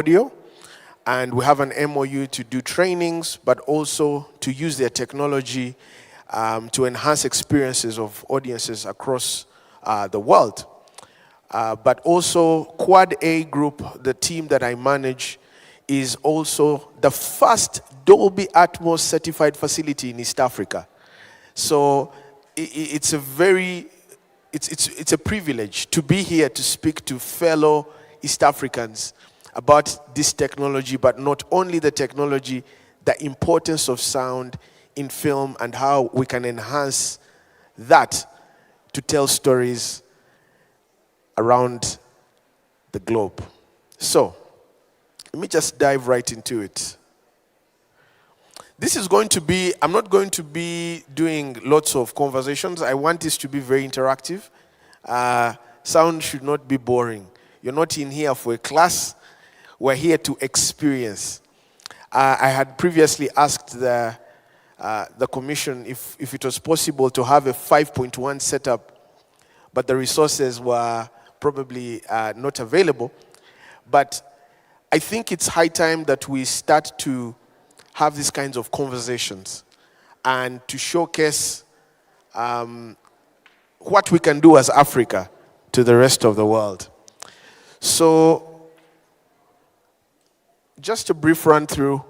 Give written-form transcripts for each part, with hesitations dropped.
audio, and we have an MOU to do trainings, but also to use their technology to enhance experiences of audiences across the world. But also, Quad A Group, the team that I manage, is also the first Dolby Atmos certified facility in East Africa. So it's a privilege to be here to speak to fellow East Africans about this technology, but not only the technology, the importance of sound in film and how we can enhance that to tell stories around the globe. So, let me just dive right into it. This is going to be, I'm not going to be doing lots of conversations. I want this to be very interactive. Sound should not be boring. You're not in here for a class. We're here to experience. I had previously asked the commission if it was possible to have a 5.1 setup, but the resources were probably not available. But I think it's high time that we start to have these kinds of conversations and to showcase what we can do as Africa to the rest of the world. So, just a brief run through.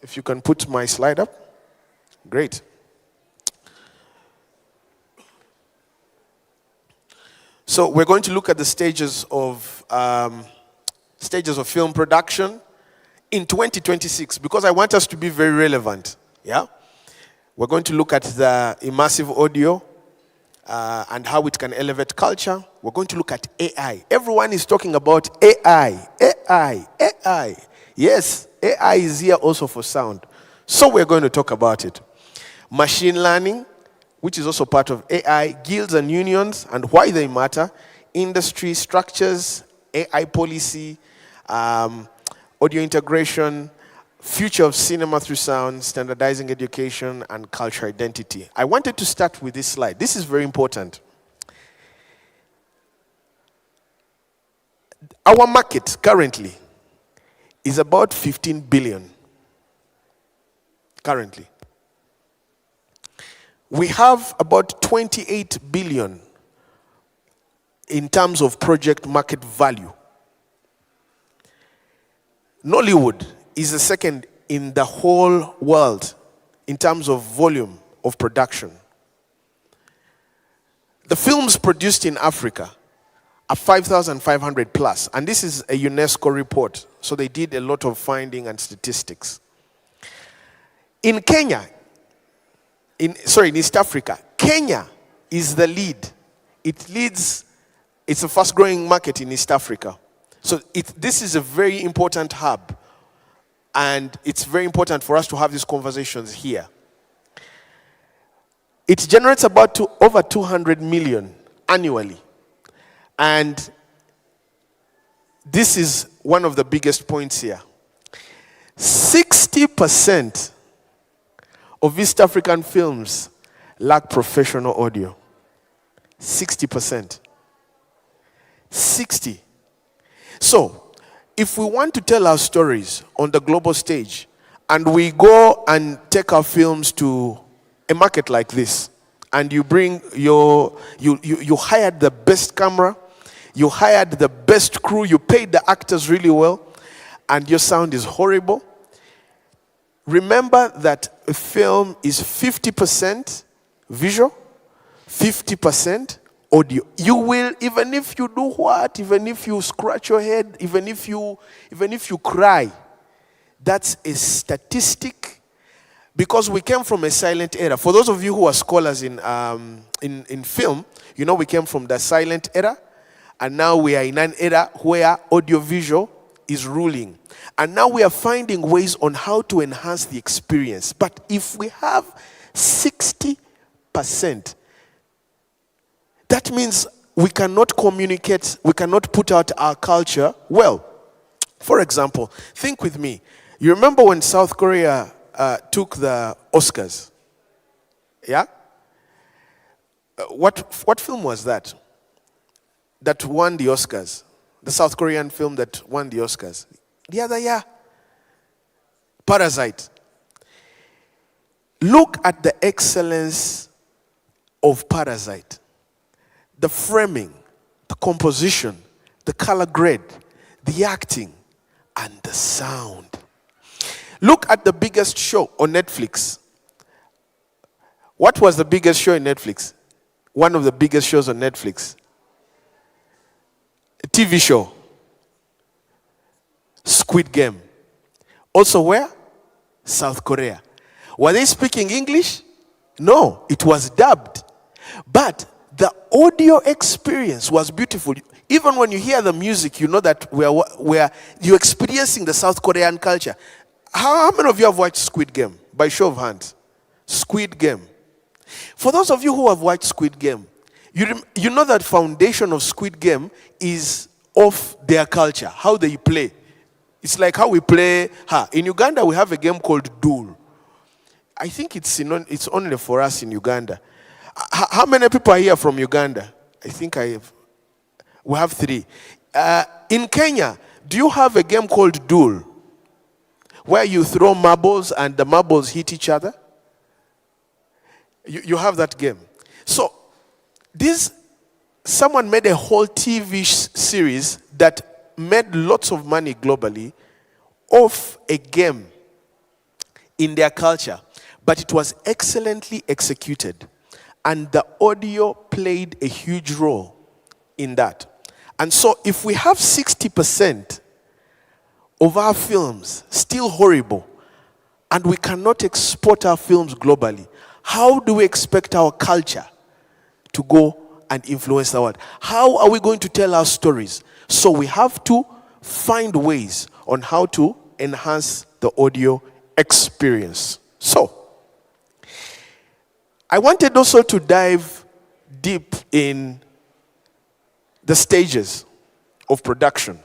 If you can put my slide up, great. So we're going to look at the stages of film production in 2026, because I want us to be very relevant. Yeah, we're going to look at the immersive audio and how it can elevate culture. We're going to look at AI. Everyone is talking about AI. Yes, AI is here also for sound. So we're going to talk about it. Machine learning, which is also part of AI, guilds and unions and why they matter, industry structures, AI policy, audio integration, future of cinema through sound, standardizing education, and cultural identity. I wanted to start with this slide. This is very important. Our market currently is about 15 billion. Currently. We have about 28 billion in terms of project market value. Nollywood is the second in the whole world in terms of volume of production. The films produced in Africa are 5,500 plus, and this is a UNESCO report, so they did a lot of finding and statistics. In Kenya, in East Africa, Kenya is the lead. It's a fast-growing market in East Africa. So this is a very important hub, and it's very important for us to have these conversations here. It generates about over 200 million annually. And this is one of the biggest points here. 60% of East African films lack professional audio. 60%. 60. So, if we want to tell our stories on the global stage, and we go and take our films to a market like this, and you bring you hired the best camera, you hired the best crew, you paid the actors really well, and your sound is horrible, remember that a film is 50% visual, 50% audio. You will, even if you do what, even if you scratch your head, even if you cry, that's a statistic, because we came from a silent era. For those of you who are scholars in film, you know we came from the silent era, and now we are in an era where audiovisual is ruling. And now we are finding ways on how to enhance the experience. But if we have 60%, that means we cannot communicate, we cannot put out our culture well. For example, think with me. You remember when South Korea took the Oscars? Yeah? What film was that? That won the Oscars? The South Korean film that won the Oscars the other year. Parasite. Look at the excellence of Parasite. The framing, the composition, the color grade, the acting, and the sound. Look at the biggest show on Netflix. What was the biggest show in Netflix? One of the biggest shows on Netflix. A TV show. Squid Game. Also where? South Korea. Were they speaking English? No, it was dubbed. But the audio experience was beautiful. Even when you hear the music, you know that you're experiencing the South Korean culture. How many of you have watched Squid Game? By show of hands. Squid Game. For those of you who have watched Squid Game, you know that foundation of Squid Game is of their culture, how they play. It's like how we play. In Uganda, we have a game called Duel. I think it's only for us in Uganda. How many people are here from Uganda? I think we have 3. In Kenya, do you have a game called Duel? Where you throw marbles and the marbles hit each other? You have that game. So, someone made a whole TV series that made lots of money globally of a game in their culture. But it was excellently executed. And the audio played a huge role in that. And so if we have 60% of our films still horrible, and we cannot export our films globally, how do we expect our culture to go and influence the world? How are we going to tell our stories? So we have to find ways on how to enhance the audio experience. So, I wanted also to dive deep in the stages of production.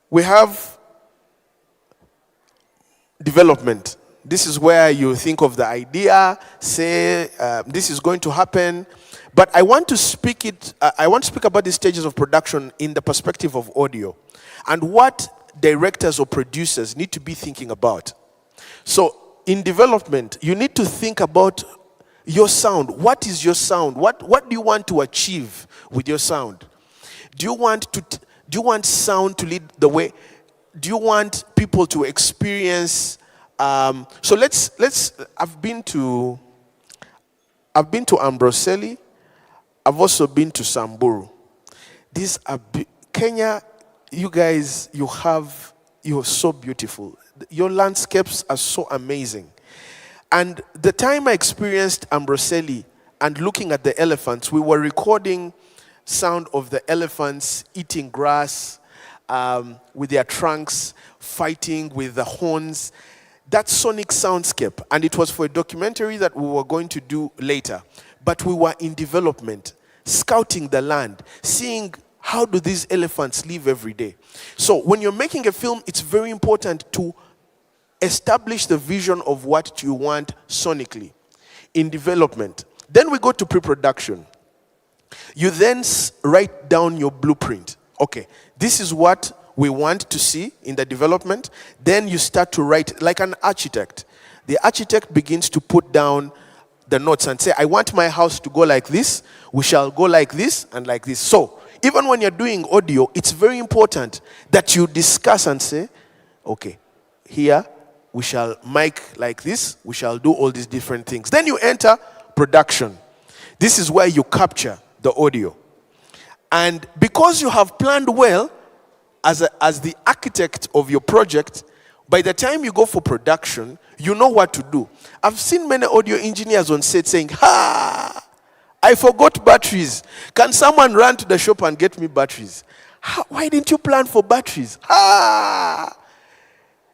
We have development. This is where you think of the idea, say this is going to happen. But I want to speak about the stages of production in the perspective of audio and what directors or producers need to be thinking about. So, in development, you need to think about your sound. What is your sound? What do you want to achieve with your sound? Do you want sound to lead the way? Do you want people to experience? So let's. I've been to Amboseli. I've also been to Samburu. These are Kenya. You guys, you're so beautiful. Your landscapes are so amazing. And the time I experienced Amboseli and looking at the elephants, we were recording sound of the elephants eating grass with their trunks, fighting with the horns. That sonic soundscape. And it was for a documentary that we were going to do later. But we were in development, scouting the land, seeing how do these elephants live every day. So when you're making a film, it's very important to establish the vision of what you want sonically in development. Then we go to pre-production. You then write down your blueprint. Okay, this is what we want to see in the development. Then you start to write like an architect. The architect begins to put down the notes and say, I want my house to go like this. We shall go like this and like this. So even when you're doing audio, it's very important that you discuss and say, okay, here we shall mic like this. We shall do all these different things. Then you enter production. This is where you capture the audio. And because you have planned well as the architect of your project, by the time you go for production, you know what to do. I've seen many audio engineers on set saying, I forgot batteries. Can someone run to the shop and get me batteries? Why didn't you plan for batteries?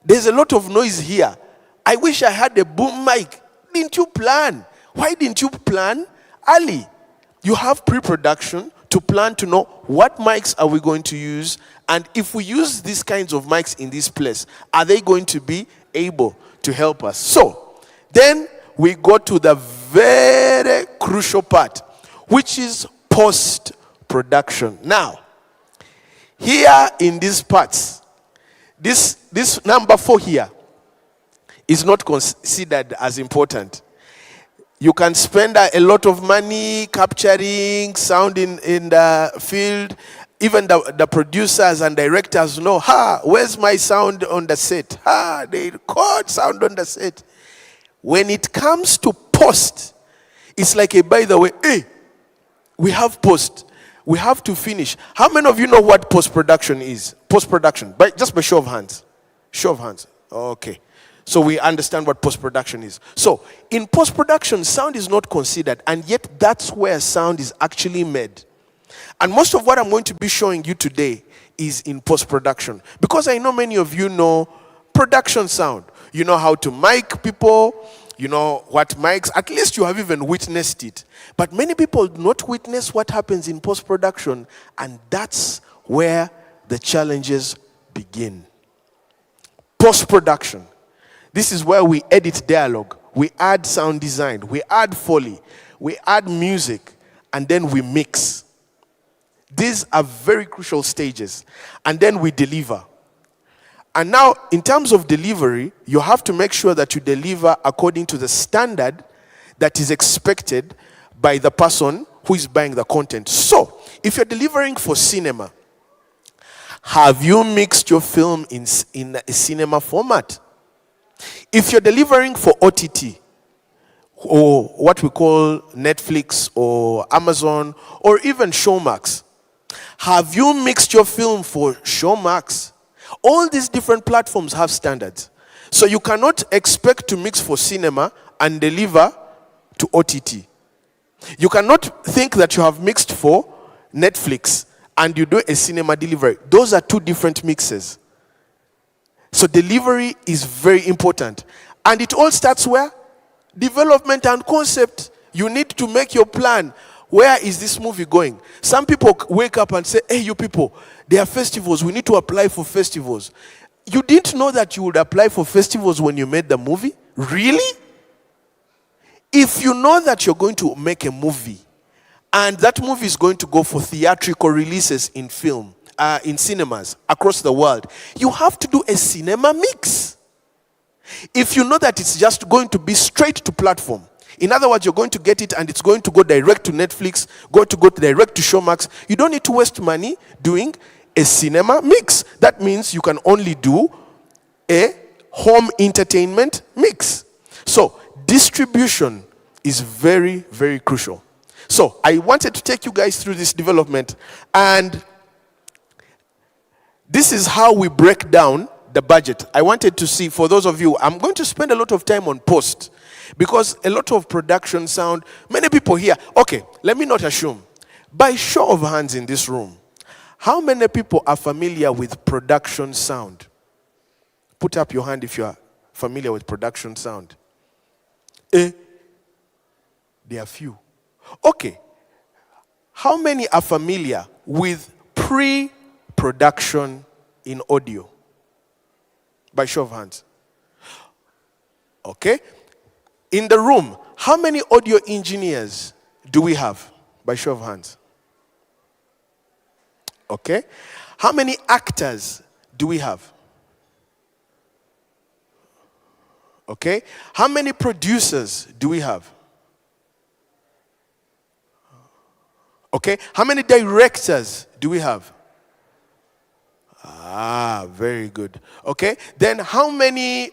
There's a lot of noise here. I wish I had a boom mic. Didn't you plan? Why didn't you plan early? You have pre-production to plan to know what mics are we going to use, and if we use these kinds of mics in this place, are they going to be able to help us? So, then we go to the very crucial part, which is post-production. Now, Here in these parts, this number 4 here is not considered as important. You can spend a lot of money capturing sound in the field. Even the producers and directors know, where's my sound on the set? They record sound on the set. When it comes to post, it's like by the way, hey, we have post. We have to finish. How many of you know what post-production is? Post-production, just by show of hands. Show of hands. Okay. So we understand what post-production is. So in post-production, sound is not considered, and yet that's where sound is actually made. And most of what I'm going to be showing you today is in post-production. Because I know many of you know production sound. You know how to mic people. You know what mics. At least you have even witnessed it. But many people do not witness what happens in post-production. And that's where the challenges begin. Post-production. This is where we edit dialogue. We add sound design. We add Foley. We add music. And then we mix. These are very crucial stages. And then we deliver. And now, in terms of delivery, you have to make sure that you deliver according to the standard that is expected by the person who is buying the content. So, if you're delivering for cinema, have you mixed your film in a cinema format? If you're delivering for OTT, or what we call Netflix or Amazon, or even Showmax, have you mixed your film for Showmax? All these different platforms have standards. So you cannot expect to mix for cinema and deliver to OTT. You cannot think that you have mixed for Netflix and you do a cinema delivery. Those are two different mixes. So delivery is very important. And it all starts where? Development and concept. You need to make your plan. Where is this movie going? Some people wake up and say, hey, you people, there are festivals. We need to apply for festivals. You didn't know that you would apply for festivals when you made the movie? Really? If you know that you're going to make a movie, and that movie is going to go for theatrical releases in film, in cinemas across the world, you have to do a cinema mix. If you know that it's just going to be straight to platform, in other words, you're going to get it and it's going to go direct to Netflix, go direct to Showmax, you don't need to waste money doing a cinema mix. That means you can only do a home entertainment mix. So, distribution is very, very crucial. So, I wanted to take you guys through this development, and this is how we break down the budget. I wanted to see, for those of you, I'm going to spend a lot of time on post, because a lot of production sound, many people here, okay, let me not assume. By show of hands in this room, how many people are familiar with production sound? Put up your hand if you are familiar with production sound. There are few. Okay. How many are familiar with pre-production in audio? By show of hands. Okay. In the room, how many audio engineers do we have? By show of hands. Okay. How many actors do we have? Okay. How many producers do we have? Okay. How many directors do we have? Very good. Okay. Then how many,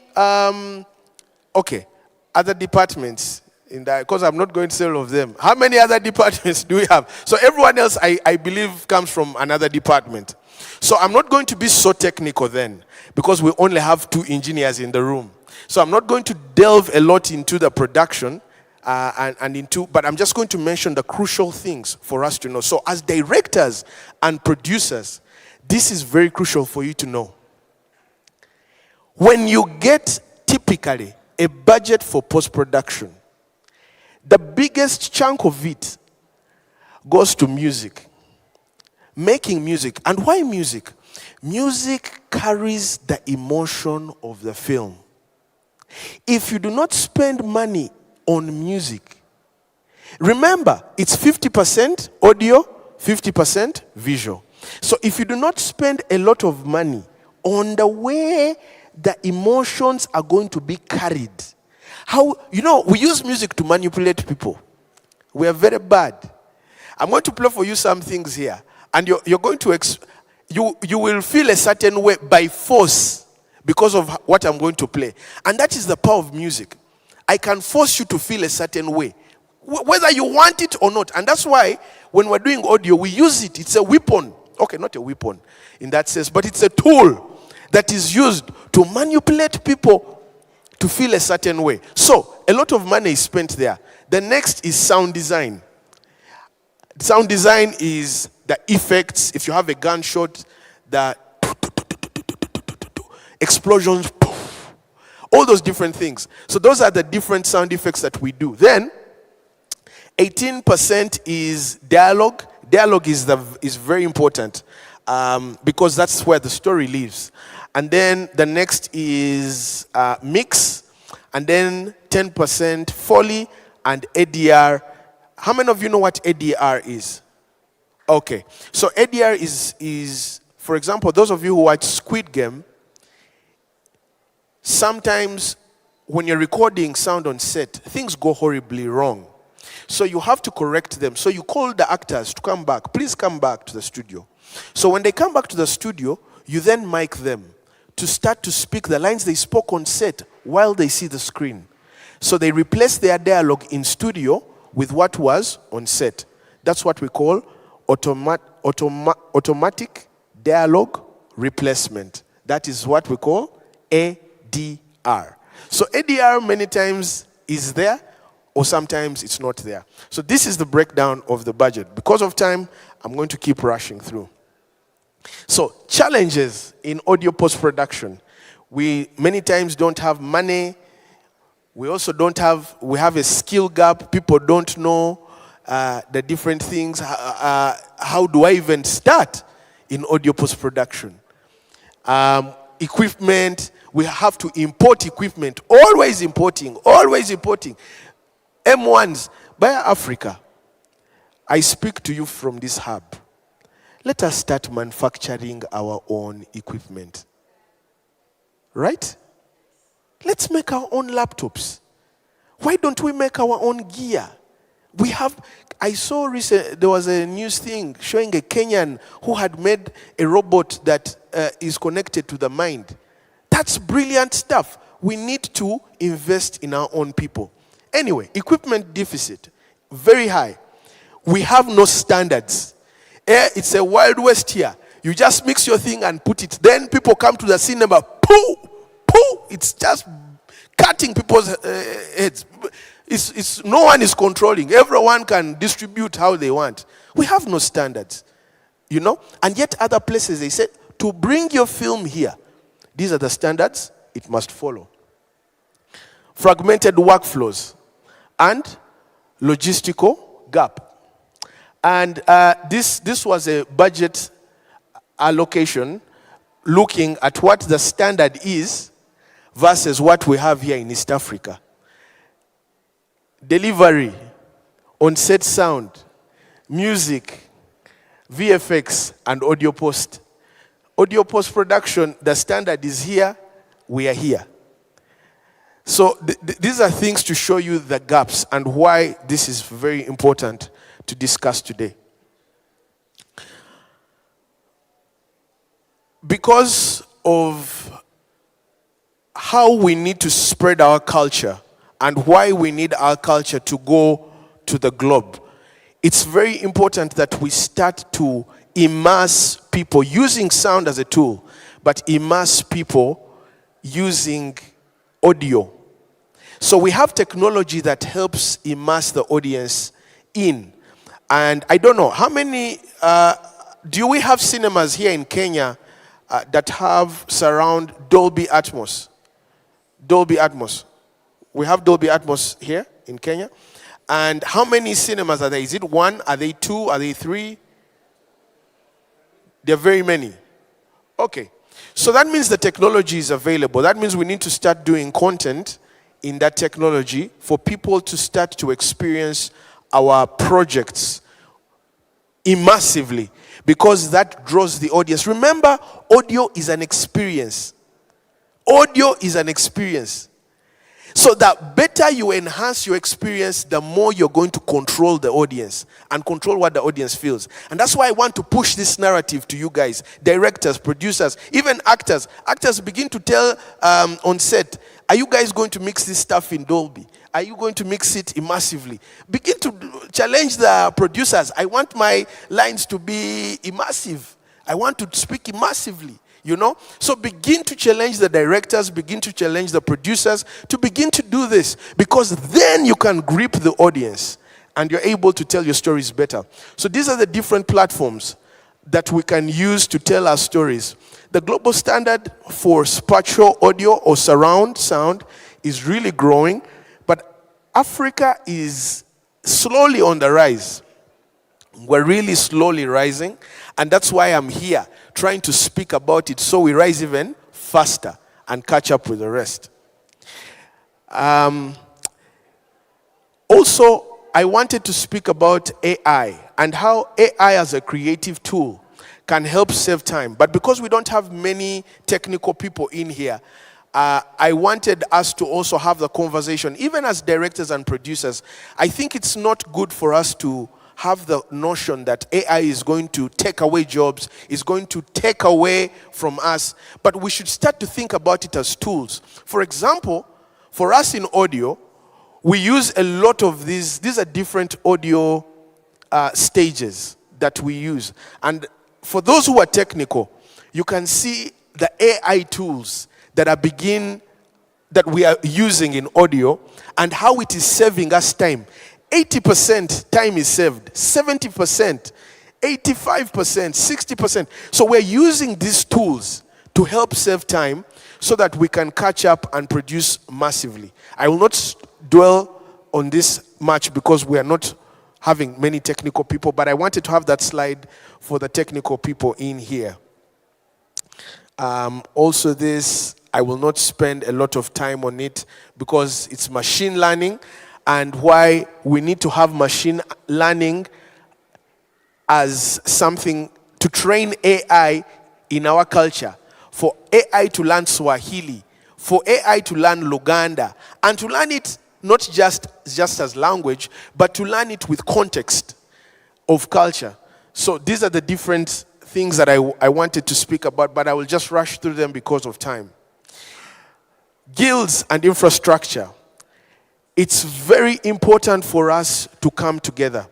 other departments in that, because I'm not going to say all of them. How many other departments do we have? So everyone else, I believe, comes from another department. So I'm not going to be so technical then, because we only have 2 engineers in the room. So I'm not going to delve a lot into the production, but I'm just going to mention the crucial things for us to know. So as directors and producers, this is very crucial for you to know. When you get typically a budget for post-production, the biggest chunk of it goes to music. Making music. And why music? Music carries the emotion of the film. If you do not spend money on music, remember, it's 50% audio, 50% visual. So if you do not spend a lot of money on the way the emotions are going to be carried, we use music to manipulate people. We are very bad. I'm going to play for you some things here, and you're going to you will feel a certain way by force because of what I'm going to play. And that is the power of music. I can force you to feel a certain way, whether you want it or not. And that's why when we're doing audio, we use it. It's a weapon. Okay, not a weapon in that sense, but it's a tool that is used to manipulate people to feel a certain way. So, a lot of money is spent there. The next is sound design. Sound design is the effects. If you have a gunshot, the explosions, all those different things. So those are the different sound effects that we do. Then 18% is dialogue. Dialogue is very important because that's where the story lives. And then the next is mix, and then 10% Foley and ADR. How many of you know what ADR is? Okay, so ADR is, for example, those of you who watch Squid Game, sometimes when you're recording sound on set, things go horribly wrong. So you have to correct them. So you call the actors to come back. Please come back to the studio. So when they come back to the studio, you then mic them to start to speak the lines they spoke on set while they see the screen. So they replace their dialogue in studio with what was on set. That's what we call automatic dialogue replacement. That is what we call ADR. So ADR many times is there, or sometimes it's not there. So this is the breakdown of the budget. Because of time, I'm going to keep rushing through. So challenges in audio post-production. We many times don't have money. We also we have a skill gap. People don't know the different things. How do I even start in audio post-production? Equipment, we have to import equipment. Always importing. M1s, by Africa. I speak to you from this hub. Let us start manufacturing our own equipment. Right? Let's make our own laptops. Why don't we make our own gear? I saw recently, there was a news thing showing a Kenyan who had made a robot that is connected to the mind. That's brilliant stuff. We need to invest in our own people. Anyway, equipment deficit, very high. We have no standards. It's a Wild West here. You just mix your thing and put it. Then people come to the cinema, poo! It's just cutting people's heads. No one is controlling. Everyone can distribute how they want. We have no standards, And yet other places, they said, to bring your film here, these are the standards it must follow. Fragmented workflows and logistical gap. And this was a budget allocation looking at what the standard is versus what we have here in East Africa. Delivery, on-set sound, music, VFX, and audio post. Audio post-production, the standard is here, we are here. So these are things to show you the gaps and why this is very important to discuss today. Because of how we need to spread our culture and why we need our culture to go to the globe, it's very important that we start to immerse people using sound as a tool, but immerse people using audio. So we have technology that helps immerse the audience in. And I don't know, how many, do we have cinemas here in Kenya that have surround Dolby Atmos? Dolby Atmos. We have Dolby Atmos here in Kenya. And how many cinemas are there? Is it one? Are they two? Are they three? There are very many. Okay. So that means the technology is available. That means we need to start doing content in that technology for people to start to experience our projects immersively, because that draws the audience. Remember, audio is an experience. Audio is an experience. So that better you enhance your experience, the more you're going to control the audience and control what the audience feels. And that's why I want to push this narrative to you guys, directors, producers, even actors. Actors begin to tell on set, are you guys going to mix this stuff in Dolby? Are you going to mix it immersively? Begin to challenge the producers. I want my lines to be immersive. I want to speak immersively. So begin to challenge the directors, begin to challenge the producers to begin to do this, because then you can grip the audience and you're able to tell your stories better. So these are the different platforms that we can use to tell our stories. The global standard for spatial audio or surround sound is really growing, but Africa is slowly on the rise. We're really slowly rising, and that's why I'm here trying to speak about it so we rise even faster and catch up with the rest. Also, I wanted to speak about AI and how AI as a creative tool can help save time. But because we don't have many technical people in here, I wanted us to also have the conversation. Even as directors and producers, I think it's not good for us to have the notion that AI is going to take away jobs, is going to take away from us, but we should start to think about it as tools. For example, for us in audio, we use a lot of these are different audio stages that we use. And for those who are technical, you can see the AI tools that we are using in audio and how it is saving us time. 80% time is saved, 70%, 85%, 60%. So we're using these tools to help save time so that we can catch up and produce massively. I will not dwell on this much because we are not having many technical people, but I wanted to have that slide for the technical people in here. Also this, I will not spend a lot of time on it because it's machine learning, and why we need to have machine learning as something to train AI in our culture. For AI to learn Swahili, for AI to learn Luganda, and to learn it not just as language, but to learn it with context of culture. So these are the different things that I wanted to speak about, but I will just rush through them because of time. Guilds and infrastructure. It's very important for us to come together.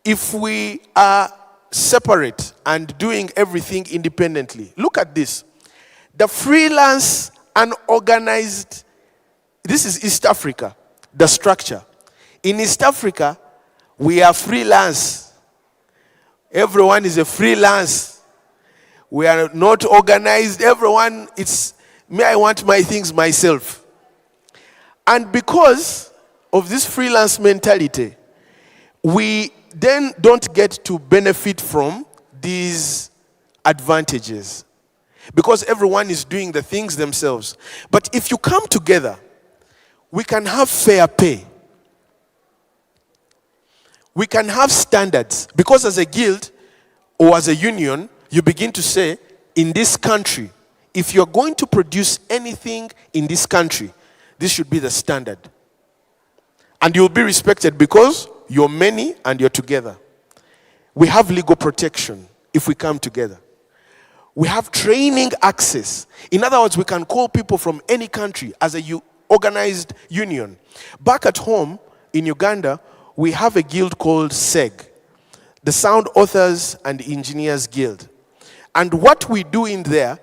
If we are separate and doing everything independently, look at this. The freelance, unorganized, this is East Africa, the structure. In East Africa, we are freelance. Everyone is a freelance. We are not organized. Everyone, it's me, I want my things myself. And because of this freelance mentality, we then don't get to benefit from these advantages because everyone is doing the things themselves. But if you come together, we can have fair pay. We can have standards, because as a guild or as a union, you begin to say, in this country, if you're going to produce anything in this country, this should be the standard. And you'll be respected because you're many and you're together. We have legal protection if we come together. We have training access. In other words, we can call people from any country as a organized union. Back at home in Uganda, we have a guild called SEG, the Sound Authors and Engineers Guild. And what we do in there,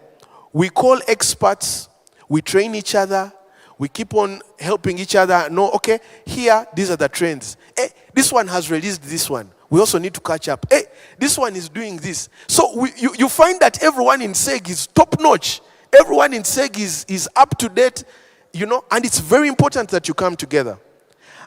we call experts, we train each other, we keep on helping each other. No, okay, here, these are the trends. Hey, this one has released this one. We also need to catch up. Hey, this one is doing this. So you find that everyone in SEG is top-notch. Everyone in SEG is up to date, and it's very important that you come together.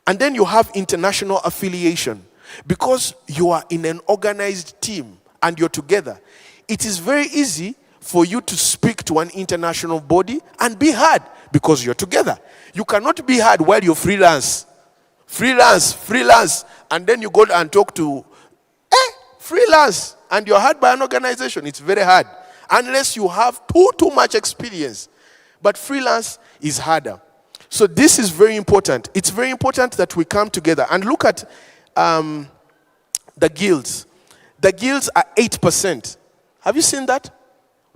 And then you have international affiliation. Because you are in an organized team and you're together, it is very easy for you to speak to an international body and be heard because you're together. You cannot be heard while you're freelance, and then you go and talk to Freelance and you're hired by an organization, it's very hard. Unless you have too much experience. But freelance is harder. So this is very important. It's very important that we come together and look at the guilds. The guilds are 8%. Have you seen that?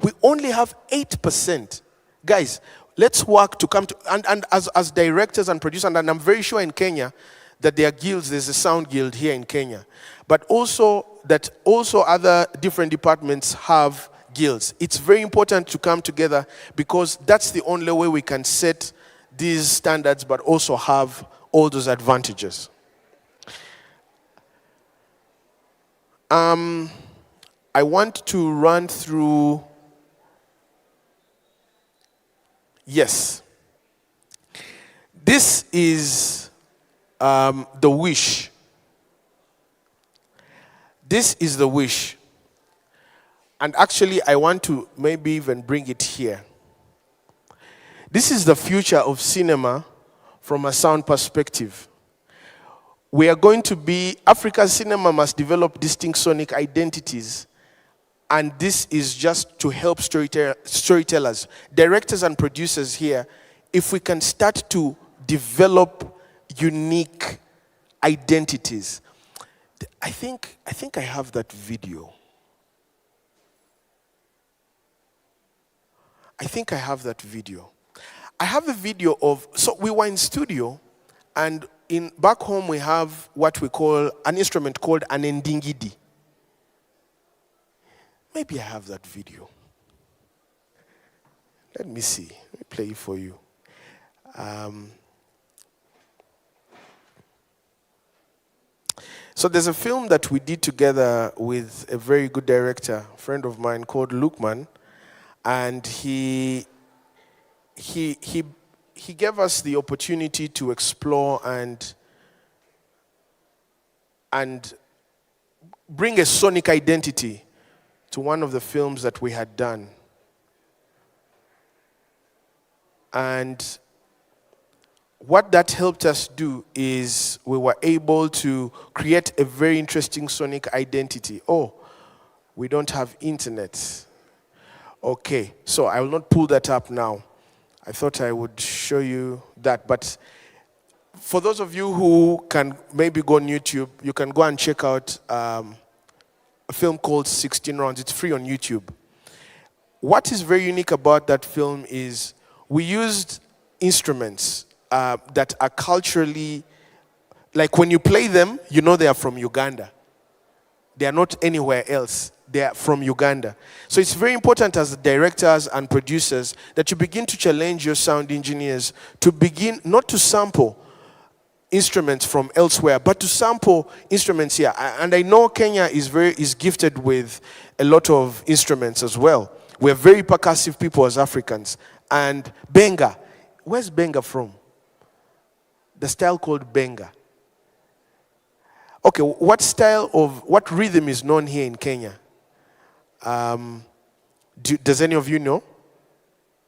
We only have 8%. Guys, let's work to come to, and as directors and producers, and I'm very sure in Kenya that there are guilds, there's a sound guild here in Kenya. But also that also other different departments have guilds. It's very important to come together because that's the only way we can set these standards but also have all those advantages. I want to run through. Yes. This is the wish. This is the wish. And actually, I want to maybe even bring it here. This is the future of cinema from a sound perspective. We are going to be, Africa's cinema must develop distinct sonic identities. And this is just to help storytellers, directors and producers here, if we can start to develop unique identities. I think I have that video. I think I have that video. I have a video of, so we were in studio, and back home we have what we call, an instrument called an endingidi. Maybe I have that video. Let me see. Let me play it for you. So there's a film that we did together with a very good director, a friend of mine called Lukman, and he gave us the opportunity to explore and bring a sonic identity to one of the films that we had done. And what that helped us do is we were able to create a very interesting sonic identity. Oh, we don't have internet. Okay, so I will not pull that up now. I thought I would show you that. But for those of you who can maybe go on YouTube, you can go and check out a film called 16 Rounds. It's free on YouTube. What is very unique about that film is we used instruments that are culturally, like when you play them, you know they are from Uganda. They are not anywhere else. They are from Uganda. So it's very important as directors and producers that you begin to challenge your sound engineers to begin not to sample instruments from elsewhere, but to sample instruments here. And I know Kenya is gifted with a lot of instruments as well. We're very percussive people as Africans. And benga, where's benga from? The style called benga. Okay, what rhythm is known here in Kenya? Does any of you know?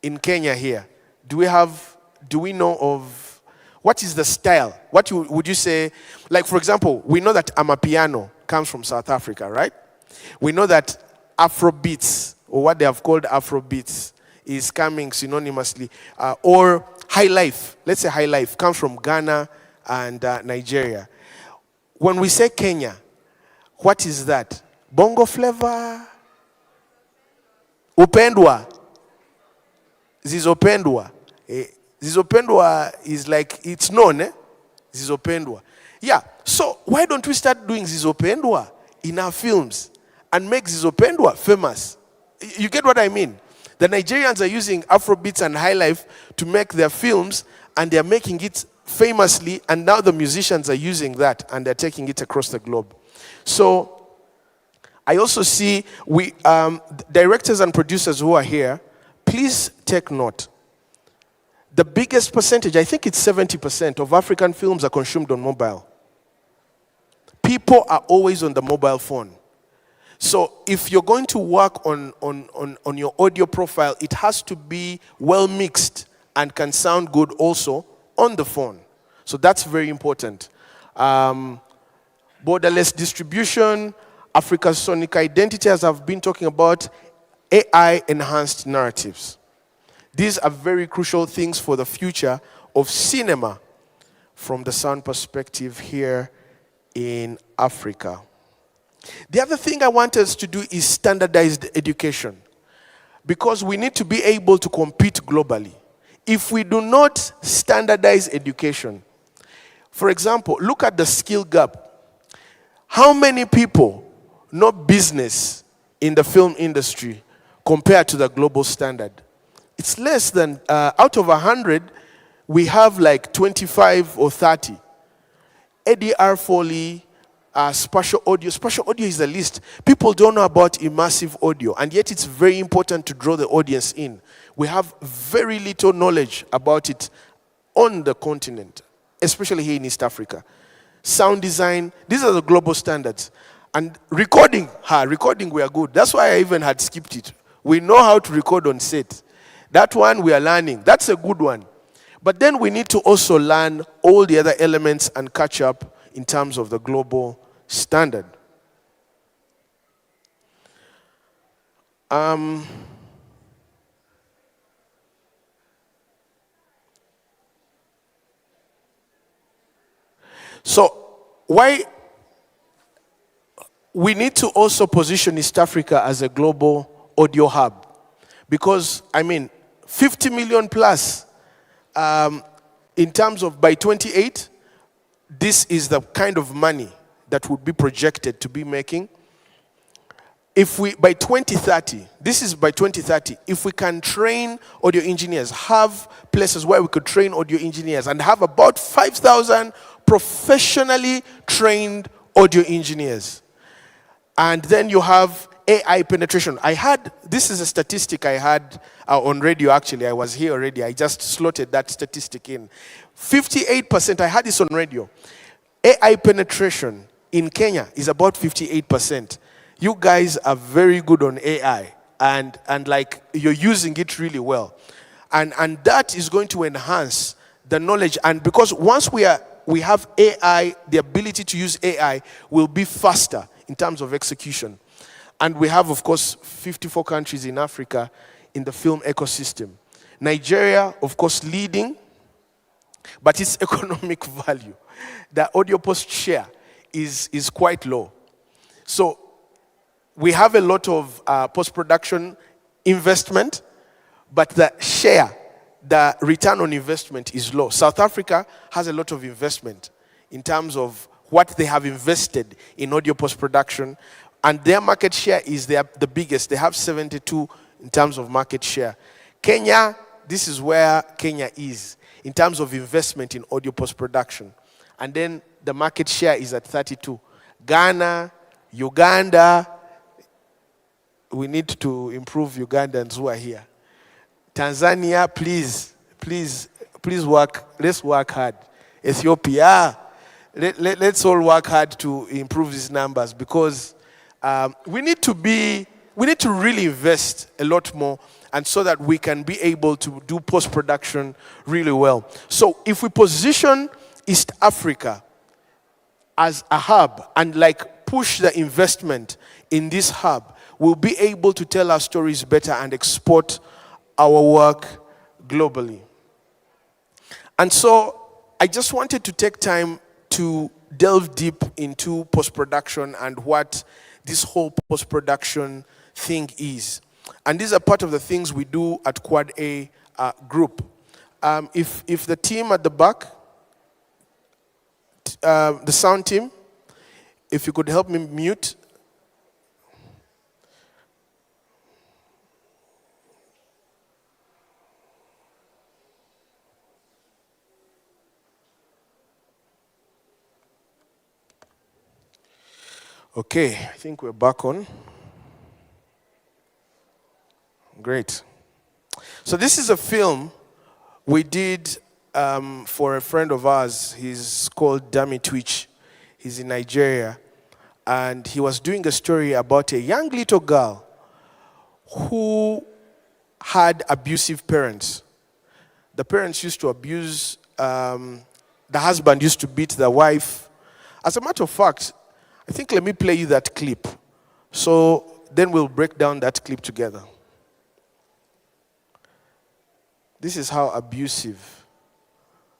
In Kenya here, do we know of, what is the style? Would you say, like for example, we know that Amapiano comes from South Africa, right? We know that Afrobeats, or what they have called Afrobeats, is coming synonymously, or High Life, let's say High Life, comes from Ghana and Nigeria. When we say Kenya, what is that? Bongo flavor? Upendwa? Zizopendwa? Zizopendwa is like, it's known, eh? Zizopendwa. Yeah, so why don't we start doing Zizopendwa in our films and make Zizopendwa famous? You get what I mean? The Nigerians are using Afrobeats and High Life to make their films, and they're making it famously, and now the musicians are using that, and they're taking it across the globe. So I also see directors and producers who are here, please take note. The biggest percentage, I think it's 70% of African films are consumed on mobile. People are always on the mobile phone. So if you're going to work on your audio profile, it has to be well mixed and can sound good also on the phone. So that's very important. Borderless distribution, Africa's sonic identity, as I've been talking about, AI-enhanced narratives. These are very crucial things for the future of cinema from the sound perspective here in Africa. The other thing I want us to do is standardized education, because we need to be able to compete globally. If we do not standardize education, for example, look at the skill gap. How many people know business in the film industry compared to the global standard? It's less than, out of 100, we have like 25 or 30. ADR Foley, spatial audio. Spatial audio is the least. People don't know about immersive audio, and yet it's very important to draw the audience in. We have very little knowledge about it on the continent, especially here in East Africa. Sound design, these are the global standards. And recording we are good. That's why I even had skipped it. We know how to record on set. That one we are learning. That's a good one. But then we need to also learn all the other elements and catch up in terms of the global standard. So why we need to also position East Africa as a global audio hub? Because, 50 million plus, in terms of by 28, this is the kind of money that would be projected to be making. If we, by 2030, this is by 2030, if we can train audio engineers, have places where we could train audio engineers and have about 5,000 professionally trained audio engineers. And then you have AI penetration. This is a statistic I had on radio actually. I was here already. I just slotted that statistic in. 58%, I had this on radio. AI penetration in Kenya is about 58%. You guys are very good on AI and like you're using it really well. And that is going to enhance the knowledge. And because once we have AI, the ability to use AI will be faster in terms of execution. And we have, of course, 54 countries in Africa in the film ecosystem. Nigeria, of course, leading, but its economic value, the audio post share is quite low. So we have a lot of post-production investment, but the share, the return on investment is low. South Africa has a lot of investment in terms of what they have invested in audio post-production, and their market share is the biggest. They have 72 in terms of market share. Kenya, this is where Kenya is in terms of investment in audio post-production. And then the market share is at 32. Ghana, Uganda, we need to improve Ugandans who are here. Tanzania, please work. Let's work hard. Ethiopia, let's all work hard to improve these numbers, because we need to really invest a lot more, and so that we can be able to do post-production really well. So if we position East Africa as a hub and like push the investment in this hub, we'll be able to tell our stories better and export our work globally. And so I just wanted to take time to delve deep into post-production and what this whole post-production thing is. And these are part of the things we do at Quad A Group. If the team at the back, the sound team, if you could help me mute. Okay, I think we're back on. Great. So this is a film we did for a friend of ours. He's called Dami Twitch. He's in Nigeria. And he was doing a story about a young little girl who had abusive parents. The parents used to abuse, the husband used to beat the wife. As a matter of fact, I think let me play you that clip. So then we'll break down that clip together. This is how abusive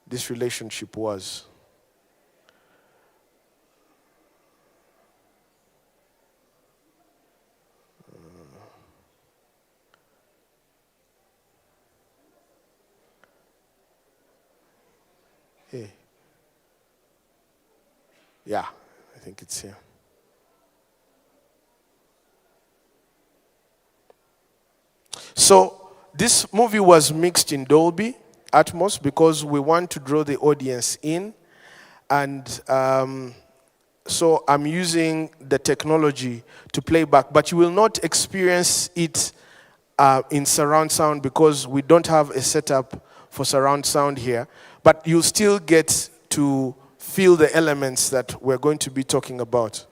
this relationship was. Hey. Yeah, I think it's here. So this movie was mixed in Dolby Atmos because we want to draw the audience in. And so I'm using the technology to play back, but you will not experience it in surround sound because we don't have a setup for surround sound here. But you'll still get to feel the elements that we're going to be talking about.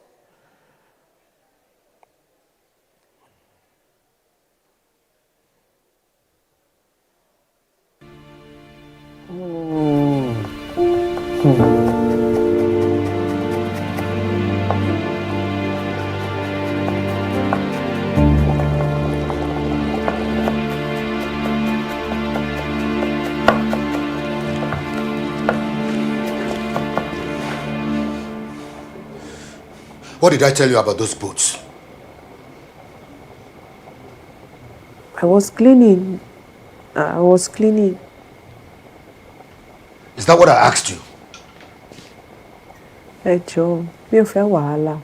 What did I tell you about those boots? I was cleaning. Is that what I asked you? Hey, Joe, me wahala.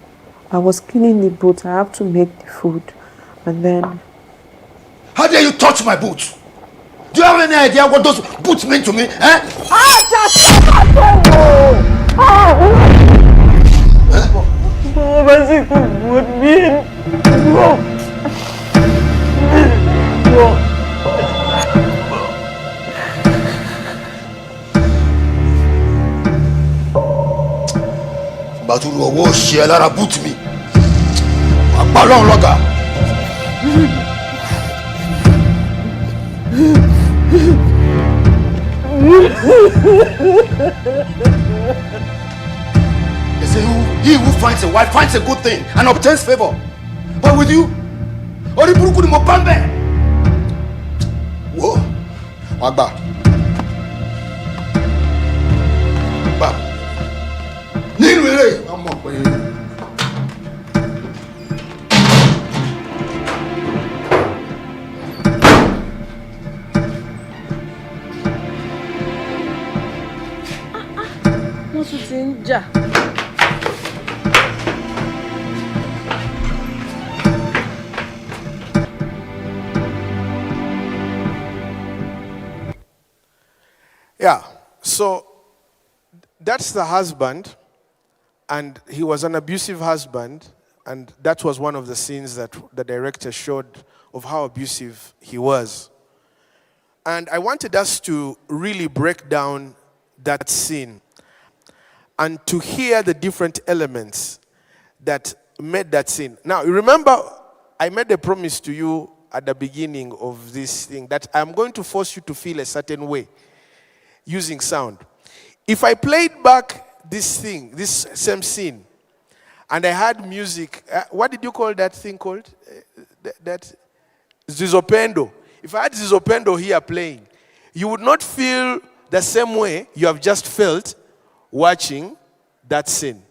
I was cleaning the boat. I have to make the food. And then... How dare you touch my boots? Do you have any idea what those boots mean to me? Batulu owó ṣe ẹ lára boot mi. Àpá ọlọ́run lọ́gà. They say he who finds a wife finds a good thing and obtains favor. But with you, orí burúkú ni mo bá ń bẹ̀. Wo, wàá gbà. Gbà. Nínú eré, wọ́n mọ̀ pé. Wọ́n tún ti ń jà. Yeah, so that's the husband, and he was an abusive husband, and that was one of the scenes that the director showed of how abusive he was. And I wanted us to really break down that scene and to hear the different elements that made that scene. Now, you remember, I made a promise to you at the beginning of this thing that I'm going to force you to feel a certain way using sound. If I played back this thing, this same scene, and I had music, what did you call that thing called? That Zizopendo. If I had Zizopendo here playing, you would not feel the same way you have just felt watching that scene.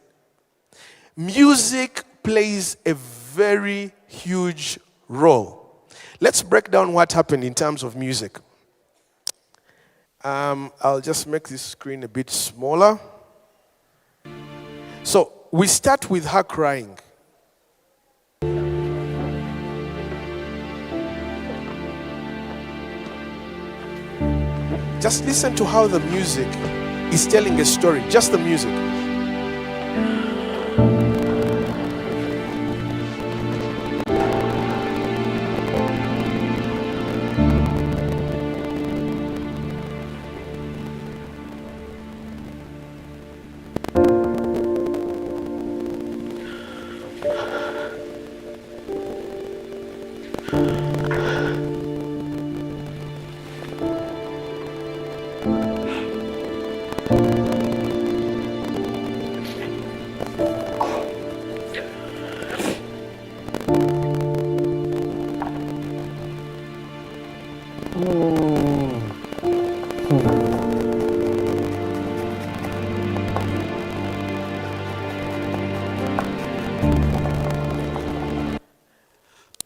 Music plays a very huge role. Let's break down what happened in terms of music. I'll just make this screen a bit smaller. So we start with her crying. Just listen to how the music is telling a story, just the music.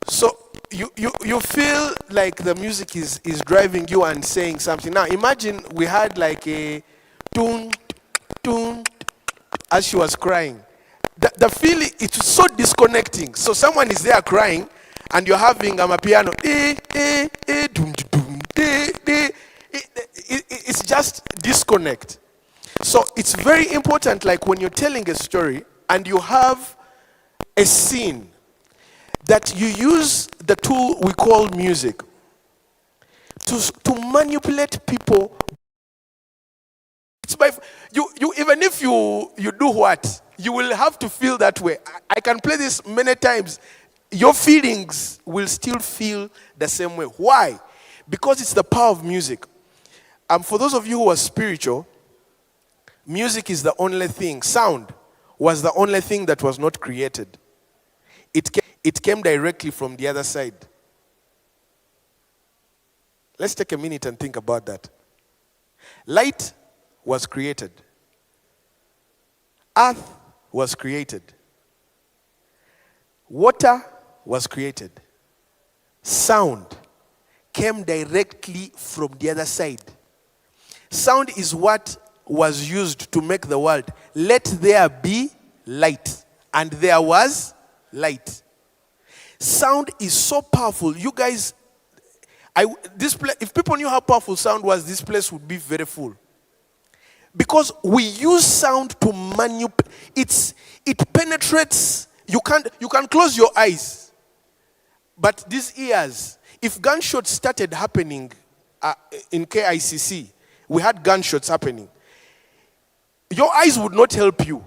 So you feel like the music is driving you and saying something. Now imagine we had like a tune, tune, as she was crying. The feeling, it's so disconnecting. So someone is there crying, and you're having a piano. Doom, doom, it's just disconnect. So it's very important, like when you're telling a story and you have a scene, that you use the tool we call music to manipulate people. It's by you even if you do what, you will have to feel that way. I can play this many times. Your feelings will still feel the same way. Why? Because it's the power of music. For those of you who are spiritual, music is the only thing. Sound was the only thing that was not created. It came directly from the other side. Let's take a minute and think about that. Light was created. Earth was created. Water was created. Sound came directly from the other side. Sound is what was used to make the world. Let there be light. And there was light. Sound is so powerful. You guys, if people knew how powerful sound was, this place would be very full. Because we use sound to manipulate. It penetrates. You can close your eyes, but these ears. If gunshots started happening in KICC, we had gunshots happening. Your eyes would not help you.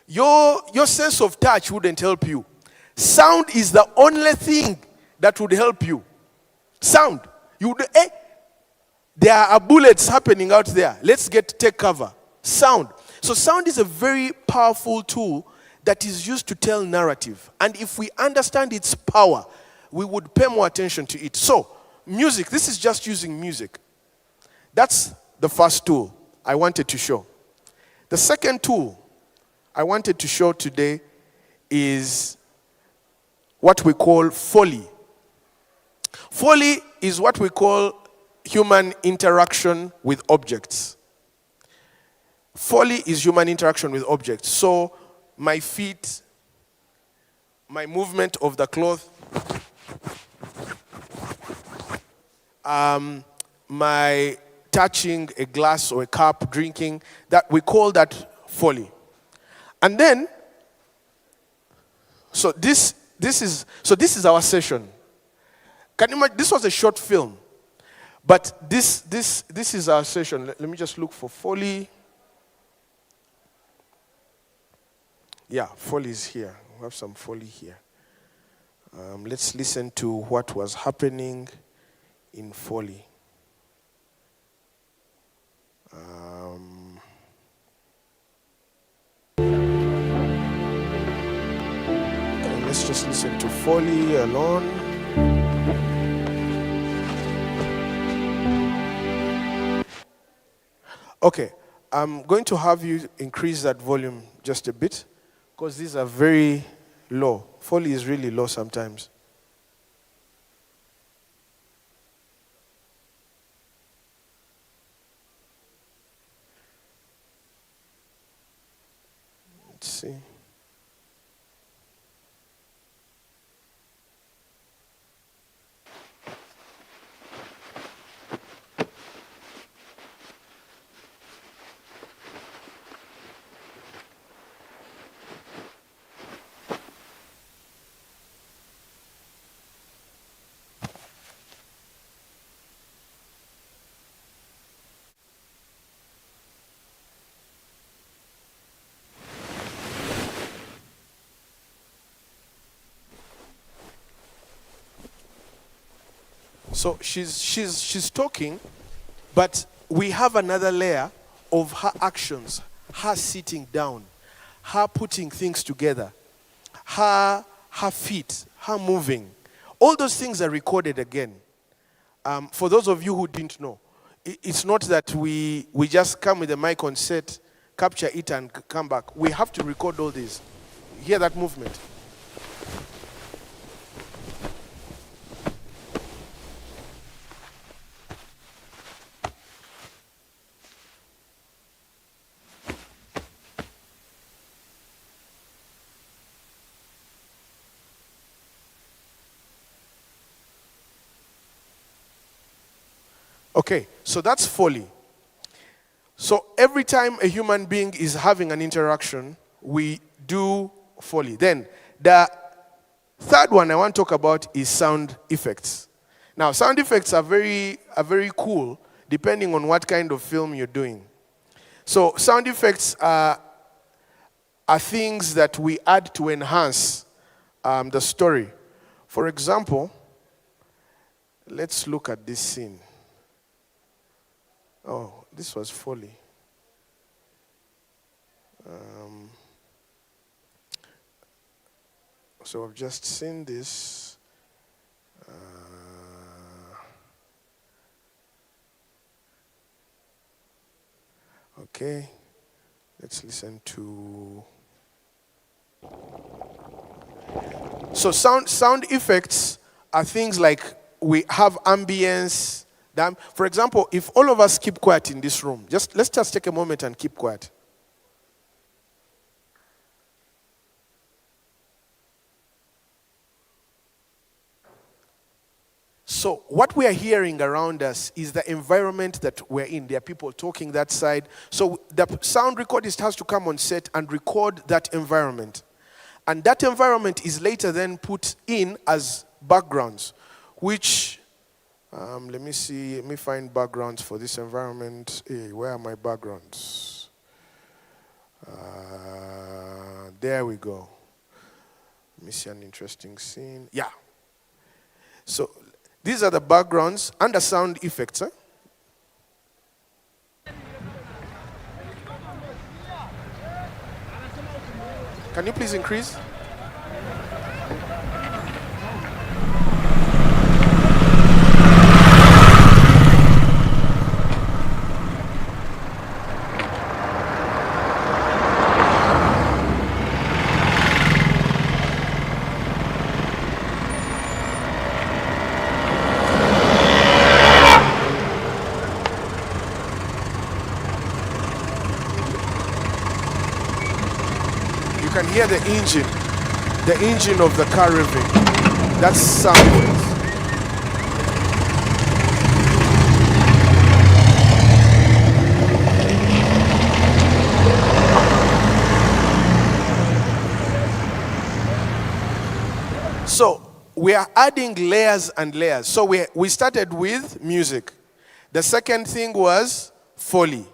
Your sense of touch wouldn't help you. Sound is the only thing that would help you. Sound. There are bullets happening out there. Let's take cover. Sound. So sound is a very powerful tool that is used to tell narrative. And if we understand its power, we would pay more attention to it. So, music, this is just using music. That's the first tool I wanted to show. The second tool I wanted to show today is what we call Foley. Foley is what we call human interaction with objects. Foley is human interaction with objects. So my feet, my movement of the cloth, my touching a glass or a cup, drinking, that we call that Foley. And then, so this is our session. Can you imagine? This was a short film, but this is our session. Let me just look for Foley. Yeah, Foley is here. We have some Foley here. Let's listen to what was happening in Foley. Let's just listen to Foley alone. Okay, I'm going to have you increase that volume just a bit because these are very low. Foley is really low sometimes. Let's see. So she's talking, but we have another layer of her actions, her sitting down, her putting things together, her feet, her moving. All those things are recorded again. For those of you who didn't know, it's not that we just come with the mic on set, capture it and come back. We have to record all this. Hear that movement? Okay, so that's Foley. So every time a human being is having an interaction, we do Foley. Then the third one I want to talk about is sound effects. Now, sound effects are very cool depending on what kind of film you're doing. So sound effects are things that we add to enhance the story. For example, let's look at this scene. Oh, this was Foley. So I've just seen this. Okay, let's listen to. So sound effects are things like we have ambience. For example, if all of us keep quiet in this room, let's just take a moment and keep quiet. So what we are hearing around us is the environment that we're in. There are people talking that side. So the sound recordist has to come on set and record that environment. And that environment is later then put in as backgrounds, which... let me see, let me find backgrounds for this environment. Hey, where are my backgrounds? There we go. Let me see an interesting scene. Yeah. So these are the backgrounds and the sound effects. Can you please increase? You can hear the engine of the car revving. That's sound effects. So we are adding layers and layers. So we started with music. The second thing was Foley.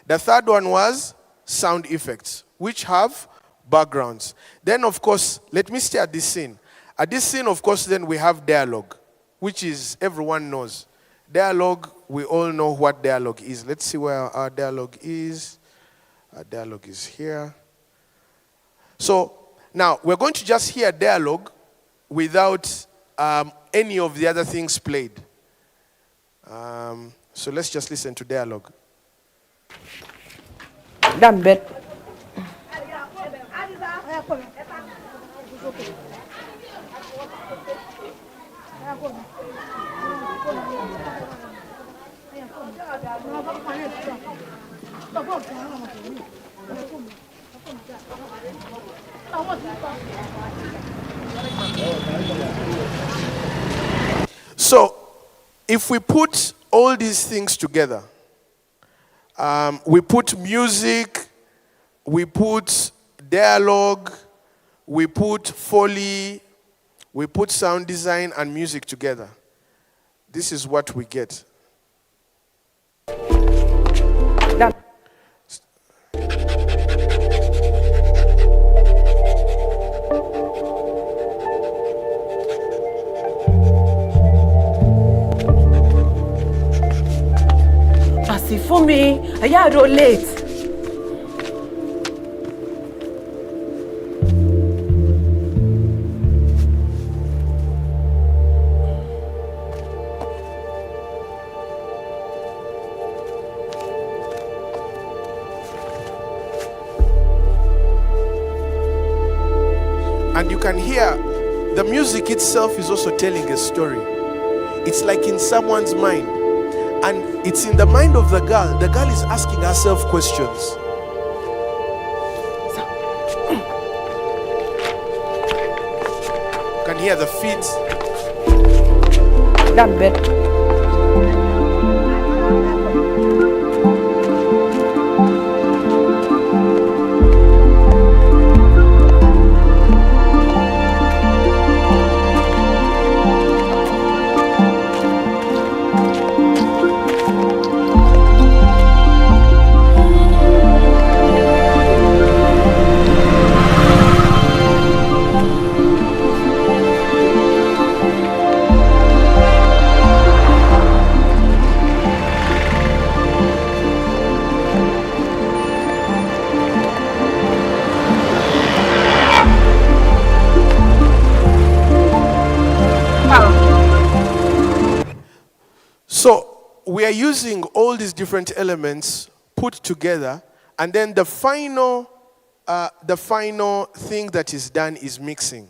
The third one was sound effects, which have backgrounds. Then, of course, let me stay at this scene. At this scene, of course, then we have dialogue, which is everyone knows. Dialogue, we all know what dialogue is. Let's see where our dialogue is. Our dialogue is here. So now we're going to just hear dialogue without any of the other things played. So let's just listen to dialogue. Done bet. So, if we put all these things together, we put music, we put dialogue, we put Foley, we put sound design and music together. This is what we get. Done. For me, I had late. And you can hear the music itself is also telling a story. It's like in someone's mind. And it's in the mind of the girl. The girl is asking herself questions. You can hear the feet. That bed. So we are using all these different elements put together, and then the final thing that is done is mixing.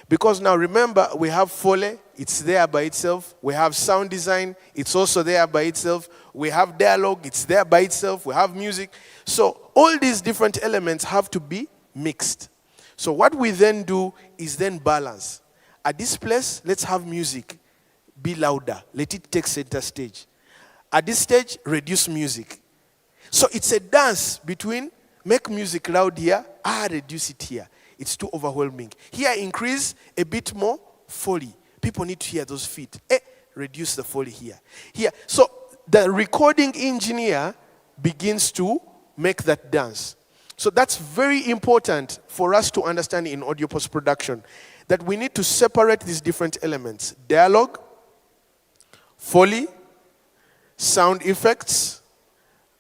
Because now remember, we have Foley, it's there by itself. We have sound design, it's also there by itself. We have dialogue, it's there by itself. We have music. So all these different elements have to be mixed. So what we then do is then balance. At this place, let's have music be louder. Let it take center stage. At this stage, reduce music. So it's a dance between make music loud here, reduce it here. It's too overwhelming. Here, increase a bit more Foley. People need to hear those feet. Reduce the Foley here. Here. So the recording engineer begins to make that dance. So that's very important for us to understand in audio post-production, that we need to separate these different elements. Dialogue, Foley, sound effects,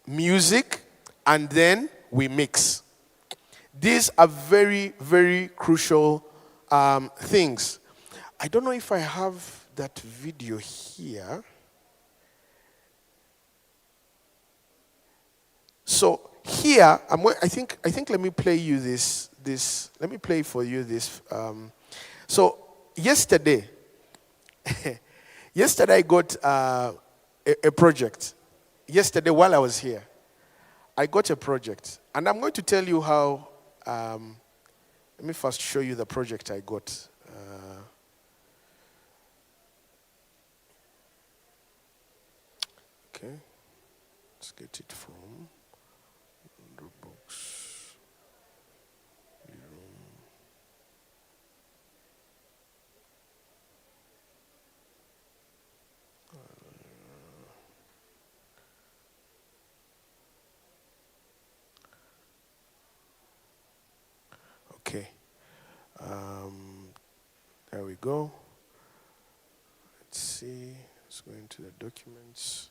music, and then we mix. These are very, very crucial things. I don't know if I have that video here. So here, I think let me play you this. Let me play for you this. So yesterday, I got a project. Yesterday, while I was here, I got a project, and I'm going to tell you how. Let me first show you the project I got. Okay, let's get it from the box. Okay, there we go. Let's see, let's go into the documents.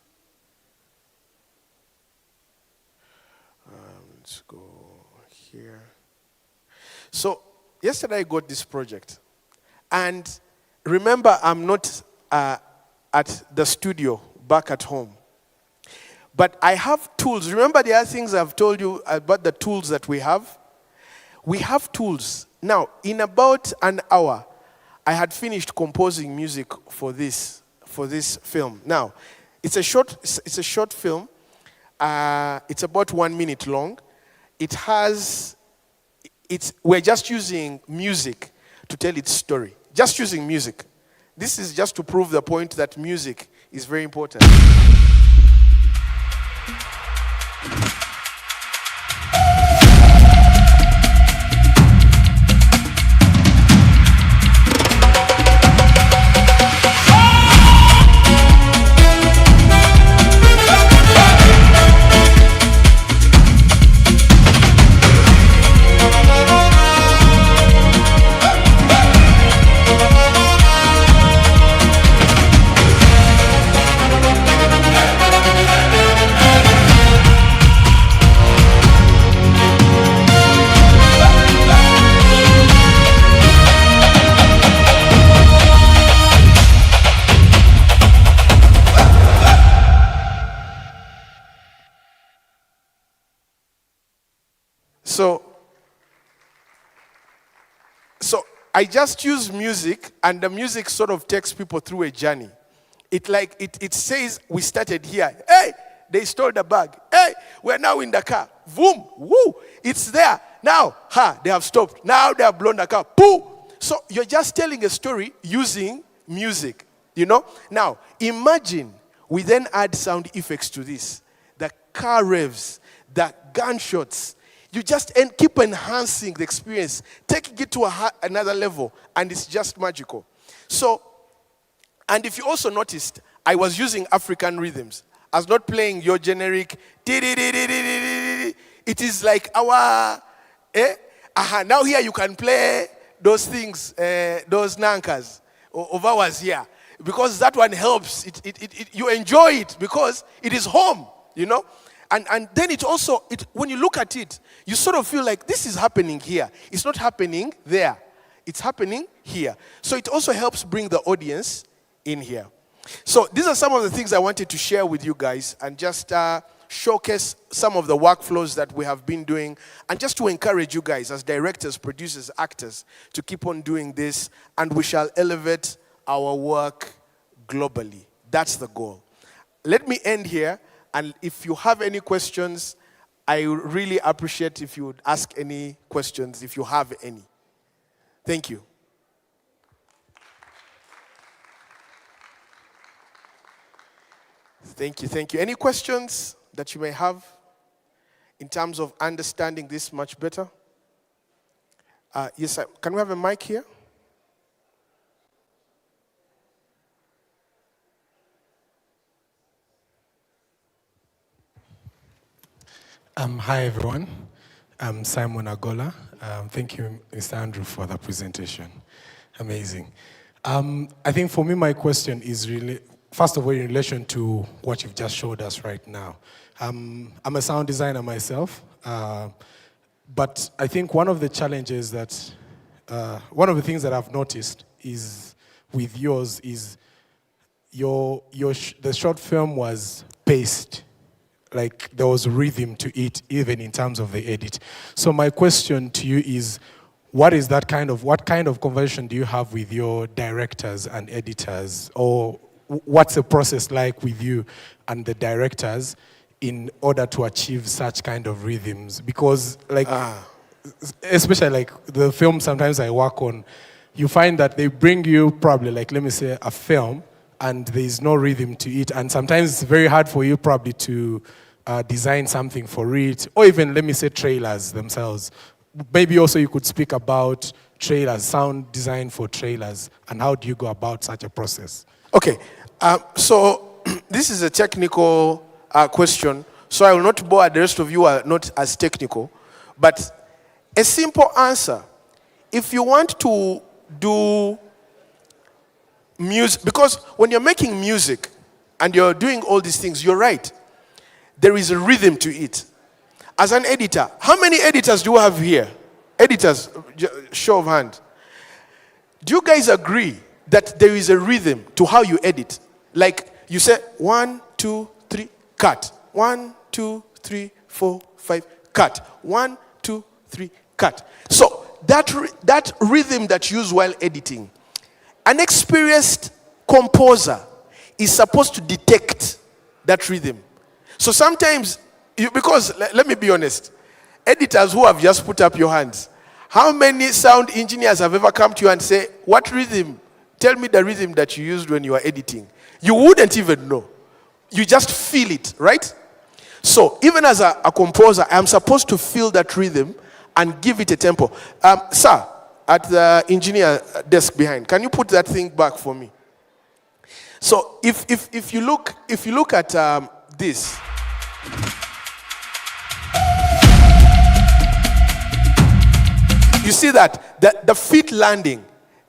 Let's go here. So, yesterday I got this project. And remember, I'm not at the studio back at home. But I have tools. Remember the other things I've told you about the tools that we have? We have tools. Now, in about an hour, I had finished composing music for this film. Now, it's a short film. It's about 1 minute long. We're just using music to tell its story. Just using music. This is just to prove the point that music is very important. So I just use music, and the music sort of takes people through a journey. It says we started here. Hey, they stole the bag. Hey, we're now in the car. Boom, woo, it's there. Now, they have stopped. Now they have blown the car. Pooh. So you're just telling a story using music, you know? Now, imagine we then add sound effects to this. The car revs, the gunshots. You just keep enhancing the experience, taking it to another level, and it's just magical. So, and if you also noticed, I was using African rhythms. I was not playing your generic. It is like our, now here you can play those things, those nankas of ours here. Because that one helps. You enjoy it because it is home, you know. And then it also, when you look at it, you sort of feel like this is happening here. It's not happening there. It's happening here. So it also helps bring the audience in here. So these are some of the things I wanted to share with you guys and just showcase some of the workflows that we have been doing and just to encourage you guys as directors, producers, actors to keep on doing this, and we shall elevate our work globally. That's the goal. Let me end here, and if you have any questions, I really appreciate if you would ask any questions if you have any. Thank you. Thank you, thank you. Any questions that you may have in terms of understanding this much better? Yes, sir. Can we have a mic here? Hi, everyone. I'm Simon Agola. Thank you, Mr. Andrew, for the presentation. Amazing. I think for me, my question is really, first of all, in relation to what you've just showed us right now. I'm a sound designer myself, but I think one of the challenges that, one of the things that I've noticed is with yours is the short film was paced. Like there was rhythm to it, even in terms of the edit. So my question to you is, what kind of conversation do you have with your directors and editors, or what's the process like with you and the directors in order to achieve such kind of rhythms? Because especially like the film sometimes I work on, you find that they bring you probably like, let me say, a film, and there is no rhythm to it, and sometimes it's very hard for you probably to design something for it, or even, let me say, trailers themselves. Maybe also you could speak about trailers, sound design for trailers, and how do you go about such a process? Okay, so this is a technical question, so I will not bore the rest of you are not as technical, but a simple answer. If you want to do music, because when you're making music and you're doing all these things, you're right. There is a rhythm to it. As an editor, how many editors do you have here? Editors, show of hand. Do you guys agree that there is a rhythm to how you edit? Like you say 1, 2, 3, cut. 1, 2, 3, 4, 5, cut. 1, 2, 3, cut. So that rhythm that you use while editing, an experienced composer is supposed to detect that rhythm. So sometimes, because let me be honest, editors who have just put up your hands, how many sound engineers have ever come to you and say, what rhythm? Tell me the rhythm that you used when you were editing. You wouldn't even know. You just feel it, right? So even as a composer, I'm supposed to feel that rhythm and give it a tempo. Sir, at the engineer desk behind, can you put that thing back for me? So if you look at this. You see that the feet landing.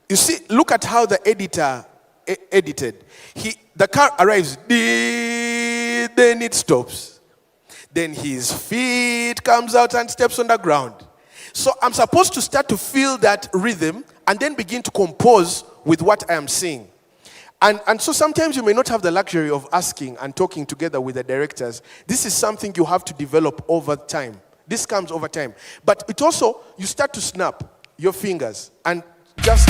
You see, look at how the editor edited. The car arrives, then it stops. Then his feet comes out and steps on the ground. So I'm supposed to start to feel that rhythm and then begin to compose with what I am seeing. And so sometimes you may not have the luxury of asking and talking together with the directors. This is something you have to develop over time. This comes over time. But it also, you start to snap your fingers and just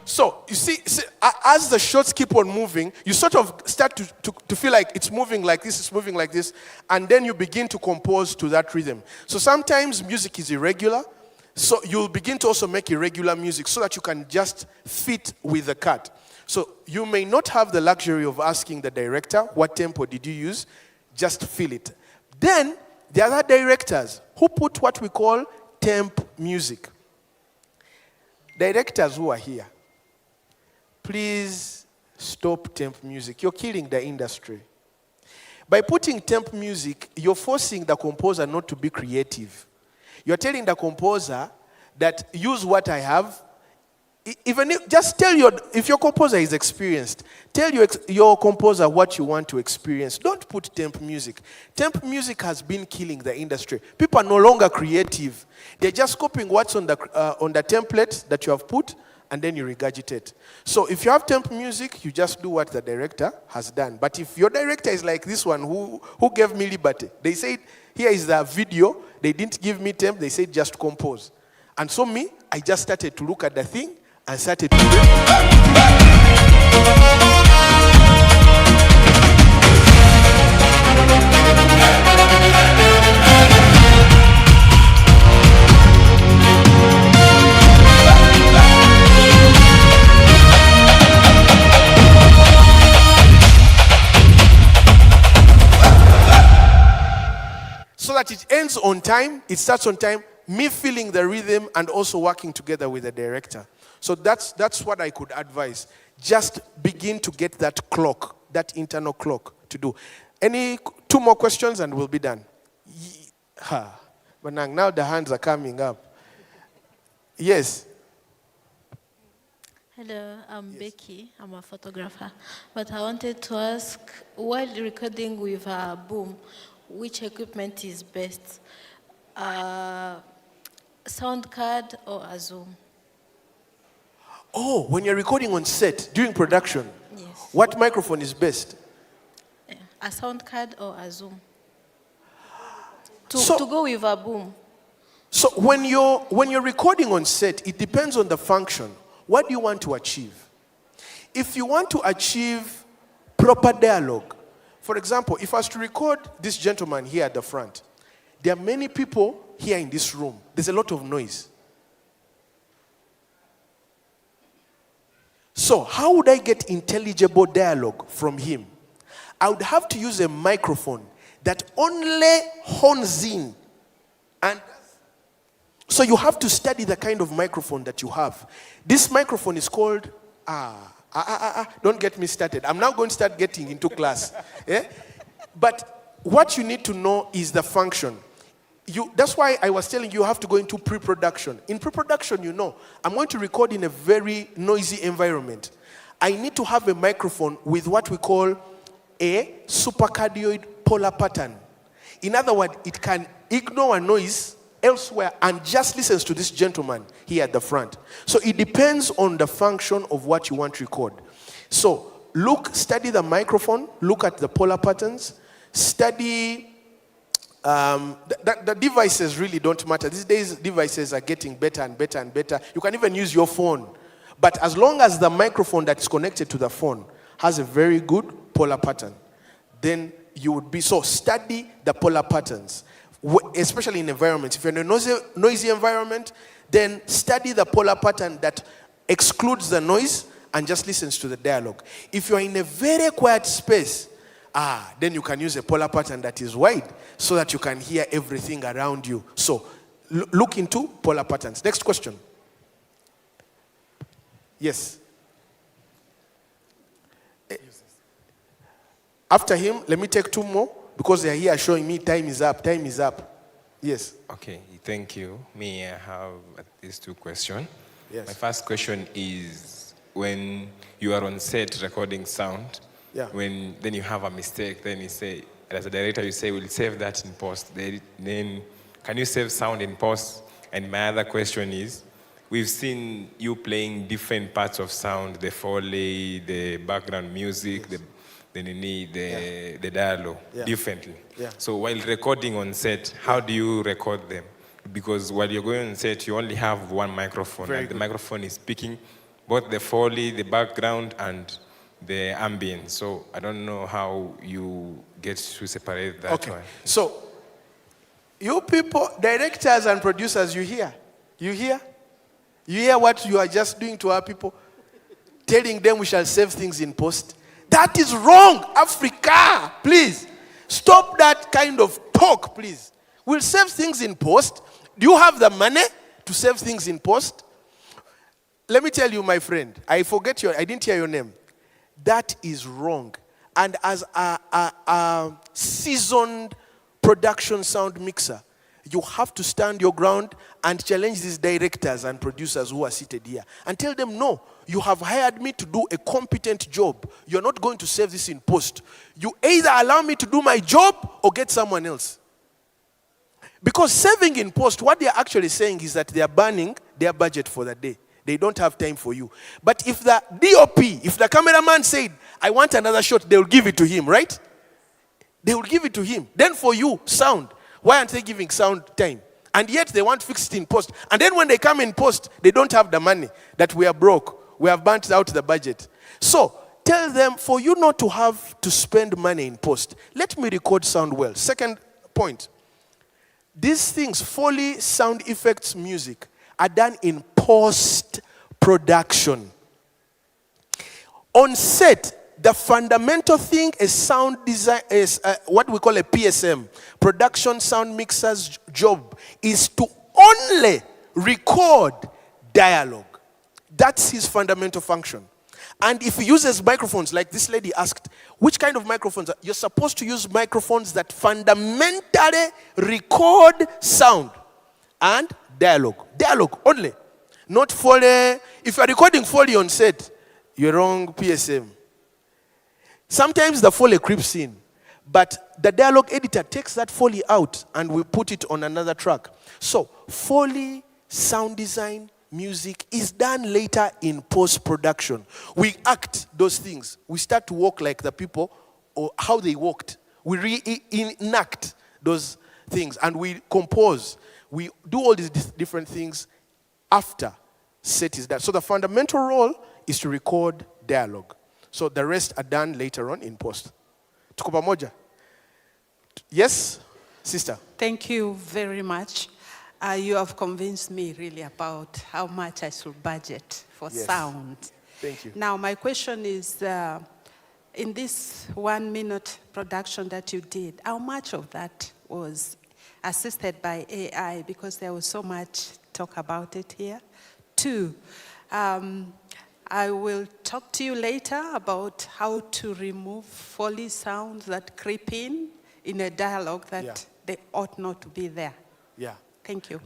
so you see, as the shots keep on moving, you sort of start to feel like it's moving like this, it's moving like this, and then you begin to compose to that rhythm. So sometimes music is irregular, so you'll begin to also make irregular music so that you can just fit with the cut. So you may not have the luxury of asking the director, what tempo did you use? Just feel it. Then, there are directors who put what we call temp music. Directors who are here, please stop temp music. You're killing the industry. By putting temp music, you're forcing the composer not to be creative. You're telling the composer that use what I have. Even if, just tell if your composer is experienced, tell your composer what you want to experience. Don't put temp music. Temp music has been killing the industry. People are no longer creative. They're just copying what's on the template that you have put, and then you regurgitate. So if you have temp music, you just do what the director has done. But if your director is like this one who gave me liberty, they said, here is the video, they didn't give me temp, they said just compose. And so me, I just started to look at the thing and started to so that it ends on time, it starts on time, me feeling the rhythm and also working together with the director. So that's what I could advise. Just begin to get that clock, that internal clock to do. Any 2 more questions and we'll be done. But now the hands are coming up. Yes. Hello, I'm Becky. I'm a photographer. But I wanted to ask, while recording with a boom, which equipment is best? Sound card or a Zoom? Oh, when you're recording on set, during production, Yes. what microphone is best? A sound card or a Zoom? So- To go with a boom. So when you're recording on set, it depends on the function. What do you want to achieve? If you want to achieve proper dialogue, for example, if I was to record this gentleman here at the front, there are many people here in this room. There's a lot of noise. So how would I get intelligible dialogue from him? I would have to use a microphone that only hones in. And so you have to study the kind of microphone that you have. This microphone is called, don't get me started. I'm now going to start getting into class. Yeah? But what you need to know is the function. That's why I was telling you have to go into pre-production. In pre-production, I'm going to record in a very noisy environment. I need to have a microphone with what we call a supercardioid polar pattern. In other words, it can ignore a noise elsewhere and just listens to this gentleman here at the front. So it depends on the function of what you want to record. So study the microphone, look at the polar patterns, study. The devices really don't matter. These days, devices are getting better and better and better. You can even use your phone. But as long as the microphone that is connected to the phone has a very good polar pattern, then you would be, so study the polar patterns, especially in environments. If you're in a noisy environment, then study the polar pattern that excludes the noise and just listens to the dialogue. If you're in a very quiet space, then you can use a polar pattern that is wide so that you can hear everything around you. So look into polar patterns. Next question. Yes. After him, let me take 2 more because they are here showing me time is up. Time is up. Yes. Okay, thank you. I have these 2 questions. Yes. My first question is, when you are on set recording sound, Yeah. then you have a mistake, then you say, as a director, you say, we'll save that in post. Then can you save sound in post? And my other question is, we've seen you playing different parts of sound, the foley, the background music, the dialogue, differently. Yeah. So while recording on set, how do you record them? Because while you're going on set, you only have one microphone, Very and the good. microphone is speaking both the foley, the background, and the ambience. So I don't know how you get to separate that Okay. one. So, you people, directors and producers, you hear? You hear? You hear what you are just doing to our people? Telling them we shall save things in post. That is wrong, Africa. Please, stop that kind of talk, please. We'll save things in post. Do you have the money to save things in post? Let me tell you, my friend, I didn't hear your name. That is wrong. And as a seasoned production sound mixer, you have to stand your ground and challenge these directors and producers who are seated here and tell them, no, you have hired me to do a competent job. You're not going to save this in post. You either allow me to do my job or get someone else. Because saving in post, what they're actually saying is that they're burning their budget for the day. They don't have time for you. But if the DOP, if the cameraman said, I want another shot, they will give it to him, right? They will give it to him. Then for you, sound. Why aren't they giving sound time? And yet they want fixed in post. And then when they come in post, they don't have the money, that we are broke. We have burnt out the budget. So tell them, for you not to have to spend money in post, let me record sound well. Second point. These things, Foley, sound effects, music, are done in post-production. On set, the fundamental thing is sound design, is what we call a PSM, production sound mixer's job, is to only record dialogue. That's his fundamental function. And if he uses microphones, like this lady asked, which kind of microphones? You're supposed to use microphones that fundamentally record sound and dialogue. Dialogue only. Not Foley. If you're recording Foley on set, you're wrong PSM. Sometimes the Foley creeps in, but the dialogue editor takes that Foley out and we put it on another track. So Foley, sound design, music is done later in post-production. We act those things. We start to walk like the people or how they walked. We reenact those things and we compose. We do all these different things after set is done. So the fundamental role is to record dialogue. So the rest are done later on in post. Tuko pamoja? Yes, sister? Thank you very much. You have convinced me really about how much I should budget for sound. Thank you. Now, my question is, in this 1 minute production that you did, how much of that was assisted by AI? Because there was so much talk about it here. 2, I will talk to you later about how to remove Foley sounds that creep in a dialogue that they ought not to be there. Yeah. Thank you.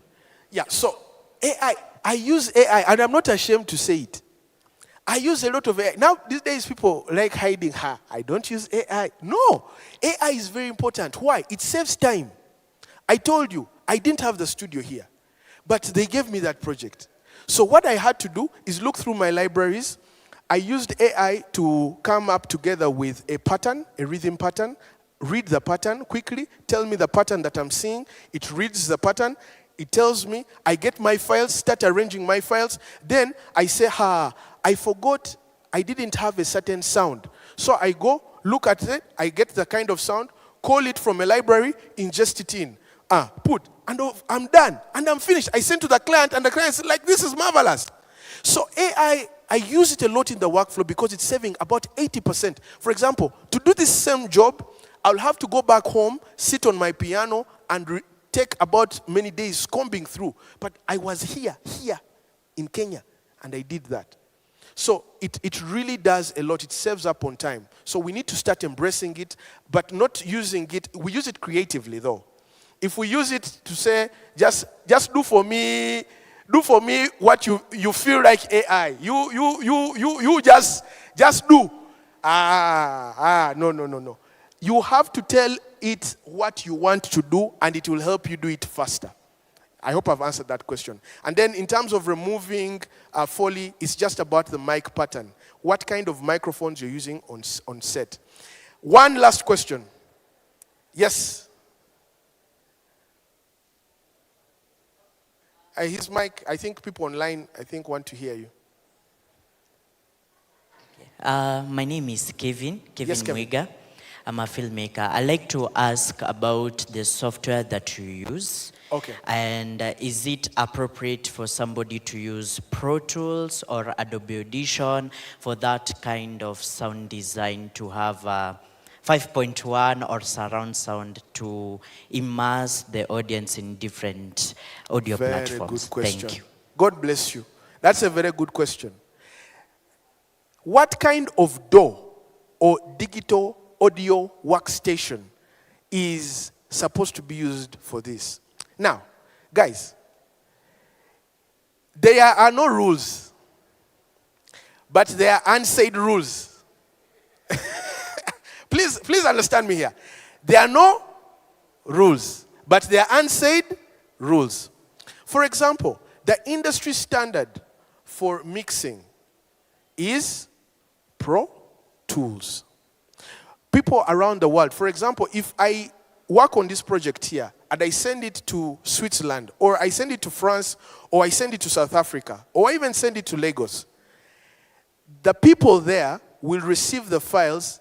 Yeah, so AI, I use AI, and I'm not ashamed to say it. I use a lot of AI. Now, these days, people like hiding her. I don't use AI. No, AI is very important. Why? It saves time. I told you, I didn't have the studio here, but they gave me that project. So what I had to do is look through my libraries. I used AI to come up together with a pattern, a rhythm pattern, read the pattern quickly, tell me the pattern that I'm seeing. It reads the pattern. It tells me. I get my files, start arranging my files. Then I say, I forgot I didn't have a certain sound. So I go, look at it. I get the kind of sound, call it from a library, ingest it in. Put, and I'm done. And I'm finished. I send to the client, and the client is like, this is marvelous. So AI, I use it a lot in the workflow because it's saving about 80%. For example, to do this same job, I'll have to go back home, sit on my piano, and take about many days combing through. But I was here in Kenya, and I did that. So it really does a lot. It saves up on time. So we need to start embracing it, but not using it. We use it creatively, though. If we use it to say, just do for me what you feel like AI. You just do. No. You have to tell it what you want to do, and it will help you do it faster. I hope I've answered that question. And then in terms of removing Foley, it's just about the mic pattern. What kind of microphones you're using on set. One last question. Yes? His mic, I think people online, want to hear you. My name is Kevin Yes, Kevin. Mwiga. I'm a filmmaker. I'd like to ask about the software that you use. Okay. And is it appropriate for somebody to use Pro Tools or Adobe Audition for that kind of sound design, to have 5.1 or surround sound to immerse the audience in different audio platforms? Very good question. Thank you. God bless you. That's a very good question. What kind of DAW or digital audio workstation is supposed to be used for this? Now, guys, there are no rules, but there are unsaid rules. Please understand me here. There are no rules, but there are unsaid rules. For example, the industry standard for mixing is Pro Tools. People around the world, for example, if I work on this project here and I send it to Switzerland, or I send it to France, or I send it to South Africa, or I even send it to Lagos, the people there will receive the files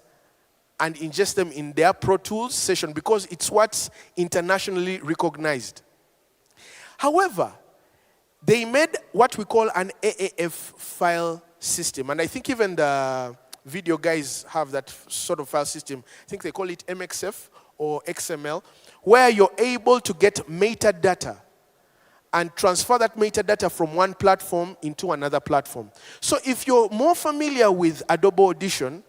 and ingest them in their Pro Tools session because it's what's internationally recognized. However, they made what we call an AAF file system. And I think even the video guys have that sort of file system. I think they call it MXF or XML, where you're able to get metadata and transfer that metadata from one platform into another platform. So if you're more familiar with Adobe Audition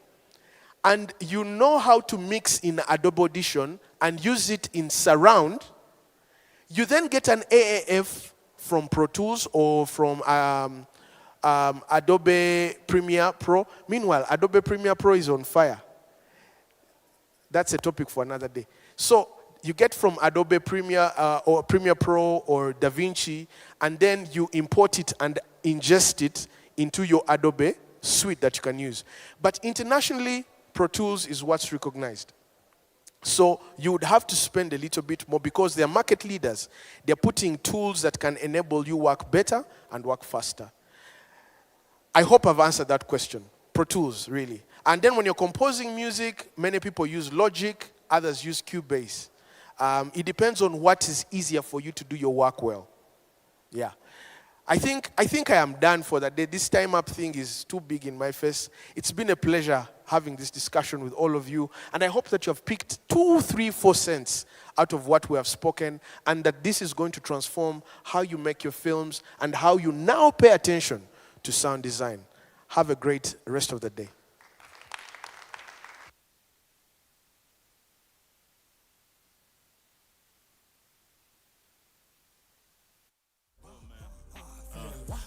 and you know how to mix in Adobe Audition and use it in surround, you then get an AAF from Pro Tools or from Adobe Premiere Pro. Meanwhile, Adobe Premiere Pro is on fire. That's a topic for another day. So you get from Adobe Premiere or Premiere Pro or DaVinci, and then you import it and ingest it into your Adobe suite that you can use. But internationally, Pro Tools is what's recognized. So you would have to spend a little bit more because they're market leaders. They're putting tools that can enable you work better and work faster. I hope I've answered that question. Pro Tools, really. And then when you're composing music, many people use Logic, others use Cubase. It depends on what is easier for you to do your work well. Yeah. I think I am done for that day. This time up thing is too big in my face. It's been a pleasure having this discussion with all of you. And I hope that you have picked 2, 3, 4 cents out of what we have spoken, and that this is going to transform how you make your films and how you now pay attention to sound design. Have a great rest of the day.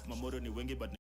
Mamoro ni wengi but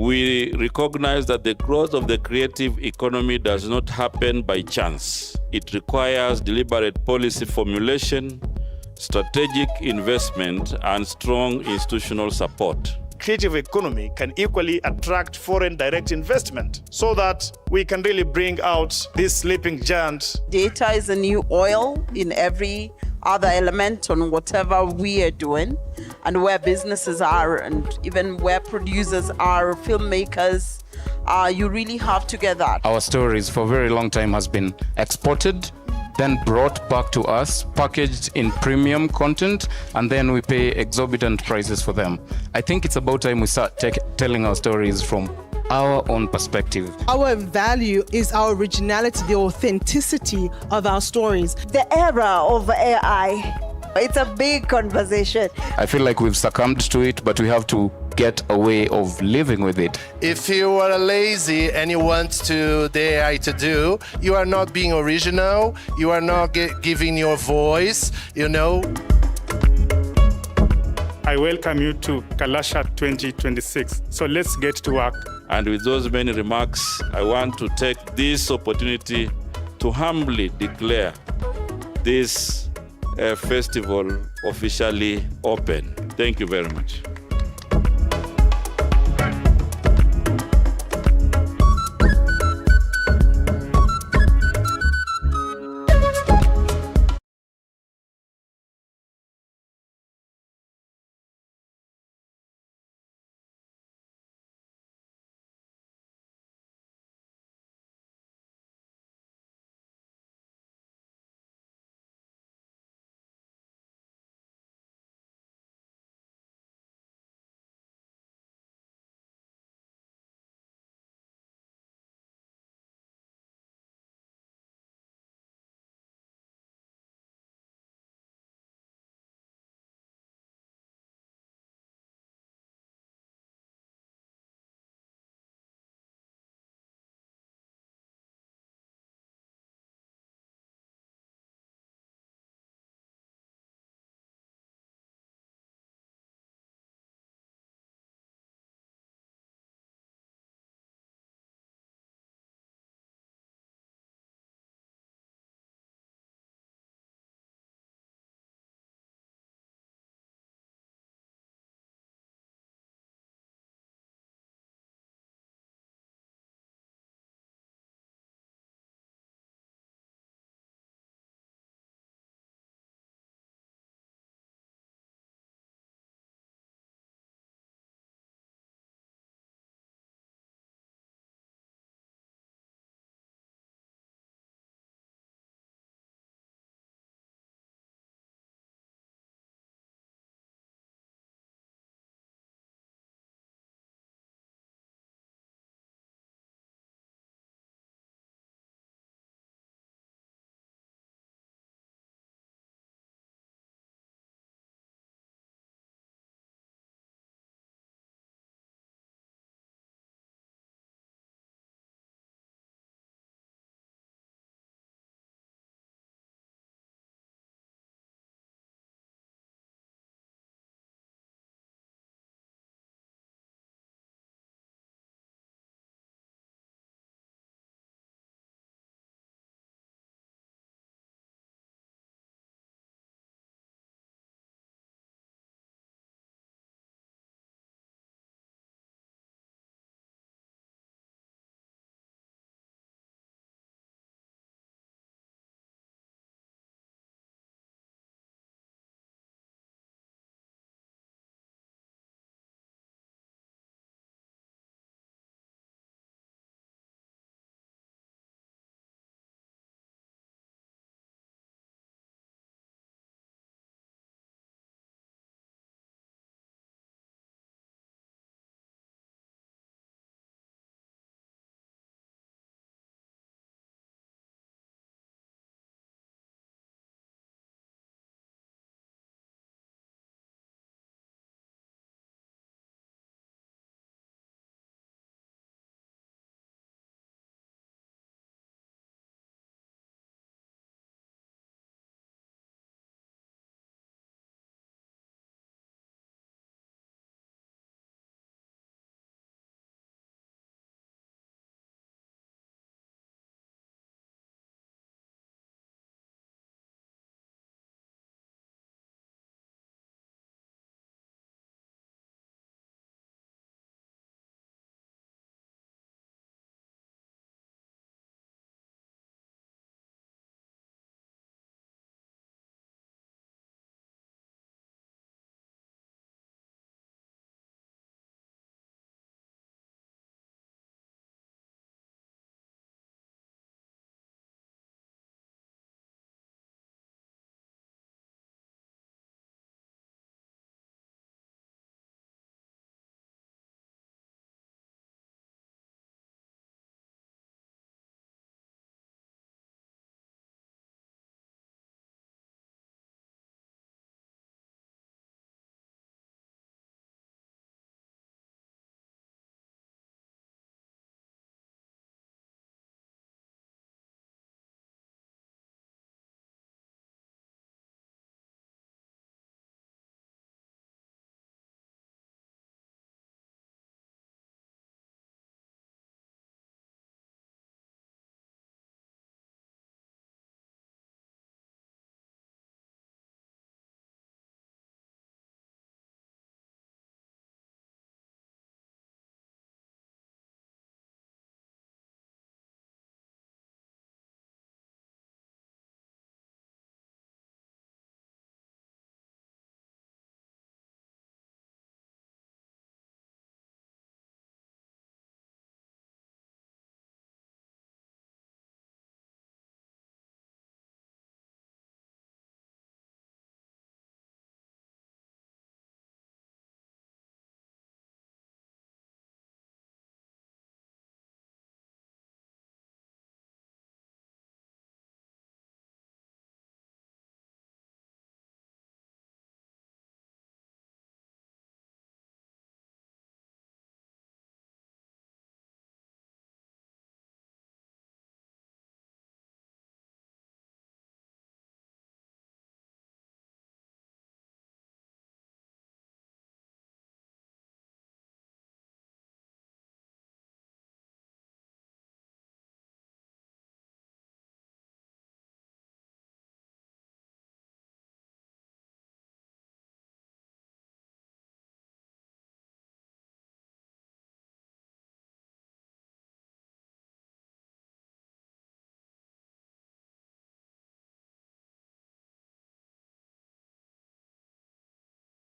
We recognize that the growth of the creative economy does not happen by chance. It requires deliberate policy formulation, strategic investment, and strong institutional support. Creative economy can equally attract foreign direct investment so that we can really bring out this sleeping giant. Data is a new oil in every other element on whatever we are doing, and where businesses are, and even where producers are, filmmakers, you really have to get that. Our stories for a very long time has been exported, then brought back to us, packaged in premium content, and then we pay exorbitant prices for them. I think it's about time we start telling our stories from our own perspective. Our value is our originality, the authenticity of our stories. The era of AI, it's a big conversation. I feel like we've succumbed to it, but we have to get a way of living with it. If you are lazy and you want the AI to do, you are not being original, you are not giving your voice, you know. I welcome you to Kalasha 2026. So let's get to work. And with those many remarks, I want to take this opportunity to humbly declare this festival officially open. Thank you very much.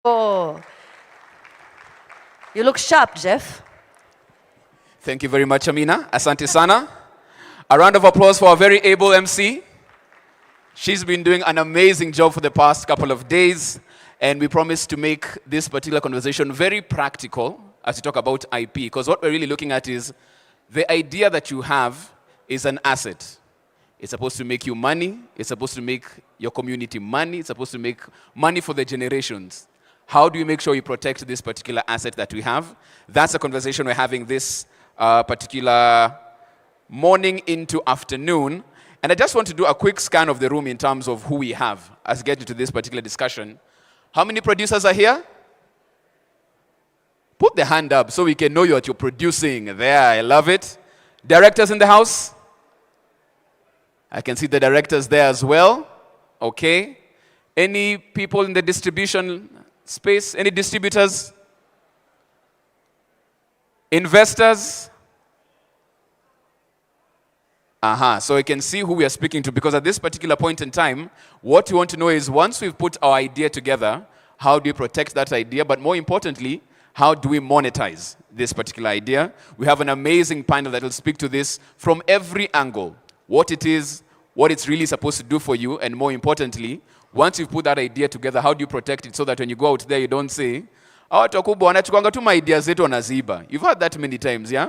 Oh. You look sharp, Jeff. Thank you very much, Amina. Asante sana. A round of applause for our very able MC. She's been doing an amazing job for the past couple of days, and we promise to make this particular conversation very practical as we talk about IP, because what we're really looking at is the idea that you have is an asset. It's supposed to make you money. It's supposed to make your community money. It's supposed to make money for the generations. How do you make sure you protect this particular asset that we have? That's the conversation we're having this particular morning into afternoon. And I just want to do a quick scan of the room in terms of who we have as we get into this particular discussion. How many producers are here? Put the hand up so we can know what you're producing. There, I love it. Directors in the house? I can see the directors there as well. Okay. Any people in the distribution space? Any distributors? Investors? So we can see who we are speaking to, because at this particular point in time, what we want to know is, once we've put our idea together, how do we protect that idea? But more importantly, how do we monetize this particular idea? We have an amazing panel that will speak to this from every angle. What it is, what it's really supposed to do for you, and more importantly, once you've put that idea together, how do you protect it so that when you go out there, you don't say, watu wakubwa wanachukuanga tu idea zetu wanaziba. You've heard that many times, yeah?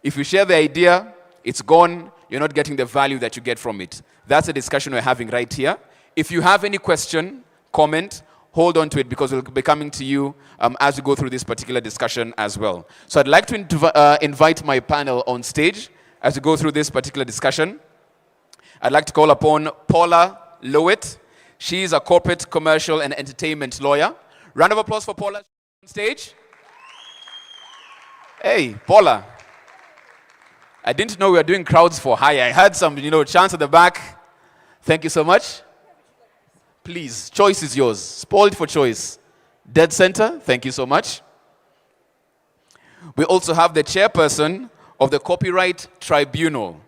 If you share the idea, it's gone. You're not getting the value that you get from it. That's a discussion we're having right here. If you have any question, comment, hold on to it, because we'll be coming to you as we go through this particular discussion as well. So I'd like to invite my panel on stage as we go through this particular discussion. I'd like to call upon Paula Lowett. She is a corporate, commercial, and entertainment lawyer. Round of applause for Paula on stage. Hey, Paula. I didn't know we were doing crowds for hire. I heard some, chants at the back. Thank you so much. Please, choice is yours. Spoiled for choice. Dead center, thank you so much. We also have the chairperson of the Copyright Tribunal.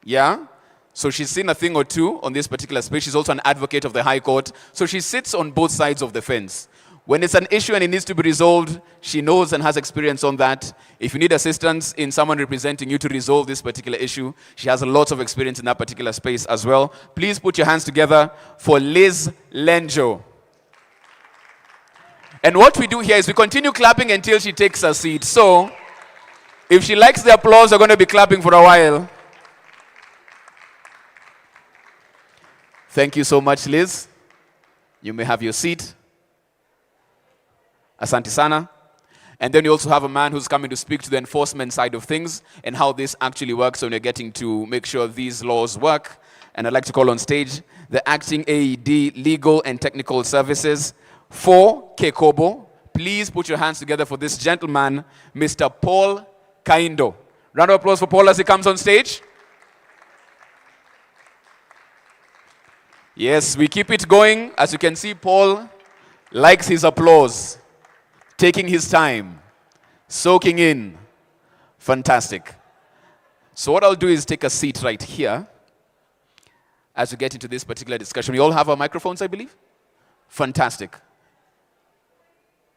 Yeah? So she's seen a thing or two on this particular space. She's also an advocate of the High Court. So she sits on both sides of the fence. When it's an issue and it needs to be resolved, she knows and has experience on that. If you need assistance in someone representing you to resolve this particular issue, she has lots of experience in that particular space as well. Please put your hands together for Liz Lenjo. And what we do here is we continue clapping until she takes her seat. So if she likes the applause, we're going to be clapping for a while. Thank you so much, Liz. You may have your seat. Asante sana. And then you also have a man who's coming to speak to the enforcement side of things and how this actually works when you're getting to make sure these laws work. And I'd like to call on stage the acting AED Legal and Technical Services for Kekobo. Please put your hands together for this gentleman, Mr. Paul Kaindo. Round of applause for Paul as he comes on stage. Yes, we keep it going. As you can see, Paul likes his applause. Taking his time, soaking in. Fantastic. So what I'll do is take a seat right here as we get into this particular discussion. We all have our microphones, I believe? Fantastic.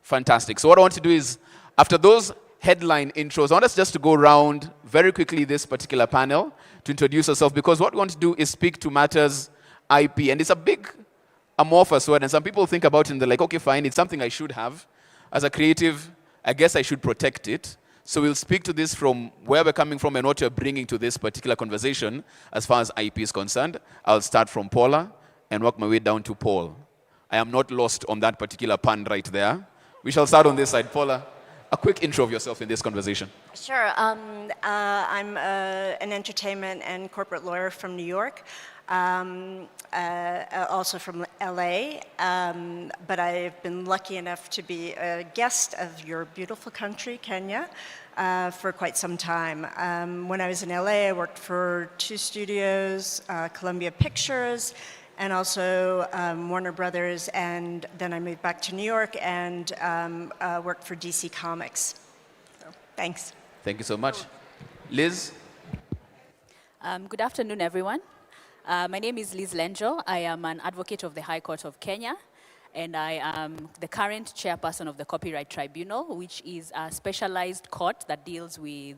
Fantastic. So what I want to do is, after those headline intros, I want us just to go around very quickly this particular panel to introduce ourselves, because what we want to do is speak to matters IP. And it's a big amorphous word, and some people think about it and they're like, okay, fine, it's something I should have. As a creative, I guess I should protect it. So we'll speak to this from where we're coming from and what you're bringing to this particular conversation as far as IP is concerned. I'll start from Paula and work my way down to Paul. I am not lost on that particular pun right there. We shall start on this side. Paula, a quick intro of yourself in this conversation. Sure. I'm an entertainment and corporate lawyer from New York. Also from LA, but I've been lucky enough to be a guest of your beautiful country, Kenya, for quite some time. When I was in LA, I worked for 2 studios, Columbia Pictures, and also Warner Brothers, and then I moved back to New York and worked for DC Comics. So, thanks. Thank you so much. Liz? Good afternoon, everyone. My name is Liz Lenjo. I am an advocate of the High Court of Kenya, and I am the current chairperson of the Copyright Tribunal, which is a specialized court that deals with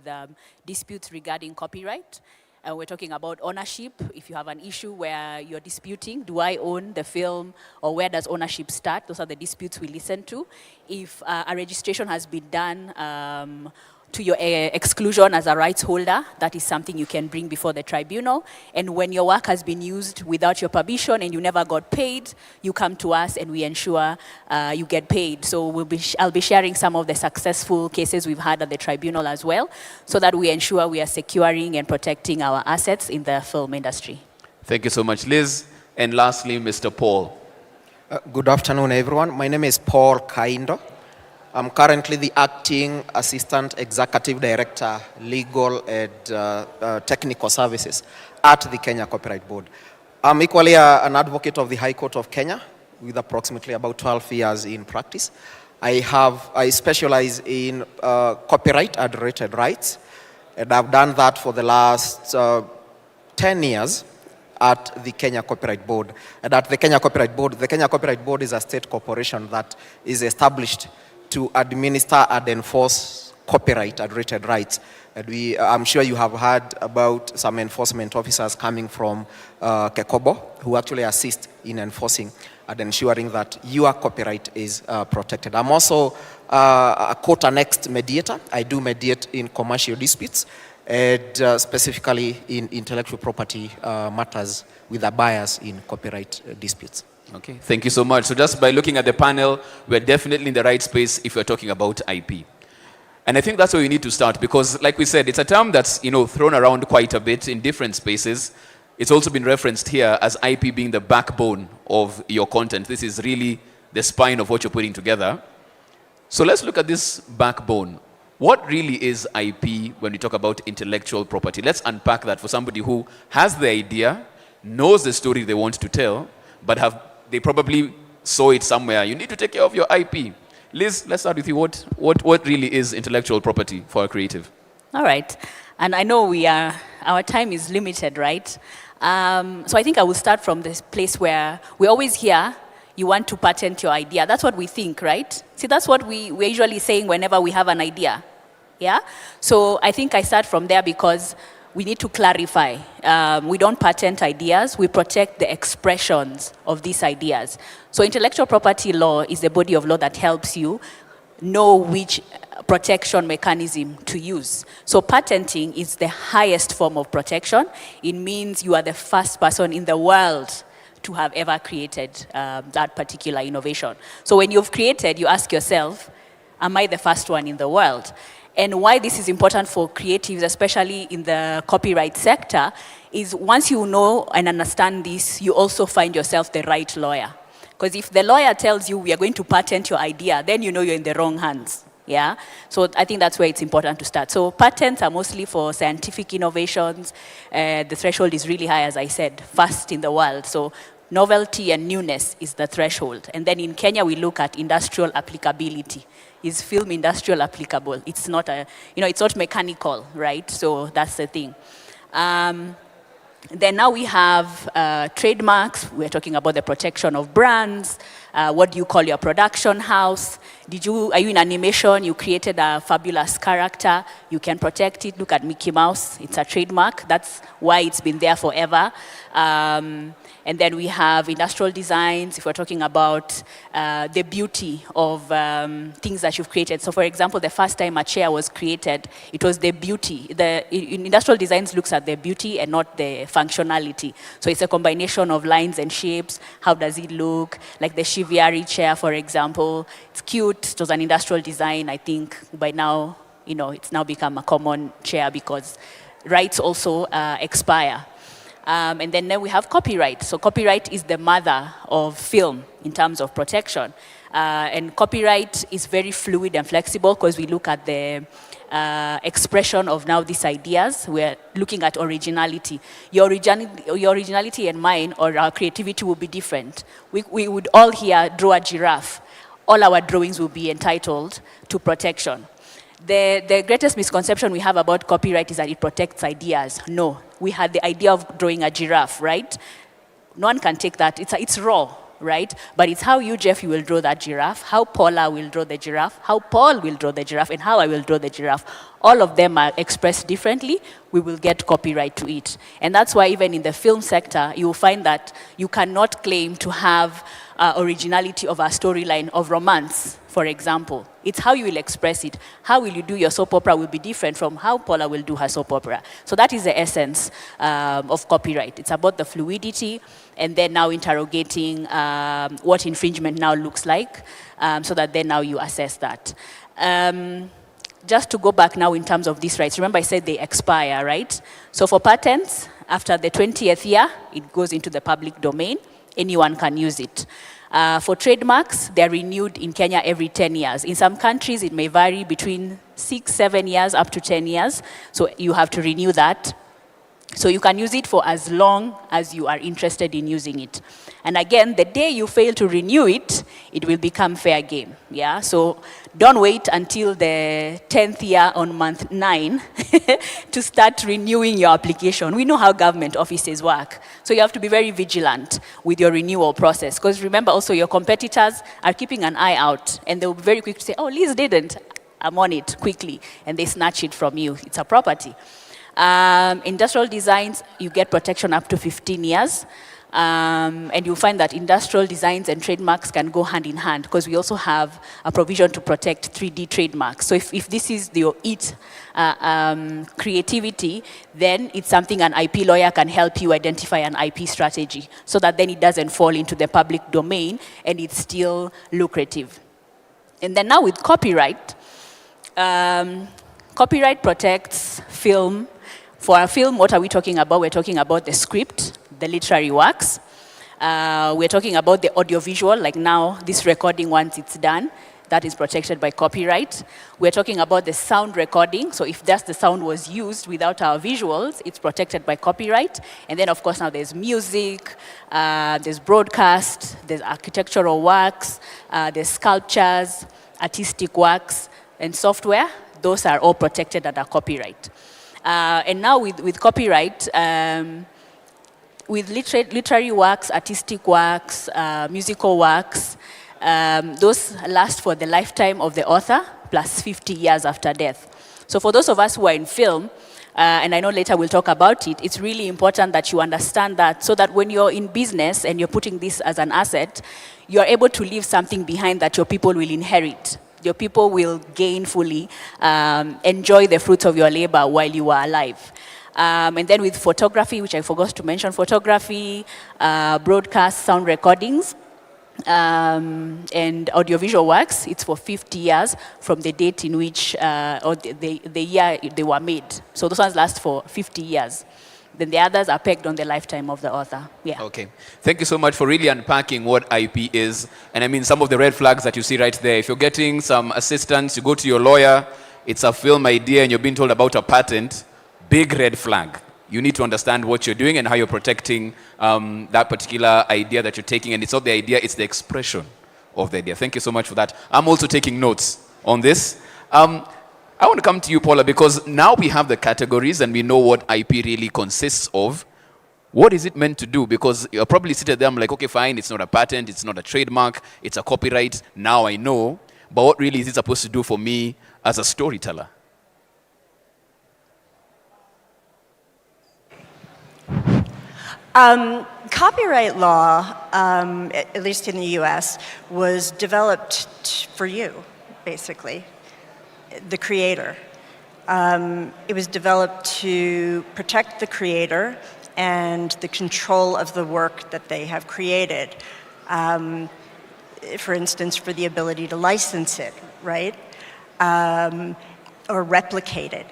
disputes regarding copyright. We're talking about ownership. If you have an issue where you're disputing, do I own the film, or where does ownership start? Those are the disputes we listen to. If a registration has been done to your exclusion as a rights holder, that is something you can bring before the tribunal. And when your work has been used without your permission and you never got paid, you come to us and we ensure you get paid. So I'll be sharing some of the successful cases we've had at the tribunal as well, so that we ensure we are securing and protecting our assets in the film industry. Thank you so much, Liz. And lastly, Mr. Paul. Good afternoon, everyone. My name is Paul Kaindo. I'm currently the Acting Assistant Executive Director, Legal and Technical Services at the Kenya Copyright Board. I'm equally an advocate of the High Court of Kenya with approximately about 12 years in practice. I specialize in copyright and related rights, and I've done that for the last 10 years at the Kenya Copyright Board. And at the Kenya Copyright Board is a state corporation that is established to administer and enforce copyright and related rights. And I'm sure you have heard about some enforcement officers coming from Kekobo who actually assist in enforcing and ensuring that your copyright is protected. I'm also a court-annexed mediator. I do mediate in commercial disputes and specifically in intellectual property matters with the buyers in copyright disputes. Okay, thank you so much. So just by looking at the panel, we're definitely in the right space if we're talking about IP. And I think that's where we need to start, because like we said, it's a term that's thrown around quite a bit in different spaces. It's also been referenced here as IP being the backbone of your content. This is really the spine of what you're putting together. So let's look at this backbone. What really is IP when we talk about intellectual property? Let's unpack that for somebody who has the idea, knows the story they want to tell, but they probably saw it somewhere. You need to take care of your IP. Liz, let's start with you. What really is intellectual property for a creative? All right. And I know our time is limited, right? So I think I will start from this place where we always hear, you want to patent your idea. That's what we think, right? See, that's what we're usually saying whenever we have an idea. Yeah? So I think I start from there because we need to clarify. We don't patent ideas, we protect the expressions of these ideas. So intellectual property law is the body of law that helps you know which protection mechanism to use. So patenting is the highest form of protection. It means you are the first person in the world to have ever created that particular innovation. So when you've created, you ask yourself, am I the first one in the world? And why this is important for creatives, especially in the copyright sector, is once you know and understand this, you also find yourself the right lawyer. Because if the lawyer tells you we are going to patent your idea, then you know you're in the wrong hands. Yeah? So I think that's where it's important to start. So patents are mostly for scientific innovations. The threshold is really high, as I said, first in the world. So novelty and newness is the threshold. And then in Kenya, we look at industrial applicability. Is film industrial applicable? It's not it's not mechanical, right? So that's the thing. Then now we have trademarks. We're talking about the protection of brands. What do you call your production house? Are you in animation? You created a fabulous character. You can protect it. Look at Mickey Mouse. It's a trademark. That's why it's been there forever. And then we have industrial designs, if we're talking about the beauty of things that you've created. So for example, the first time a chair was created, it was the beauty. Industrial designs looks at the beauty and not the functionality. So it's a combination of lines and shapes. How does it look? Like the Chiviari chair, for example. It's cute. It was an industrial design. I think by now, it's now become a common chair because rights also expire. And then we have copyright. So copyright is the mother of film in terms of protection. And copyright is very fluid and flexible because we look at the expression of now these ideas. We're looking at originality. Your originality and mine or our creativity will be different. We would all here draw a giraffe. All our drawings will be entitled to protection. The greatest misconception we have about copyright is that it protects ideas. No, we had the idea of drawing a giraffe, right? No one can take that. It's raw. right? But it's how you, Jeff, you will draw that giraffe, how Paula will draw the giraffe, how Paul will draw the giraffe, and how I will draw the giraffe. All of them are expressed differently. We will get copyright to it. And that's why even in the film sector, you will find that you cannot claim to have originality of a storyline of romance, for example. It's how you will express it. How will you do your soap opera will be different from how Paula will do her soap opera. So that is the essence of copyright. It's about the fluidity and then now interrogating what infringement now looks like so that then now you assess that. Just to go back now in terms of these rights, remember I said they expire, right? So for patents, after the 20th year, it goes into the public domain. Anyone can use it. For trademarks, they're renewed in Kenya every 10 years. In some countries, it may vary between 6, 7 years, up to 10 years. So you have to renew that. So you can use it for as long as you are interested in using it. And again, the day you fail to renew it, it will become fair game. Yeah. So don't wait until the 10th year on month 9 to start renewing your application. We know how government offices work. So you have to be very vigilant with your renewal process. Because remember also your competitors are keeping an eye out and they'll be very quick to say, oh, Liz didn't. I'm on it quickly. And they snatch it from you. It's a property. Industrial designs, you get protection up to 15 years. And you'll find that industrial designs and trademarks can go hand in hand because we also have a provision to protect 3D trademarks. So if this is your creativity, then it's something an IP lawyer can help you identify an IP strategy so that then it doesn't fall into the public domain and it's still lucrative. And then now with copyright, copyright protects film. For a film, what are we talking about? We're talking about the script, the literary works. We're talking about the audiovisual, like now, this recording, once it's done, that is protected by copyright. We're talking about the sound recording, so if just the sound was used without our visuals, it's protected by copyright. And then, of course, now there's music, there's broadcast, there's architectural works, there's sculptures, artistic works, and software. Those are all protected under copyright. And now with copyright, with literary works, artistic works, musical works, those last for the lifetime of the author plus 50 years after death. So for those of us who are in film, and I know later we'll talk about it, it's really important that you understand that so that when you're in business and you're putting this as an asset, you're able to leave something behind that your people will inherit. Your people will gainfully enjoy the fruits of your labor while you are alive. And then with photography, which I forgot to mention, photography, broadcast, sound recordings, and audiovisual works, it's for 50 years from the date in which, or the year they were made. So those ones last for 50 years. Then the others are pegged on the lifetime of the author. Yeah. Okay. Thank you so much for really unpacking what IP is. And I mean, some of the red flags that you see right there. If you're getting some assistance, you go to your lawyer, it's a film idea and you're being told about a patent, big red flag. You need to understand what you're doing and how you're protecting that particular idea that you're taking. And it's not the idea, it's the expression of the idea. Thank you so much for that. I'm also taking notes on this. I want to come to you, Paula, because now we have the categories and we know what IP really consists of. What is it meant to do? Because you're probably seated there, I'm like, okay, fine, it's not a patent, it's not a trademark, it's a copyright. Now I know. But what really is it supposed to do for me as a storyteller? Copyright law, at least in the US, was developed for you, basically. The creator. It was developed to protect the creator and the control of the work that they have created. For instance, for the ability to license it, right? Or replicate it.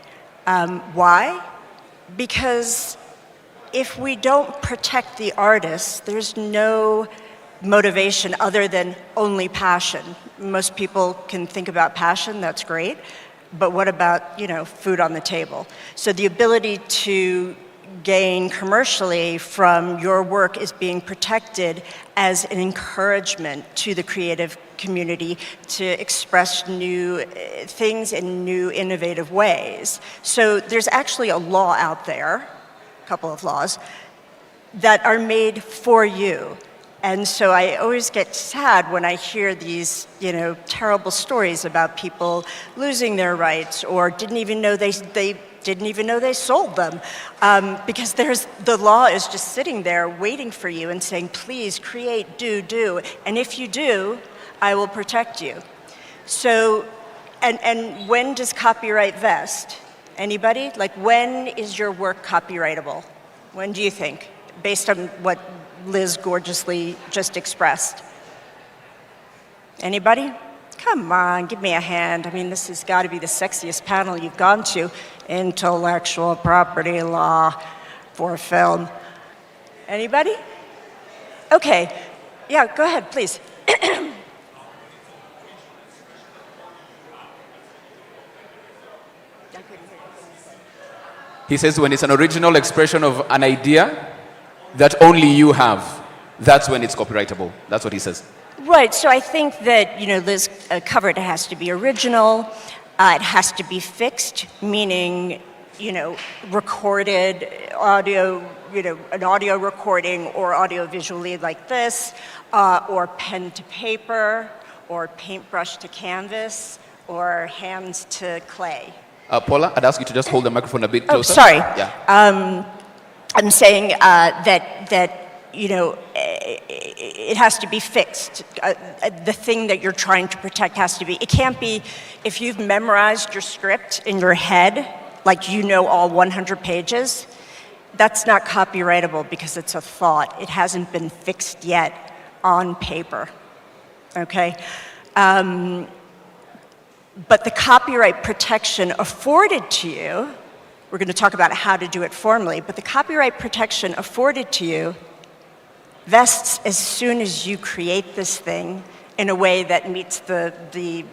Why? Because if we don't protect the artist, there's no motivation other than only passion. Most people can think about passion, that's great, but what about, food on the table? So the ability to gain commercially from your work is being protected as an encouragement to the creative community to express new things in new innovative ways. So there's actually a law out there, a couple of laws, that are made for you. And so I always get sad when I hear these, terrible stories about people losing their rights or didn't even know they didn't even know they sold them, because the law is just sitting there waiting for you and saying, please create, do, and if you do, I will protect you. So, and when does copyright vest? Anybody? Like, when is your work copyrightable? When do you think, based on what Liz gorgeously just expressed? Anybody? Come on, give me a hand. I mean, this has got to be the sexiest panel you've gone to. Intellectual property law for film. Anybody? Okay. Yeah, go ahead, please. He says when it's an original expression of an idea that only you have, that's when it's copyrightable. That's what he says. Right, so I think that, Liz covered it has to be original, it has to be fixed, meaning, recorded audio, an audio recording or audio visually like this, or pen to paper, or paintbrush to canvas, or hands to clay. Paula, I'd ask you to just hold the microphone a bit closer. Oh, sorry. Yeah. I'm saying that it has to be fixed. The thing that you're trying to protect has to be. It can't be, if you've memorized your script in your head, like all 100 pages, that's not copyrightable because it's a thought. It hasn't been fixed yet on paper, okay? But the copyright protection afforded to you, we're going to talk about how to do it formally, but the copyright protection afforded to you vests as soon as you create this thing in a way that meets the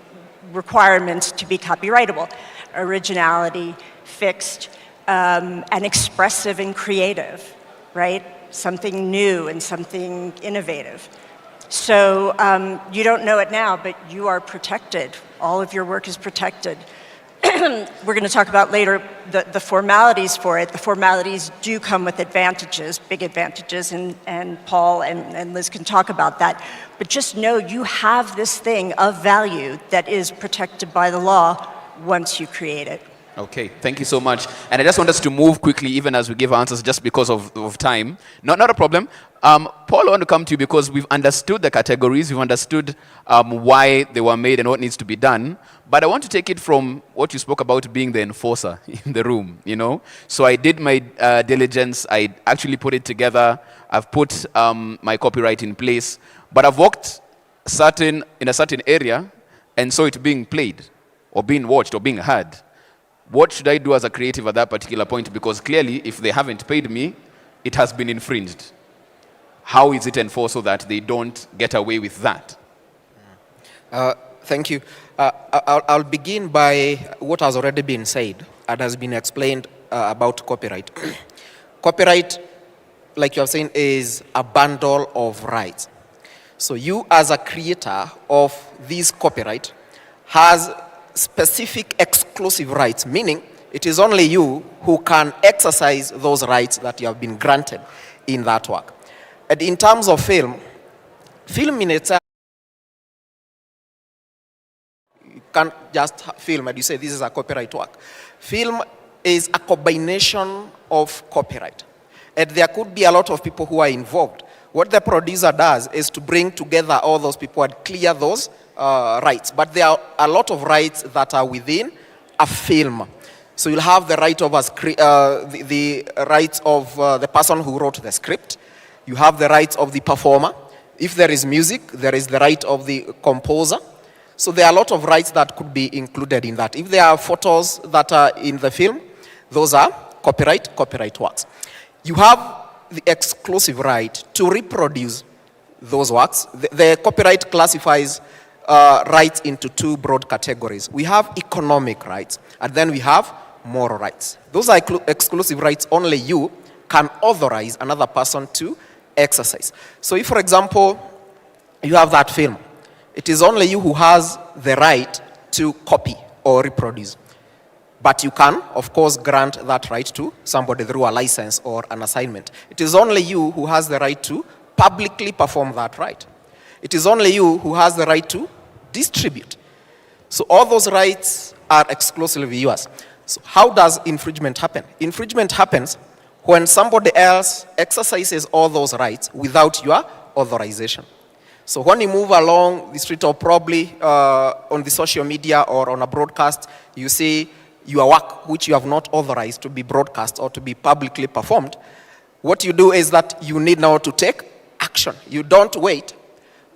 requirements to be copyrightable. Originality, fixed, and expressive and creative, right? Something new and something innovative. So you don't know it now, but you are protected. All of your work is protected. We're going to talk about later the formalities for it. The formalities do come with advantages, big advantages, and Paul and Liz can talk about that. But just know you have this thing of value that is protected by the law once you create it. Okay, thank you so much. And I just want us to move quickly, even as we give answers, just because of time. Not a problem. Paul, I want to come to you because we've understood the categories, we've understood why they were made and what needs to be done. But I want to take it from what you spoke about being the enforcer in the room, So I did my diligence, I actually put it together, I've put my copyright in place, but I've worked in a certain area and saw it being played or being watched or being heard. What should I do as a creative at that particular point? Because clearly, if they haven't paid me, it has been infringed. How is it enforced so that they don't get away with that? Thank you. I'll begin by what has already been said and has been explained about copyright. Copyright, like you have saying, is a bundle of rights. So you, as a creator of this copyright, has specific exclusive rights, meaning it is only you who can exercise those rights that you have been granted in that work. And in terms of film in itself, you can't just film and you say this is a copyright work. Film is a combination of copyright. And there could be a lot of people who are involved. What the producer does is to bring together all those people and clear those rights. But there are a lot of rights that are within a film. So you'll have the right of the rights of the person who wrote the script. You have the rights of the performer. If there is music, there is the right of the composer. So there are a lot of rights that could be included in that. If there are photos that are in the film, those are copyright works. You have the exclusive right to reproduce those works. The copyright classifies rights into two broad categories. We have economic rights, and then we have moral rights. Those are exclusive rights only you can authorize another person to exercise. So if, for example, you have that film, it is only you who has the right to copy or reproduce. But you can, of course, grant that right to somebody through a license or an assignment. It is only you who has the right to publicly perform that right. It is only you who has the right to distribute. So all those rights are exclusively yours. So how does infringement happen? Infringement happens when somebody else exercises all those rights without your authorization. So when you move along the street or probably on the social media or on a broadcast, you see your work which you have not authorized to be broadcast or to be publicly performed, what you do is that you need now to take action. You don't wait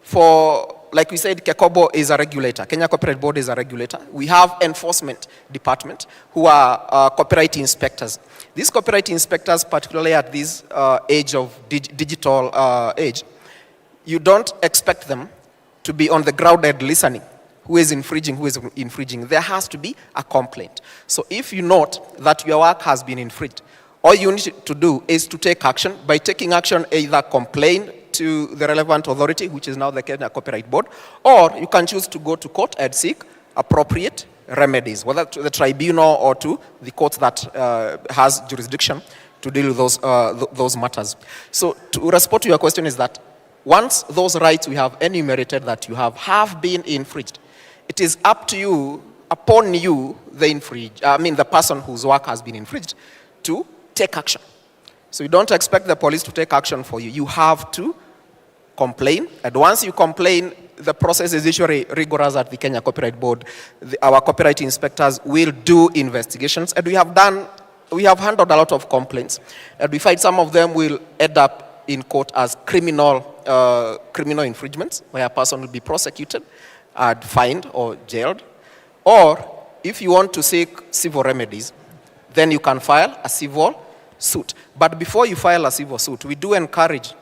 for, like we said, Kekobo is a regulator. Kenya Copyright Board is a regulator. We have enforcement department who are copyright inspectors. These copyright inspectors, particularly at this age of digital age, you don't expect them to be on the grounded listening. Who is infringing, who is infringing? There has to be a complaint. So if you note that your work has been infringed, all you need to do is to take action. By taking action, either complain to the relevant authority, which is now the Kenya Copyright Board, or you can choose to go to court and seek appropriate remedies, whether to the tribunal or to the court that has jurisdiction to deal with those matters. So to respond to your question is that once those rights we have enumerated that you have been infringed, it is up to you, upon you, the person whose work has been infringed, to take action. So you don't expect the police to take action for you. You have to complain, and once you complain, the process is usually rigorous at the Kenya Copyright Board. Our copyright inspectors will do investigations, and we have handled a lot of complaints, and we find some of them will end up in court as criminal infringements, where a person will be prosecuted and fined or jailed. Or if you want to seek civil remedies, then you can file a civil suit. But before you file a civil suit, we do encourage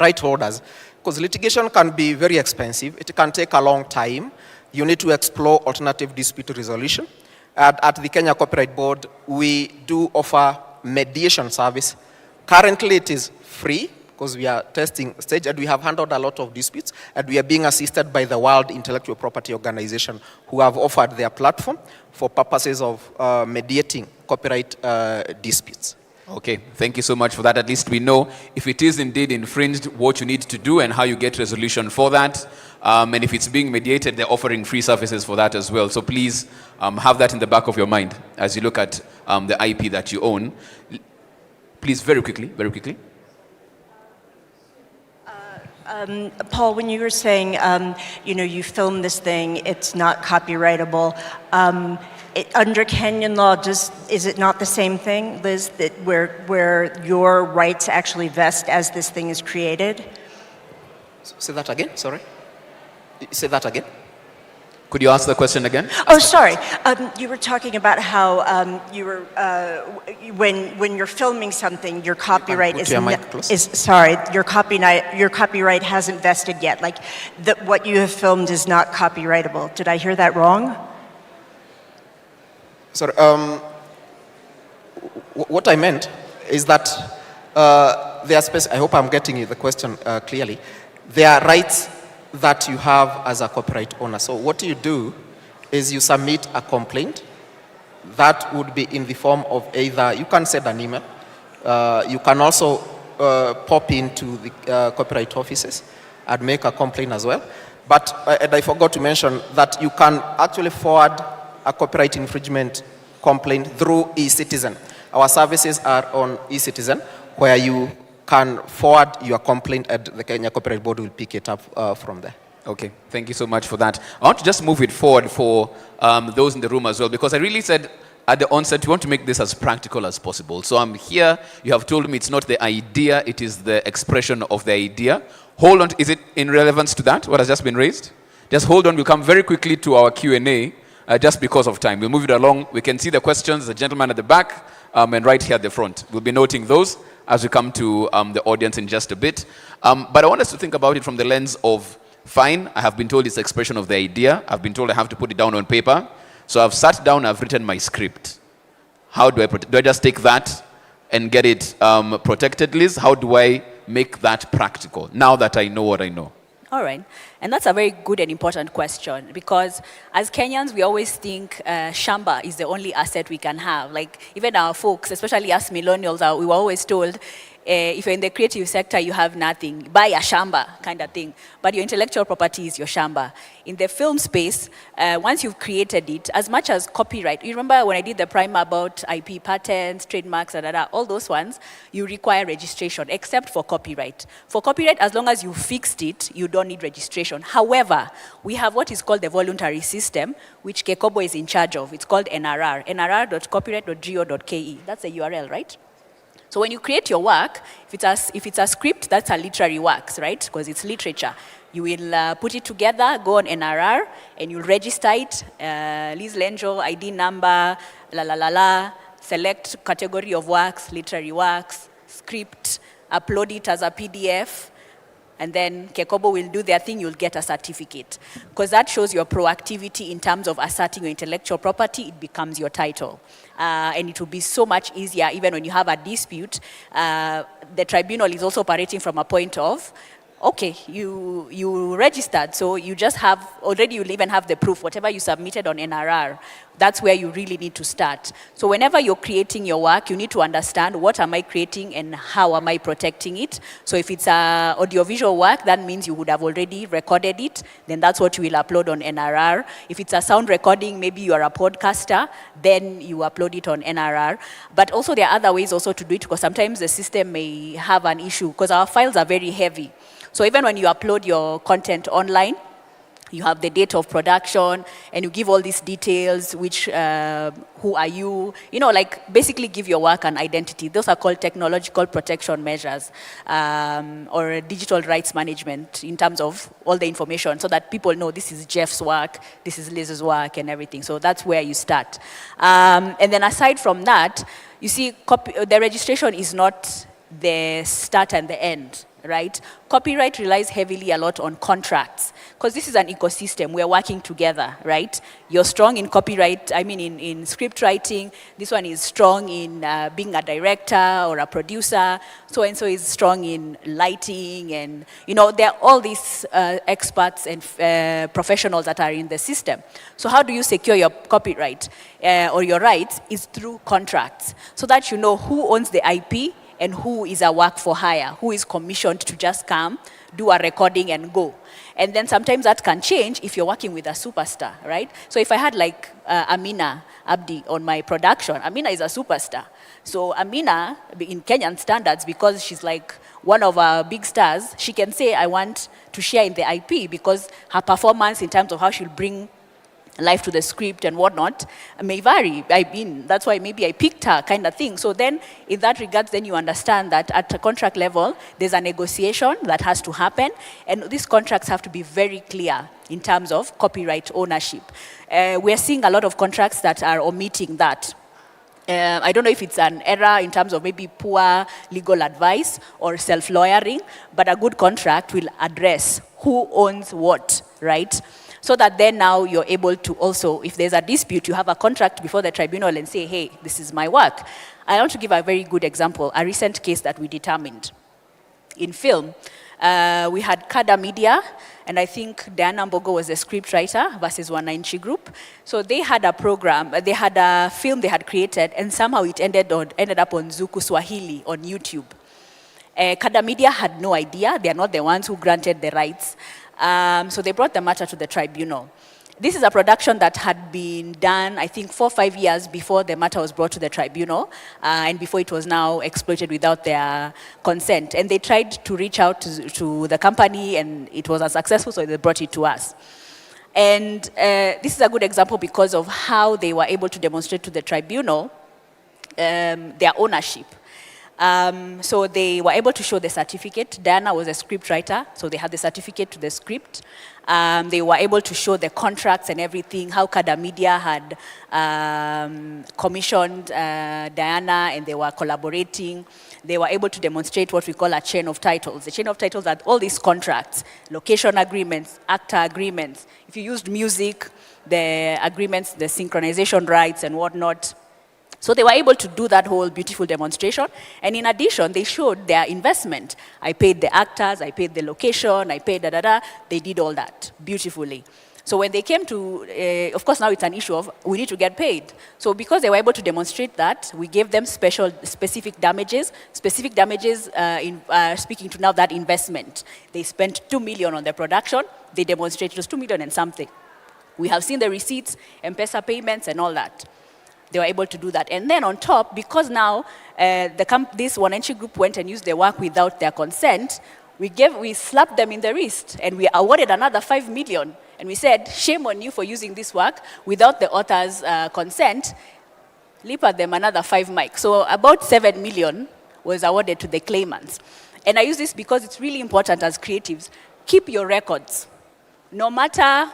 right holders, because litigation can be very expensive. It can take a long time. You need to explore alternative dispute resolution. At the Kenya Copyright Board, we do offer mediation service. Currently, it is free because we are testing stage, and we have handled a lot of disputes, and we are being assisted by the World Intellectual Property Organization, who have offered their platform for purposes of mediating copyright disputes. Okay, thank you so much for that. At least we know if it is indeed infringed, what you need to do and how you get resolution for that. And if it's being mediated, they're offering free services for that as well. So please have that in the back of your mind as you look at the IP that you own. Please, very quickly. Paul, when you were saying, you filmed this thing, it's not copyrightable. Under Kenyan law, is it not the same thing, Liz, that where your rights actually vest as this thing is created? Say that again, sorry. Say that again. Could you ask the question again? Oh, sorry. You were talking about how you were when you're filming something, your copyright your copyright hasn't vested yet. Like what you have filmed is not copyrightable. Did I hear that wrong? Sorry. What I meant is that I hope I'm getting the question clearly. There are rights that you have as a copyright owner. So what you do is you submit a complaint that would be in the form of either, you can send an email, you can also pop into the copyright offices and make a complaint as well. But and I forgot to mention that you can actually forward a copyright infringement complaint through eCitizen. Our services are on eCitizen, where you can forward your complaint and the Kenya Copyright Board will pick it up from there. Okay, thank you so much for that. I want to just move it forward for those in the room as well, because I really said at the onset, we want to make this as practical as possible. So I'm here, you have told me it's not the idea, it is the expression of the idea. Hold on, is it in relevance to that, what has just been raised? Just hold on, we'll come very quickly to our Q&A, just because of time. We'll move it along, we can see the questions, the gentleman at the back, and right here at the front. We'll be noting those as we come to the audience in just a bit. But I want us to think about it from the lens of, fine, I have been told it's the expression of the idea. I've been told I have to put it down on paper. So I've sat down, I've written my script. How do I just take that and get it protected, Liz? How do I make that practical now that I know what I know? All right. And that's a very good and important question, because as Kenyans, we always think shamba is the only asset we can have. Like even our folks, especially us millennials, we were always told If you're in the creative sector, you have nothing. Buy a shamba kind of thing. But your intellectual property is your shamba. In the film space, once you've created it, as much as copyright, you remember when I did the primer about IP patents, trademarks, all those ones, you require registration, except for copyright. For copyright, as long as you fixed it, you don't need registration. However, we have what is called the voluntary system, which Kekobo is in charge of. It's called NRR, nrr.copyright.go.ke. That's the URL, right? So when you create your work, if it's a script, that's a literary works, right? Because it's literature. You will put it together, go on NRR, and you'll register it, Liz Lenjo, ID number, select category of works, literary works, script, upload it as a PDF, and then Kekobo will do their thing, you'll get a certificate. Because that shows your proactivity in terms of asserting your intellectual property, it becomes your title. And it will be so much easier, even when you have a dispute. The tribunal is also operating from a point of, okay, you registered, so you just have, already you'll even have the proof, whatever you submitted on NRR, that's where you really need to start. So whenever you're creating your work, you need to understand what am I creating and how am I protecting it. So if it's a audiovisual work, that means you would have already recorded it, then that's what you will upload on NRR. If it's a sound recording, maybe you are a podcaster, then you upload it on NRR. But also there are other ways also to do it, because sometimes the system may have an issue, because our files are very heavy. So even when you upload your content online, you have the date of production, and you give all these details, which, who are you, like basically give your work an identity. Those are called technological protection measures, or digital rights management in terms of all the information, so that people know this is Jeff's work, this is Liz's work and everything. So that's where you start. And then aside from that, you see, the registration is not the start and the end, right? Copyright relies heavily a lot on contracts, because this is an ecosystem. We're working together, right? You're strong in copyright, in script writing. This one is strong in being a director or a producer. So-and-so is strong in lighting, and there are all these experts and professionals that are in the system. So how do you secure your copyright or your rights? Is through contracts, so that you know who owns the IP and who is a work for hire, who is commissioned to just come, do a recording and go. And then sometimes that can change if you're working with a superstar, right? So if I had like Amina Abdi on my production, Amina is a superstar. So Amina, in Kenyan standards, because she's like one of our big stars, she can say, I want to share in the IP, because her performance in terms of how she'll bring life to the script and whatnot may vary. That's why maybe I picked her kind of thing. So then in that regards, then you understand that at a contract level, there's a negotiation that has to happen, and these contracts have to be very clear in terms of copyright ownership. We're seeing a lot of contracts that are omitting that. I don't know if it's an error in terms of maybe poor legal advice or self-lawyering, but a good contract will address who owns what, right? So that then now you're able to also, if there's a dispute, you have a contract before the tribunal and say, hey, this is my work. I want to give a very good example, a recent case that we determined. In film, we had Kada Media, and I think Diana Mbogo was the script writer versus Wananchi Group. So they had a program, they had a film they had created, and somehow it ended up on Zuku Swahili on YouTube. Kada Media had no idea. They are not the ones who granted the rights. So they brought the matter to the tribunal. This is a production that had been done, I think, 4 or 5 years before the matter was brought to the tribunal, and before it was now exploited without their consent. And they tried to reach out to the company, and it was unsuccessful, so they brought it to us. And this is a good example because of how they were able to demonstrate to the tribunal their ownership. So they were able to show the certificate. Diana was a script writer, so they had the certificate to the script. They were able to show the contracts and everything, how Kada Media had commissioned Diana, and they were collaborating. They were able to demonstrate what we call a chain of titles. The chain of titles are all these contracts, location agreements, actor agreements. If you used music, the agreements, the synchronization rights and whatnot. So they were able to do that whole beautiful demonstration. And in addition, they showed their investment. I paid the actors, I paid the location, I paid da-da-da. They did all that beautifully. So when they came to, of course now it's an issue of we need to get paid. So because they were able to demonstrate that, we gave them specific damages. Specific damages speaking to now that investment. They spent 2 million on their production. They demonstrated it was 2 million and something. We have seen the receipts, M-Pesa payments and all that. They were able to do that. And then on top, because now this Wananchi group went and used their work without their consent, we slapped them in the wrist and we awarded another 5 million. And we said, shame on you for using this work without the author's consent. Lipa them another 5 mic. So about 7 million was awarded to the claimants. And I use this because it's really important as creatives. Keep your records, no matter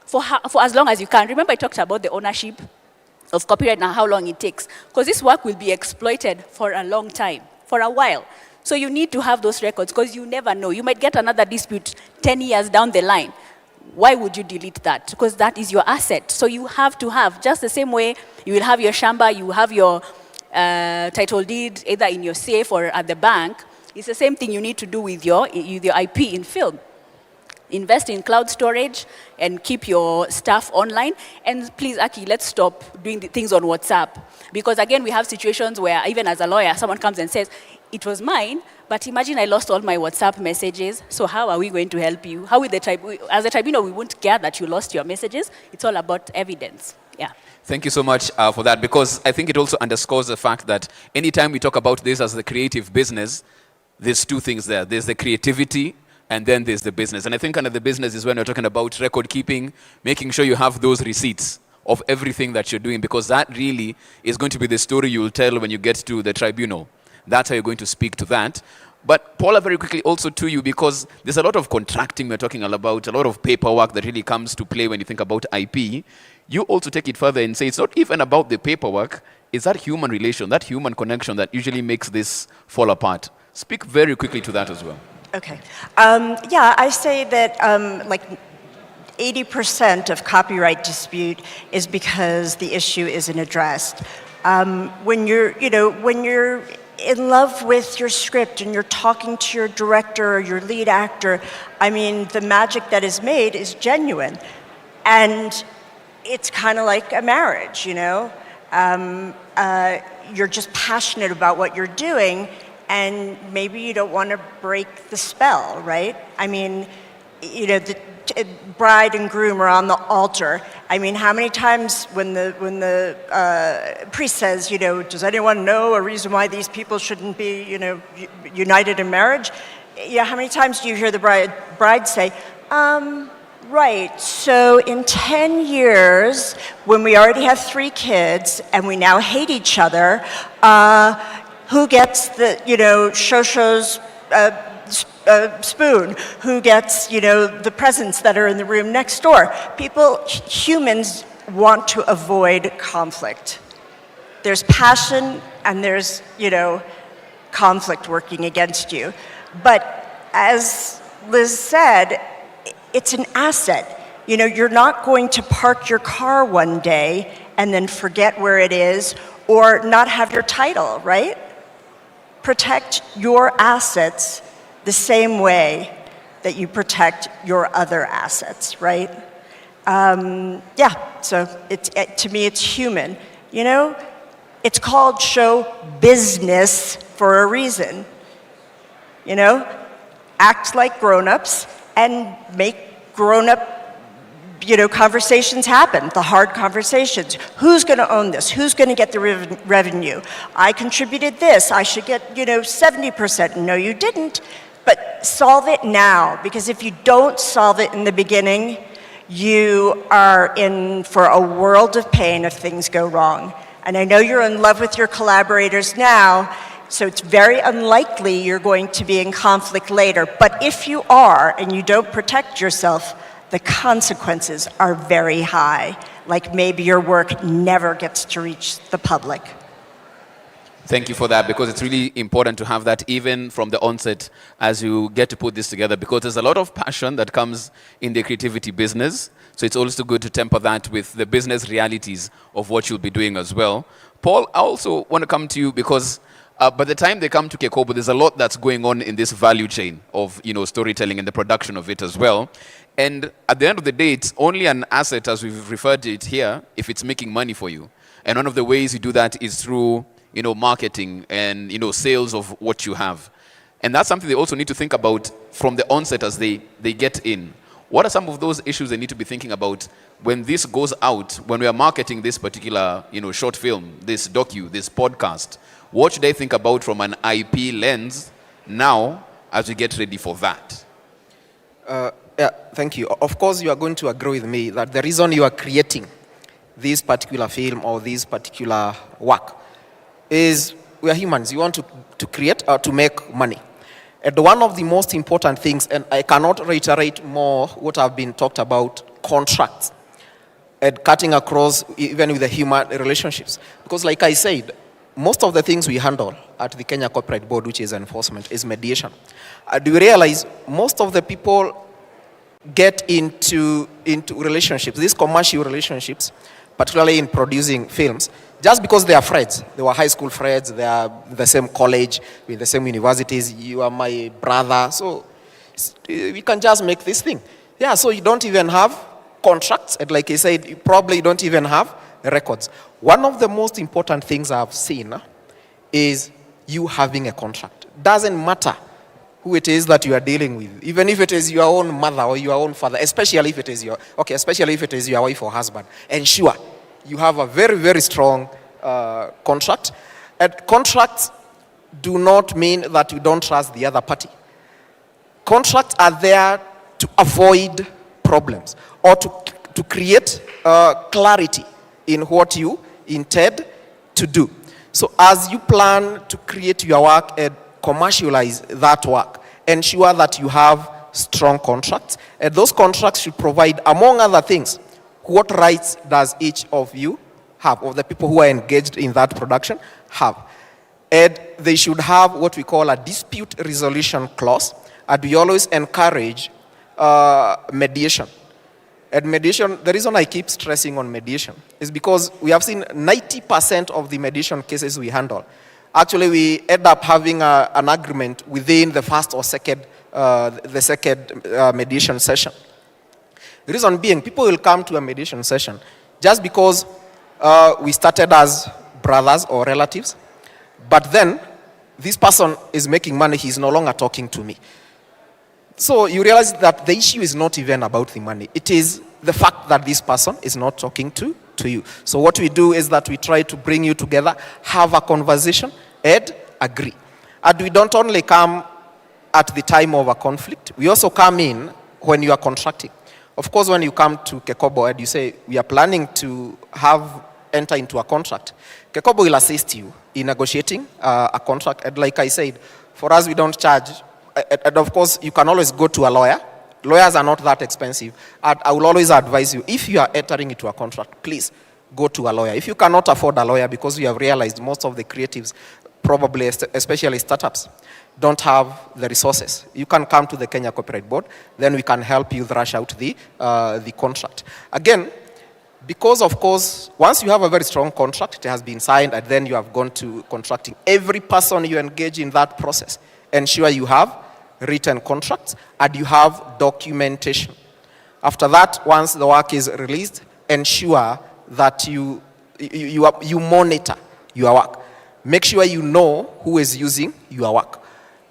for as long as you can. Remember I talked about the ownership of copyright and how long it takes. Because this work will be exploited for a long time, for a while. So you need to have those records because you never know. You might get another dispute 10 years down the line. Why would you delete that? Because that is your asset. So you have to have, just the same way you will have your shamba, you have your title deed either in your safe or at the bank. It's the same thing you need to do with your IP in film. Invest in cloud storage and keep your stuff online. And please, Aki, let's stop doing the things on WhatsApp. Because again, we have situations where even as a lawyer, someone comes and says, it was mine, but imagine I lost all my WhatsApp messages. So how are we going to help you? How will as a tribunal, we won't care that you lost your messages. It's all about evidence. Yeah. Thank you so much for that, because I think it also underscores the fact that anytime we talk about this as the creative business, there's two things there. There's the creativity, and then there's the business. And I think under the business is when we're talking about record keeping, making sure you have those receipts of everything that you're doing, because that really is going to be the story you'll tell when you get to the tribunal. That's how you're going to speak to that. But Paula, very quickly also to you, because there's a lot of contracting we're talking about, a lot of paperwork that really comes to play when you think about IP. You also take it further and say it's not even about the paperwork, it's that human relation, that human connection that usually makes this fall apart. Speak very quickly to that as well. Okay. Yeah, I say that like 80% of copyright dispute is because the issue isn't addressed. When you're in love with your script and you're talking to your director or your lead actor, I mean, the magic that is made is genuine. And it's kind of like a marriage, you know? You're just passionate about what you're doing, and maybe you don't want to break the spell, right? I mean, you know, the bride and groom are on the altar. I mean, how many times when the priest says, you know, does anyone know a reason why these people shouldn't be, you know, united in marriage? Yeah, how many times do you hear the bride say, right, so in 10 years, when we already have 3 kids and we now hate each other, who gets the, you know, Shosho's spoon? Who gets, you know, the presents that are in the room next door? Humans want to avoid conflict. There's passion and there's, you know, conflict working against you. But as Liz said, it's an asset. You know, you're not going to park your car one day and then forget where it is or not have your title, right? Protect your assets the same way that you protect your other assets, right? Yeah, so to me it's human. You know, it's called show business for a reason. You know, act like grown-ups and make grown-up, you know, conversations happen, the hard conversations. Who's going to own this? Who's going to get the revenue? I contributed this. I should get, you know, 70%. No, you didn't. But solve it now, because if you don't solve it in the beginning, you are in for a world of pain if things go wrong. And I know you're in love with your collaborators now, so it's very unlikely you're going to be in conflict later. But if you are and you don't protect yourself, the consequences are very high. Like maybe your work never gets to reach the public. Thank you for that, because it's really important to have that even from the onset as you get to put this together, because there's a lot of passion that comes in the creativity business. So it's also good to temper that with the business realities of what you'll be doing as well. Paul, I also want to come to you because by the time they come to Kekobo, there's a lot that's going on in this value chain of, you know, storytelling and the production of it as well. And at the end of the day, it's only an asset, as we've referred to it here, if it's making money for you. And one of the ways you do that is through, marketing and, sales of what you have. And that's something they also need to think about from the onset as they get in. What are some of those issues they need to be thinking about when this goes out, when we are marketing this particular, short film, this docu, this podcast? What should they think about from an IP lens now as we get ready for that? Yeah, thank you. Of course, you are going to agree with me that the reason you are creating this particular film or this particular work is we are humans. You want to create or to make money. And one of the most important things, and I cannot reiterate more what have been talked about, contracts and cutting across even with the human relationships. Because like I said, most of the things we handle at the Kenya Corporate Board, which is enforcement, is mediation. Do you realize most of the people get into relationships, these commercial relationships, particularly in producing films, just because they are friends. They were high school friends, they are the same college, with the same universities, you are my brother, so we can just make this thing. Yeah, so you don't even have contracts, and like I said, you probably don't even have records. One of the most important things I've seen is you having a contract. Doesn't matter who it is that you are dealing with, even if it is your own mother or your own father, especially if it is your wife or husband. Ensure you have a very, very strong contract. And contracts do not mean that you don't trust the other party. Contracts are there to avoid problems or to create clarity in what you intend to do. So as you plan to create your work and commercialize that work, ensure that you have strong contracts. And those contracts should provide, among other things, what rights does each of you have, of the people who are engaged in that production have. And they should have what we call a dispute resolution clause. And we always encourage mediation. And mediation, the reason I keep stressing on mediation is because we have seen 90% of the mediation cases we handle, actually we end up having an agreement within the first or second mediation session. The reason being, people will come to a mediation session just because we started as brothers or relatives, but then this person is making money, he's no longer talking to me. So you realize that the issue is not even about the money. It is the fact that this person is not talking to you. So what we do is that we try to bring you together, have a conversation, and agree. And we don't only come at the time of a conflict, we also come in when you are contracting. Of course, when you come to Kekobo and you say, we are planning to enter into a contract, Kekobo will assist you in negotiating a contract. And like I said, for us, we don't charge. And of course, you can always go to a lawyer. Lawyers are not that expensive. And I will always advise you, if you are entering into a contract, please go to a lawyer. If you cannot afford a lawyer, because we have realized most of the creatives, probably especially startups, don't have the resources, you can come to the Kenya Corporate Board, then we can help you thrash out the contract. Again, because of course, once you have a very strong contract, it has been signed, and then you have gone to contracting. Every person you engage in that process, ensure you have written contracts and you have documentation. After that, once the work is released, ensure that you monitor your work. Make sure you know who is using your work.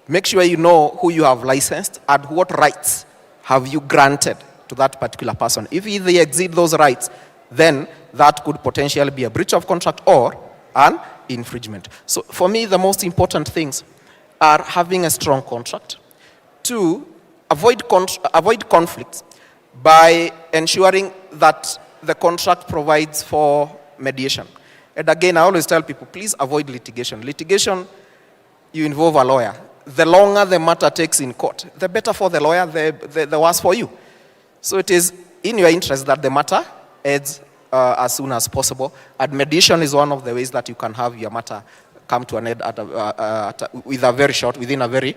Make sure you know who you have licensed and what rights have you granted to that particular person. If they exceed those rights, then that could potentially be a breach of contract or an infringement. So for me, the most important things are having a strong contract. 2, avoid conflicts by ensuring that the contract provides for mediation. And again, I always tell people, please avoid litigation. Litigation, you involve a lawyer. The longer the matter takes in court, the better for the lawyer, the worse for you. So it is in your interest that the matter ends as soon as possible. And mediation is one of the ways that you can have your matter come to an end within a very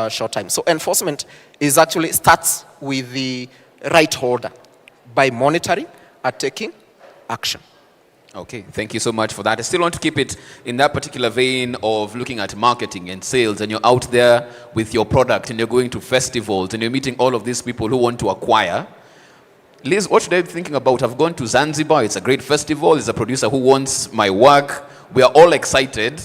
short time. So enforcement is actually starts with the right holder by monitoring and taking action. Okay, thank you so much for that. I still want to keep it in that particular vein of looking at marketing and sales, and you're out there with your product and you're going to festivals and you're meeting all of these people who want to acquire. Liz, what should I be thinking about? I've gone to Zanzibar, it's a great festival, there's a producer who wants my work, we are all excited,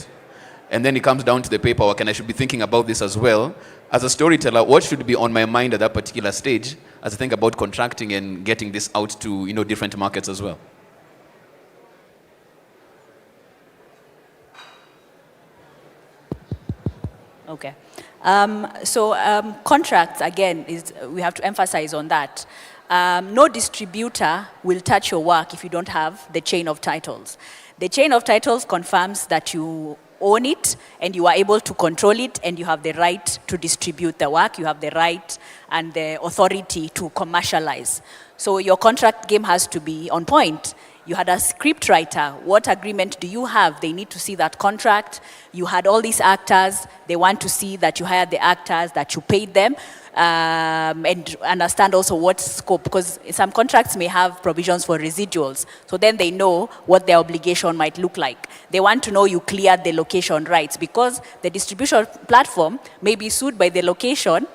and then it comes down to the paperwork, and I should be thinking about this as well. As a storyteller, what should be on my mind at that particular stage as I think about contracting and getting this out to different markets as well? Okay. Contracts, again, we have to emphasize on that. No distributor will touch your work if you don't have the chain of titles. The chain of titles confirms that you own it and you are able to control it and you have the right to distribute the work, you have the right and the authority to commercialize. So your contract game has to be on point. You had a script writer. What agreement do you have? They need to see that contract. You had all these actors. They want to see that you hired the actors, that you paid them, and understand also what scope, because some contracts may have provisions for residuals. So then they know what their obligation might look like. They want to know you cleared the location rights, because the distribution platform may be sued by the location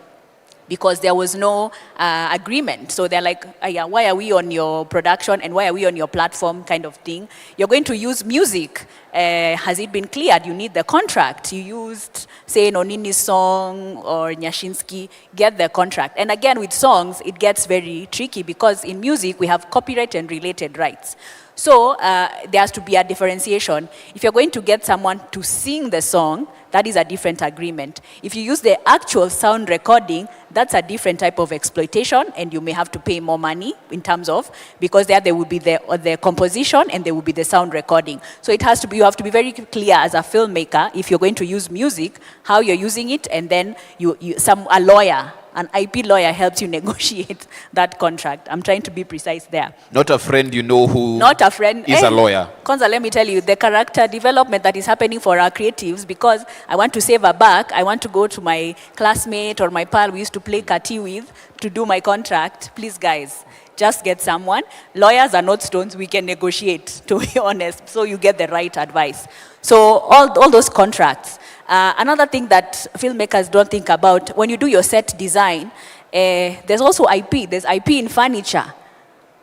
because there was no agreement. So they're like, yeah, why are we on your production and why are we on your platform kind of thing? You're going to use music. Has it been cleared? You need the contract. You used, say, Nonini's song or Nyashinsky, get the contract. And again, with songs, it gets very tricky because in music, we have copyright and related rights. So there has to be a differentiation. If you're going to get someone to sing the song, that is a different agreement. If you use the actual sound recording, that's a different type of exploitation, and you may have to pay more money in terms of, because there will be the composition and there will be the sound recording. So it has to be, you have to be very clear as a filmmaker, if you're going to use music, how you're using it, and then a lawyer, an IP lawyer helps you negotiate that contract. I'm trying to be precise there. Not a friend you know who Not a friend. is a lawyer. Konza, let me tell you, the character development that is happening for our creatives, because I want to save a buck, I want to go to my classmate or my pal we used to play kati with to do my contract. Please, guys, just get someone. Lawyers are not stones, we can negotiate, to be honest, so you get the right advice. So all those contracts. Another thing that filmmakers don't think about, when you do your set design, there's also IP. There's IP in furniture.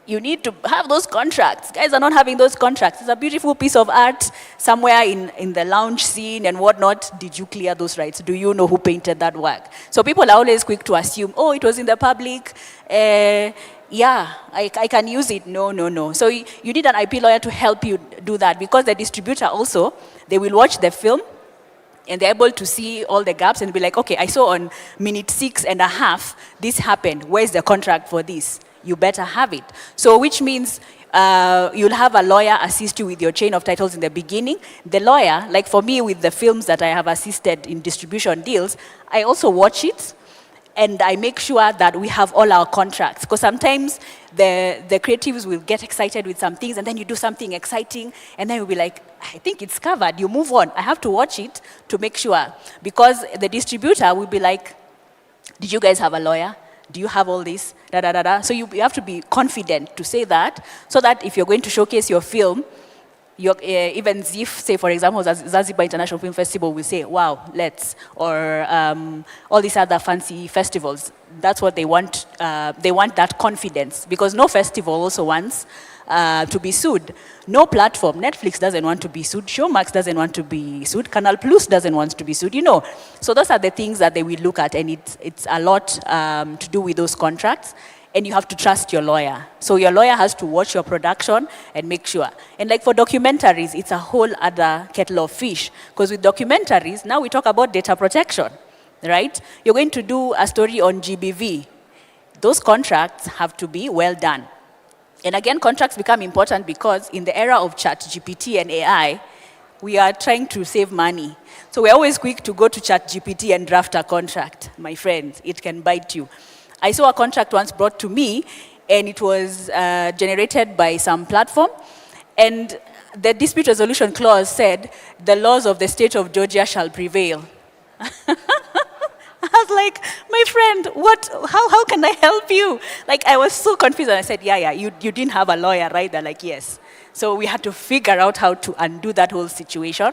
You need to have those contracts. Guys are not having those contracts. It's a beautiful piece of art somewhere in the lounge scene and whatnot. Did you clear those rights? Do you know who painted that work? So people are always quick to assume, oh, it was in the public. Yeah, I can use it. No. So you need an IP lawyer to help you do that, because the distributor also, they will watch the film and they're able to see all the gaps and be like, okay, I saw on minute 6.5, this happened. Where's the contract for this? You better have it. So which means you'll have a lawyer assist you with your chain of titles in the beginning. The lawyer, like for me with the films that I have assisted in distribution deals, I also watch it and I make sure that we have all our contracts. Because sometimes the creatives will get excited with some things and then you do something exciting and then you'll be like, I think it's covered, you move on. I have to watch it to make sure. Because the distributor will be like, did you guys have a lawyer? Do you have all this? So you have to be confident to say that, so that if you're going to showcase your film, even ZIF, say for example, Zanzibar International Film Festival will say, wow, let's, or all these other fancy festivals. That's what they want. They want that confidence, because no festival also wants to be sued. No platform. Netflix doesn't want to be sued. Showmax doesn't want to be sued. Canal Plus doesn't want to be sued. So those are the things that they will look at, and it's a lot to do with those contracts. And you have to trust your lawyer. So your lawyer has to watch your production and make sure. And like for documentaries, it's a whole other kettle of fish. Because with documentaries, now we talk about data protection, right? You're going to do a story on GBV. Those contracts have to be well done. And again, contracts become important because in the era of ChatGPT and AI, we are trying to save money. So we're always quick to go to ChatGPT and draft a contract. My friends, it can bite you. I saw a contract once brought to me, and it was generated by some platform, and the dispute resolution clause said, the laws of the state of Georgia shall prevail. I was like, my friend, how can I help you? Like, I was so confused, and I said, yeah, you didn't have a lawyer, right? They're like, yes. So we had to figure out how to undo that whole situation.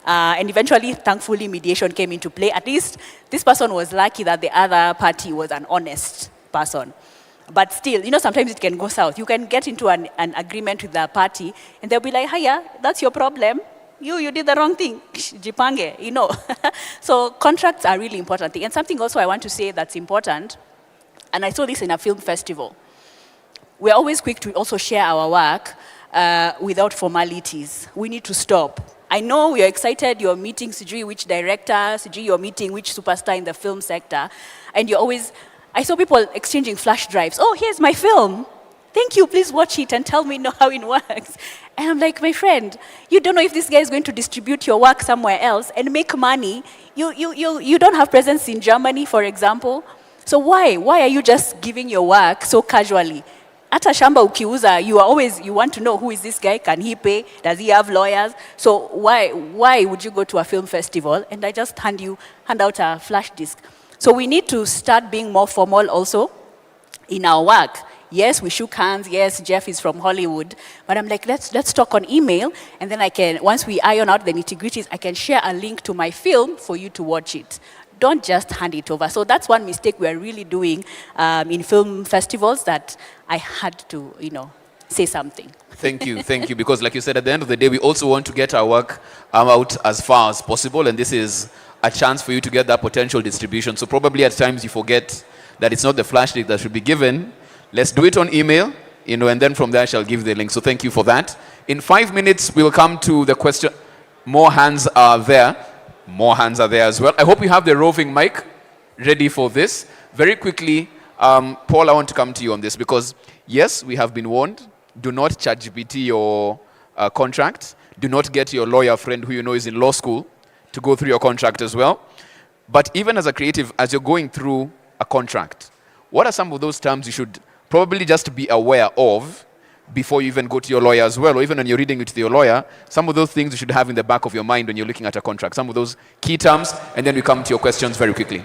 And eventually, thankfully, mediation came into play. At least this person was lucky that the other party was an honest person. But still, sometimes it can go south. You can get into an agreement with the party, and they'll be like, hiya, that's your problem. You did the wrong thing. Jipange, So contracts are really important. And something also I want to say that's important, and I saw this in a film festival. We're always quick to also share our work without formalities. We need to stop. I know you're excited, you're meeting Sijui which director, Sijui you're meeting which superstar in the film sector, and you're always, I saw people exchanging flash drives. Oh, here's my film. Thank you, please watch it and tell me how it works. And I'm like, my friend, you don't know if this guy is going to distribute your work somewhere else and make money. You don't have presence in Germany, for example. So why are you just giving your work so casually? Ata shamba ukiuza, you want to know who is this guy, can he pay, does he have lawyers? So why would you go to a film festival and I just hand out a flash disc? So we need to start being more formal also in our work. Yes, we shook hands. Yes, Jeff is from Hollywood. But I'm like, let's talk on email. And then once we iron out the nitty-gritties, I can share a link to my film for you to watch it. Don't just hand it over. So that's one mistake we're really doing in film festivals that I had to, say something. Thank you, because like you said, at the end of the day, we also want to get our work out as far as possible, and this is a chance for you to get that potential distribution. So probably at times you forget that it's not the flash link that should be given. Let's do it on email, and then from there I shall give the link. So thank you for that. In 5 minutes, we'll come to the question. More hands are there. More hands are there as well. I hope you have the roving mic ready for this. Very quickly, Paul, I want to come to you on this because, yes, we have been warned. Do not ChatGPT your contract. Do not get your lawyer friend who you know is in law school to go through your contract as well. But even as a creative, as you're going through a contract, what are some of those terms you should probably just be aware of before you even go to your lawyer as well, or even when you're reading it to your lawyer, some of those things you should have in the back of your mind when you're looking at a contract, some of those key terms, and then we come to your questions very quickly.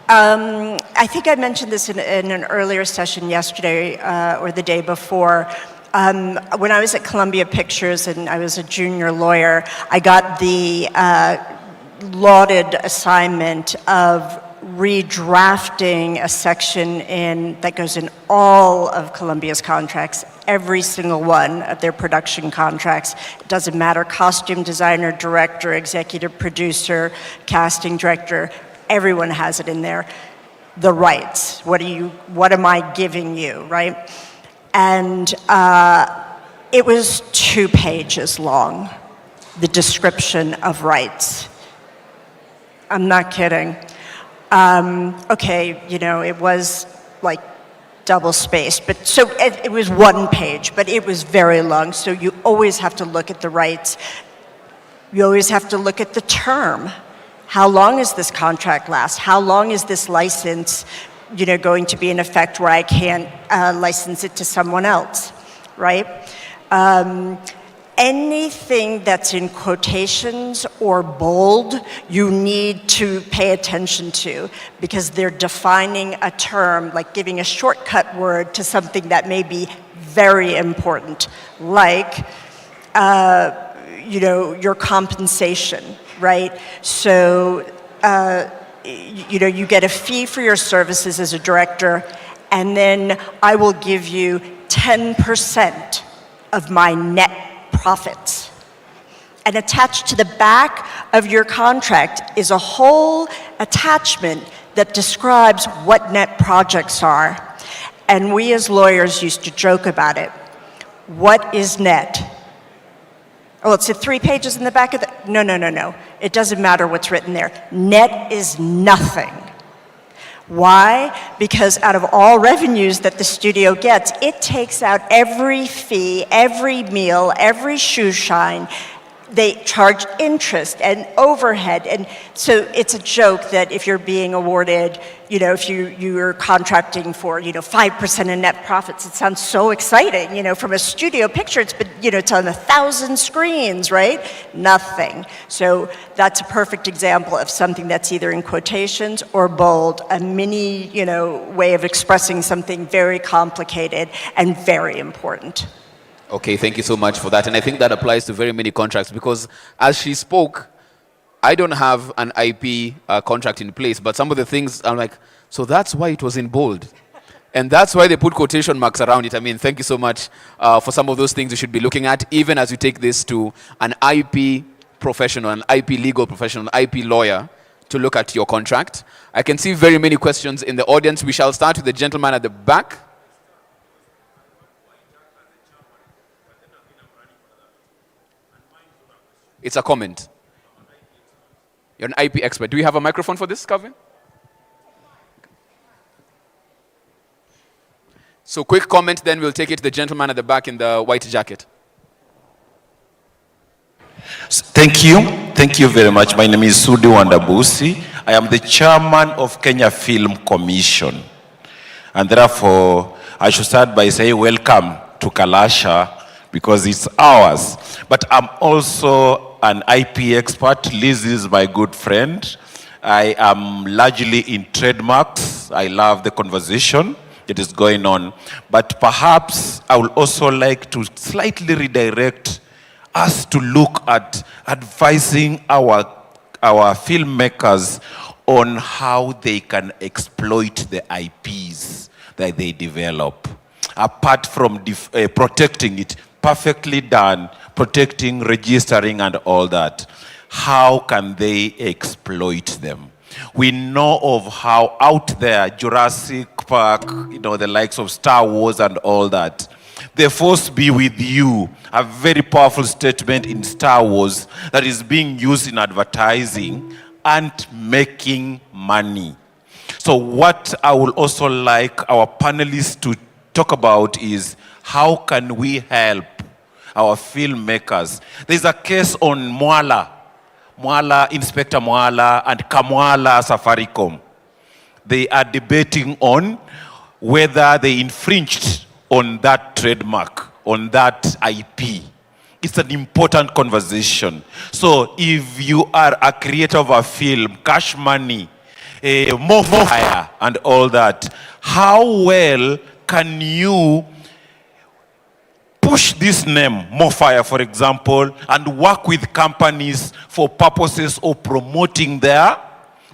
I think I mentioned this in an earlier session yesterday or the day before. When I was at Columbia Pictures and I was a junior lawyer, I got the lauded assignment of redrafting a section that goes in all of Columbia's contracts, every single one of their production contracts. It doesn't matter, costume designer, director, executive producer, casting director, everyone has it in there. The rights, what am I giving you, right? And it was 2 pages long, the description of rights. I'm not kidding. Okay, it was like double spaced, but so it was 1 page, but it was very long. So you always have to look at the rights. You always have to look at the term. How long is this contract last? How long is this license, going to be in effect where I can't license it to someone else, right? Anything that's in quotations or bold, you need to pay attention to because they're defining a term, like giving a shortcut word to something that may be very important, like, your compensation, right? So, you get a fee for your services as a director, and then I will give you 10% of my net profits. And attached to the back of your contract is a whole attachment that describes what net projects are. And we as lawyers used to joke about it. What is net? Oh, it's 3 pages in the back of the... No. It doesn't matter what's written there. Net is nothing. Why? Because out of all revenues that the studio gets, it takes out every fee, every meal, every shoe shine. They charge interest and overhead. And so it's a joke that if you're being awarded, if you're contracting for, 5% of net profits, it sounds so exciting, from a studio picture, it's on 1,000 screens, right? Nothing. So that's a perfect example of something that's either in quotations or bold, a mini, way of expressing something very complicated and very important. Okay, thank you so much for that. And I think that applies to very many contracts because as she spoke, I don't have an IP contract in place, but some of the things I'm like, so that's why it was in bold. And that's why they put quotation marks around it. I mean, thank you so much for some of those things you should be looking at, even as you take this to an IP professional, an IP legal professional, an IP lawyer to look at your contract. I can see very many questions in the audience. We shall start with the gentleman at the back. It's a comment. You're an IP expert. Do we have a microphone for this, Calvin? So quick comment, then we'll take it to the gentleman at the back in the white jacket. Thank you. Thank you very much. My name is Sudi Wandabusi. I am the chairman of Kenya Film Commission. And therefore, I should start by saying welcome to Kalasha because it's ours. But I'm also an IP expert. Liz is my good friend. I am largely in trademarks. I love the conversation that is going on. But perhaps I would also like to slightly redirect us to look at advising our filmmakers on how they can exploit the IPs that they develop. Apart from protecting it, perfectly done, protecting, registering, and all that, how can they exploit them? We know of how out there, Jurassic Park, the likes of Star Wars and all that, the force be with you, a very powerful statement in Star Wars that is being used in advertising and making money. So what I would also like our panelists to talk about is how can we help our filmmakers? There's a case on Inspector Mwala and Kamwala Safaricom. They are debating on whether they infringed on that trademark, on that IP. It's an important conversation. So if you are a creator of a film, Cash Money, more fire and all that, how well can you push this name, More Fire, for example, and work with companies for purposes of promoting their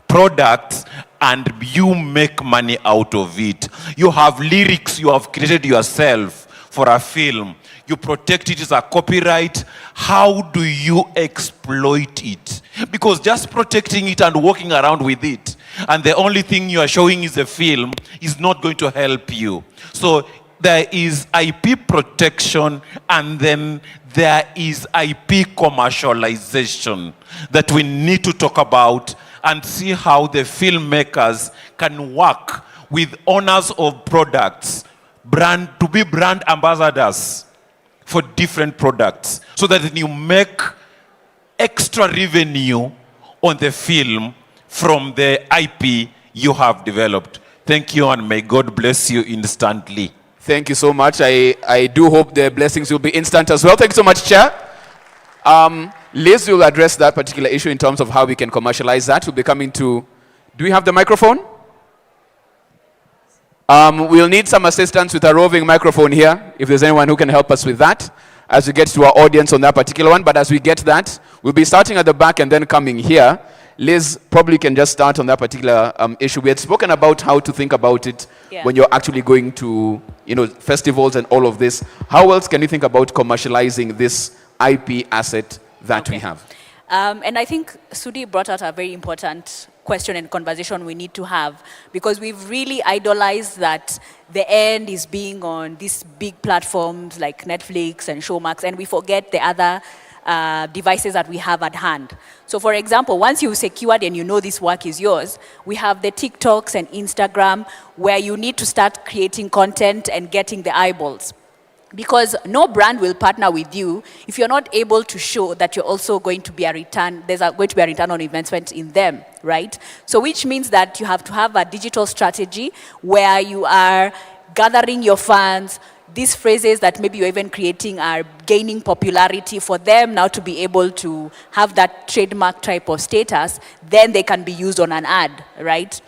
products and you make money out of it? You have lyrics you have created yourself for a film. You protect it as a copyright. How do you exploit it? Because just protecting it and walking around with it, and the only thing you are showing is a film, is not going to help you. So there is IP protection, and then there is IP commercialization that we need to talk about and see how the filmmakers can work with owners of products, to be brand ambassadors for different products, so that you make extra revenue on the film from the IP you have developed. Thank you, and may God bless you instantly. Thank you so much. I do hope the blessings will be instant as well. Thank you so much, Chair. Liz will address that particular issue in terms of how we can commercialize that. We'll be coming to... Do we have the microphone? We'll need some assistance with a roving microphone here, if there's anyone who can help us with that, as we get to our audience on that particular one. But as we get that, we'll be starting at the back and then coming here. Liz probably can just start on that particular issue. We had spoken about how to think about it when you're actually going to, festivals and all of this. How else can you think about commercializing this IP asset that we have? And I think Sudi brought out a very important question and conversation we need to have, because we've really idolized that the end is being on these big platforms like Netflix and Showmax, and we forget the other devices that we have at hand. So for example, once you've secured and you know this work is yours, we have the TikToks and Instagram where you need to start creating content and getting the eyeballs. Because no brand will partner with you if you're not able to show that you're also going to be going to be a return on investment in them, right? So which means that you have to have a digital strategy where you are gathering your fans. These phrases that maybe you're even creating are gaining popularity for them now to be able to have that trademark type of status. Then they can be used on an ad, right?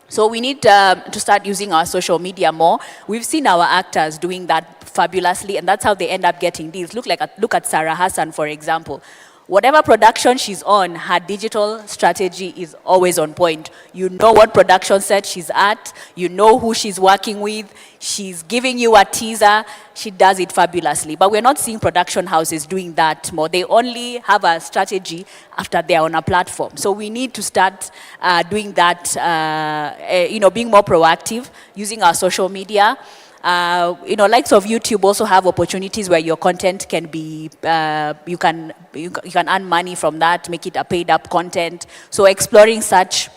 So we need to start using our social media more. We've seen our actors doing that fabulously, and that's how they end up getting deals. Look at Sarah Hassan, for example. Whatever production she's on, her digital strategy is always on point. You know what production set she's at, you know who she's working with, she's giving you a teaser, she does it fabulously. But we're not seeing production houses doing that more. They only have a strategy after they're on a platform. So we need to start doing that, being more proactive, using our social media. Likes of YouTube also have opportunities where your content can be, you can earn money from that, make it a paid up content. So exploring such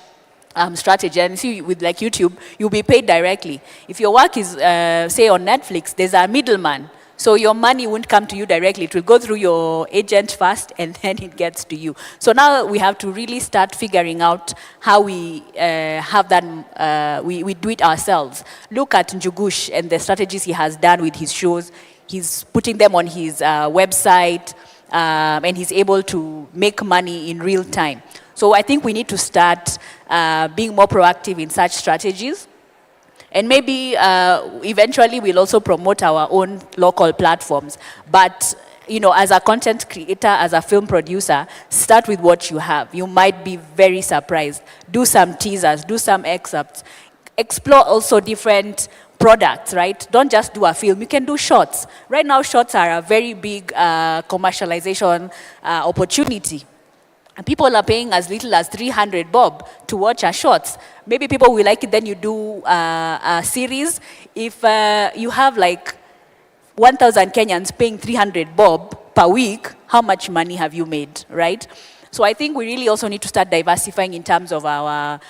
strategy, and see with like YouTube, you'll be paid directly. If your work is, say on Netflix, there's a middleman. So your money won't come to you directly. It will go through your agent first, and then it gets to you. So now we have to really start figuring out how we have that, we do it ourselves. Look at Njugush and the strategies he has done with his shows. He's putting them on his website, and he's able to make money in real time. So I think we need to start being more proactive in such strategies. And maybe eventually we'll also promote our own local platforms. But, as a content creator, as a film producer, start with what you have. You might be very surprised. Do some teasers, do some excerpts. Explore also different products, right? Don't just do a film. You can do shorts. Right now, shorts are a very big commercialization opportunity. And people are paying as little as 300 bob to watch a shorts. Maybe people will like it, then you do a series. If you have like 1,000 Kenyans paying 300 bob per week, how much money have you made, right? So I think we really also need to start diversifying in terms of our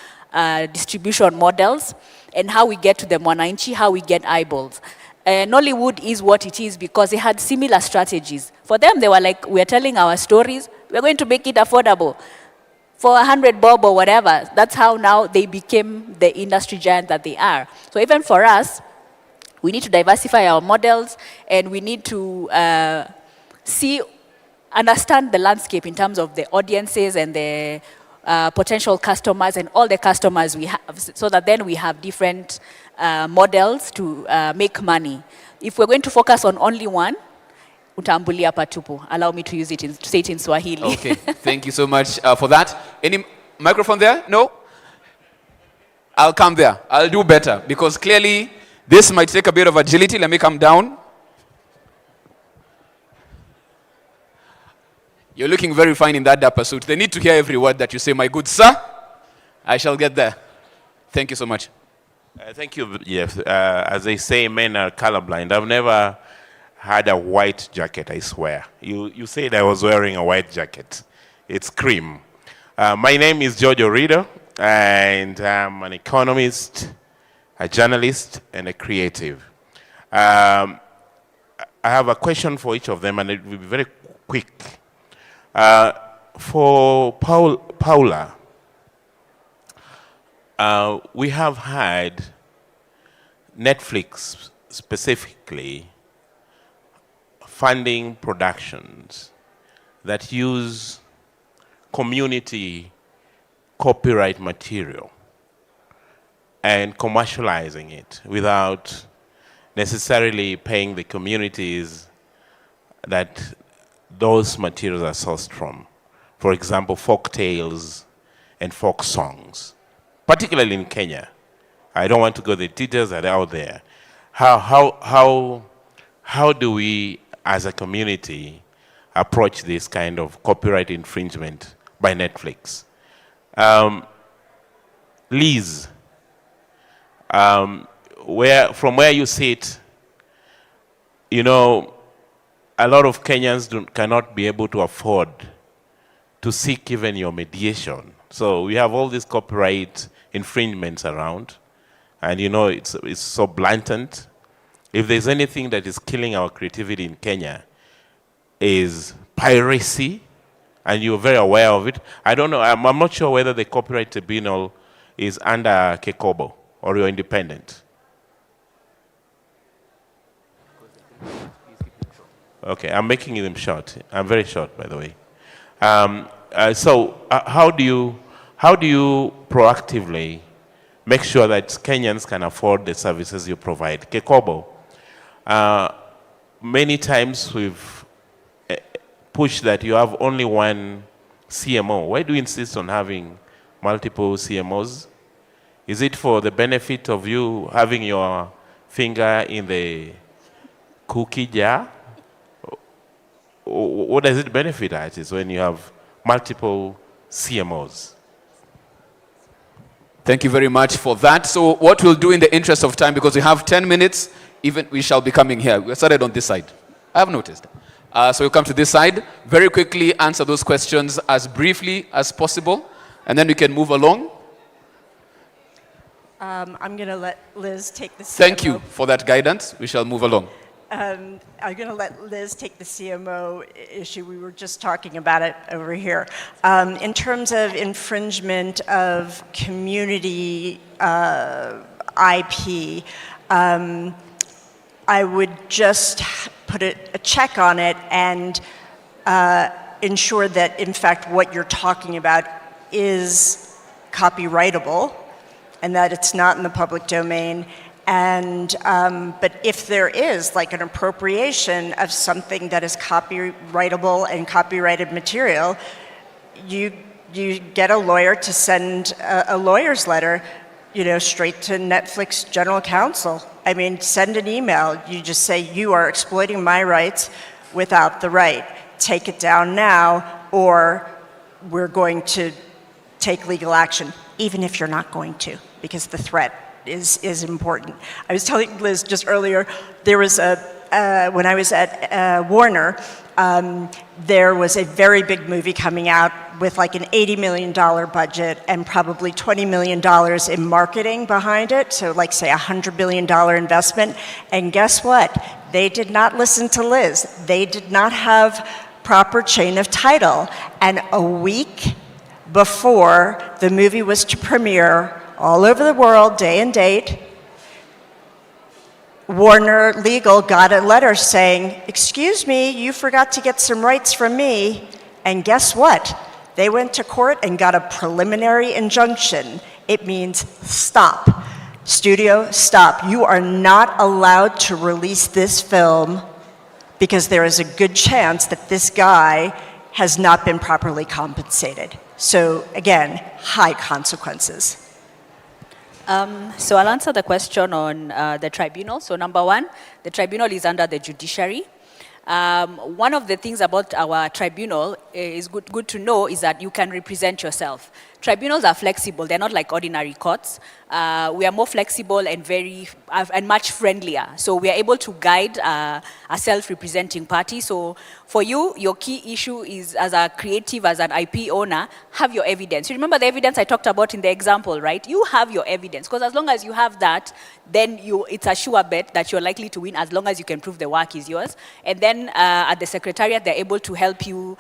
distribution models and how we get to the mwananchi, how we get eyeballs. Nollywood is what it is because they had similar strategies. For them, they were like, we're telling our stories, we're going to make it affordable for 100 bob or whatever. That's how now they became the industry giant that they are. So even for us, we need to diversify our models, and we need to understand the landscape in terms of the audiences and the potential customers and all the customers we have, so that then we have different models to make money. If we're going to focus on only one, utambulia patupu. Allow me to say it in Swahili. Okay, thank you so much for that. Any microphone there? No? I'll come there. I'll do better because clearly this might take a bit of agility. Let me come down. You're looking very fine in that dapper suit. They need to hear every word that you say, my good sir. I shall get there. Thank you so much. Thank you, yes. As they say, men are colorblind. I've never had a white jacket, I swear. You said I was wearing a white jacket. It's cream. My name is Giorgio Rido, and I'm an economist, a journalist, and a creative. I have a question for each of them, and it will be very quick. For Paula, we have had Netflix specifically funding productions that use community copyright material and commercializing it without necessarily paying the communities that those materials are sourced from. For example, folk tales and folk songs, particularly in Kenya. I don't want to go the details that are out there. How do we, as a community, approach this kind of copyright infringement by Netflix? Liz, from where you sit, a lot of Kenyans cannot be able to afford to seek even your mediation. So we have all these copyright infringements around, and it's so blatant. If there's anything that is killing our creativity in Kenya, is piracy, and you're very aware of it. I don't know, I'm not sure whether the Copyright Tribunal is under Kekobo or you're independent. Okay, I'm making them short. I'm very short, by the way. So how do you proactively make sure that Kenyans can afford the services you provide. Kekobo, many times we've pushed that you have only one CMO. Why do you insist on having multiple CMOs? Is it for the benefit of you having your finger in the cookie jar? What does it benefit artists when you have multiple CMOs? Thank you very much for that. So what we'll do in the interest of time, because we have 10 minutes, even we shall be coming here. We started on this side. I have noticed. So we'll come to this side. Very quickly answer those questions as briefly as possible, and then we can move along. I'm going to let Liz take the CMO. Thank you for that guidance. We shall move along. I'm going to let Liz take the CMO issue. We were just talking about it over here. In terms of infringement of community IP, I would just put a check on it and ensure that, in fact, what you're talking about is copyrightable and that it's not in the public domain. And, but if there is like an appropriation of something that is copyrightable and copyrighted material, you get a lawyer to send a lawyer's letter, you know, straight to Netflix general counsel. I mean, send an email. You just say, you are exploiting my rights without the right. Take it down now, or we're going to take legal action, even if you're not going to, because the threat is important. I was telling Liz just earlier, there was when I was at Warner, there was a very big movie coming out with like an $80 million budget and probably $20 million in marketing behind it, so like say $100 billion investment, and guess what? They did not listen to Liz. They did not have proper chain of title, and a week before the movie was to premiere all over the world, day and date, Warner Legal got a letter saying, excuse me, you forgot to get some rights from me. And guess what? They went to court and got a preliminary injunction. It means stop. Studio, stop. You are not allowed to release this film because there is a good chance that this guy has not been properly compensated. So again, high consequences. So I'll answer the question on the tribunal. So number one, the tribunal is under the judiciary. One of the things about our tribunal is good to know is that you can represent yourself. Tribunals are flexible. They're not like ordinary courts. We are more flexible and much friendlier. So we are able to guide a self-representing party. So for you, your key issue is as a creative, as an IP owner, have your evidence. You remember the evidence I talked about in the example, right? You have your evidence, because as long as you have that, then it's a sure bet that you're likely to win as long as you can prove the work is yours. And then at the Secretariat, they're able to help you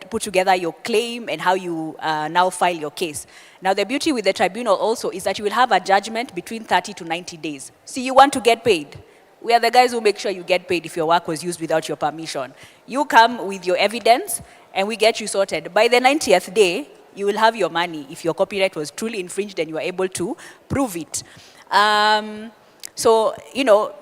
put together your claim and how you now file your case. Now, the beauty with the tribunal also is that you will have a judgment between 30 to 90 days. See, you want to get paid. We are the guys who make sure you get paid if your work was used without your permission. You come with your evidence, and we get you sorted. By the 90th day, you will have your money if your copyright was truly infringed and you are able to prove it. So, you know,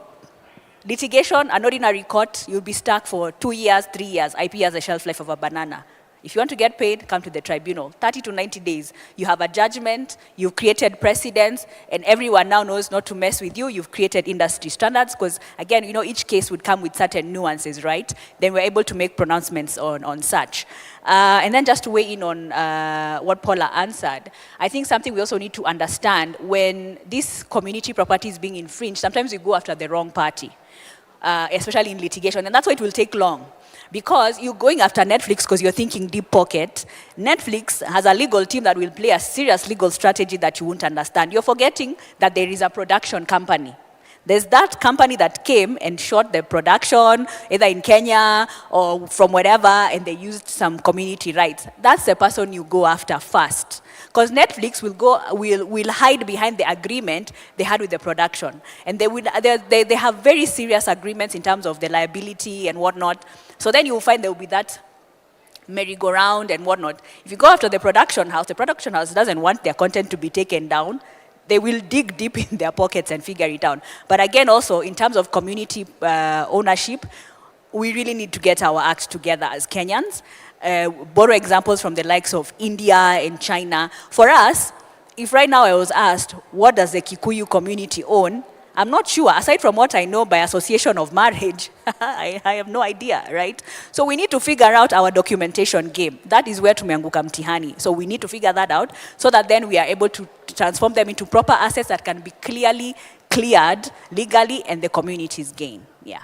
litigation, an ordinary court, you'll be stuck for 2 years, 3 years. IP has a shelf life of a banana. If you want to get paid, come to the tribunal. 30 to 90 days. You have a judgment, you've created precedents, and everyone now knows not to mess with you. You've created industry standards, because again, you know, each case would come with certain nuances, right? Then we're able to make pronouncements on such. And then just to weigh in on what Paula answered, I think something we also need to understand, when this community property is being infringed, sometimes we go after the wrong party, especially in litigation, and that's why it will take long. Because you're going after Netflix because you're thinking deep pocket. Netflix has a legal team that will play a serious legal strategy that you won't understand. You're forgetting that there is a production company. There's that company that came and shot the production, either in Kenya or from wherever, and they used some community rights. That's the person you go after first. Because Netflix will hide behind the agreement they had with the production. And they have very serious agreements in terms of the liability and whatnot. So then you'll find there will be that merry-go-round and whatnot. If you go after the production house doesn't want their content to be taken down. they will dig deep in their pockets and figure it out. But again, also in terms of community ownership, we really need to get our act together as Kenyans. Borrow examples from the likes of India and China. For us, if right now I was asked, what does the Kikuyu community own? I'm not sure. Aside from what I know by association of marriage, I have no idea, right? So we need to figure out our documentation game. That is where tumeanguka mtihani. So we need to figure that out so that then we are able to transform them into proper assets that can be clearly cleared legally and the communities gain. Yeah.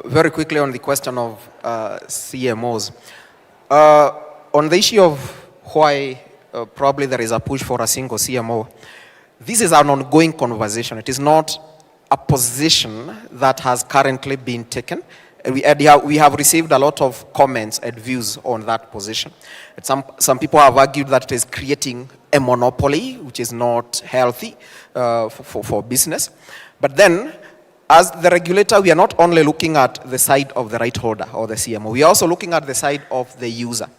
Very quickly on the question of CMOs. On the issue of why probably there is a push for a single CMO, this is an ongoing conversation. It is not a position that has currently been taken. We have received a lot of comments and views on that position. Some people have argued that it is creating a monopoly, which is not healthy for business. But then, as the regulator, we are not only looking at the side of the right holder or the CMO, we are also looking at the side of the user.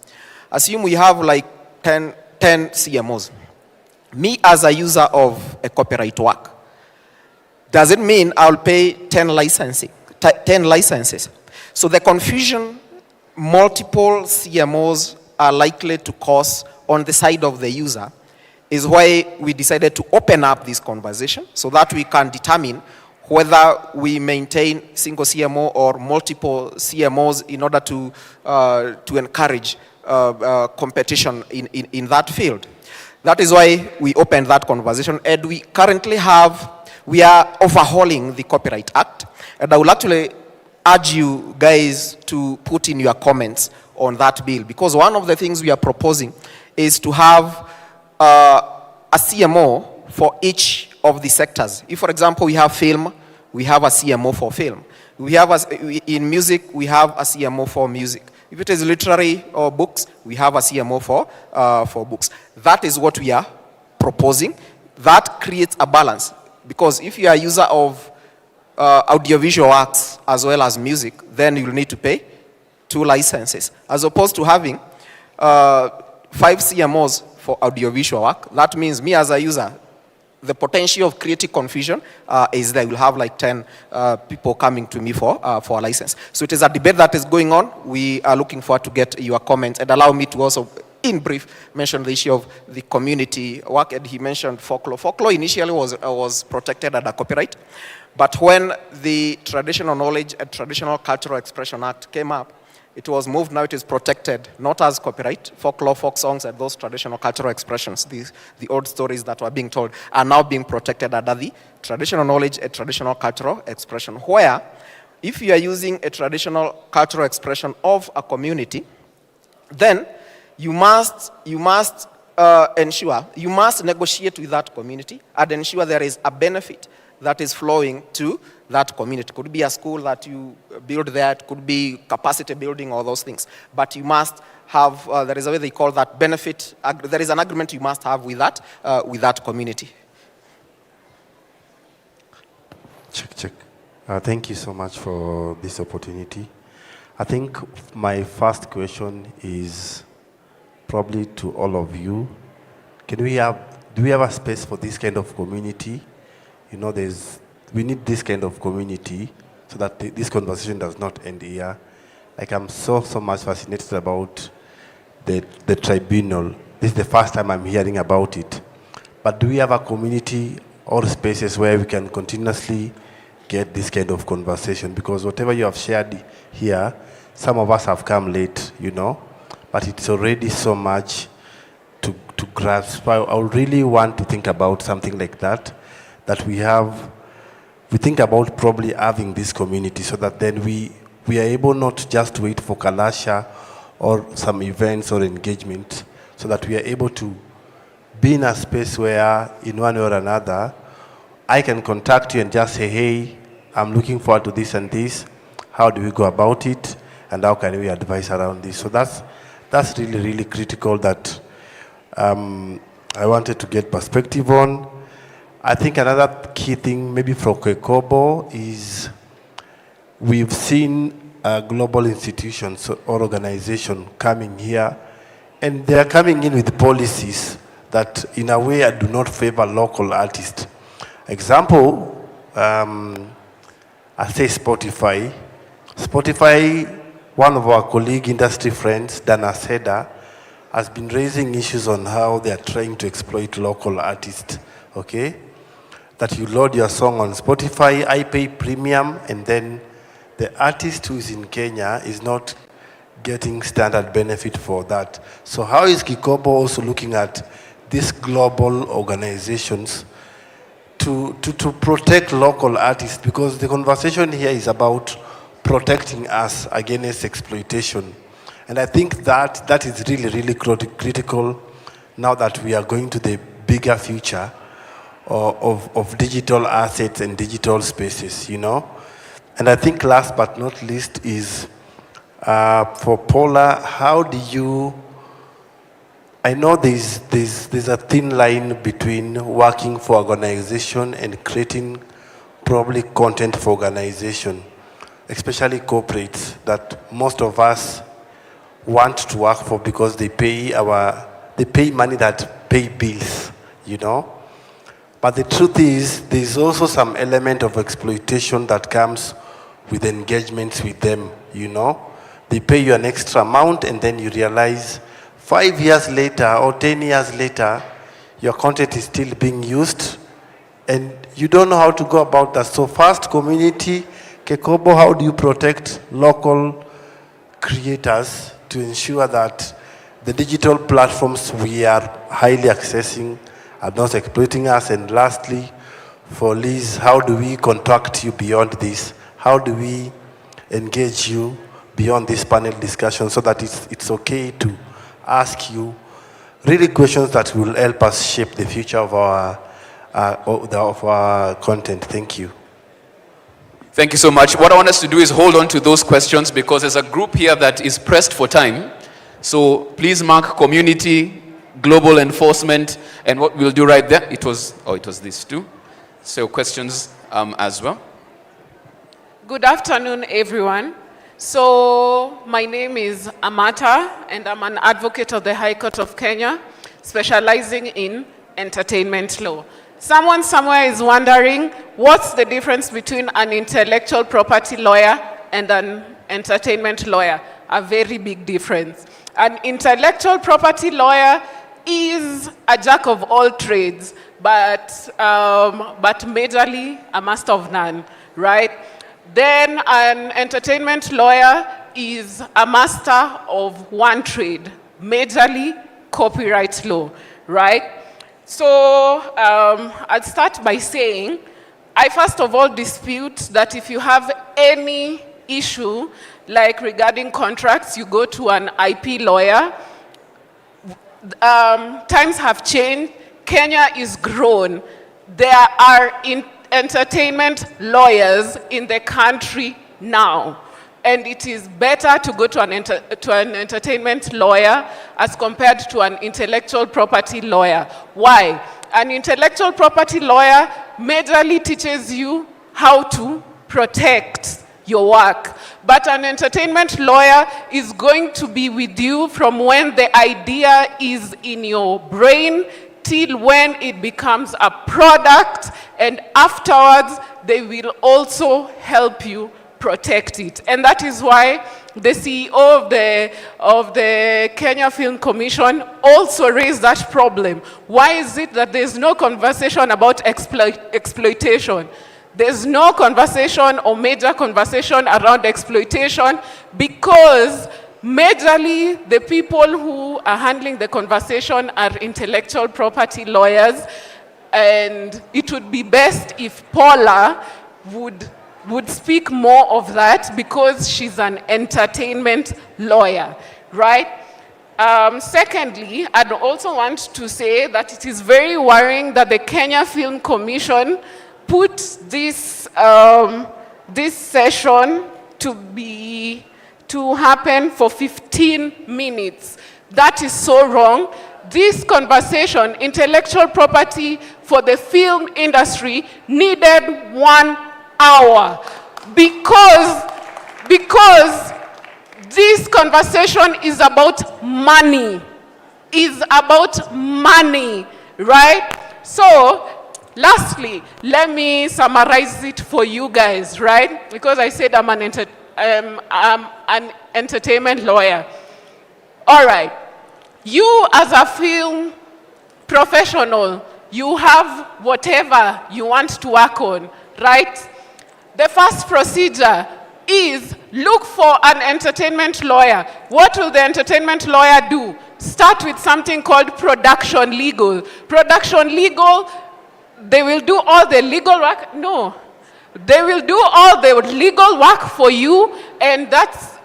Assume we have like 10 CMOs. Me as a user of a copyright work, does it mean I'll pay 10 licenses? So the confusion multiple CMOs are likely to cause on the side of the user is why we decided to open up this conversation so that we can determine whether we maintain single CMO or multiple CMOs in order to encourage competition in that field. That is why we opened that conversation, and we are overhauling the Copyright Act, and I will actually urge you guys to put in your comments on that bill, because one of the things we are proposing is to have a CMO for each of the sectors. If, for example, we have film, we have a CMO for film. In music, we have a CMO for music. If it is literary or books, we have a CMO for books. That is what we are proposing. That creates a balance, because if you are a user of audiovisual arts as well as music, then you'll need to pay 2 licenses, as opposed to having 5 CMOs for audiovisual work. That means me as a user, the potential of creating confusion is that you'll have like 10 people coming to me for a license. So it is a debate that is going on. We are looking forward to get your comments, and allow me to also, in brief, mention the issue of the community work. And he mentioned folklore. Folklore initially was protected under copyright, but when the Traditional Knowledge and Traditional Cultural Expression Act came up, it was moved. Now it is protected, not as copyright. Folklore, folk songs, and those traditional cultural expressions, the old stories that were being told, are now being protected under the Traditional Knowledge and Traditional Cultural Expression, where if you are using a traditional cultural expression of a community, then you must negotiate with that community and ensure there is a benefit that is flowing to that community. It could be a school that you build there, it could be capacity building, all those things. But you must have, there is a way they call that benefit, there is an agreement you must have with that community. Check. Thank you so much for this opportunity. I think my first question is probably to all of you. Do we have a space for this kind of community? You know, we need this kind of community so that this conversation does not end here. Like, I'm so much fascinated about the tribunal. This is the first time I'm hearing about it. But do we have a community or spaces where we can continuously get this kind of conversation? Because whatever you have shared here, some of us have come late, you know, but it's already so much to grasp. I would really want to think about something like that we think about probably having this community, so that then we are able not just to wait for Kalasha or some events or engagement, so that we are able to be in a space where in one way or another, I can contact you and just say, hey, I'm looking forward to this and this. How do we go about it? And how can we advise around this? So that's really, really critical that I wanted to get perspective on. I think another key thing maybe for Kwekobo is we've seen global institutions or organizations coming here, and they are coming in with policies that in a way do not favor local artists. Example, I say Spotify. Spotify, one of our colleague industry friends, Dana Seda, has been raising issues on how they are trying to exploit local artists, okay? That you load your song on Spotify, I pay premium, and then the artist who is in Kenya is not getting standard benefit for that. So how is Kikobo also looking at these global organizations to protect local artists? Because the conversation here is about protecting us against exploitation. And I think that is really, really critical now that we are going to the bigger future of digital assets and digital spaces, you know? And I think last but not least is for Paula, how do you, I know there's a thin line between working for organization and creating probably content for organization, especially corporates that most of us want to work for because they pay money that pay bills, you know? But the truth is, there's also some element of exploitation that comes with engagements with them, you know? They pay you an extra amount and then you realize 5 years later or 10 years later, your content is still being used and you don't know how to go about that. So first, community, Kekobo, how do you protect local creators to ensure that the digital platforms we are highly accessing are not exploiting us? And lastly, for Liz, how do we contact you beyond this? How do we engage you beyond this panel discussion so that it's okay to ask you really questions that will help us shape the future of our content? Thank you. Thank you so much. What I want us to do is hold on to those questions because there's a group here that is pressed for time. So please mark community, global enforcement, and what we'll do right there, it was these two. So questions as well. Good afternoon, everyone. So my name is Amata, and I'm an advocate of the High Court of Kenya, specializing in entertainment law. Someone somewhere is wondering, what's the difference between an intellectual property lawyer and an entertainment lawyer? A very big difference. An intellectual property lawyer is a jack of all trades, but majorly a master of none, right? Then an entertainment lawyer is a master of one trade, majorly copyright law, right? So I'd start by saying, I first of all dispute that if you have any issue, like regarding contracts, you go to an IP lawyer. Times have changed. Kenya is grown. There are entertainment lawyers in the country now. And it is better to go to an entertainment lawyer as compared to an intellectual property lawyer. Why? An intellectual property lawyer majorly teaches you how to protect your work. But an entertainment lawyer is going to be with you from when the idea is in your brain till when it becomes a product, and afterwards they will also help you protect it. And that is why the CEO of the Kenya Film Commission also raised that problem. Why is it that there's no conversation about exploitation? There's no conversation or major conversation around exploitation because majorly the people who are handling the conversation are intellectual property lawyers, and it would be best if Paula would speak more of that because she's an entertainment lawyer, right? Secondly, I'd also want to say that it is very worrying that the Kenya Film Commission put this session to happen for 15 minutes. That is so wrong. This conversation, intellectual property for the film industry, needed 1 hour because this conversation is about money. is about money, right? So, lastly, let me summarize it for you guys, right? Because I said I'm an entertainment lawyer. All right. You as a film professional, you have whatever you want to work on, right? The first procedure is look for an entertainment lawyer. What will the entertainment lawyer do? Start with something called production legal. Production legal, they will do all the legal work. No. They will do all the legal work for you, and that's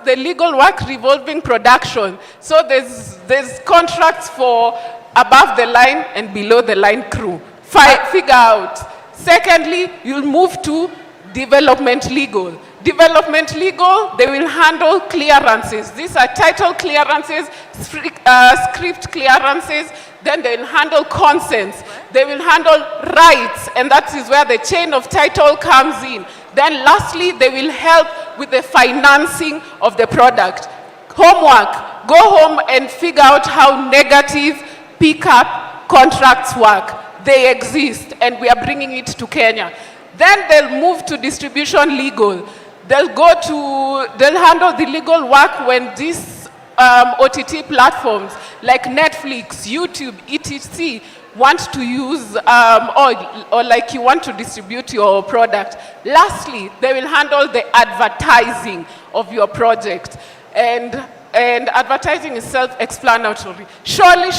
the legal work revolving production. So there's contracts for above the line and below the line crew. Figure out. Secondly, you'll move to development legal. Development legal, they will handle clearances. These are title clearances, script clearances, then they'll handle consents. They will handle rights, and that is where the chain of title comes in. Then lastly, they will help with the financing of the product. Homework, go home and figure out how negative pickup contracts work. They exist, and we are bringing it to Kenya. Then they'll move to distribution legal. They'll handle the legal work when these OTT platforms like Netflix, YouTube, etc. want to use, or like you want to distribute your product. Lastly, they will handle the advertising of your project. And advertising is self-explanatory. Surely,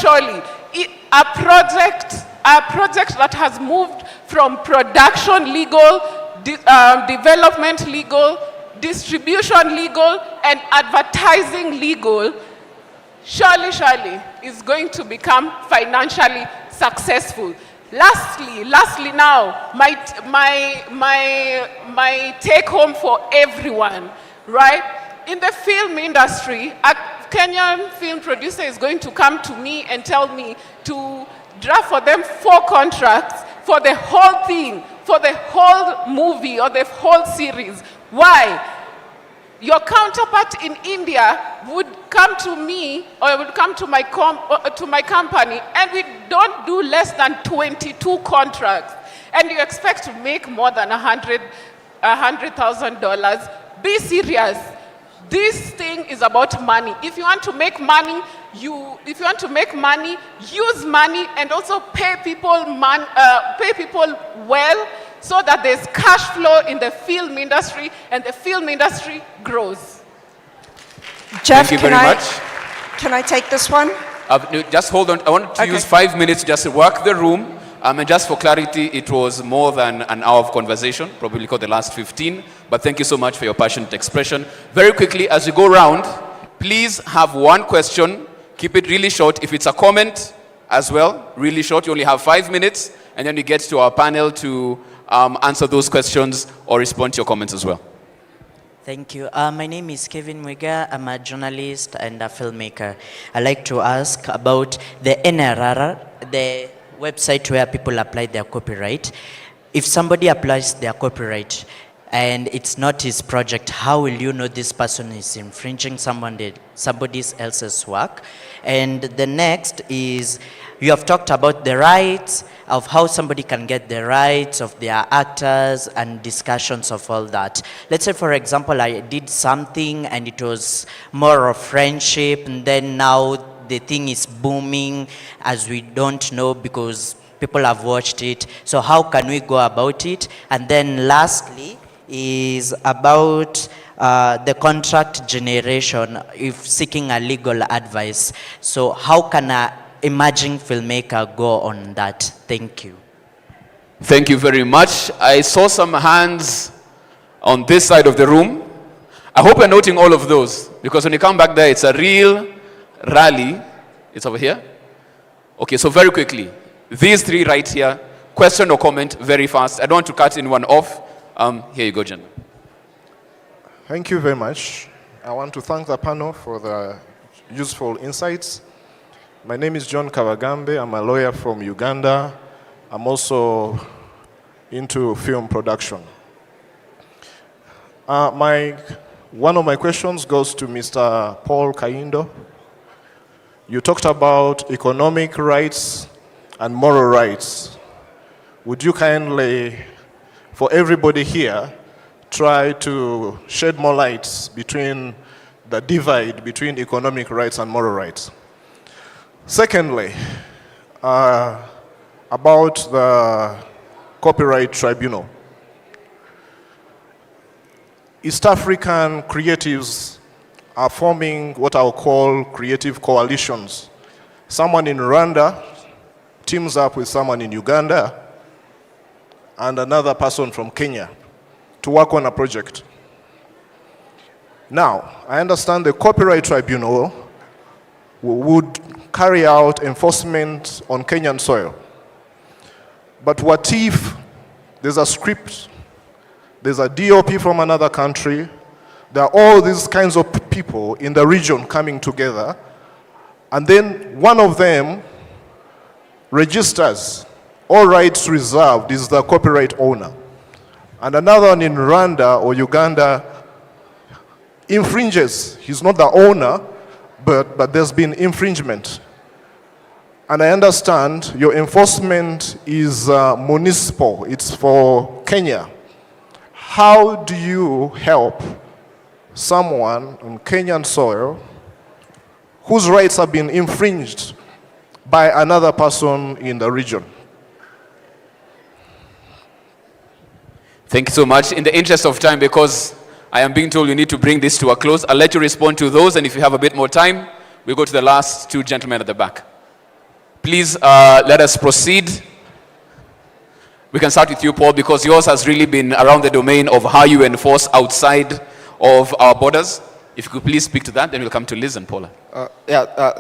a project that has moved from production legal, development legal, distribution legal, and advertising legal, surely is going to become financially successful. Lastly now, my take home for everyone, right? In the film industry, a Kenyan film producer is going to come to me and tell me to draft for them 4 contracts for the whole thing, for the whole movie or the whole series. Why? Your counterpart in India would come to me or would come to my company, and we don't do less than 22 contracts. And you expect to make more than $100,000. Be serious. This thing is about money. If you want to make money, use money and also pay people well, so that there's cash flow in the film industry and the film industry grows. Jeff, Thank you very much. Can I take this one? No, just hold on. I want to use 5 minutes just to work the room. And just for clarity, it was more than an hour of conversation, probably called the last 15. But thank you so much for your passionate expression. Very quickly, as we go around, please have one question. Keep it really short. If it's a comment as well, really short. You only have 5 minutes. And then we get to our panel to answer those questions or respond to your comments as well. Thank you. My name is Kevin Mwiga. I'm a journalist and a filmmaker. I'd like to ask about the NRR, the website where people apply their copyright. If somebody applies their copyright and it's not his project, how will you know this person is infringing somebody else's work? And the next is, you have talked about the rights of how somebody can get the rights of their actors and discussions of all that. Let's say, for example, I did something and it was more of friendship, and then now the thing is booming as we don't know because people have watched it. So how can we go about it? And then lastly is about the contract generation, if seeking a legal advice. So how can a emerging filmmaker go on that? Thank you. Thank you very much. I saw some hands on this side of the room. I hope you're noting all of those, because when you come back there, it's a real rally. It's over here. Okay, so very quickly, these 3 right here, question or comment very fast. I don't want to cut anyone off. Here you go, Jen. Thank you very much. I want to thank the panel for the useful insights. My name is John Kabagambe. I'm a lawyer from Uganda. I'm also into film production. One of my questions goes to Mr. Paul Kaindo. You talked about economic rights and moral rights. Would you kindly, for everybody here, try to shed more lights between the divide between economic rights and moral rights? Secondly, about the Copyright Tribunal. East African creatives are forming what I'll call creative coalitions. Someone in Rwanda teams up with someone in Uganda and another person from Kenya to work on a project. Now, I understand the Copyright Tribunal would carry out enforcement on Kenyan soil. But what if there's a script, there's a DOP from another country, there are all these kinds of people in the region coming together, and then one of them registers, all rights reserved, is the copyright owner. And another one in Rwanda or Uganda infringes. He's not the owner, but there's been infringement. And I understand your enforcement is municipal, it's for Kenya. How do you help someone on Kenyan soil whose rights have been infringed by another person in the region? Thank you so much. In the interest of time, because I am being told you need to bring this to a close, I'll let you respond to those, and if you have a bit more time, we'll go to the last two gentlemen at the back. Please let us proceed. We can start with you, Paul, because yours has really been around the domain of how you enforce outside of our borders. If you could please speak to that, then we'll come to Liz and Paula.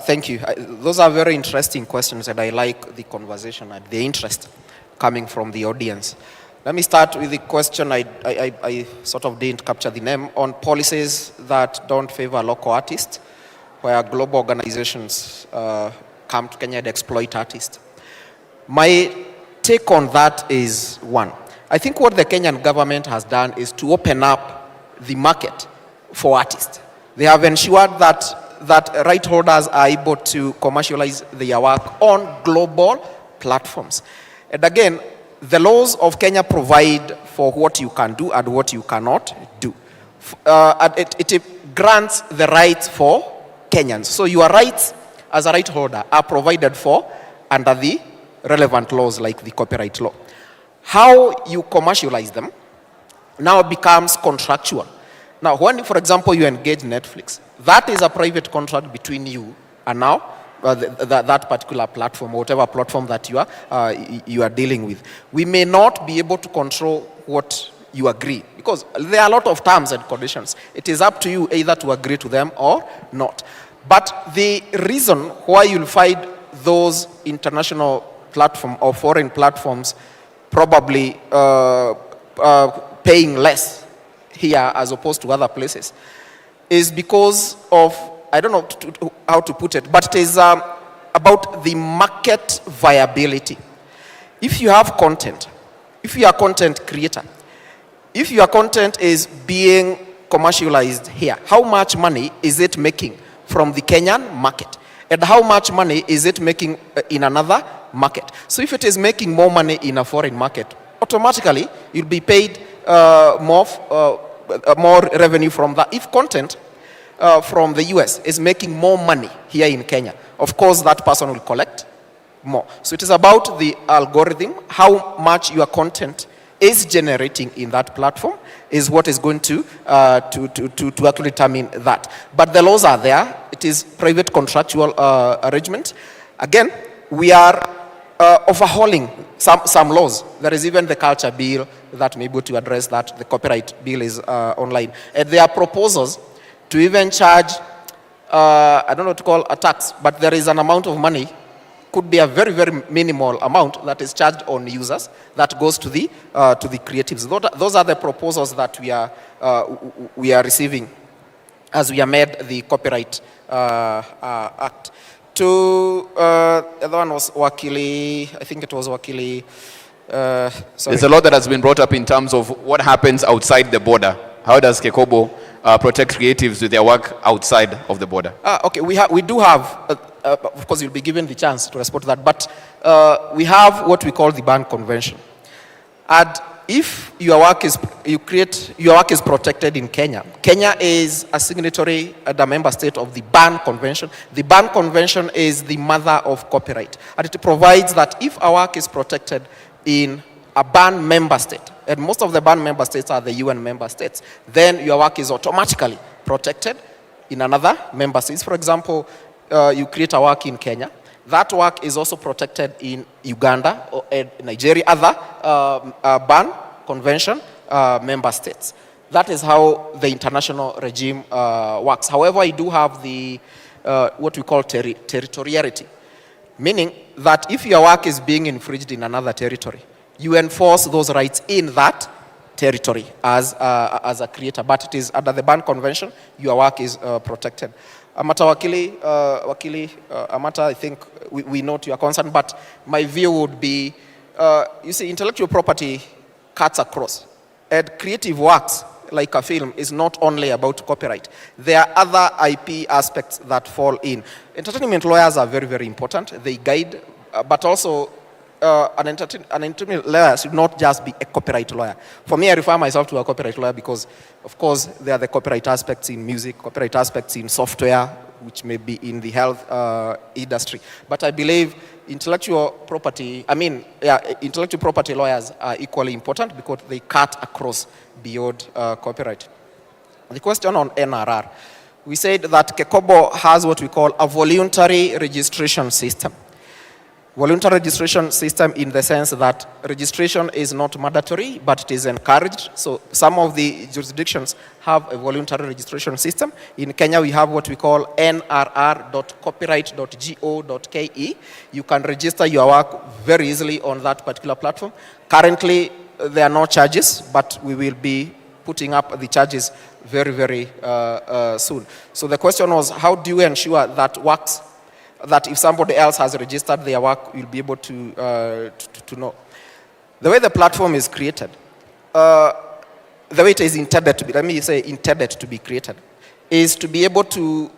Thank you. Those are very interesting questions, and I like the conversation and the interest coming from the audience. Let me start with the question I sort of didn't capture the name, on policies that don't favor local artists, where global organizations come to Kenya and exploit artists. My take on that is, one, I think what the Kenyan government has done is to open up the market for artists. They have ensured that right holders are able to commercialize their work on global platforms. And again, the laws of Kenya provide for what you can do and what you cannot do. It grants the rights for Kenyans. So your rights as a right holder are provided for under the relevant laws like the copyright law. How you commercialize them now becomes contractual. Now, when, for example, you engage Netflix, that is a private contract between you and now that particular platform, or whatever platform that you are dealing with. We may not be able to control what you agree, because there are a lot of terms and conditions. It is up to you either to agree to them or not. But the reason why you'll find those international platforms or foreign platforms probably paying less here as opposed to other places is because of, I don't know how to put it, but it is about the market viability. If you have content, if you are a content creator, if your content is being commercialized here, how much money is it making from the Kenyan market? And how much money is it making in another market? So if it is making more money in a foreign market, automatically you'll be paid more revenue from that. If content from the US is making more money here in Kenya, of course that person will collect more. So it is about the algorithm, how much your content is generating in that platform is what is going to actually determine that. But the laws are there. It is private contractual arrangement. Again, we are overhauling some laws. There is even the culture bill that may be able to address that. The copyright bill is online. And there are proposals to even charge, I don't know what to call a tax, but there is an amount of money, could be a very, very minimal amount that is charged on users that goes to the creatives. Those are the proposals that we are receiving as we amend the Copyright Act. To the other one was Wakili, I think it was Wakili. There's a lot that has been brought up in terms of what happens outside the border. How does Kekobo protect creatives with their work outside of the border? Okay, we do have, of course you'll be given the chance to respond to that, but we have what we call the Berne Convention. And if your work is protected in Kenya, Kenya is a signatory and a member state of the Berne Convention. The Berne Convention is the mother of copyright. And it provides that if our work is protected in a Berne member state, and most of the Berne member states are the UN member states, then your work is automatically protected in another member state. For example, you create a work in Kenya, that work is also protected in Uganda or Nigeria, other Berne Convention member states. That is how the international regime works. However, you do have the what we call territoriality, meaning that if your work is being infringed in another territory, you enforce those rights in that territory as a creator. But it is under the Berne Convention, your work is protected. Amata Amata, I think we note your concern, but my view would be, you see, intellectual property cuts across. And creative works, like a film, is not only about copyright. There are other IP aspects that fall in. Entertainment lawyers are very, very important. They guide, but also an entertainment lawyer should not just be a copyright lawyer. For me, I refer myself to a copyright lawyer because, of course, there are the copyright aspects in music, copyright aspects in software, which may be in the health industry. But I believe intellectual property lawyers are equally important because they cut across beyond copyright. The question on NRR. We said that Kekobo has what we call a voluntary registration system. Voluntary registration system in the sense that registration is not mandatory, but it is encouraged. So some of the jurisdictions have a voluntary registration system. In Kenya, we have what we call nrr.copyright.go.ke. You can register your work very easily on that particular platform. Currently, there are no charges, but we will be putting up the charges very, very soon. So the question was, how do you ensure that works, that if somebody else has registered their work, you'll be able to know. The way the platform is created, the way it is intended to be, let me say intended to be created, is to be able to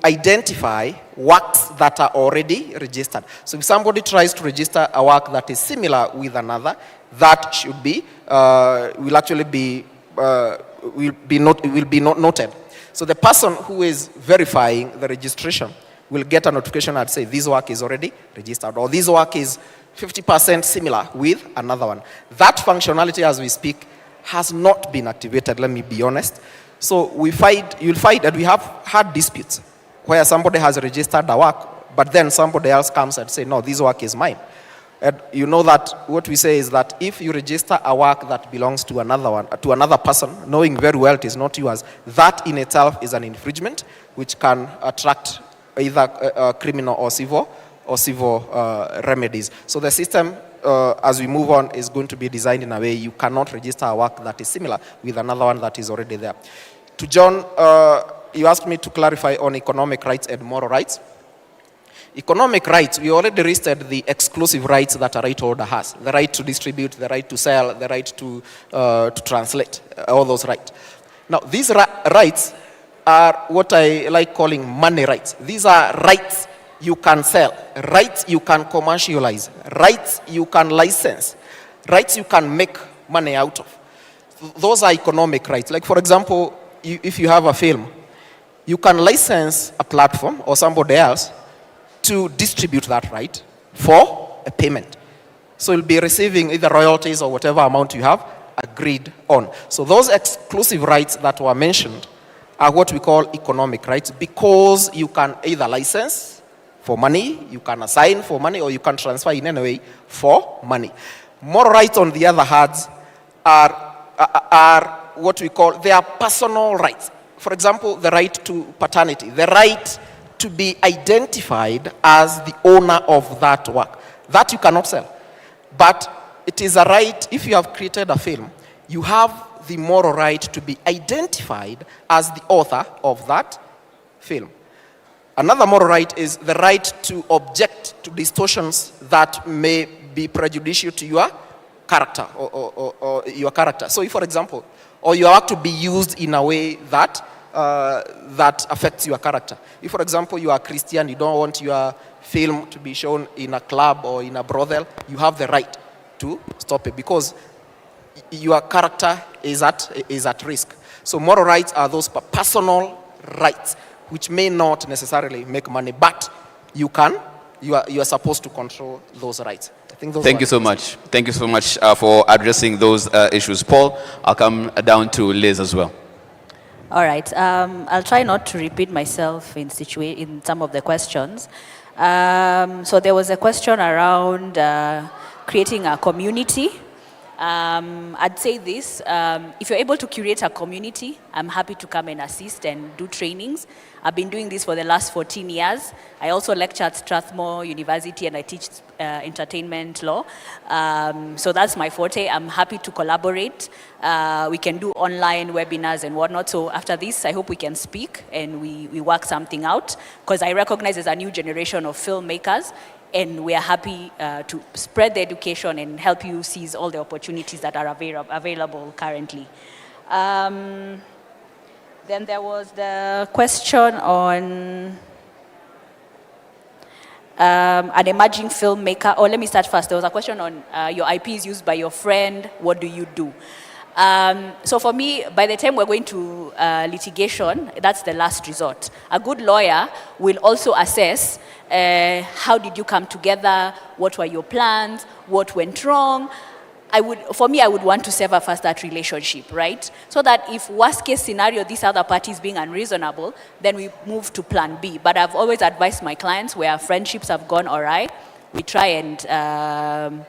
identify works that are already registered. So if somebody tries to register a work that is similar with another, that should be, will actually be, will be noted. So the person who is verifying the registration will get a notification that say this work is already registered or this work is 50% similar with another one. That functionality as we speak has not been activated, let me be honest. So you'll find that we have had disputes where somebody has registered a work, but then somebody else comes and say, no, this work is mine. And you know that what we say is that if you register a work that belongs to another person, knowing very well it is not yours, that in itself is an infringement which can attract either criminal or civil remedies. So the system, as we move on, is going to be designed in a way you cannot register a work that is similar with another one that is already there. To John, you asked me to clarify on economic rights and moral rights. Economic rights, we already listed the exclusive rights that a right holder has. The right to distribute, the right to sell, the right to translate, all those rights. Now, these rights are what I like calling money rights. These are rights you can sell, rights you can commercialize, rights you can license, rights you can make money out of. Those are economic rights. Like, for example, if you have a film, you can license a platform or somebody else to distribute that right for a payment. So you'll be receiving either royalties or whatever amount you have agreed on. So those exclusive rights that were mentioned are what we call economic rights because you can either license for money, you can assign for money, or you can transfer in any way for money. Moral rights, on the other hand, are what we call, they are personal rights. For example, the right to paternity, the right to be identified as the owner of that work. That you cannot sell. But it is a right, if you have created a film, you have the moral right to be identified as the author of that film. Another moral right is the right to object to distortions that may be prejudicial to your character or your character. So if, for example, or your work to be used in a way that that affects your character. If, for example, you are a Christian, you don't want your film to be shown in a club or in a brothel, you have the right to stop it because your character is at risk. So moral rights are those personal rights which may not necessarily make money, but you are supposed to control those rights. I think those Thank you so much. Thank you so much for addressing those issues. Paul, I'll come down to Liz as well. All right. I'll try not to repeat myself in some of the questions. So there was a question around creating a community. I'd say this, if you're able to curate a community, I'm happy to come and assist and do trainings. I've been doing this for the last 14 years. I also lecture at Strathmore University and I teach entertainment law. So that's my forte. I'm happy to collaborate. We can do online webinars and whatnot. So after this, I hope we can speak and we work something out because I recognize there's a new generation of filmmakers and we are happy to spread the education and help you seize all the opportunities that are available currently. Then there was the question on an emerging filmmaker. Oh, let me start first. There was a question on your IP is used by your friend. What do you do? So for me, by the time we're going to litigation, that's the last resort. A good lawyer will also assess how did you come together, what were your plans, what went wrong. For me, I would want to sever first that relationship, right? So that if worst case scenario, this other party is being unreasonable, then we move to plan B. But I've always advised my clients where friendships have gone awry, we try and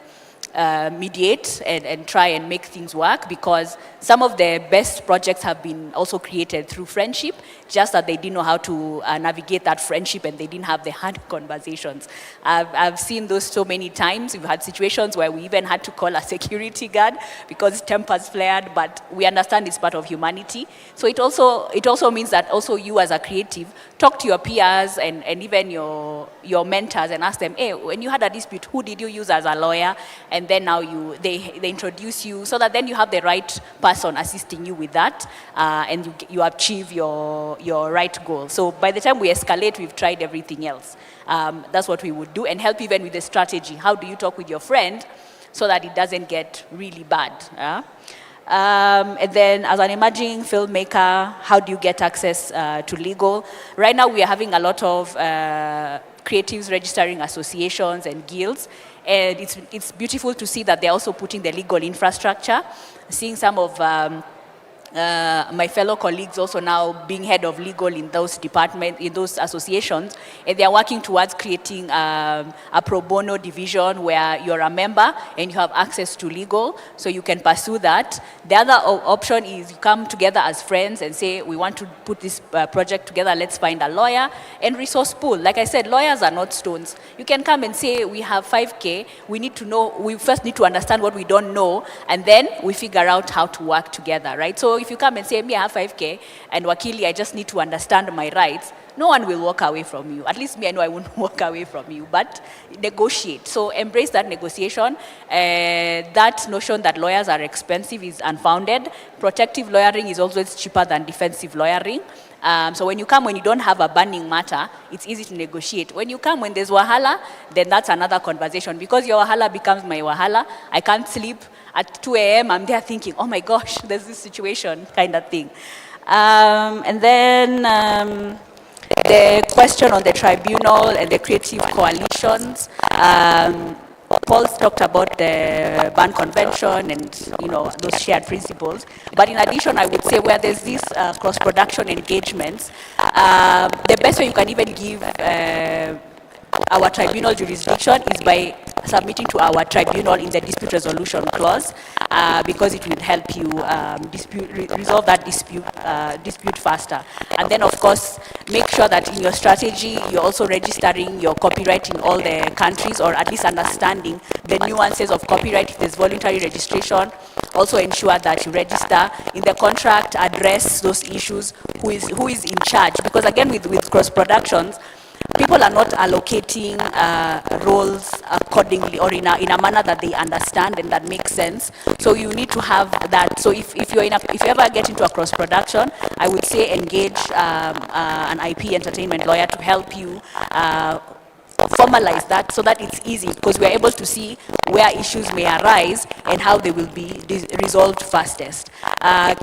mediate and try and make things work because some of the best projects have been also created through friendship, just that they didn't know how to navigate that friendship and they didn't have the hard conversations. I've seen those so many times. We've had situations where we even had to call a security guard because tempers flared, but we understand it's part of humanity. So it also means that also you as a creative, talk to your peers and even your mentors and ask them, hey, when you had a dispute, who did you use as a lawyer? And then now they introduce you so that then you have the right person assisting you with that and you achieve your right goal. So by the time we escalate, we've tried everything else. That's what we would do and help even with the strategy. How do you talk with your friend so that it doesn't get really bad? And then as an emerging filmmaker, how do you get access to legal? Right now we are having a lot of creatives registering associations and guilds. And it's beautiful to see that they're also putting the legal infrastructure. Seeing some of my fellow colleagues also now being head of legal in those departments, in those associations, and they are working towards creating a pro bono division where you're a member and you have access to legal, so you can pursue that. The other option is you come together as friends and say, we want to put this project together, let's find a lawyer and resource pool. Like I said, lawyers are not stones. You can come and say, we have 5K, we first need to understand what we don't know, and then we figure out how to work together, right? So if you come and say, me, I have 5K, and Wakili, I just need to understand my rights, no one will walk away from you. At least me, I know I won't walk away from you, but negotiate. So embrace that negotiation. That notion that lawyers are expensive is unfounded. Protective lawyering is always cheaper than defensive lawyering. So when you come when you don't have a burning matter, it's easy to negotiate. When you come when there's wahala, then that's another conversation. Because your wahala becomes my wahala, I can't sleep. At 2 a.m., I'm there thinking, oh my gosh, there's this situation, kind of thing. And then the question on the tribunal and the creative coalitions. Paul's talked about the Bern Convention and those shared principles. But in addition, I would say where there's these cross-production engagements, the best way you can even give our tribunal jurisdiction is by submitting to our tribunal in the dispute resolution clause, because it will help you resolve that dispute faster. And then, of course, make sure that in your strategy, you're also registering your copyright in all the countries, or at least understanding the nuances of copyright. If there's voluntary registration, also ensure that you register in the contract, address those issues, who is in charge. Because again, with cross productions, people are not allocating roles accordingly or in a manner that they understand and that makes sense. So you need to have that. So if you ever get into a cross production, I would say engage an IP entertainment lawyer to help you formalize that so that it's easy, because we are able to see where issues may arise and how they will be resolved fastest.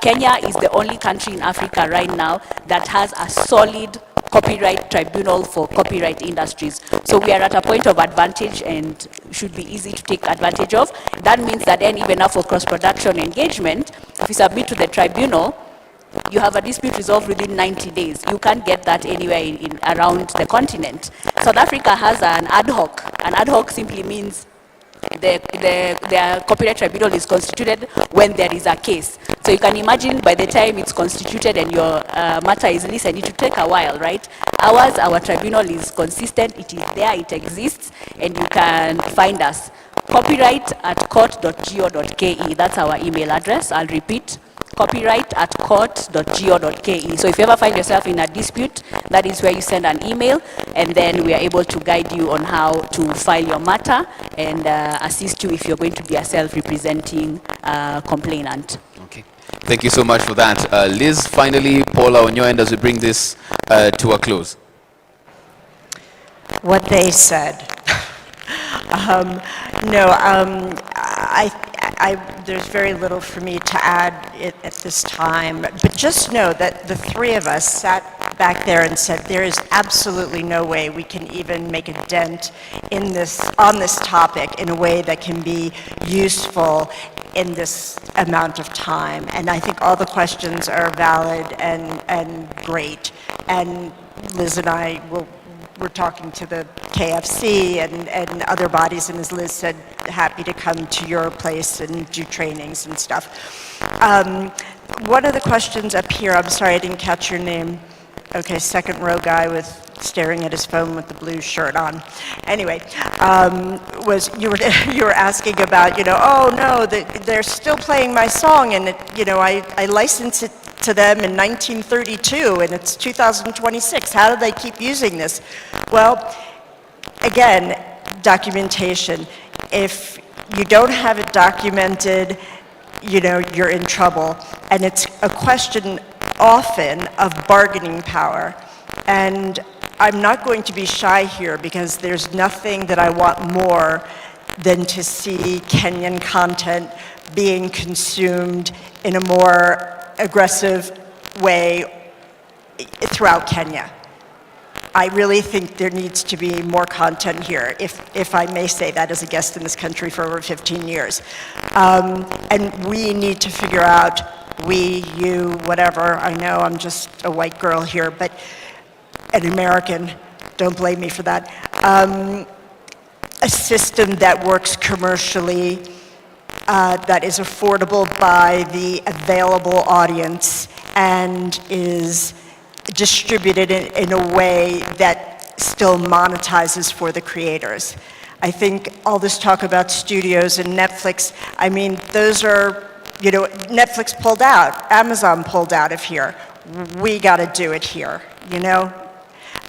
Kenya is the only country in Africa right now that has a solid copyright tribunal for copyright industries. So we are at a point of advantage and should be easy to take advantage of. That means that then even now for cross-production engagement, if you submit to the tribunal, you have a dispute resolved within 90 days. You can't get that anywhere in around the continent. South Africa has an ad hoc. An ad hoc simply means the copyright tribunal is constituted when there is a case. So you can imagine by the time it's constituted and your matter is listened, it will take a while, right? Our tribunal is consistent, it is there, it exists, and you can find us. copyright@court.go.ke, that's our email address. I'll repeat, copyright@court.go.ke. So if you ever find yourself in a dispute, that is where you send an email, and then we are able to guide you on how to file your matter and assist you if you're going to be a self-representing complainant. Okay. Thank you so much for that. Liz, finally, Paula, on your end as we bring this to a close. What they said. There's very little for me to add at this time, but just know that the three of us sat back there and said there is absolutely no way we can even make a dent in on this topic in a way that can be useful in this amount of time. And I think all the questions are valid and great. And Liz and I we're talking to the KFC and other bodies, and as Liz said, happy to come to your place and do trainings and stuff. One of the questions up here, I'm sorry I didn't catch your name. Okay, second row guy with staring at his phone with the blue shirt on. Anyway, was you were asking about, oh no, they're still playing my song, and I licensed it to them in 1932 and it's 2026. How do they keep using this? Well, again, documentation. If you don't have it documented, you're in trouble. And it's a question often of bargaining power. And I'm not going to be shy here because there's nothing that I want more than to see Kenyan content being consumed in a more aggressive way throughout Kenya. I really think there needs to be more content here, if I may say that as a guest in this country for over 15 years. And we need to figure out, we, you, whatever, I know I'm just a white girl here, but an American, don't blame me for that, a system that works commercially, that is affordable by the available audience and is distributed in a way that still monetizes for the creators. I think all this talk about studios and Netflix, I mean, those are, Netflix pulled out, Amazon pulled out of here. We got to do it here,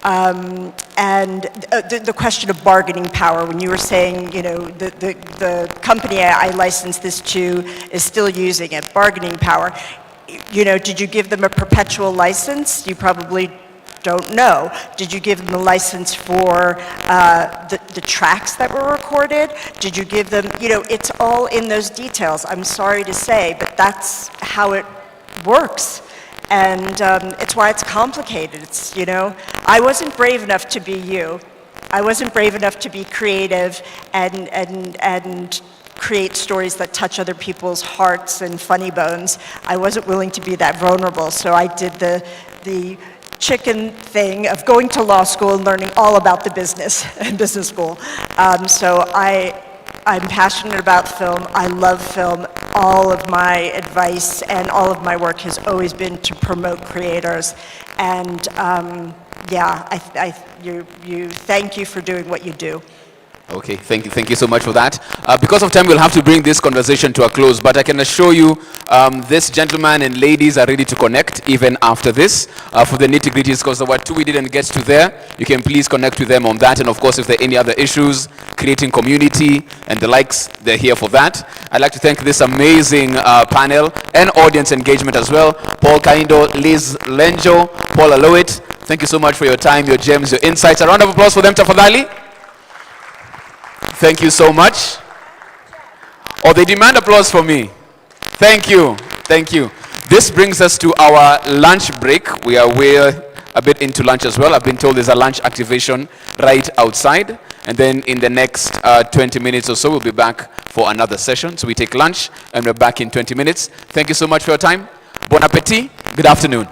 And the question of bargaining power, when you were saying, the company I licensed this to is still using it, bargaining power. Did you give them a perpetual license? You probably don't know. Did you give them a license for the tracks that were recorded? Did you give them, it's all in those details. I'm sorry to say, but that's how it works. And it's why it's complicated. It's, I wasn't brave enough to be you. I wasn't brave enough to be creative and create stories that touch other people's hearts and funny bones. I wasn't willing to be that vulnerable, so I did the chicken thing of going to law school and learning all about the business and business school. So I'm passionate about film. I love film. All of my advice and all of my work has always been to promote creators. And thank you for doing what you do. Okay, thank you so much for that. Because of time, we'll have to bring this conversation to a close, but I can assure you this gentleman and ladies are ready to connect even after this for the nitty-gritties, because there were two we didn't get to there. You can please connect with them on that, and of course, if there are any other issues, creating community and the likes, they're here for that. I'd like to thank this amazing panel and audience engagement as well. Paul Kaindo, Liz Lenjo, Paul Alowit, thank you so much for your time, your gems, your insights. A round of applause for them, tafadhali. Thank you so much. Oh, they demand applause for me. Thank you. Thank you. This brings us to our lunch break. We are way a bit into lunch as well. I've been told there's a lunch activation right outside. And then in the next 20 minutes or so, we'll be back for another session. So we take lunch and we're back in 20 minutes. Thank you so much for your time. Bon appetit. Good afternoon.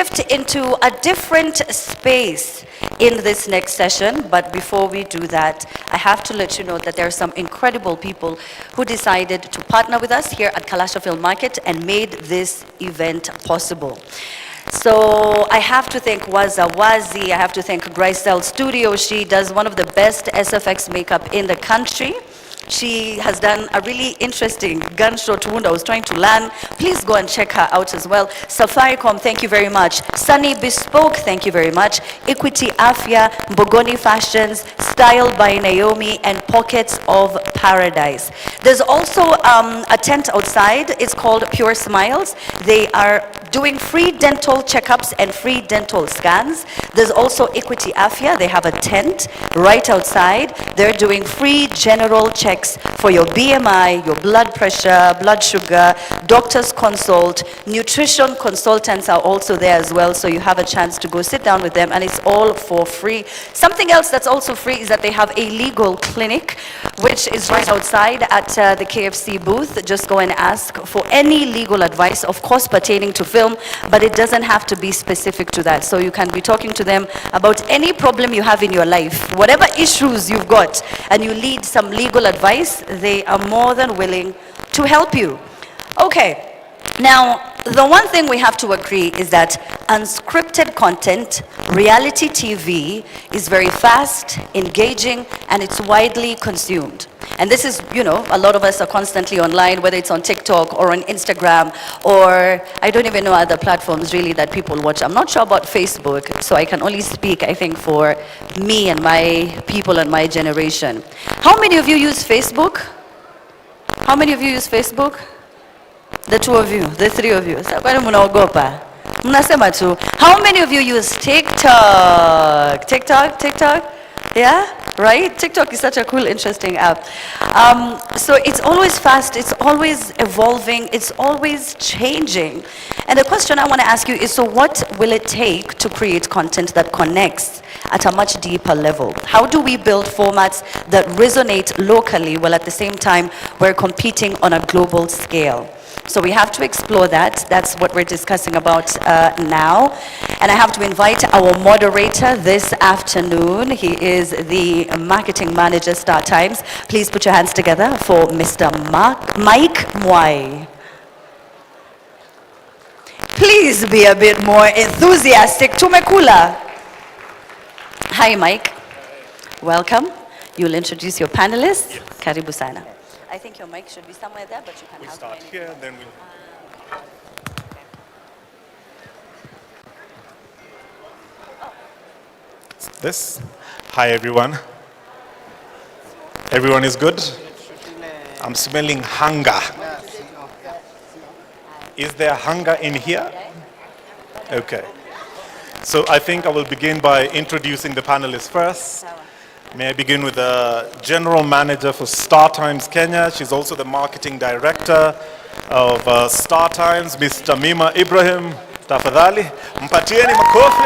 shift into a different space in this next session, but before we do that, I have to let you know that there are some incredible people who decided to partner with us here at Kalasha Film Market and made this event possible. So I have to thank Wazawazi, I have to thank Grisel Studio. She does one of the best SFX makeup in the country. She has done a really interesting gunshot wound I was trying to learn. Please go and check her out as well. Safaricom, thank you very much. Sunny Bespoke, thank you very much. Equity Afya, Bogoni Fashions, Style by Naomi, and Pockets of Paradise. There's also a tent outside. It's called Pure Smiles. They are doing free dental checkups and free dental scans. There's also Equity Afya. They have a tent right outside. They're doing free general checks for your BMI, your blood pressure, blood sugar, doctor's consult, nutrition consultants are also there as well, so you have a chance to go sit down with them, and it's all for free. Something else that's also free is that they have a legal clinic, which is right outside at the KFC booth. Just go and ask for any legal advice, of course pertaining to film, but it doesn't have to be specific to that. So you can be talking to them about any problem you have in your life, whatever issues you've got, and you need some legal advice, they are more than willing to help you. Okay, now the one thing we have to agree is that unscripted content, reality TV, is very fast, engaging, and it's widely consumed. And this is, you know, a lot of us are constantly online, whether it's on TikTok or on Instagram, or I don't even know other platforms really that people watch. I'm not sure about Facebook, so I can only speak, I think, for me and my people and my generation. How many of you use Facebook? How many of you use Facebook? The two of you, the three of you. How many of you use TikTok? TikTok? Yeah, right? TikTok is such a cool, interesting app. So it's always fast, it's always evolving, it's always changing. And the question I want to ask you is, so what will it take to create content that connects at a much deeper level? How do we build formats that resonate locally while at the same time we're competing on a global scale? So we have to explore that. That's what we're discussing about now. And I have to invite our moderator this afternoon. He is the marketing manager, Star Times. Please put your hands together for Mr. Mike Mwai. Please be a bit more enthusiastic. Tumekula. Hi, Mike. Welcome. You'll introduce your panelists. Karibu sana. I think your mic should be somewhere there, but you can have start here, then we'll... This. Hi, everyone. Everyone is good? I'm smelling hunger. Is there hunger in here? Okay. So I think I will begin by introducing the panelists first. May I begin with the General Manager for Star Times Kenya. She's also the Marketing Director of Star Times, Ms. Tamima Ibrahim. Tafadhali, mpatieni makofi.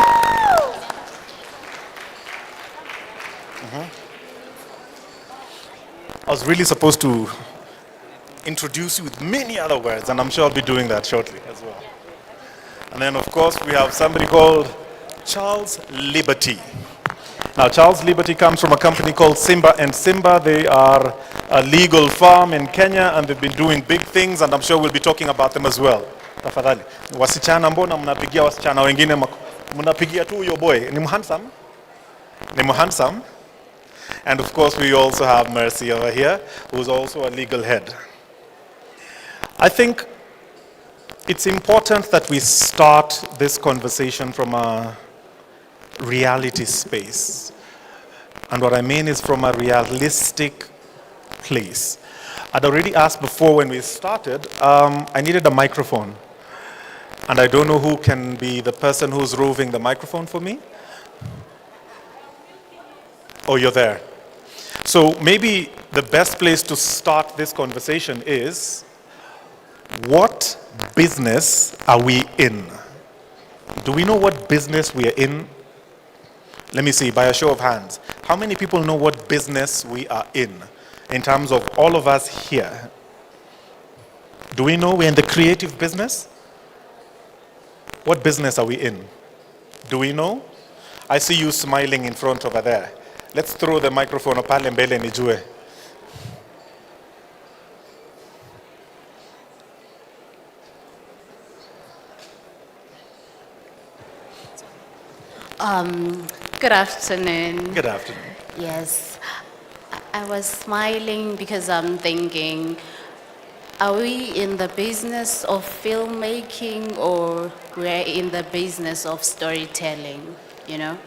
I was really supposed to introduce you with many other words, and I'm sure I'll be doing that shortly as well. And then, of course, we have somebody called Charles Liberty. Now, Charles Liberty comes from a company called Simba & Simba. They are a legal firm in Kenya, and they've been doing big things, and I'm sure we'll be talking about them as well. Tafadhali. Wasichana mbona mnapigia wasichana wengine mnapigia tu your boy. Ni handsome? Ni handsome? And of course, we also have Mercy over here, who's also a legal head. I think it's important that we start this conversation from a reality space. And what I mean is from a realistic place. I'd already asked before when we started, I needed a microphone. And I don't know who can be the person who's roving the microphone for me. Oh, you're there. So maybe the best place to start this conversation is, what business are we in? Do we know what business we are in? Let me see, by a show of hands. How many people know what business we are in terms of all of us here? Do we know we're in the creative business? What business are we in? Do we know? I see you smiling in front over there. Let's throw the microphone pale mbele nijue. Good afternoon. Good afternoon. Yes, I was smiling because I'm thinking, are we in the business of filmmaking or we're in the business of storytelling, you know?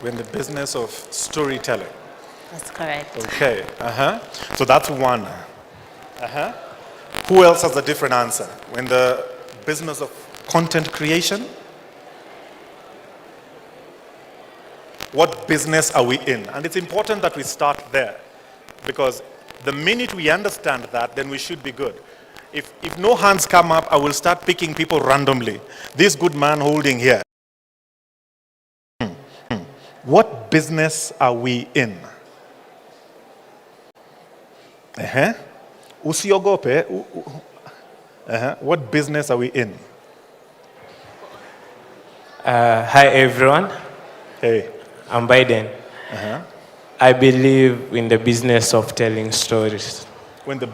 We're in the business of storytelling. That's correct. Okay, So that's one. Who else has a different answer? We're in the business of content creation? What business are we in? And it's important that we start there, because the minute we understand that, then we should be good. If no hands come up, I will start picking people randomly. This good man holding here. What business are we in? Usiogope. What business are we in? Hi everyone. Hey. I'm Biden. I believe in the business of telling stories. When the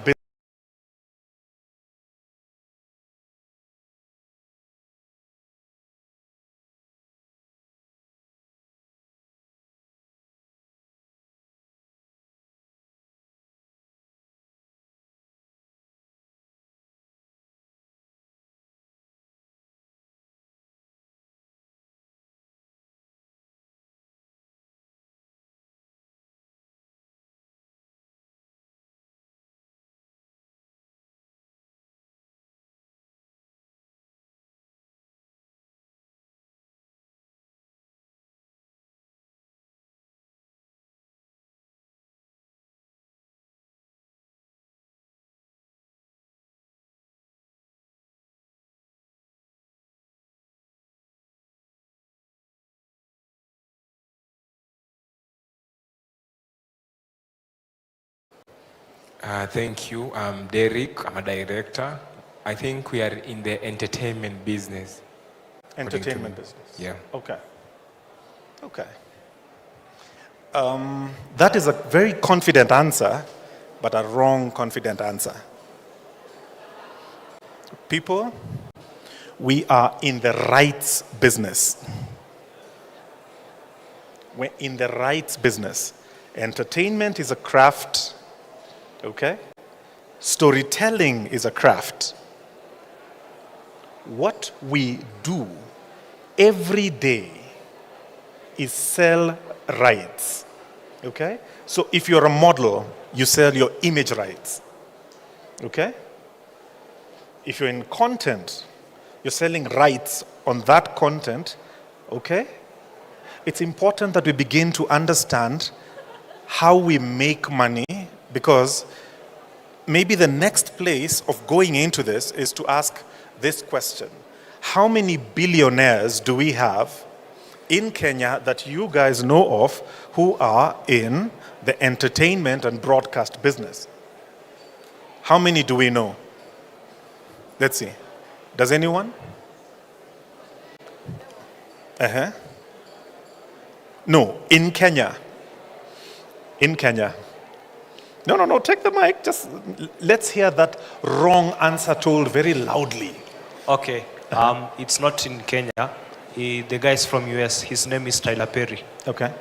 Thank you. I'm Derek. I'm a director. I think we are in the entertainment business. Entertainment business. Yeah. Okay. Okay. That is a very confident answer, but a wrong confident answer. People, we are in the rights business. We're in the rights business. Entertainment is a craft, okay? Storytelling is a craft. What we do every day is sell rights, okay? So if you're a model, you sell your image rights, okay? If you're in content, you're selling rights on that content, okay? It's important that we begin to understand how we make money, because maybe the next place of going into this is to ask this question. How many billionaires do we have in Kenya that you guys know of who are in the entertainment and broadcast business? How many do we know? Let's see. Does anyone? No, in Kenya. In Kenya. No, take the mic. Just let's hear that wrong answer told very loudly. Okay. It's not in Kenya. The guy is from US. His name is Tyler Perry. Okay.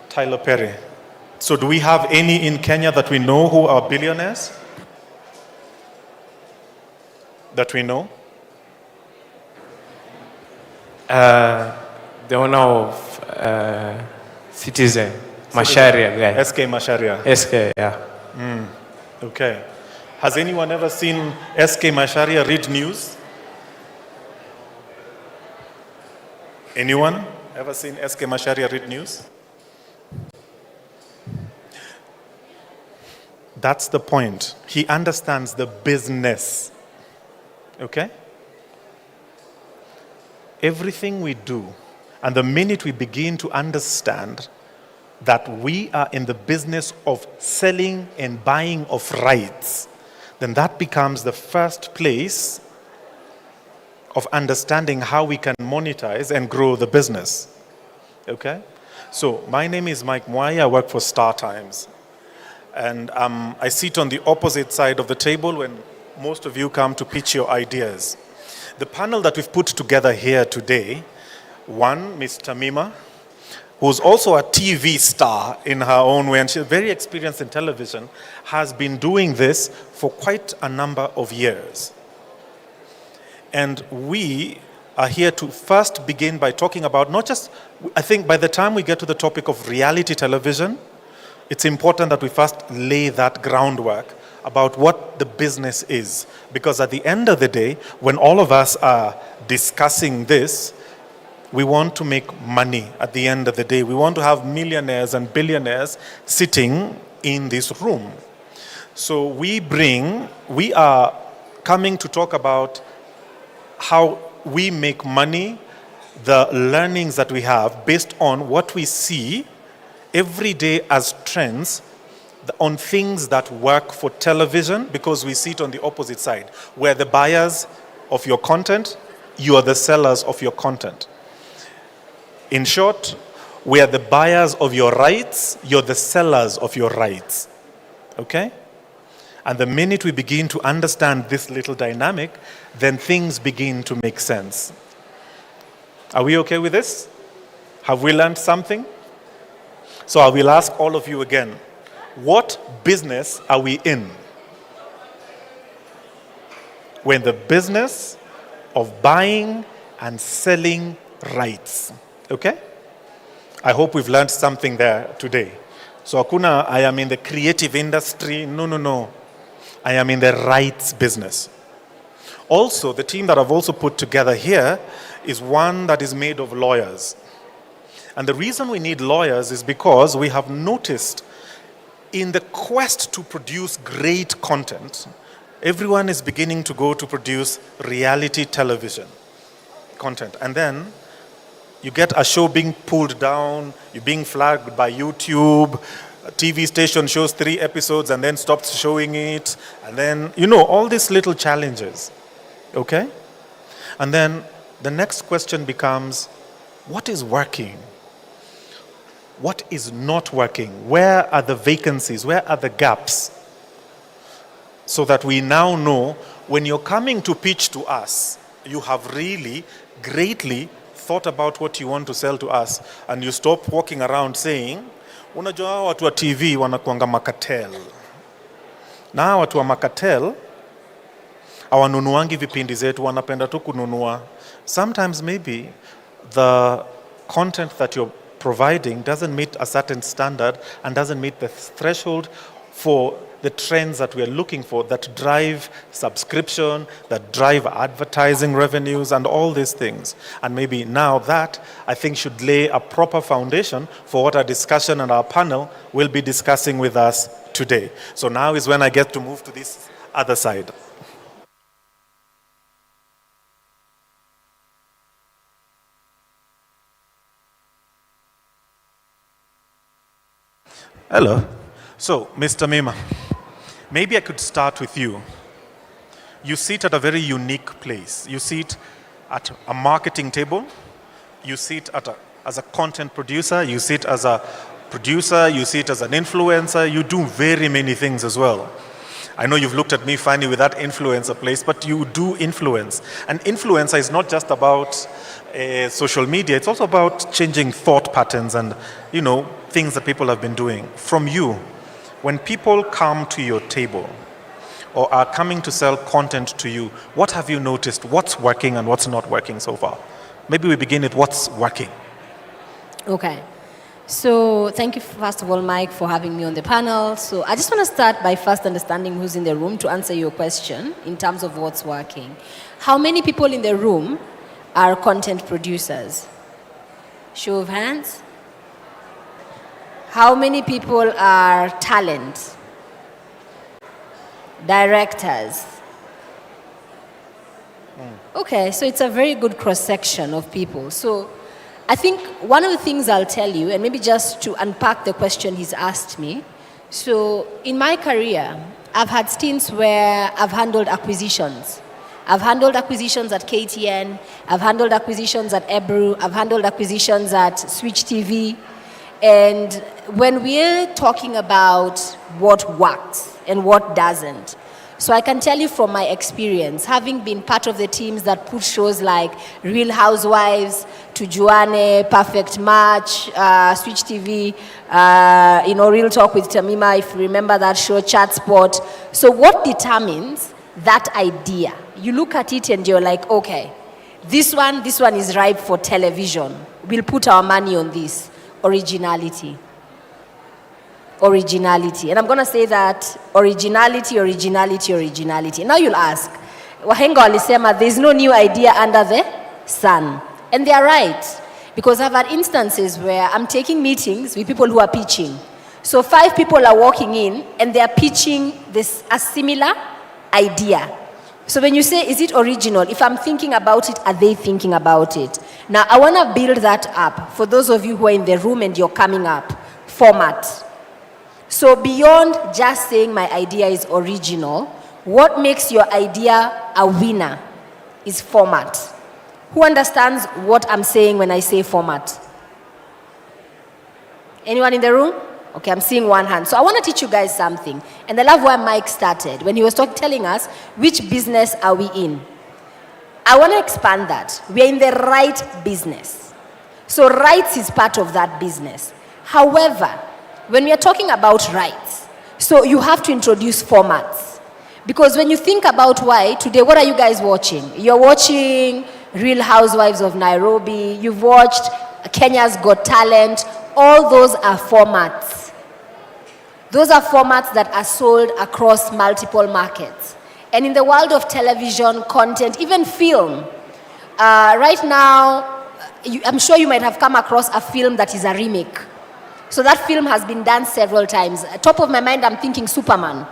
Tyler Perry. So do we have any in Kenya that we know who are billionaires? That we know? The owner of Citizen, Macharia guy. SK Macharia. SK, yeah. Okay. Has anyone ever seen SK Macharia read news? Anyone ever seen SK Macharia read news? That's the point. He understands the business. Okay? Everything we do, and the minute we begin to understand that we are in the business of selling and buying of rights, then that becomes the first place of understanding how we can monetize and grow the business. Okay? So my name is Mike Mwai. I work for Star Times. And I sit on the opposite side of the table when most of you come to pitch your ideas. The panel that we've put together here today, one, Ms. Tamima, who's also a TV star in her own way, and she's very experienced in television, has been doing this for quite a number of years. And we are here to first begin by talking about not just, I think by the time we get to the topic of reality television, it's important that we first lay that groundwork about what the business is. Because at the end of the day, when all of us are discussing this, we want to make money at the end of the day. We want to have millionaires and billionaires sitting in this room. So we are coming to talk about how we make money, the learnings that we have based on what we see every day as trends on things that work for television, because we sit on the opposite side. We're the buyers of your content, you are the sellers of your content. In short, we are the buyers of your rights, you're the sellers of your rights. Okay? And the minute we begin to understand this little dynamic, then things begin to make sense. Are we okay with this? Have we learned something? So I will ask all of you again, what business are we in? We're in the business of buying and selling rights. Okay? I hope we've learned something there today. So hakuna, I am in the creative industry. No. I am in the rights business. Also, the team that I've also put together here is one that is made of lawyers. And the reason we need lawyers is because we have noticed in the quest to produce great content, everyone is beginning to go to produce reality television content. And then you get a show being pulled down, you're being flagged by YouTube, a TV station shows 3 episodes and then stops showing it, and then, all these little challenges, okay? And then the next question becomes, what is working? What is not working? Where are the vacancies? Where are the gaps? So that we now know when you're coming to pitch to us, you have really greatly thought about what you want to sell to us, and you stop walking around saying, unajua watu wa TV wanakuanga makatel. Na watu wa makatel hawanunuangi vipindi zetu, wanapenda tu kununua. Sometimes maybe the content that you're providing doesn't meet a certain standard and doesn't meet the threshold for the trends that we are looking for that drive subscription, that drive advertising revenues and all these things. And maybe now that, I think, should lay a proper foundation for what our discussion and our panel will be discussing with us today. So now is when I get to move to this other side. Hello. So, Mr. Mima, maybe I could start with you. You sit at a very unique place. You sit at a marketing table. You sit as a content producer. You sit as a producer. You sit as an influencer. You do very many things as well. I know you've looked at me funny with that influencer place, but you do influence. And influencer is not just about social media. It's also about changing thought patterns and, things that people have been doing. From you, when people come to your table or are coming to sell content to you, what have you noticed? What's working and what's not working so far? Maybe we begin with what's working. Okay. So thank you, first of all, Mike, for having me on the panel. So I just want to start by first understanding who's in the room to answer your question in terms of what's working. How many people in the room are content producers? Show of hands. How many people are talent? Directors? Okay, so it's a very good cross-section of people. So I think one of the things I'll tell you, and maybe just to unpack the question he's asked me, so in my career, I've had stints where I've handled acquisitions. I've handled acquisitions at KTN, I've handled acquisitions at Ebru, I've handled acquisitions at Switch TV. And when we're talking about what works and what doesn't, so I can tell you from my experience, having been part of the teams that put shows like Real Housewives, to Juane, Perfect Match, Switch TV, Real Talk with Tamima, if you remember that show, Chat Sport. So what determines that idea? You look at it and you're like, okay, this one is ripe for television. We'll put our money on this. Originality. And I'm going to say that originality. Now you'll ask, Wahenga walisema, there's no new idea under the sun. And they are right. Because I've had instances where I'm taking meetings with people who are pitching. So 5 people are walking in and they are pitching a similar idea. So when you say, is it original? If I'm thinking about it, are they thinking about it? Now, I want to build that up for those of you who are in the room and you're coming up. Format. So beyond just saying my idea is original, what makes your idea a winner is format. Who understands what I'm saying when I say format? Anyone in the room? Okay, I'm seeing one hand. So I want to teach you guys something. And I love where Mike started, when he was telling us, which business are we in? I want to expand that. We are in the right business. So rights is part of that business. However, when we are talking about rights, so you have to introduce formats. Because when you think about why, today, what are you guys watching? You're watching Real Housewives of Nairobi. You've watched Kenya's Got Talent. All those are formats. Those are formats that are sold across multiple markets. And in the world of television, content, even film, right now, I'm sure you might have come across a film that is a remake. So that film has been done several times. Top of my mind, I'm thinking Superman.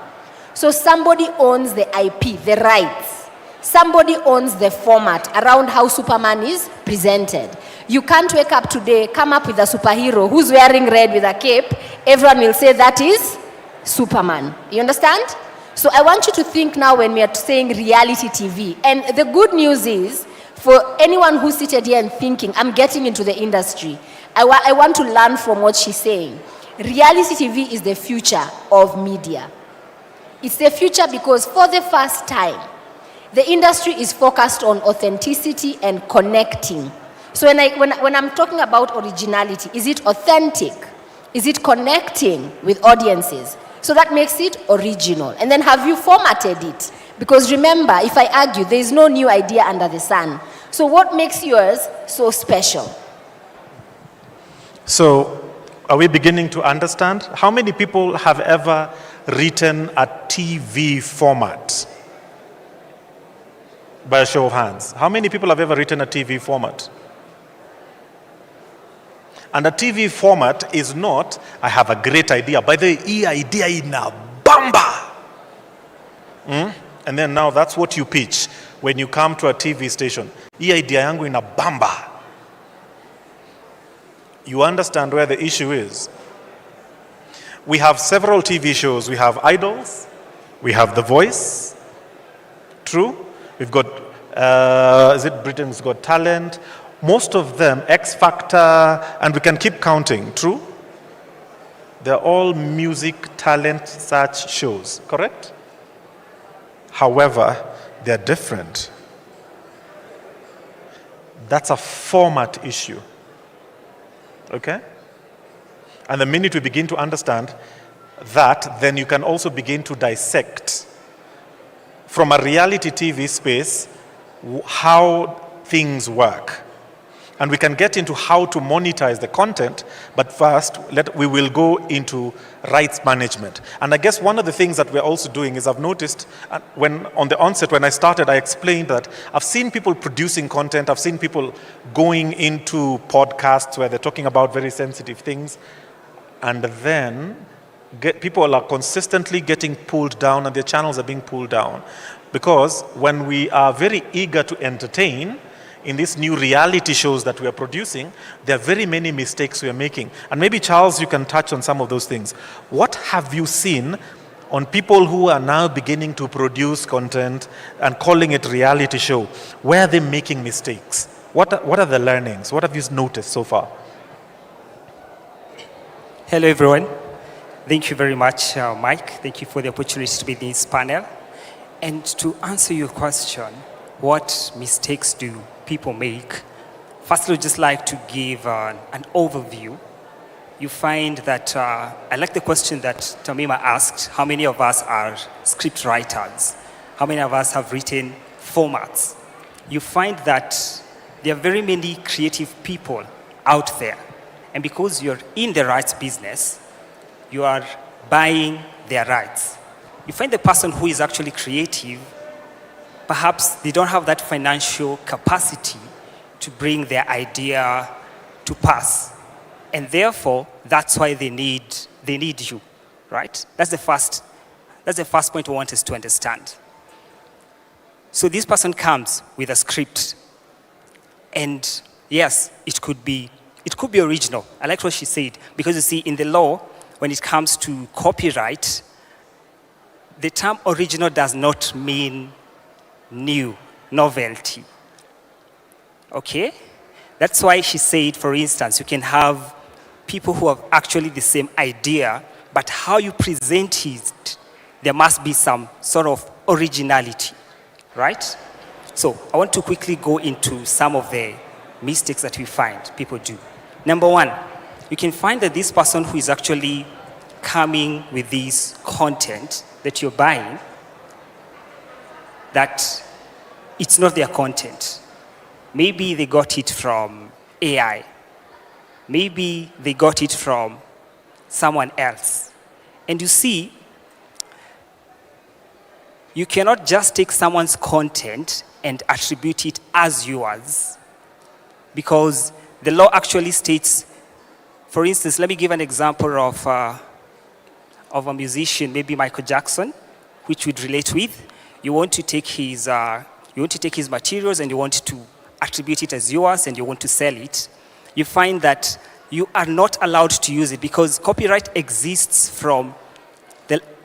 So somebody owns the IP, the rights. Somebody owns the format around how Superman is presented. You can't wake up today, come up with a superhero who's wearing red with a cape. Everyone will say that is Superman. You understand? So I want you to think now when we are saying reality TV. And the good news is, for anyone who's seated here and thinking, I'm getting into the industry, I want to learn from what she's saying. Reality TV is the future of media. It's the future because for the first time, the industry is focused on authenticity and connecting. So when I'm talking about originality, is it authentic? Is it connecting with audiences? So that makes it original. And then have you formatted it? Because remember, if I argue, there is no new idea under the sun. So what makes yours so special? So, are we beginning to understand? How many people have ever written a TV format? By a show of hands. How many people have ever written a TV format? And a TV format is not, I have a great idea. By the way, idea in a bamba. And then now that's what you pitch when you come to a TV station. Idea yangu in a bamba. You understand where the issue is. We have several TV shows. We have Idols. We have The Voice. True. We've got, is it Britain's Got Talent? Most of them, X Factor, and we can keep counting. True. They're all music, talent, such shows. Correct? However, they're different. That's a format issue. Okay? And the minute we begin to understand that, then you can also begin to dissect from a reality TV space how things work. And we can get into how to monetize the content, but first we will go into rights management. And I guess one of the things that we're also doing is I've noticed when on the onset, when I started, I explained that I've seen people producing content, I've seen people going into podcasts where they're talking about very sensitive things, and then people are consistently getting pulled down and their channels are being pulled down. Because when we are very eager to entertain, in these new reality shows that we are producing, there are very many mistakes we are making. And maybe, Charles, you can touch on some of those things. What have you seen on people who are now beginning to produce content and calling it reality show. Where are they making mistakes? What are the learnings? What have you noticed so far? Hello, everyone. Thank you very much, Mike. Thank you for the opportunity to be in this panel. And to answer your question, what mistakes do people make? First, I'd just like to give an overview. You find that, I like the question that Tamima asked, how many of us are script writers? How many of us have written formats? You find that there are very many creative people out there. And because you're in the rights business, you are buying their rights. You find the person who is actually creative, perhaps they don't have that financial capacity to bring their idea to pass. And therefore, that's why they need you, right? That's the first point we want us to understand. So this person comes with a script. And yes, it could be original. I like what she said, because you see, in the law, when it comes to copyright, the term original does not mean new, novelty. Okay? That's why she said, for instance, you can have people who have actually the same idea, but how you present it, there must be some sort of originality, right? So I want to quickly go into some of the mistakes that we find people do. Number one, you can find that this person who is actually coming with this content that you're buying, that it's not their content. Maybe they got it from AI. Maybe they got it from someone else. And you see, you cannot just take someone's content and attribute it as yours, because the law actually states, for instance, let me give an example of a musician, maybe Michael Jackson, which we'd relate with. You want to take his materials and you want to attribute it as yours and you want to sell it. You find that you are not allowed to use it because copyright exists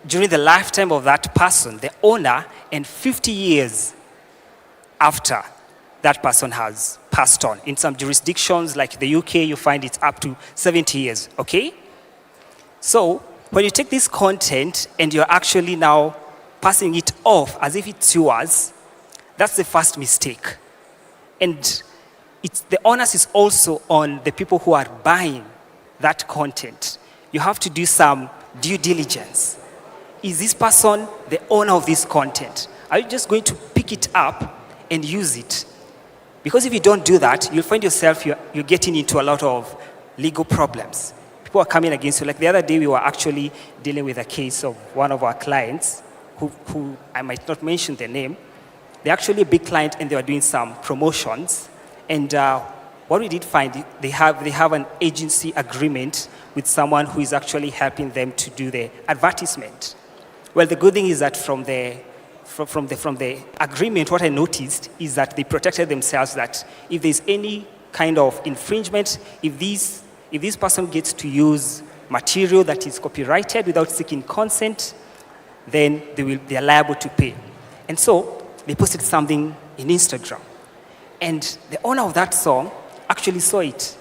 during the lifetime of that person, the owner, and 50 years after that person has passed on. In some jurisdictions like the UK, you find it's up to 70 years, okay? So when you take this content and you're actually now passing it off as if it's yours, that's the first mistake. And the onus is also on the people who are buying that content. You have to do some due diligence. Is this person the owner of this content? Are you just going to pick it up and use it? Because if you don't do that, you'll find yourself, you're getting into a lot of legal problems. People are coming against you. Like the other day, we were actually dealing with a case of one of our clients, who I might not mention their name. They're actually a big client and they were doing some promotions. And what we did find, they have an agency agreement with someone who is actually helping them to do the advertisement. Well, the good thing is that from the agreement, what I noticed is that they protected themselves that if there's any kind of infringement, if this person gets to use material that is copyrighted without seeking consent, then they are liable to pay. And so they posted something in Instagram. And the owner of that song actually saw it.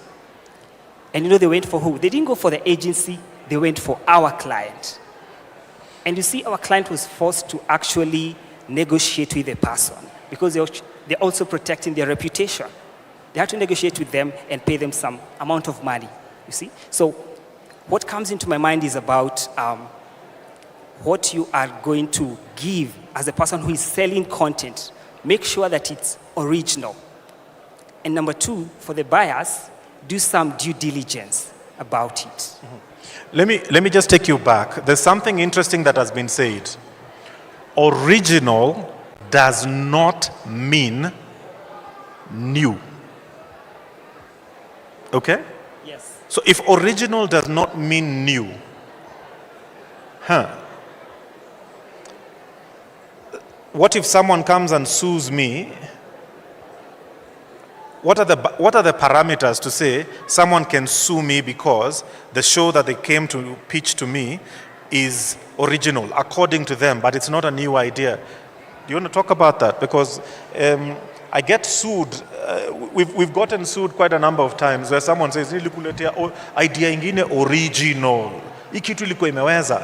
And they went for who? They didn't go for the agency, they went for our client. And you see, our client was forced to actually negotiate with the person because they're also protecting their reputation. They had to negotiate with them and pay them some amount of money, you see? So what comes into my mind is about what you are going to give as a person who is selling content. Make sure that it's original. And number two, for the buyers, do some due diligence about it. Mm-hmm. Let me just take you back. There's something interesting that has been said. Original does not mean new. Okay? Yes. So if original does not mean new, what if someone comes and sues me? What are the parameters to say someone can sue me because the show that they came to pitch to me is original, according to them, but it's not a new idea. Do you want to talk about that? Because I get sued. We've gotten sued quite a number of times where someone says, nilikuletea idea ingine original. Hii kitu ilikuwa imeweza.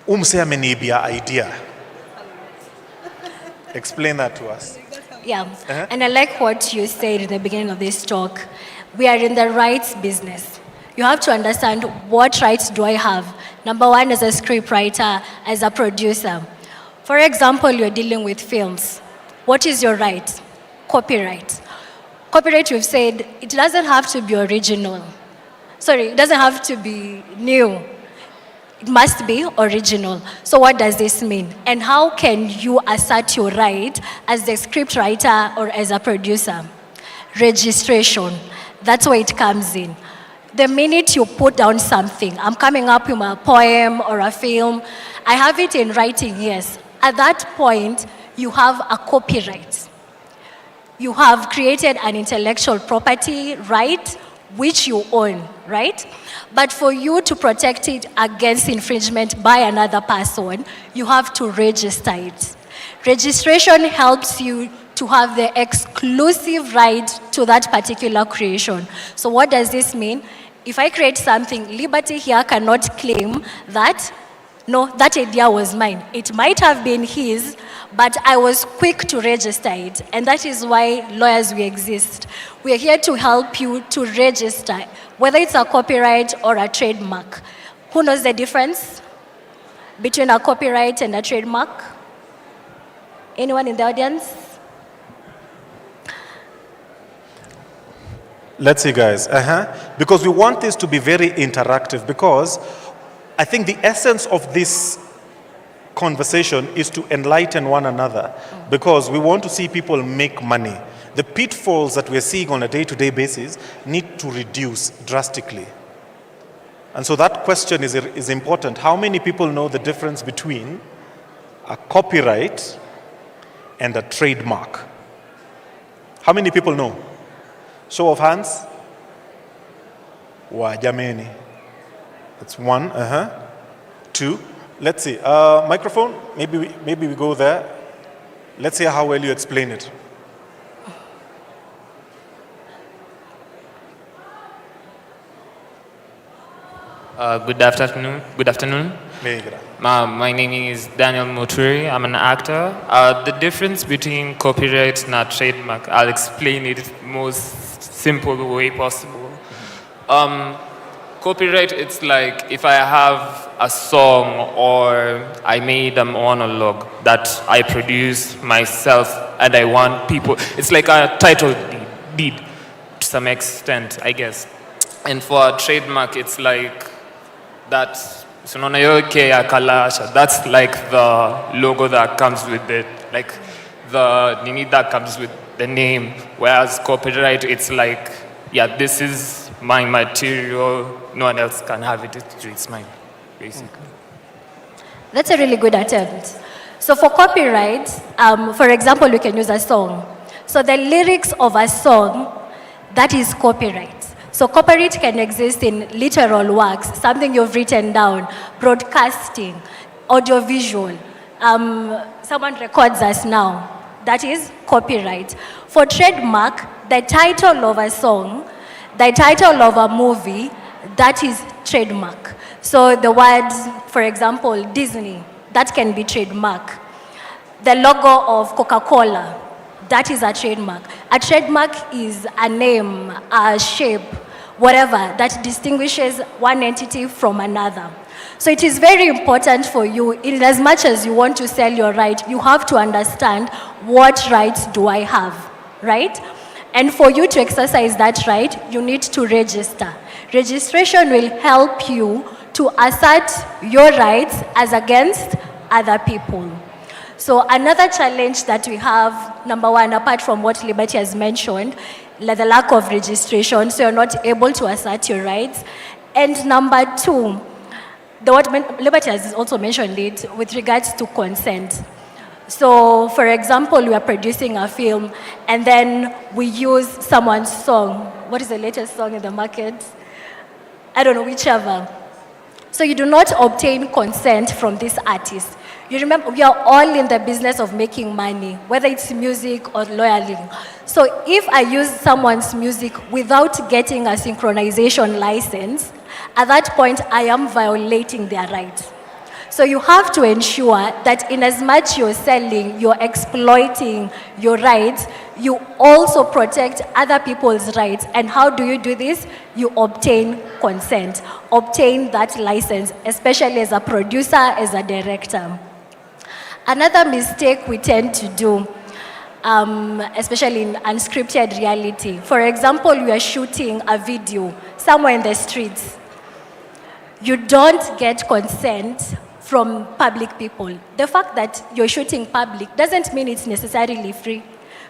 Umse ameniibia idea. Explain that to us. Yeah, and I like what you said in the beginning of this talk. We are in the rights business. You have to understand, what rights do I have? Number one, as a scriptwriter, as a producer. For example, you're dealing with films. What is your right? Copyright. Copyright, we've said, it doesn't have to be original. Sorry, it doesn't have to be new. It must be original. So what does this mean? And how can you assert your right as the scriptwriter or as a producer? Registration. That's where it comes in. The minute you put down something, I'm coming up with a poem or a film, I have it in writing, yes. At that point, you have a copyright. You have created an intellectual property right, which you own, right? But for you to protect it against infringement by another person, you have to register it. Registration helps you to have the exclusive right to that particular creation. So what does this mean? If I create something, Liberty here cannot claim that, no, that idea was mine. It might have been his, but I was quick to register it. And that is why lawyers, we exist. We are here to help you to register, whether it's a copyright or a trademark. Who knows the difference between a copyright and a trademark? Anyone in the audience? Let's see, guys. Because we want this to be very interactive, because I think the essence of this conversation is to enlighten one another, because we want to see people make money. The pitfalls that we're seeing on a day-to-day basis need to reduce drastically. And so that question is important. How many people know the difference between a copyright and a trademark? How many people know? Show of hands. Wajameni. That's one. Two. Let's see. Microphone. Maybe we go there. Let's see how well you explain it. Good afternoon. Good afternoon. My name is Daniel Muturi. I'm an actor. The difference between copyright and a trademark, I'll explain it most simple way possible. Copyright, it's like if I have a song or I made a monologue that I produce myself and I want people, it's like a title deed to some extent, I guess. And for a trademark, it's like that, so Kalasha, that's like the logo that comes with it, like the nini that comes with the name, whereas copyright, it's like, yeah, this is my material, no one else can have it, it's mine, basically. That's a really good attempt. So for copyright, for example, we can use a song. So the lyrics of a song, that is copyright. So copyright can exist in literal works, something you've written down, broadcasting, audiovisual. Someone records us now. That is copyright. For trademark, the title of a song, the title of a movie, that is trademark. So the words, for example, Disney, that can be trademark. The logo of Coca-Cola, that is a trademark. A trademark is a name, a shape, whatever, that distinguishes one entity from another. So it is very important for you, in as much as you want to sell your right, you have to understand what rights do I have, right? And for you to exercise that right, you need to register. Registration will help you to assert your rights as against other people. So another challenge that we have, number one, apart from what Liberty has mentioned, the lack of registration, so you're not able to assert your rights. And number two, Liberty has also mentioned it with regards to consent. So, for example, we are producing a film and then we use someone's song. What is the latest song in the market? I don't know, whichever. So you do not obtain consent from this artist. You remember, we are all in the business of making money, whether it's music or lawyering. So if I use someone's music without getting a synchronization license, at that point I am violating their rights. So you have to ensure that in as much you're selling, you're exploiting your rights, you also protect other people's rights. And how do you do this? You obtain consent, obtain that license, especially as a producer, as a director. Another mistake we tend to do, especially in unscripted reality. For example, you are shooting a video somewhere in the streets. You don't get consent from public people. The fact that you're shooting public doesn't mean it's necessarily free.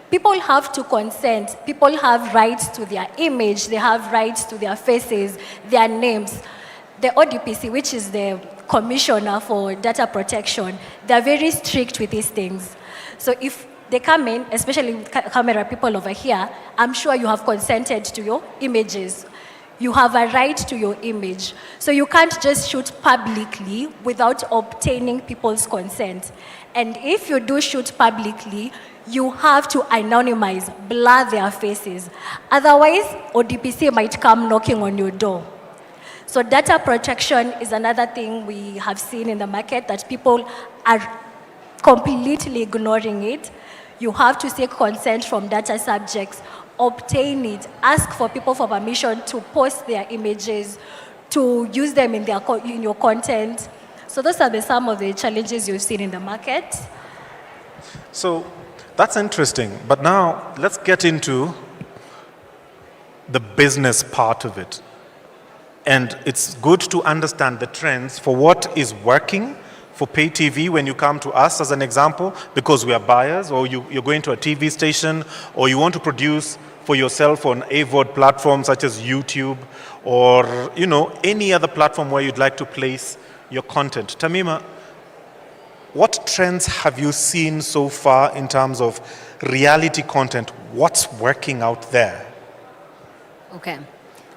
People have to consent. People have rights to their image. They have rights to their faces, their names. The ODPC, which is the Commissioner for Data Protection, they're very strict with these things. So if they come in, especially with camera people over here, I'm sure you have consented to your images. You have a right to your image. So you can't just shoot publicly without obtaining people's consent. And if you do shoot publicly, you have to anonymize, blur their faces. Otherwise, ODPC might come knocking on your door. So data protection is another thing we have seen in the market that people are completely ignoring it. You have to seek consent from data subjects. Obtain it, ask for people for permission to post their images, to use them in your content. So those are some of the challenges you've seen in the market. So that's interesting, but now let's get into the business part of it. And it's good to understand the trends for what is working for pay TV when you come to us as an example, because we are buyers, or you're going to a TV station, or you want to produce for yourself on AVOD platforms such as YouTube, or any other platform where you'd like to place your content. Tamima, what trends have you seen so far in terms of reality content? What's working out there? Okay.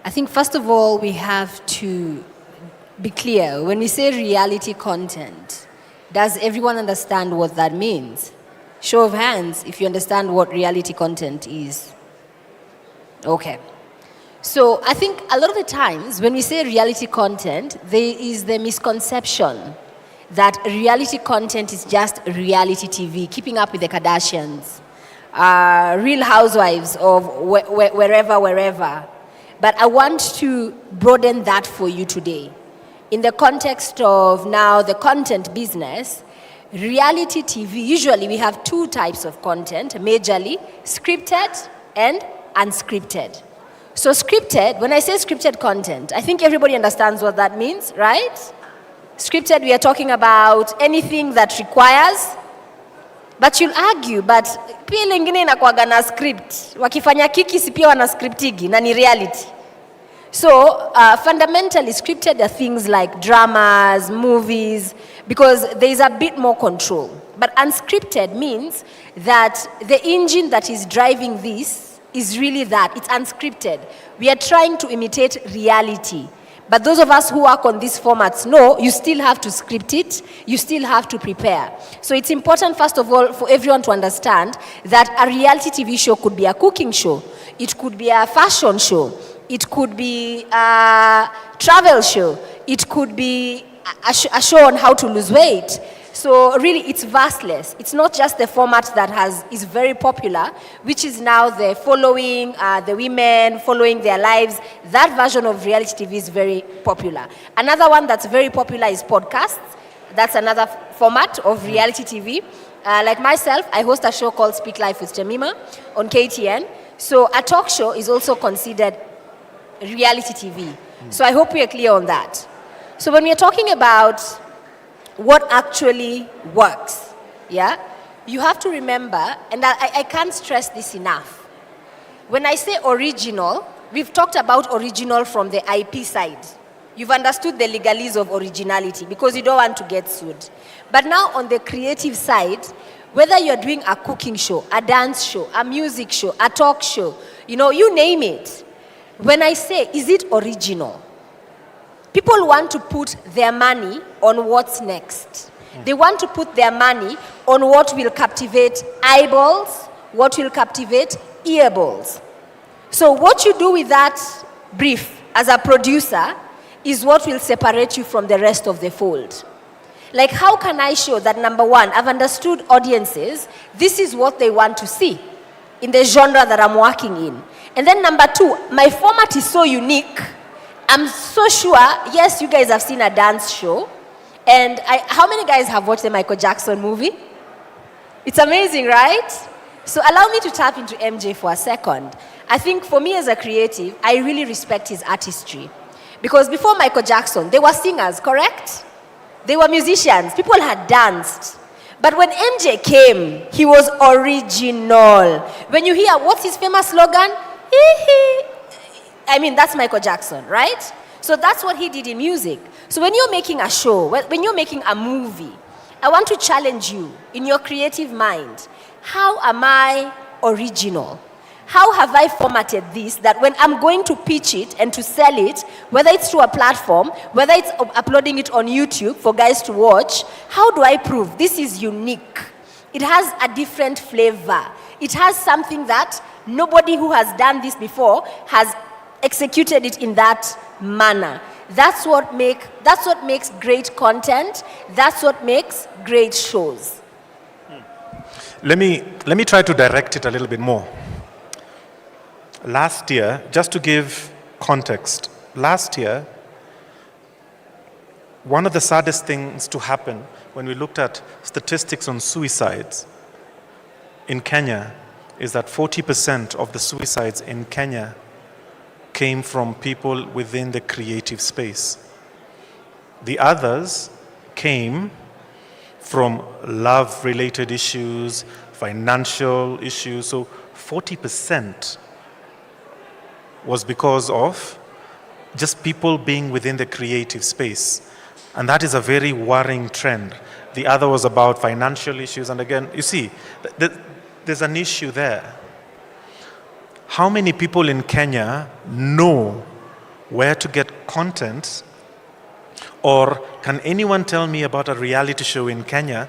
I think first of all, we have to be clear. When we say reality content, does everyone understand what that means? Show of hands if you understand what reality content is. Okay. So I think a lot of the times when we say reality content, there is the misconception that reality content is just reality TV, keeping up with the Kardashians, Real Housewives of wherever. But I want to broaden that for you today. In the context of now the content business, reality TV, usually we have two types of content, majorly scripted and unscripted. So scripted, when I say scripted content, I think everybody understands what that means, right? Scripted, we are talking about anything that requires, but you'll argue, but pia lengine inakuwaga na script. Wakifanya kiki si pia wana scriptigi, na ni reality. So fundamentally scripted are things like dramas, movies, because there is a bit more control. But unscripted means that the engine that is driving this is really that. It's unscripted. We are trying to imitate reality. But those of us who work on these formats know you still have to script it, you still have to prepare. So it's important, first of all, for everyone to understand that a reality TV show could be a cooking show, it could be a fashion show, it could be a travel show, it could be a show on how to lose weight. So really, it's vastless. It's not just the format that is very popular, which is now the following, the women following their lives. That version of reality TV is very popular. Another one that's very popular is podcasts. That's another format of reality TV. Like myself, I host a show called Speak Life with Temima on KTN. So a talk show is also considered reality TV. So I hope we are clear on that. So when we are talking about what actually works, yeah, you have to remember, and I can't stress this enough. When I say original, we've talked about original from the IP side. You've understood the legalese of originality because you don't want to get sued. But now on the creative side, whether you're doing a cooking show, a dance show, a music show, a talk show, you name it. When I say, is it original? People want to put their money on what's next. They want to put their money on what will captivate eyeballs, what will captivate earballs. So what you do with that brief as a producer is what will separate you from the rest of the fold. Like, how can I show that, number one, I've understood audiences, this is what they want to see in the genre that I'm working in. And then number two, my format is so unique. I'm so sure, yes, you guys have seen a dance show. And how many guys have watched the Michael Jackson movie? It's amazing, right? So allow me to tap into MJ for a second. I think for me as a creative, I really respect his artistry. Because before Michael Jackson, they were singers, correct? They were musicians. People had danced. But when MJ came, he was original. When you hear, what's his famous slogan? I mean, that's Michael Jackson, right? So that's what he did in music. So when you're making a show, when you're making a movie, I want to challenge you in your creative mind. How am I original? How have I formatted this that when I'm going to pitch it and to sell it, whether it's to a platform, whether it's uploading it on YouTube for guys to watch, how do I prove this is unique? It has a different flavor. It has something that nobody who has done this before has executed it in that manner. That's what makes great content. That's what makes great shows. Let me try to direct it a little bit more. Last year, just to give context, last year, one of the saddest things to happen when we looked at statistics on suicides in Kenya is that 40% of the suicides in Kenya came from people within the creative space. The others came from love-related issues, financial issues. So 40% was because of just people being within the creative space. And that is a very worrying trend. The other was about financial issues. And again, you see, there's an issue there. How many people in Kenya know where to get content? Or can anyone tell me about a reality show in Kenya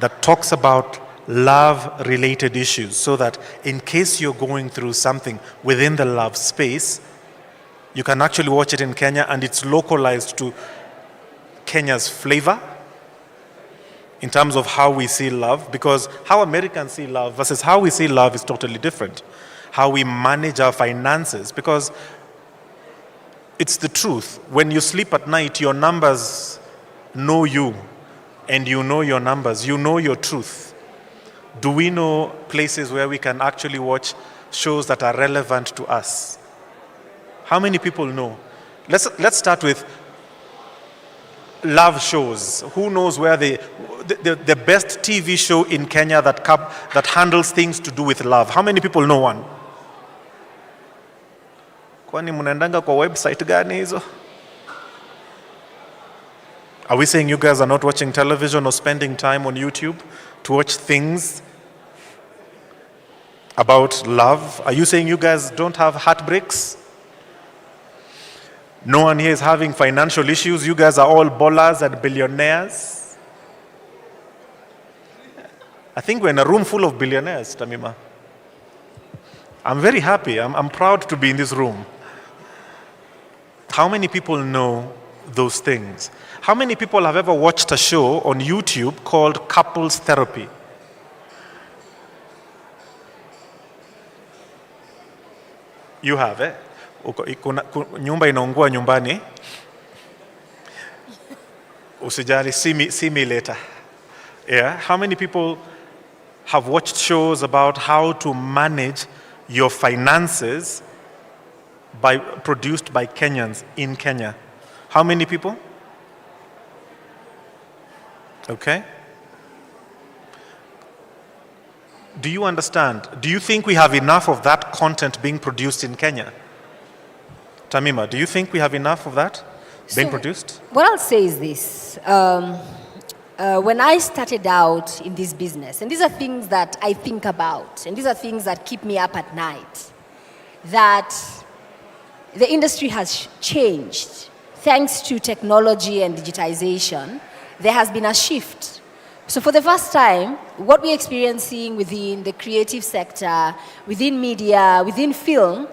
that talks about love-related issues, so that in case you're going through something within the love space, you can actually watch it in Kenya and it's localized to Kenya's flavor in terms of how we see love, because how Americans see love versus how we see love is totally different. How we manage our finances, because it's the truth. When you sleep at night, your numbers know you, and you know your numbers, you know your truth. Do we know places where we can actually watch shows that are relevant to us? How many people know? Let's start with love shows. Who knows where the best TV show in Kenya that handles things to do with love? How many people know one? Kwani mnaendanga kwa website gani hizo? Are we saying you guys are not watching television or spending time on YouTube to watch things about love? Are you saying you guys don't have heartbreaks? No one here is having financial issues. You guys are all ballers and billionaires. I think we're in a room full of billionaires, Tamima. I'm very happy. I'm proud to be in this room. How many people know those things? How many people have ever watched a show on YouTube called Couples Therapy? You have, eh? Nyumba inaungua nyumbani. Usijali, see me later. Yeah. How many people have watched shows about how to manage your finances produced by Kenyans in Kenya? How many people? Okay. Do you understand? Do you think we have enough of that content being produced in Kenya? Tamima, do you think we have enough of that being produced? What I'll say is this. When I started out in this business, and these are things that I think about, and these are things that keep me up at night, that the industry has changed. thanks to technology and digitization, there has been a shift. So for the first time, what we're experiencing within the creative sector, within media, within film,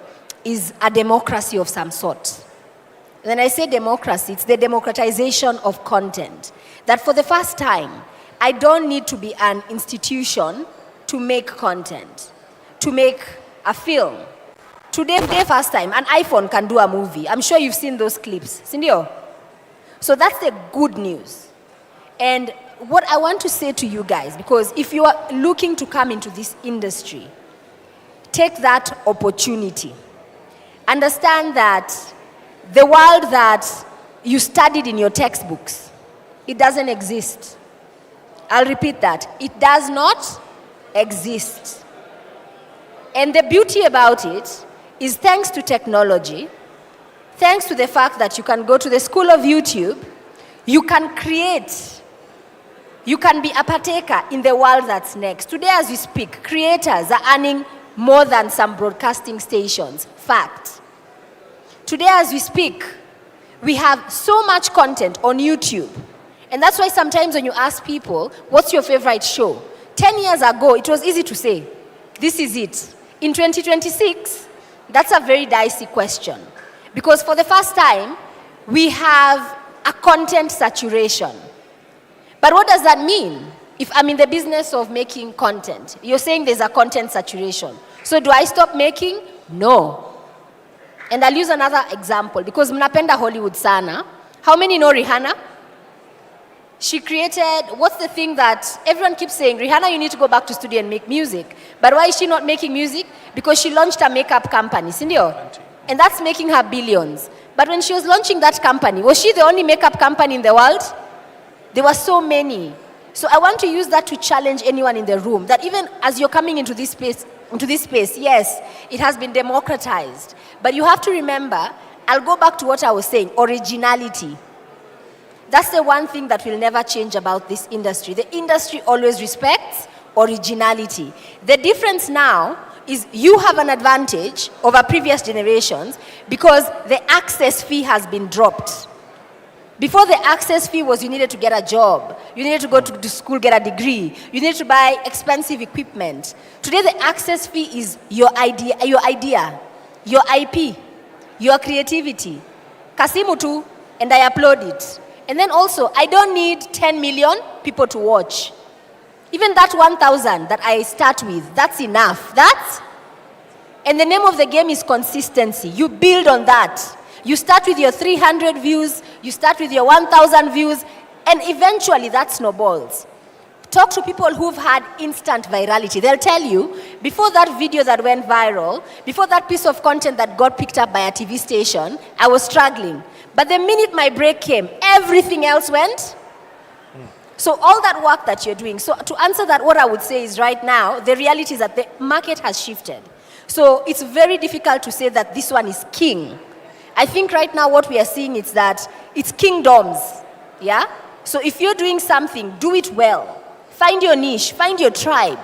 is a democracy of some sort. When I say democracy, it's the democratization of content. That for the first time, I don't need to be an institution to make content, to make a film. Today, for the first time, an iPhone can do a movie. I'm sure you've seen those clips, Sindio? So that's the good news. And what I want to say to you guys, because if you are looking to come into this industry, take that opportunity. Understand that the world that you studied in your textbooks, it doesn't exist. I'll repeat that. It does not exist. And the beauty about it is thanks to technology, thanks to the fact that you can go to the school of YouTube, you can create, you can be a partaker in the world that's next. Today as we speak, creators are earning more than some broadcasting stations. Fact. Today as we speak, we have so much content on YouTube. And that's why sometimes when you ask people, what's your favorite show? 10 years ago, it was easy to say, this is it. In 2026, that's a very dicey question. Because for the first time, we have a content saturation. But what does that mean? If I'm in the business of making content, you're saying there's a content saturation. So do I stop making? No. And I'll use another example, because mnapenda Hollywood sana. How many know Rihanna? She created, what's the thing that everyone keeps saying, Rihanna, you need to go back to studio and make music. But why is she not making music? Because she launched a makeup company, sindio? And that's making her billions. But when she was launching that company, was she the only makeup company in the world? There were so many. So I want to use that to challenge anyone in the room, that even as you're coming into this space, yes, it has been democratized. But you have to remember, I'll go back to what I was saying, originality. That's the one thing that will never change about this industry. The industry always respects originality. The difference now is you have an advantage over previous generations because the access fee has been dropped. Before, the access fee was you needed to get a job, you needed to go to school, get a degree, you needed to buy expensive equipment. Today, the access fee is your idea, your IP, your creativity. Kasimu tu, and I upload it. And then also, I don't need 10 million people to watch. Even that 1,000 that I start with, that's enough. And the name of the game is consistency. You build on that. You start with your 300 views, you start with your 1,000 views, and eventually that snowballs. Talk to people who've had instant virality. They'll tell you, before that video that went viral, before that piece of content that got picked up by a TV station, I was struggling. But the minute my break came, everything else went. So all that work that you're doing, so to answer that, what I would say is right now, the reality is that the market has shifted. So it's very difficult to say that this one is king. I think right now what we are seeing is that it's kingdoms, yeah? So if you're doing something, do it well. Find your niche, find your tribe,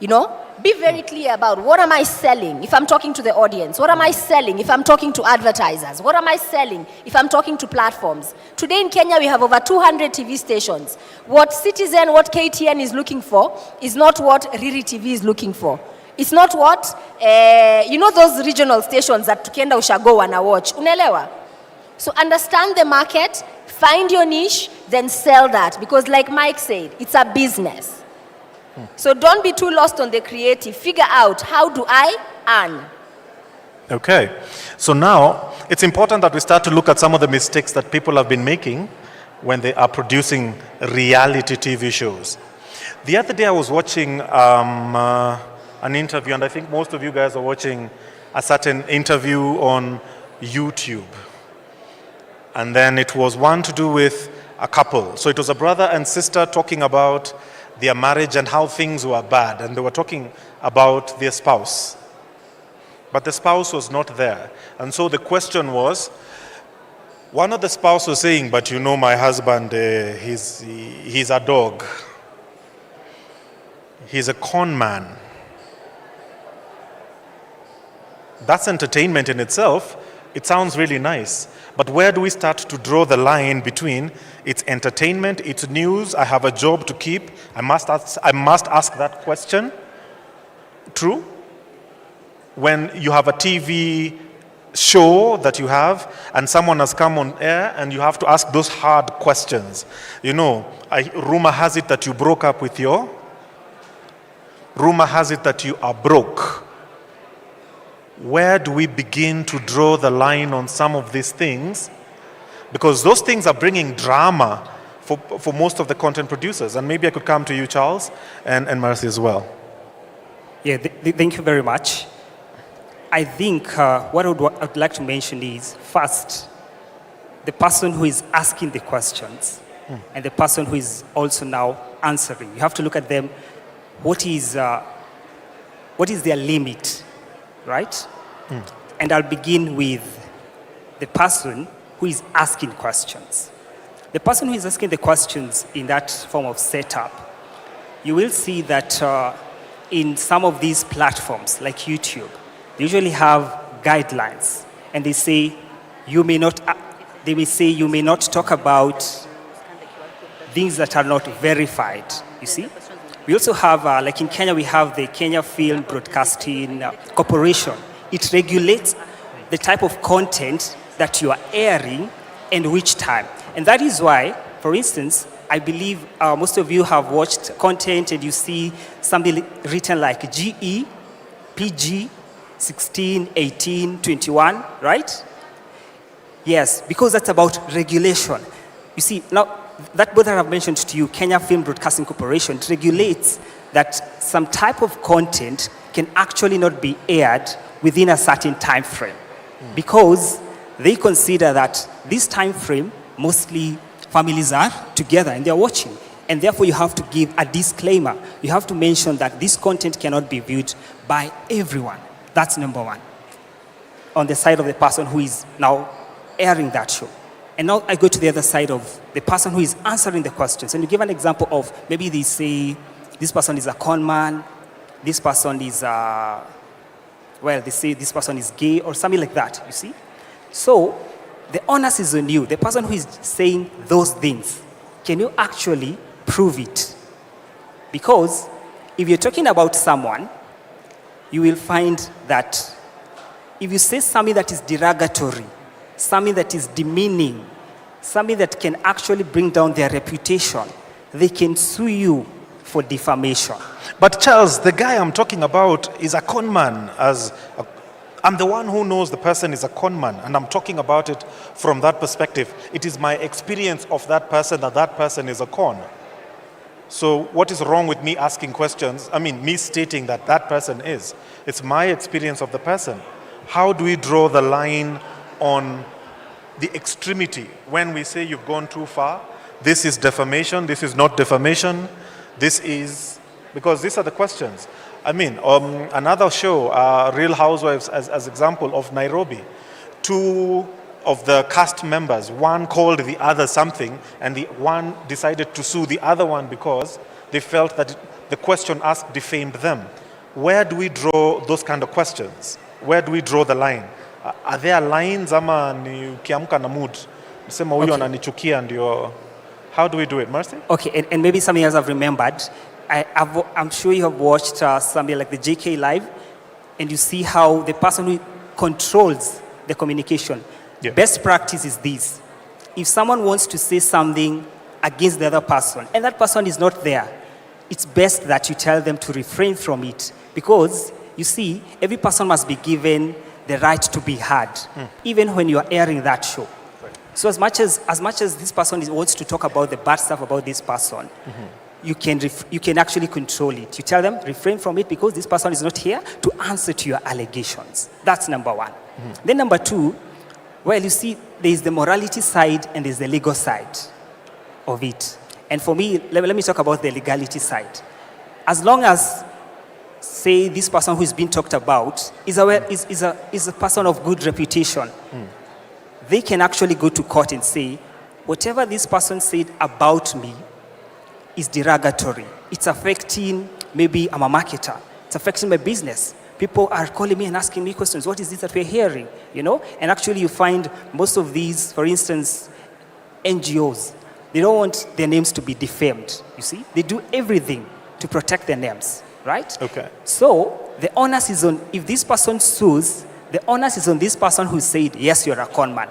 you know? Be very clear about what am I selling if I'm talking to the audience? What am I selling if I'm talking to advertisers? What am I selling if I'm talking to platforms? Today in Kenya, we have over 200 TV stations. What Citizen, what KTN is looking for is not what Riri TV is looking for. It's not what, you know those regional stations that tukienda ushago wana watch. Unaelewa? So understand the market, find your niche, then sell that. Because like Mike said, it's a business. So don't be too lost on the creative. Figure out, how do I earn? Okay. So now, it's important that we start to look at some of the mistakes that people have been making when they are producing reality TV shows. The other day I was watching an interview, and I think most of you guys are watching a certain interview on YouTube. And then it was one to do with a couple. So it was a brother and sister talking about their marriage and how things were bad. And they were talking about their spouse. But the spouse was not there. And so the question was, one of the spouse was saying, but you know my husband, he's a dog. He's a con man. That's entertainment in itself, It sounds really nice. But where do we start to draw the line between it's entertainment, it's news, I have a job to keep, I must ask that question? True? When you have a TV show that you have and someone has come on air and you have to ask those hard questions. You know, rumor has it that you broke up with rumor has it that you are broke. Where do we begin to draw the line on some of these things? Because those things are bringing drama for most of the content producers. And maybe I could come to you, Charles, and Marcy as well. Yeah, thank you very much. I think what I'd like to mention is, first, the person who is asking the questions and the person who is also now answering. You have to look at them, what is their limit, right? And I'll begin with the person who is asking questions. The person who is asking the questions in that form of setup, you will see that in some of these platforms, like YouTube, they usually have guidelines, and they say you may not talk about things that are not verified, you see? We also have, like in Kenya, we have the Kenya Film Broadcasting Corporation. It regulates the type of content that you are airing and which time. And that is why, for instance, I believe most of you have watched content and you see something written like GE, PG, 16, 18, 21, right? Yes, because that's about regulation. You see, now, that both that I've mentioned to you, Kenya Film Broadcasting Corporation, it regulates that some type of content can actually not be aired within a certain time frame. Because they consider that this time frame, mostly families are together and they're watching. And therefore you have to give a disclaimer. You have to mention that this content cannot be viewed by everyone. That's number one. On the side of the person who is now airing that show. And now I go to the other side of the person who is answering the questions. And you give an example of, maybe they say, this person is a con man, this person is, they say this person is gay, or something like that, you see? So, the onus is on you, the person who is saying those things. Can you actually prove it? Because if you're talking about someone, you will find that if you say something that is derogatory, something that is demeaning, something that can actually bring down their reputation, they can sue you for defamation. But Charles, the guy I'm talking about is a con man. I'm the one who knows the person is a con man, and I'm talking about it from that perspective. It is my experience of that person is a con. So what is wrong with me asking questions? I mean, me stating that person is. It's my experience of the person. How do we draw the line on the extremity when we say you've gone too far? This is defamation, this is not defamation, this is... Because these are the questions. I mean, another show, Real Housewives as example of Nairobi. Two of the cast members, one called the other something, and the one decided to sue the other one because they felt that the question asked defamed them. Where do we draw those kind of questions? Where do we draw the line? Are there lines ama ni ukiamka na mood? Sema huyo ananichukia ndio. How do we do it, Mercy? Okay, and maybe something else I've remembered. I'm sure you have watched something like the JK Live, and you see how the person who controls the communication. Yeah. Best practice is this. If someone wants to say something against the other person, and that person is not there, it's best that you tell them to refrain from it. Because, you see, every person must be given the right to be heard, even when you are airing that show. Right. So as much as this person wants to talk about the bad stuff about this person, you can actually control it. You tell them, refrain from it because this person is not here to answer to your allegations. That's number one. Then number two, well, you see, there is the morality side and there's the legal side of it. And for me, let me talk about the legality side. As long as, say, this person who is being talked about is a person of good reputation, they can actually go to court and say, whatever this person said about me is derogatory. It's affecting, maybe I'm a marketer, it's affecting my business. People are calling me and asking me questions. What is this that we're hearing? You know? And actually you find most of these, for instance, NGOs, they don't want their names to be defamed, you see? They do everything to protect their names, right? Okay. So the onus is on, if this person sues, the onus is on this person who said, yes, you're a con man.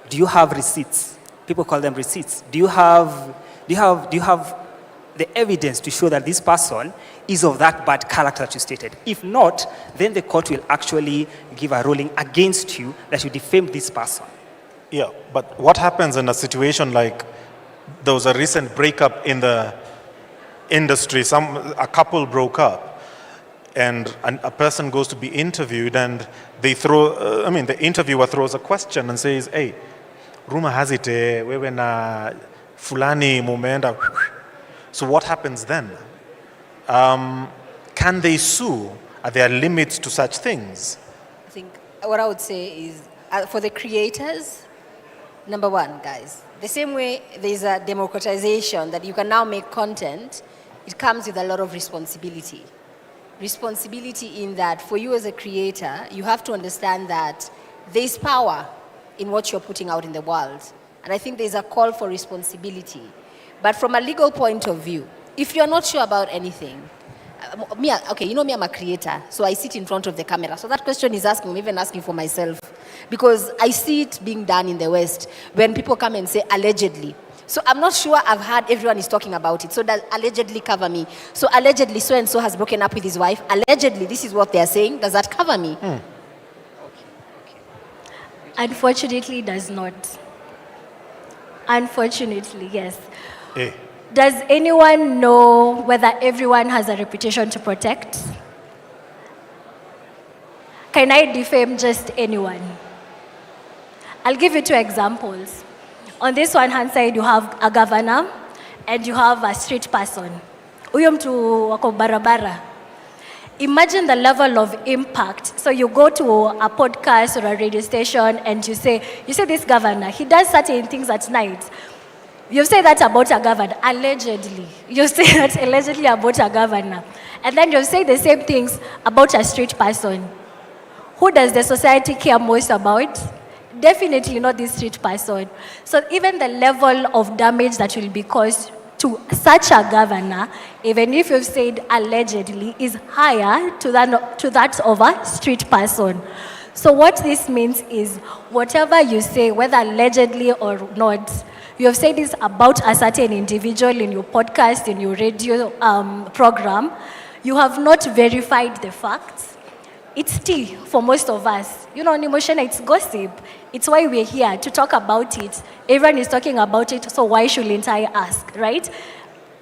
Do you have receipts? People call them receipts. Do you have the evidence to show that this person is of that bad character that you stated? If not, then the court will actually give a ruling against you that you defamed this person. Yeah, but what happens in a situation like there was a recent breakup in the industry, a couple broke up, and a person goes to be interviewed and they throw, the interviewer throws a question and says, hey, rumor has it, wewe na fulani mumeenda. So what happens then? Can they sue? Are there limits to such things? I think what I would say is, for the creators, number one, guys, the same way there's a democratization that you can now make content, it comes with a lot of responsibility. Responsibility in that for you as a creator, you have to understand that there's power in what you're putting out in the world. And I think there's a call for responsibility. But from a legal point of view, if you're not sure about anything, you know me, I'm a creator, so I sit in front of the camera. So that question is asking, I'm even asking for myself, because I see it being done in the West when people come and say allegedly. So I'm not sure I've heard everyone is talking about it. So does allegedly cover me? So allegedly so-and-so has broken up with his wife. Allegedly, this is what they're saying. Does that cover me? Unfortunately, it does not. Unfortunately, yes. Hey. Does anyone know whether everyone has a reputation to protect? Can I defame just anyone? I'll give you two examples. On this one hand side, you have a governor and you have a street person. Huyo mtu wako barabara. Imagine the level of impact. So you go to a podcast or a radio station and you say this governor, he does certain things at night. You say that about a governor, allegedly. You say that allegedly about a governor. And then you say the same things about a street person. Who does the society care most about? Definitely not this street person. So even the level of damage that will be caused to such a governor, even if you've said allegedly, is higher to that of a street person. So what this means is whatever you say, whether allegedly or not, you have said this about a certain individual in your podcast, in your radio program, you have not verified the facts. It's tea for most of us. You know, on emotion, it's gossip. It's why we're here, to talk about it. Everyone is talking about it, so why shouldn't I ask, right?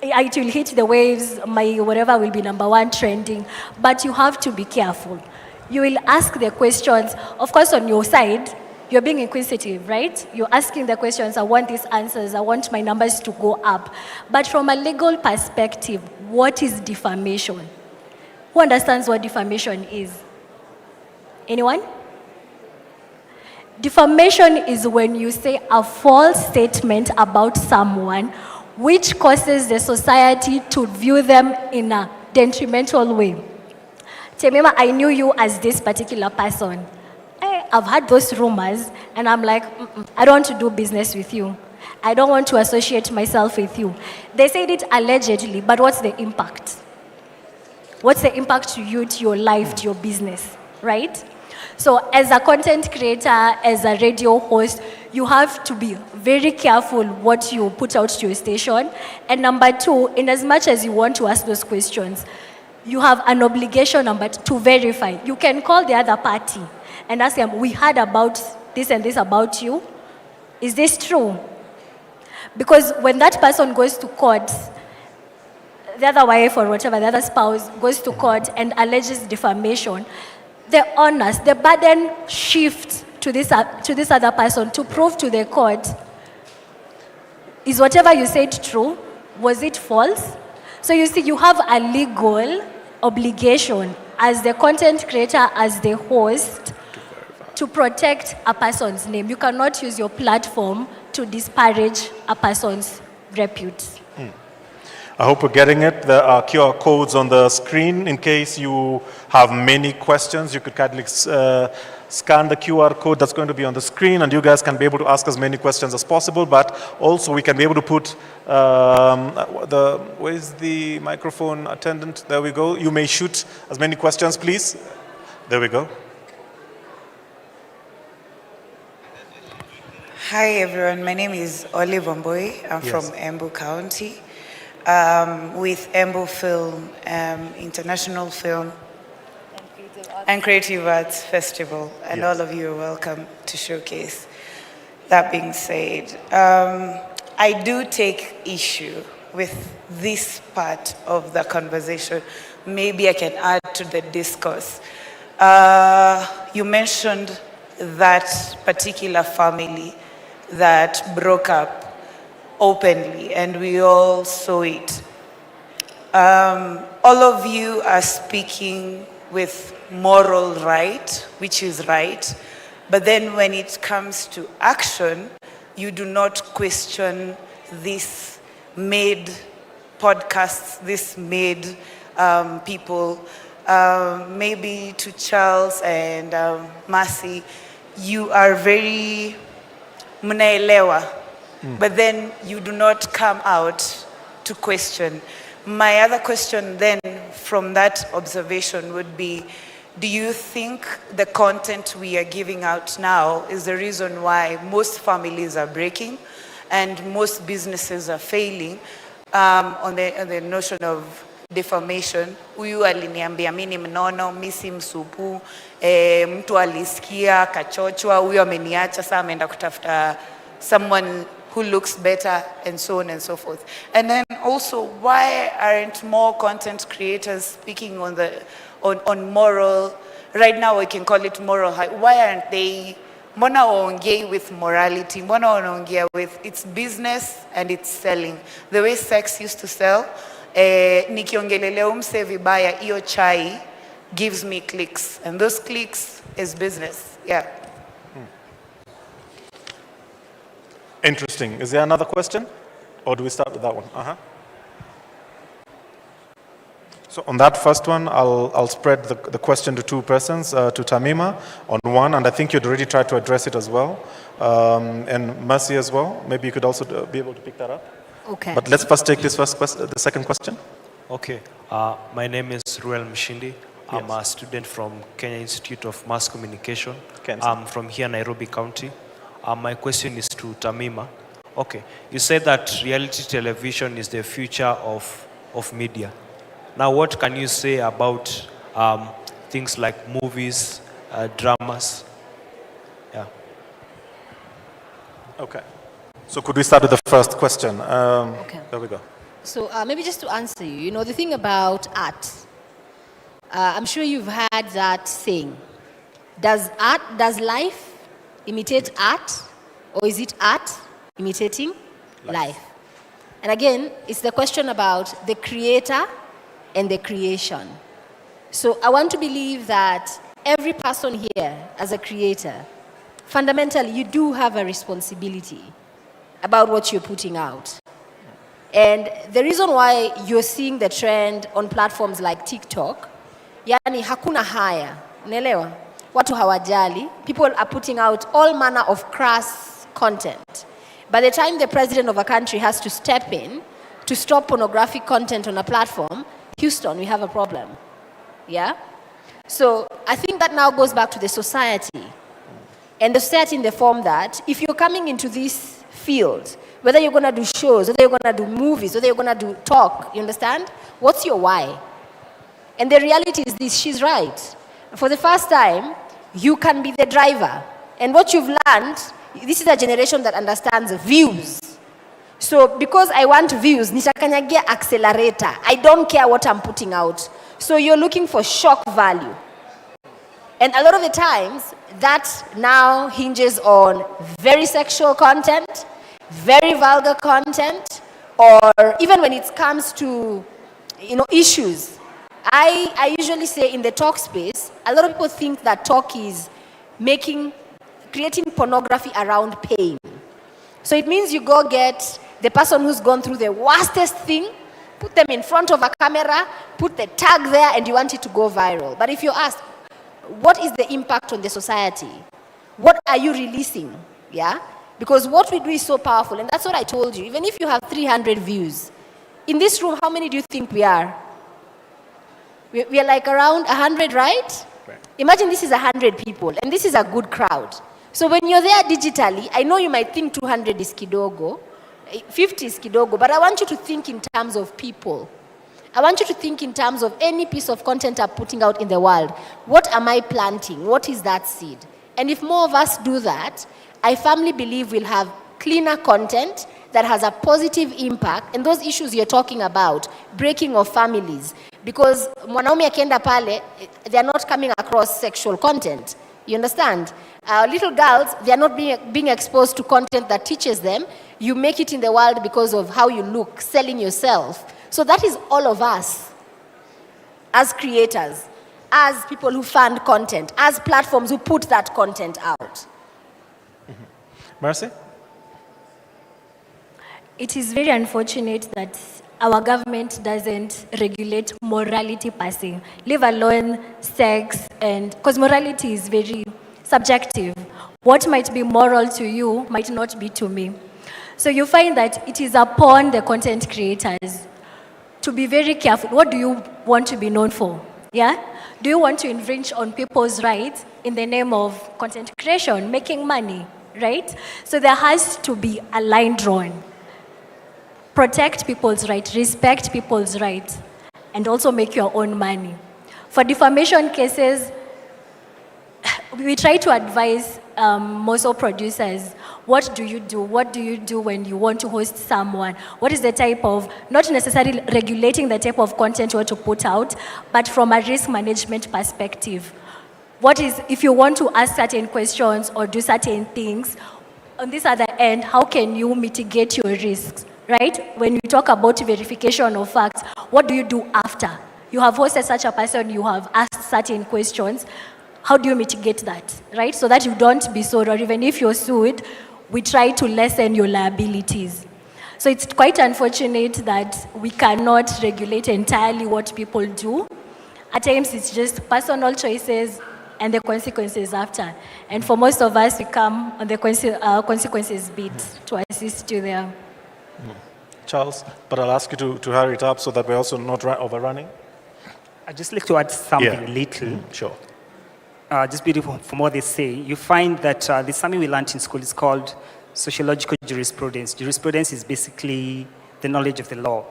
It will hit the waves, my whatever will be number one trending, but you have to be careful. You will ask the questions. Of course, on your side, you're being inquisitive, right? You're asking the questions, I want these answers, I want my numbers to go up. But from a legal perspective, what is defamation? Who understands what defamation is? Anyone? Defamation is when you say a false statement about someone which causes the society to view them in a detrimental way. Temema, I knew you as this particular person. I've heard those rumors, and I'm like, I don't want to do business with you. I don't want to associate myself with you. They said it allegedly, but what's the impact? What's the impact to you, to your life, to your business, right? So as a content creator, as a radio host, you have to be very careful what you put out to your station. And number two, in as much as you want to ask those questions, you have an obligation, number two, to verify. You can call the other party and ask them, we heard about this and this about you. Is this true? Because when that person goes to court, the other wife or whatever, the other spouse goes to court and alleges defamation, the onus, the burden shifts to this other person to prove to the court, is whatever you said true? Was it false? So you see, you have a legal obligation as the content creator, as the host, to protect a person's name. You cannot use your platform to disparage a person's repute. I hope we're getting it. There are QR codes on the screen. In case you have many questions, you could kindly scan the QR code that's going to be on the screen, and you guys can be able to ask as many questions as possible, but also we can be able to put where's the microphone attendant? There we go. You may shoot as many questions, please. There we go. Hi everyone, my name is Olive Omboy. I'm from Embu County. With Embu Film, International Film and Creative Arts Festival, and all of you are welcome to showcase. That being said, I do take issue with this part of the conversation. Maybe I can add to the discourse. You mentioned that particular family that broke up openly, and we all saw it. All of you are speaking with moral right, which is right, but then when it comes to action, you do not question this made podcasts, this made people. Maybe to Charles and Mercy, you are very mnaelewa, but then you do not come out to question. My other question then from that observation would be, do you think the content we are giving out now is the reason why most families are breaking and most businesses are failing on the notion of defamation? Huyu aliniambia mimi mnono, misi msupu, mtu alisikia, kachochwa, huyu ameniacha, saa ameenda kutafuta someone who looks better, and so on and so forth. And then also, why aren't more content creators speaking on moral, right now we can call it moral high, why aren't they, mbona waongei with morality, mbona wanaongea with, it's business and it's selling. The way sex used to sell, nikiongelelea umse vibaya, iyo chai gives me clicks, and those clicks is business, yeah. Interesting. Is there another question? Or do we start with that one? So on that first one, I'll spread the question to two persons, to Tamima on one, and I think you'd already tried to address it as well, and Mercy as well. Maybe you could also be able to pick that up. Okay. But let's first take this the second question. Okay. My name is Ruel Mshindi. I'm a student from Kenya Institute of Mass Communication. I'm from here, Nairobi County. My question is to Tamima. Okay, you said that reality television is the future of media. Now, what can you say about things like movies, dramas? Yeah. Okay. So could we start with the first question? Okay. There we go. So maybe just to answer you, you know, the thing about art, I'm sure you've heard that saying, does life imitate art, or is it art imitating life? And again, it's the question about the creator and the creation. So I want to believe that every person here as a creator, fundamentally, you do have a responsibility about what you're putting out. And the reason why you're seeing the trend on platforms like TikTok, yani hakuna haya, unaelewa? Watu hawajali. People are putting out all manner of crass content. By the time the president of a country has to step in to stop pornographic content on a platform, Houston, we have a problem. Yeah? So I think that now goes back to the society. And the society in the form that if you're coming into this field, whether you're going to do shows, whether you're going to do movies, whether you're going to do talk, you understand? What's your why? And the reality is this, she's right. For the first time, you can be the driver. And what you've learned, this is a generation that understands views. So because I want views, nitakanyagia accelerator. I don't care what I'm putting out. So you're looking for shock value. And a lot of the times, that now hinges on very sexual content, very vulgar content, or even when it comes to, you know, issues. I usually say in the talk space, a lot of people think that talk is creating pornography around pain. So it means you go get the person who's gone through the worstest thing, Put them in front of a camera, put the tag there, and you want it to go viral. But if you ask, what is the impact on the society? What are you releasing? Yeah? Because what we do is so powerful, and that's what I told you. Even if you have 300 views, in this room, how many do you think we are? We are like around 100, right? Imagine this is 100 people, and this is a good crowd. So when you're there digitally, I know you might think 200 is kidogo, 50 is kidogo, but I want you to think in terms of people. I want you to think in terms of any piece of content I'm putting out in the world. What am I planting? What is that seed? And if more of us do that, I firmly believe we'll have cleaner content that has a positive impact, and those issues you're talking about, breaking of families, because mwanaume akienda pale, they're not coming across sexual content. You understand? Little girls, they're not being exposed to content that teaches them. You make it in the world because of how you look, selling yourself. So that is all of us as creators, as people who fund content, as platforms who put that content out. Mercy? It is very unfortunate that our government doesn't regulate morality per se, leave alone sex, and because morality is very subjective. What might be moral to you might not be to me. So you find that it is upon the content creators to be very careful. What do you want to be known for? Yeah? Do you want to infringe on people's rights in the name of content creation, making money, right? So there has to be a line drawn. Protect people's rights, respect people's rights, and also make your own money. For defamation cases, we try to advise most of producers, what do you do? What do you do when you want to host someone? What is the type of, not necessarily regulating the type of content you want to put out, but from a risk management perspective. What is, if you want to ask certain questions or do certain things, on this other end, how can you mitigate your risks, right? When you talk about verification of facts, what do you do after? You have hosted such a person, you have asked certain questions, how do you mitigate that, right? So that you don't be sued, or even if you're sued, we try to lessen your liabilities. So it's quite unfortunate that we cannot regulate entirely what people do. At times it's just personal choices and the consequences after. And for most of us, we come on the consequences bit to assist you there. Charles, but I'll ask you to hurry it up so that we're also not overrunning. I'd just like to add something little. Sure. Just beautiful from what they say. You find that there's something we learned in school. It's called sociological jurisprudence. Jurisprudence is basically the knowledge of the law.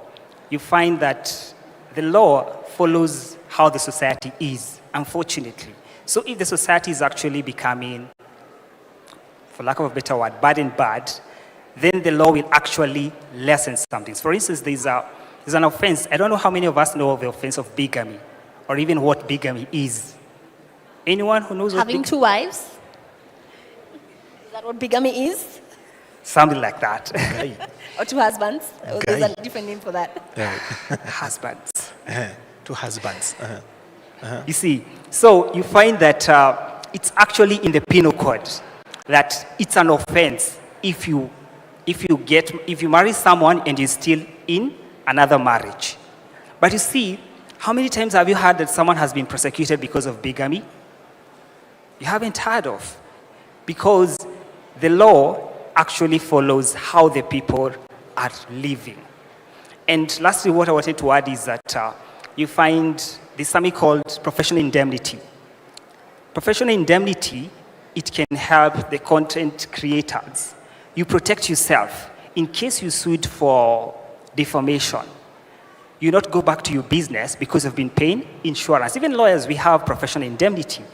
You find that the law follows how the society is, unfortunately. So if the society is actually becoming, for lack of a better word, bad and bad, then the law will actually lessen some things. For instance, there's an offense. I don't know how many of us know of the offense of bigamy, or even what bigamy is. Anyone who knows what Having two wives? Is that what bigamy is? Something like that. Or two husbands? Or there's a different name for that. Husbands. Two husbands. You see, so you find that it's actually in the penal code that it's an offense if you marry someone and you're still in another marriage. But you see, how many times have you heard that someone has been prosecuted because of bigamy? You haven't heard of. Because the law actually follows how the people are living. And lastly, what I wanted to add is that you find there's something called professional indemnity. Professional indemnity, it can help the content creators. You protect yourself. In case you're sued for defamation, you not go back to your business because you've been paying insurance. Even lawyers, we have professional indemnity.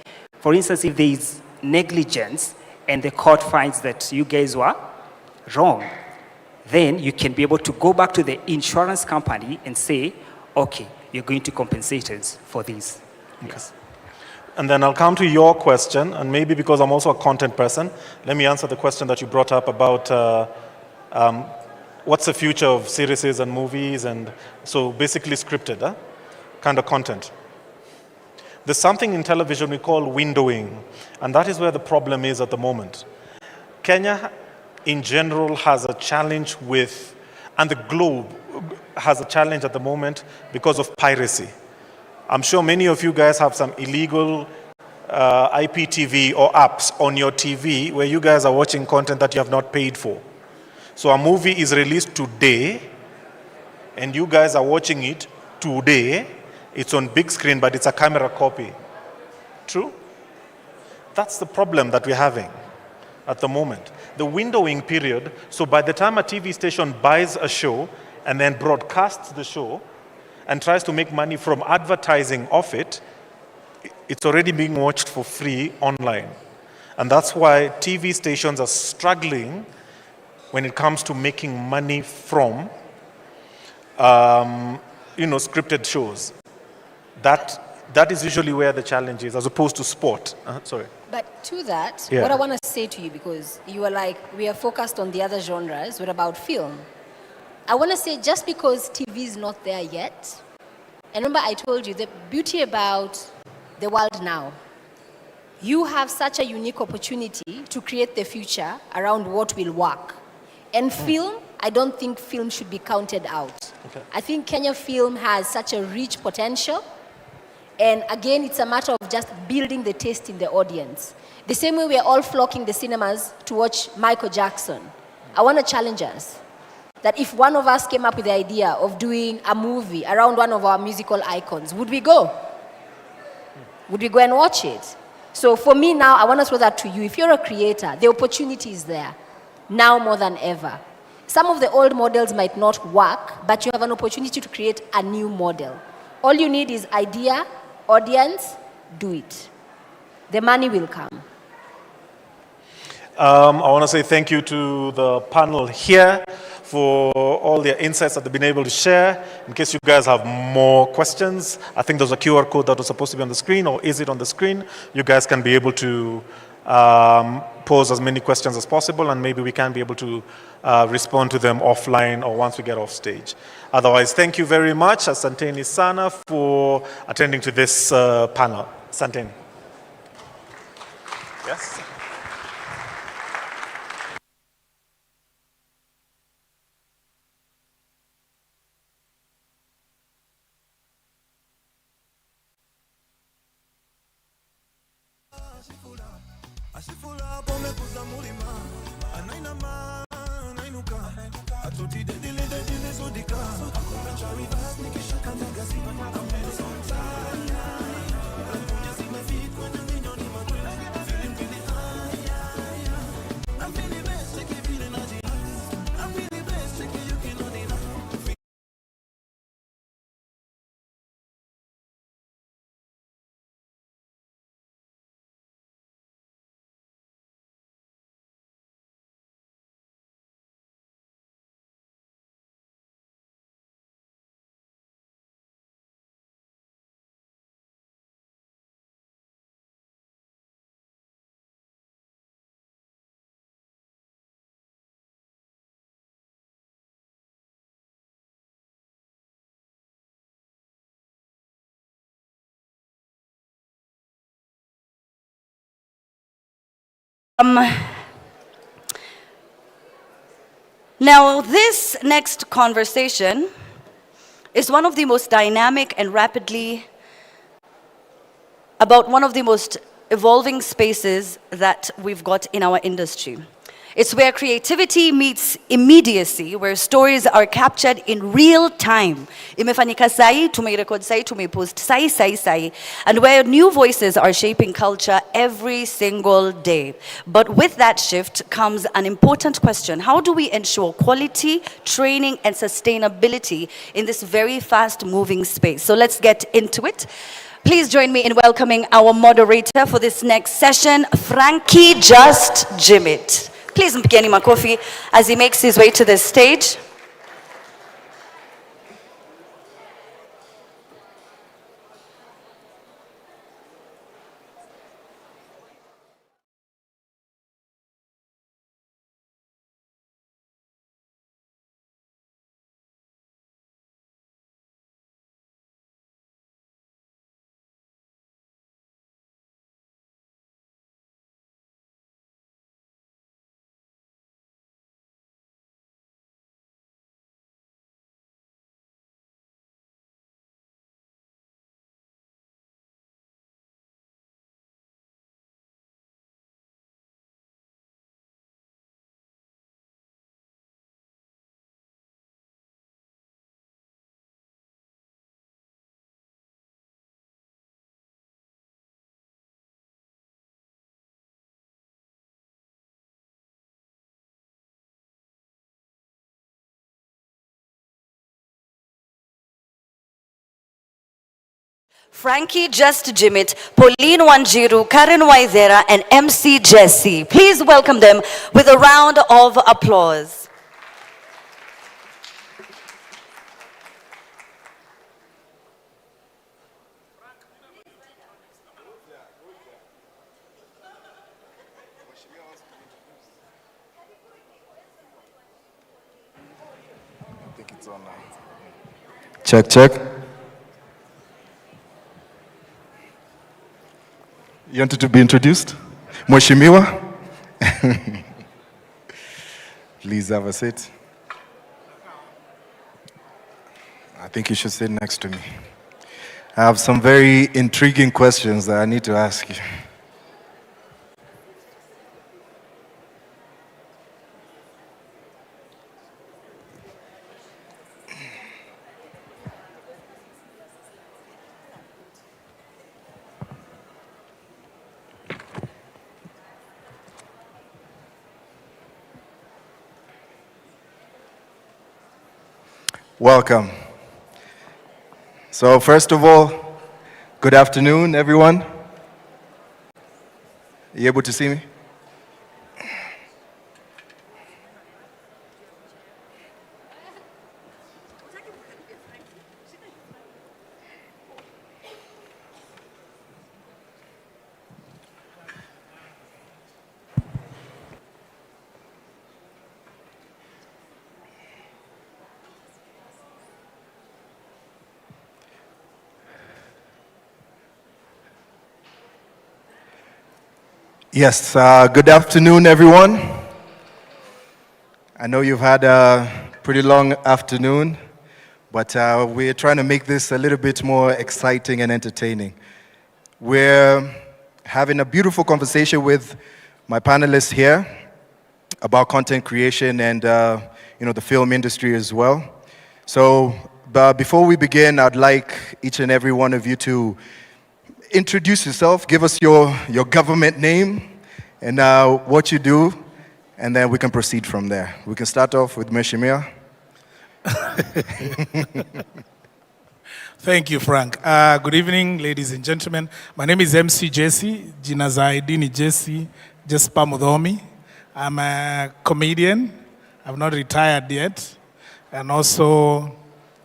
For instance, if there is negligence and the court finds that you guys were wrong, then you can be able to go back to the insurance company and say, okay, you're going to compensate us for this. Okay. Yes. And then I'll come to your question, and maybe because I'm also a content person, let me answer the question that you brought up about what's the future of series and movies, and so basically scripted kind of content. There's something in television we call windowing, and that is where the problem is at the moment. Kenya, in general, has a challenge with, and the globe, has a challenge at the moment because of piracy. I'm sure many of you guys have some illegal IPTV or apps on your TV where you guys are watching content that you have not paid for. So a movie is released today, and you guys are watching it today. It's on big screen, but it's a camera copy. True? That's the problem that we're having at the moment. The windowing period, so by the time a TV station buys a show and then broadcasts the show and tries to make money from advertising of it, it's already being watched for free online. And that's why TV stations are struggling when it comes to making money from scripted shows. That is usually where the challenge is, as opposed to sport. Sorry. But to that, Yeah. what I want to say to you, because you are like, we are focused on the other genres, what about film? I want to say just because TV is not there yet, and remember I told you the beauty about the world now, you have such a unique opportunity to create the future around what will work. And film, I don't think film should be counted out. Okay. I think Kenya film has such a rich potential. And again, it's a matter of just building the taste in the audience. The same way we are all flocking the cinemas to watch Michael Jackson. I want to challenge us that if one of us came up with the idea of doing a movie around one of our musical icons, would we go? Would we go and watch it? So for me now, I want to throw that to you. If you're a creator, the opportunity is there, now more than ever. Some of the old models might not work, but you have an opportunity to create a new model. All you need is idea, audience, do it. The money will come. I want to say thank you to the panel here for all their insights that they've been able to share. In case you guys have more questions, I think there's a QR code that was supposed to be on the screen, or is it on the screen? You guys can be able to pose as many questions as possible, and maybe we can be able to respond to them offline or once we get off stage. Otherwise, thank you very much, Asanteni Sana, for attending to this panel. Asanteni. Yes? Ashifula pomekuza mulima anainama anainuka atoti dedile dedile sudika akuna chariva nikishaka nyagazi amene sontana akuja simefikwa na minyoni matwela feeling really high. I'm feeling best, take it feeling naughty. I'm feeling best, take it you can only know. Now, this next conversation is one of the most dynamic and rapidly about one of the most evolving spaces that we've got in our industry. It's where creativity meets immediacy, where stories are captured in real time. Imefanyika sai, tumeirecord sai, tumeipost sai, sai, sai. And where new voices are shaping culture every single day. But with that shift comes an important question. How do we ensure quality, training, and sustainability in this very fast-moving space? So let's get into it. Please join me in welcoming our moderator for this next session, Frankie Just Jimit. Please mpigeni makofi as he makes his way to the stage. Frankie Just Jimit, Pauline Wanjiru, Karen Waithera, and MC Jesse. Please welcome them with a round of applause. Check, check. You wanted to be introduced? Mheshimiwa? Please have a seat. I think you should sit next to me. I have some very intriguing questions that I need to ask you. Welcome. So first of all, good afternoon, everyone. You able to see me? Yes, good afternoon, everyone. I know you've had a pretty long afternoon, but we're trying to make this a little bit more exciting and entertaining. We're having a beautiful conversation with my panelists here about content creation and the film industry as well. So, but before we begin, I'd like each and every one of you to introduce yourself, give us your government name and what you do, and then we can proceed from there. We can start off with Mheshimiwa. Thank you, Frank. Good evening, ladies and gentlemen. My name is MC Jesse, jina za ID ni Jesse Jespa Mudhomi. I'm a comedian. I've not retired yet. And also,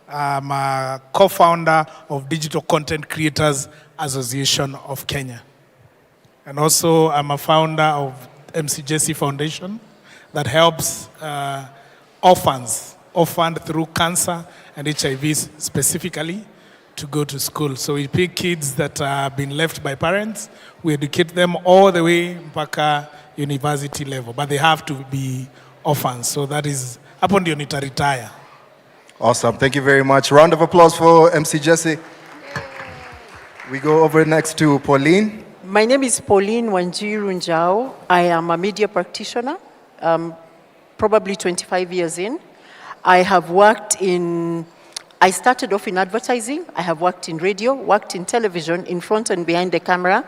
I'm a co-founder of Digital Content Creators Association of Kenya. And also, I'm a founder of MC Jesse Foundation that helps orphaned through cancer and HIV specifically, to go to school. So we pick kids that have been left by parents, we educate them all the way mpaka university level, but they have to be orphans. So that is, hapo ndio nitaretire. Awesome, thank you very much. Round of applause for MC Jesse. We go over next to Pauline. My name is Pauline Wanjiru Njau. I am a media practitioner, probably 25 years in. I started off in advertising. I have worked in radio, worked in television, in front and behind the camera.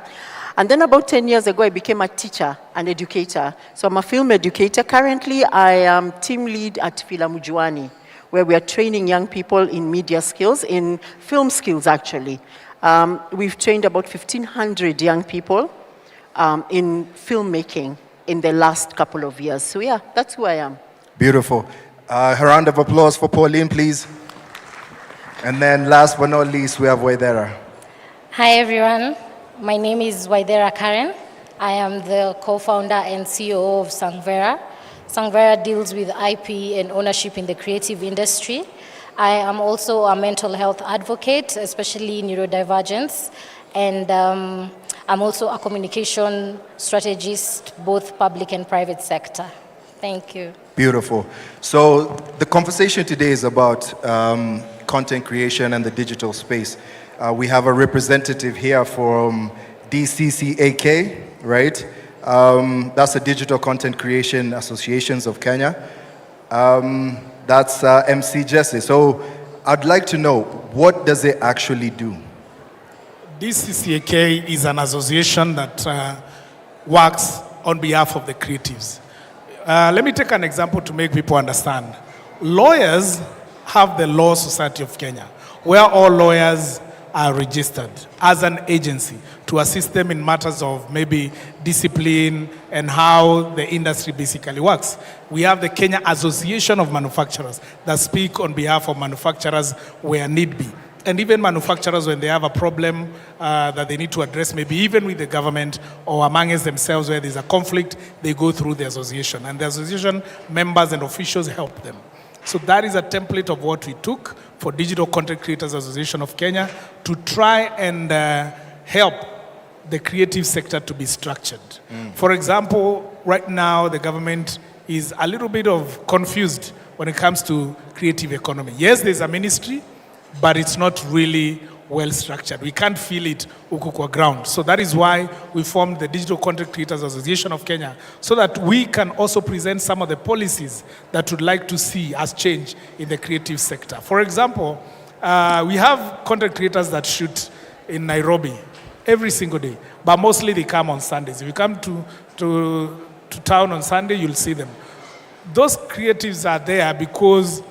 And then about 10 years ago, I became a teacher, an educator. So I'm a film educator. Currently, I am team lead at Filamujuani, where we are training young people in media skills, in film skills, actually. We've trained about 1,500 young people in filmmaking in the last couple of years. So yeah, that's who I am. Beautiful. A round of applause for Pauline, please. And then last but not least, we have Waithera. Hi everyone, my name is Waithera Karen. I am the co-founder and CEO of Sangvera. Sangvera deals with IP and ownership in the creative industry. I am also a mental health advocate, especially neurodivergence, and I'm also a communication strategist, both public and private sector. Thank you. Beautiful. So the conversation today is about content creation and the digital space. We have a representative here from DCCAK, right? That's the Digital Content Creation Associations of Kenya. That's MC Jesse. So I'd like to know, what does it actually do? DCCAK is an association that works on behalf of the creatives. Let me take an example to make people understand. Lawyers have the Law Society of Kenya, where all lawyers are registered as an agency to assist them in matters of maybe discipline and how the industry basically works. We have the Kenya Association of Manufacturers that speak on behalf of manufacturers where need be. And even manufacturers, when they have a problem that they need to address, maybe even with the government or amongst themselves where there's a conflict, they go through the association. And the association members and officials help them. So that is a template of what we took for Digital Content Creators Association of Kenya to try and help the creative sector to be structured. For example, right now the government is a little bit of confused when it comes to creative economy. Yes, there's a ministry, but it's not really well structured. We can't feel it huku kwa ground. So that is why we formed the Digital Content Creators Association of Kenya, so that we can also present some of the policies that we'd like to see as change in the creative sector. For example, we have content creators that shoot in Nairobi every single day, but mostly they come on Sundays. If you come to town on Sunday, you'll see them. Those creatives are there because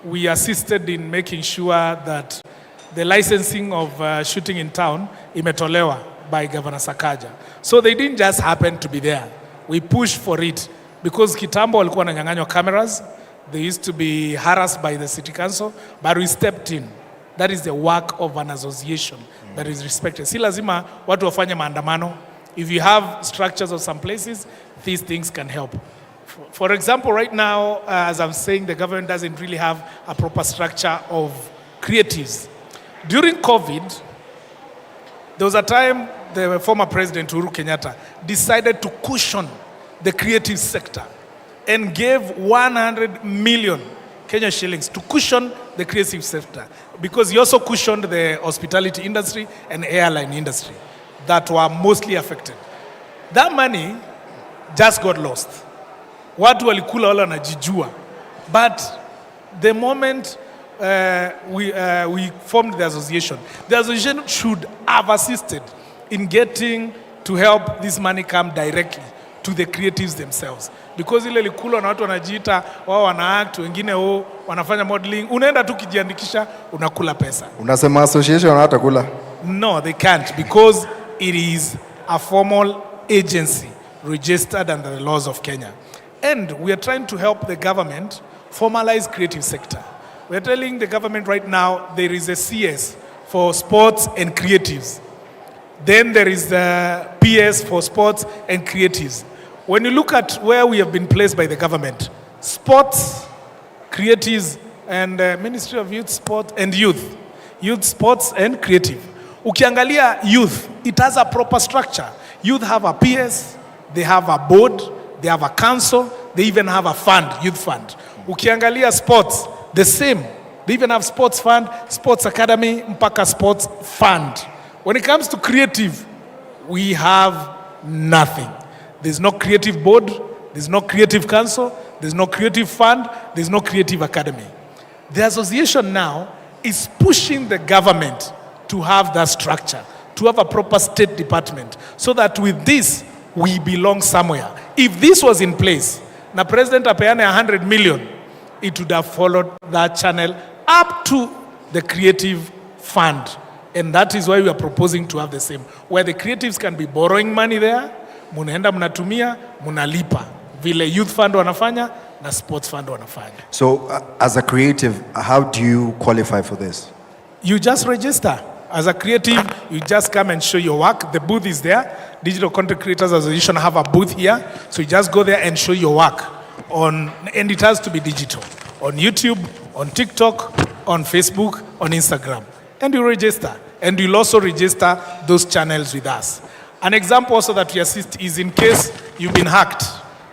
we assisted in making sure that the licensing of shooting in town imetolewa by Governor Sakaja. So they didn't just happen to be there. We pushed for it because kitambo walikuwa wananyang'anywa cameras. They used to be harassed by the city council, but we stepped in. That is the work of an association that is respected. Si lazima watu wafanye maandamano. If you have structures of some places, these things can help. For example, right now, as I'm saying, the government doesn't really have a proper structure of creatives. During COVID, there was a time the former president, Uhuru Kenyatta, decided to cushion the creative sector and gave 100 million Kenya shillings to cushion the creative sector, because he also cushioned the hospitality industry and airline industry that were mostly affected. That money just got lost. Watu walikula wala wanajijua. But the moment we formed the association should have assisted in getting to help this money come directly to the creatives themselves. Because ile likula na watu wanajiita, wao wana act, wengine wao wanafanya modeling, unaenda tu kijiandikisha, unakula pesa. Unasema association hawatakula? No, they can't, because it is a formal agency registered under the laws of Kenya. And we are trying to help the government formalize creative sector. We are telling the government right now there is a CS for sports and creatives. Then there is the PS for sports and creatives. When you look at where we have been placed by the government, sports, creatives, and Ministry of Youth, Sport and Youth. Youth, sports, and creative. Ukiangalia youth, it has a proper structure. Youth have a PS, they have a board, they have a council, they even have a fund, youth fund. Ukiangalia sports, the same. They even have sports fund, sports academy, mpaka sports fund. When it comes to creative, we have nothing. There's no creative board, there's no creative council, there's no creative fund, there's no creative academy. The association now is pushing the government to have that structure, to have a proper state department, so that with this, we belong somewhere. If this was in place, na President apeane 100 million, it would have followed that channel up to the creative fund. And that is why we are proposing to have the same, where the creatives can be borrowing money there, munaenda mnatumia, munalipa. Vile youth fund wanafanya, na sports fund wanafanya. So as a creative, how do you qualify for this? You just register. As a creative, you just come and show your work. The booth is there. Digital Content Creators Association have a booth here. So you just go there and show your work. And it has to be digital. On YouTube, on TikTok, on Facebook, on Instagram. And you register. And you'll also register those channels with us. An example also that we assist is in case you've been hacked.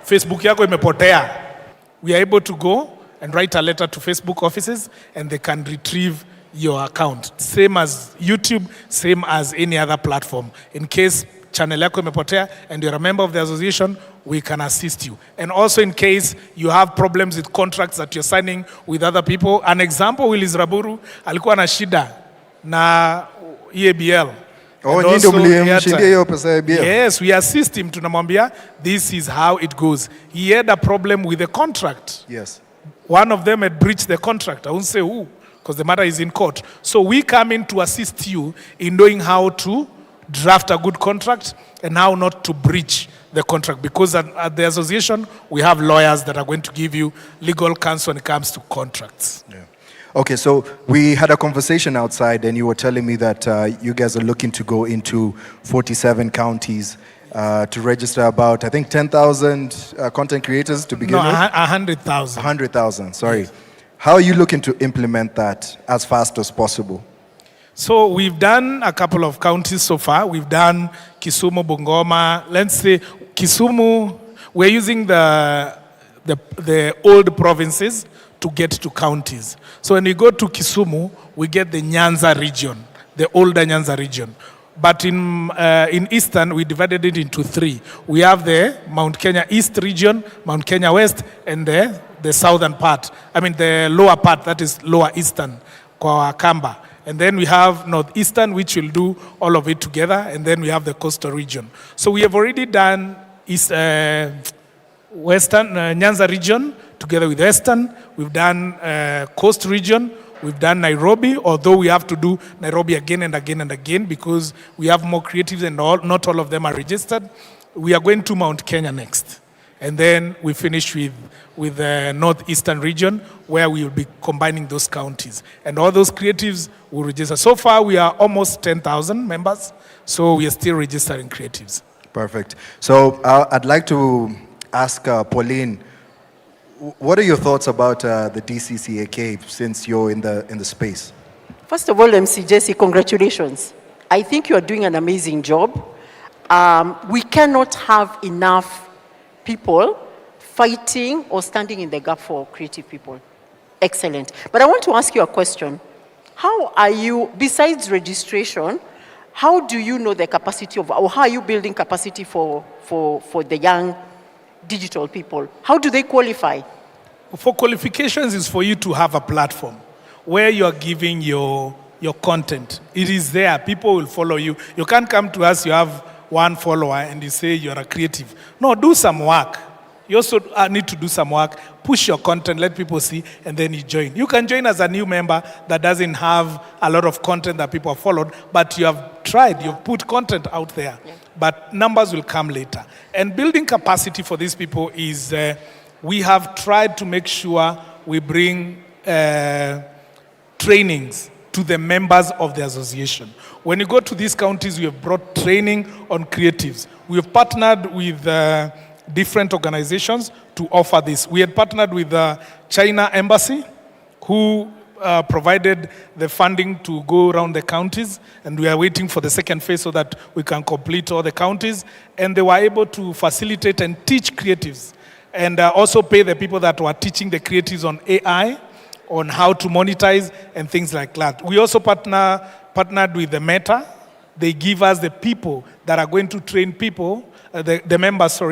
Facebook yako imepotea. We are able to go and write a letter to Facebook offices and they can retrieve your account. Same as YouTube, same as any other platform. In case channel yako imepotea and you're a member of the association, we can assist you. And also in case you have problems with contracts that you're signing with other people. An example, Willis Raburu, alikuwa na shida na EABL. Oh, ndio mlimshindia hiyo pesa ya EABL. Yes, we assist him. Tunamwambia, this is how it goes. He had a problem with the contract. Yes. One of them had breached the contract. I won't say who, because the matter is in court. So we come in to assist you in knowing how to draft a good contract and how not to breach the contract. Because at the association, we have lawyers that are going to give you legal counsel when it comes to contracts. Yeah. Okay, so we had a conversation outside and you were telling me that you guys are looking to go into 47 counties to register about, I think, 10,000 content creators to begin No, with? 100,000. 100,000, sorry. Yes. How are you looking to implement that as fast as possible? So we've done a couple of counties so far. We've done Kisumu, Bungoma. Let's say Kisumu, we're using the old provinces to get to counties. So when we go to Kisumu, we get the Nyanza region, the older Nyanza region. But in Eastern, we divided it into three. We have the Mount Kenya East region, Mount Kenya West, and the southern part. I mean, the lower part, that is Lower Eastern, kwa Kamba. And then we have Northeastern, which will do all of it together. And then we have the coastal region. So we have already done Western, Nyanza region, together with Western. We've done Coast region. We've done Nairobi, although we have to do Nairobi again and again and again because we have more creatives and not all of them are registered. We are going to Mount Kenya next. And then we finish with the Northeastern region where we will be combining those counties. And all those creatives will register. So far, we are almost 10,000 members. So we are still registering creatives. Perfect. So I'd like to ask Pauline, what are your thoughts about the DCCAK since you're in the space? First of all, MC Jesse, congratulations. I think you are doing an amazing job. We cannot have enough people fighting or standing in the gap for creative people. Excellent. But I want to ask you a question. How are you, besides registration, how do you know the capacity of, or how are you building capacity for the young digital people? How do they qualify? For qualifications is for you to have a platform where you are giving your content. It is there. People will follow you. You can't come to us, you have one follower and you say you're a creative. No, do some work. You also need to do some work. Push your content, let people see, and then you join. You can join as a new member that doesn't have a lot of content that people have followed, but you have tried, you've put content out there. Yeah. But numbers will come later. And building capacity for these people is, we have tried to make sure we bring trainings to the members of the association. When you go to these counties, we have brought training on creatives. We have partnered with different organizations to offer this. We had partnered with the China Embassy, who provided the funding to go around the counties, and we are waiting for the second phase so that we can complete all the counties. And they were able to facilitate and teach creatives, and also pay the people that were teaching the creatives on AI, on how to monetize and things like that. We also partnered with the Meta. They give us the people that are going to train people, the members,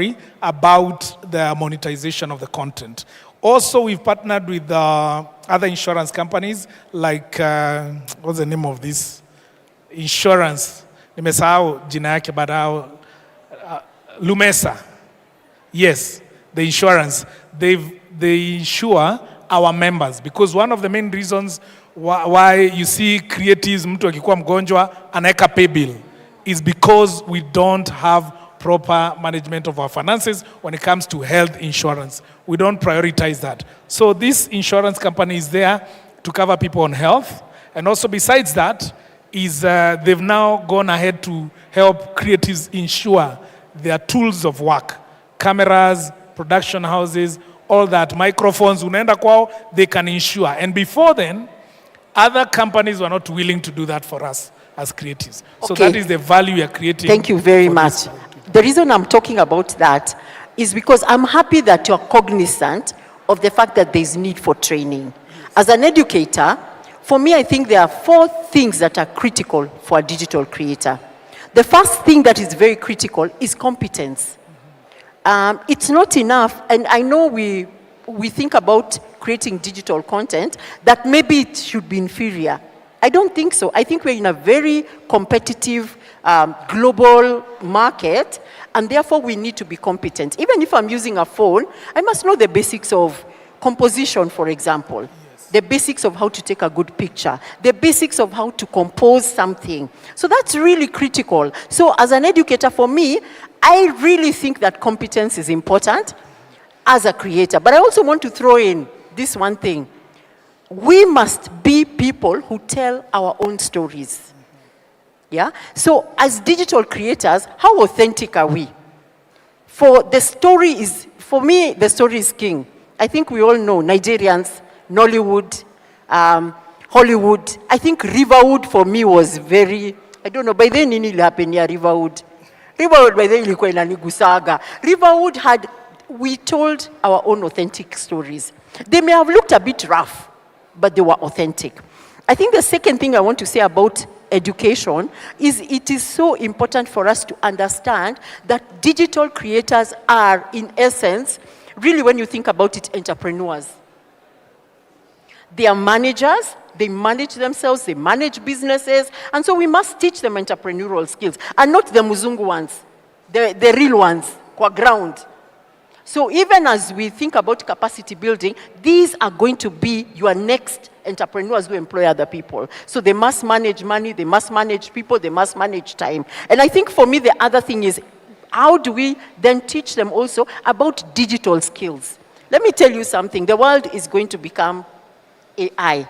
about the monetization of the content. Also, we've partnered with other insurance companies, like, what's the name of this? Insurance. Nimesahau jina yake badao. Lumesa. Yes, the insurance. They insure our members, because one of the main reasons why you see creatives, mtu akikuwa mgonjwa anaeka pay bill, is because we don't have proper management of our finances when it comes to health insurance. We don't prioritize that. So this insurance company is there to cover people on health. And also besides that, they've now gone ahead to help creatives insure their tools of work, cameras, production houses, all that, microphones, unaenda kwao, they can insure. And before then, other companies were not willing to do that for us as creatives. Okay. So that is the value we are creating. Thank you very much. The reason I'm talking about that is because I'm happy that you're cognizant of the fact that there's need for training. As an educator, for me, I think there are 4 things that are critical for a digital creator. The first thing that is very critical is competence. It's not enough, and I know we think about creating digital content that maybe it should be inferior. I don't think so. I think we're in a very competitive global market, and therefore we need to be competent. Even if I'm using a phone, I must know the basics of composition, for example. Yes. the basics of how to take a good picture, the basics of how to compose something. So that's really critical. So as an educator, for me, I really think that competence is important as a creator. But I also want to throw in this one thing. We must be people who tell our own stories. Yeah? So as digital creators, how authentic are we? For me, the story is king. I think we all know Nigerians, Nollywood, Hollywood. I think Riverwood for me was very, I don't know, by then nini happened here, Riverwood. Riverwood by then ilikuwa inanigusaga. Riverwood we told our own authentic stories. They may have looked a bit rough, but they were authentic. I think the second thing I want to say about education is it is so important for us to understand that digital creators are, in essence, really when you think about it, entrepreneurs. They are managers, they manage themselves, they manage businesses, and so we must teach them entrepreneurial skills, and not the muzungu ones, the real ones, kwa ground. So even as we think about capacity building, these are going to be your next entrepreneurs who employ other people. So they must manage money, they must manage people, they must manage time. And I think for me, the other thing is, how do we then teach them also about digital skills? Let me tell you something. The world is going to become AI.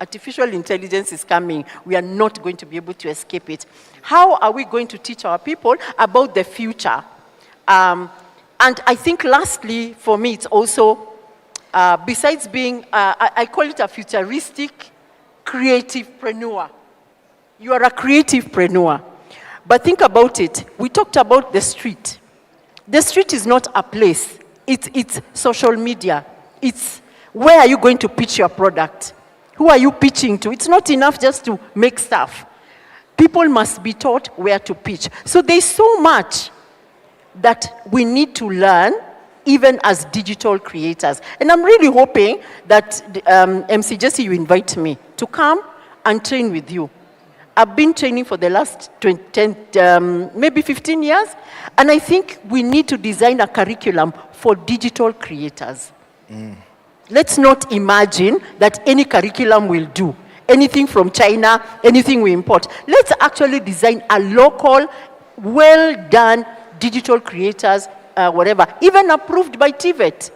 Artificial intelligence is coming. We are not going to be able to escape it. How are we going to teach our people about the future? And I think lastly, for me, it's also, besides being, I call it a futuristic creativepreneur. You are a creativepreneur. But think about it. We talked about the street. The street is not a place. It's social media. It's where are you going to pitch your product? Who are you pitching to? It's not enough just to make stuff. People must be taught where to pitch. So there's so much that we need to learn even as digital creators. And I'm really hoping that MC Jesse, you invite me to come and train with you. I've been training for the last 10, maybe 15 years, and I think we need to design a curriculum for digital creators. Let's not imagine that any curriculum will do. Anything from China, anything we import. Let's actually design a local, well-done digital creators, whatever, even approved by TVET,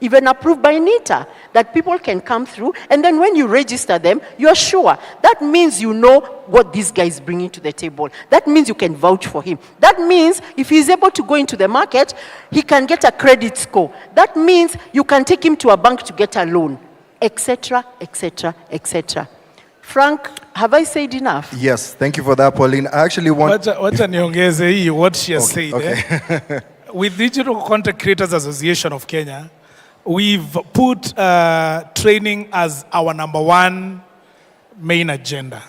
even approved by NITA, that people can come through, and then when you register them, you're sure. That means you know what this guy is bringing to the table. That means you can vouch for him. That means if he's able to go into the market, he can get a credit score. That means you can take him to a bank to get a loan, etc., etc., etc. Frank, have I said enough? Yes, thank you for that, Pauline. I actually want... What she has said. Okay. With Digital Content Creators Association of Kenya, we've put training as our #1 main agenda.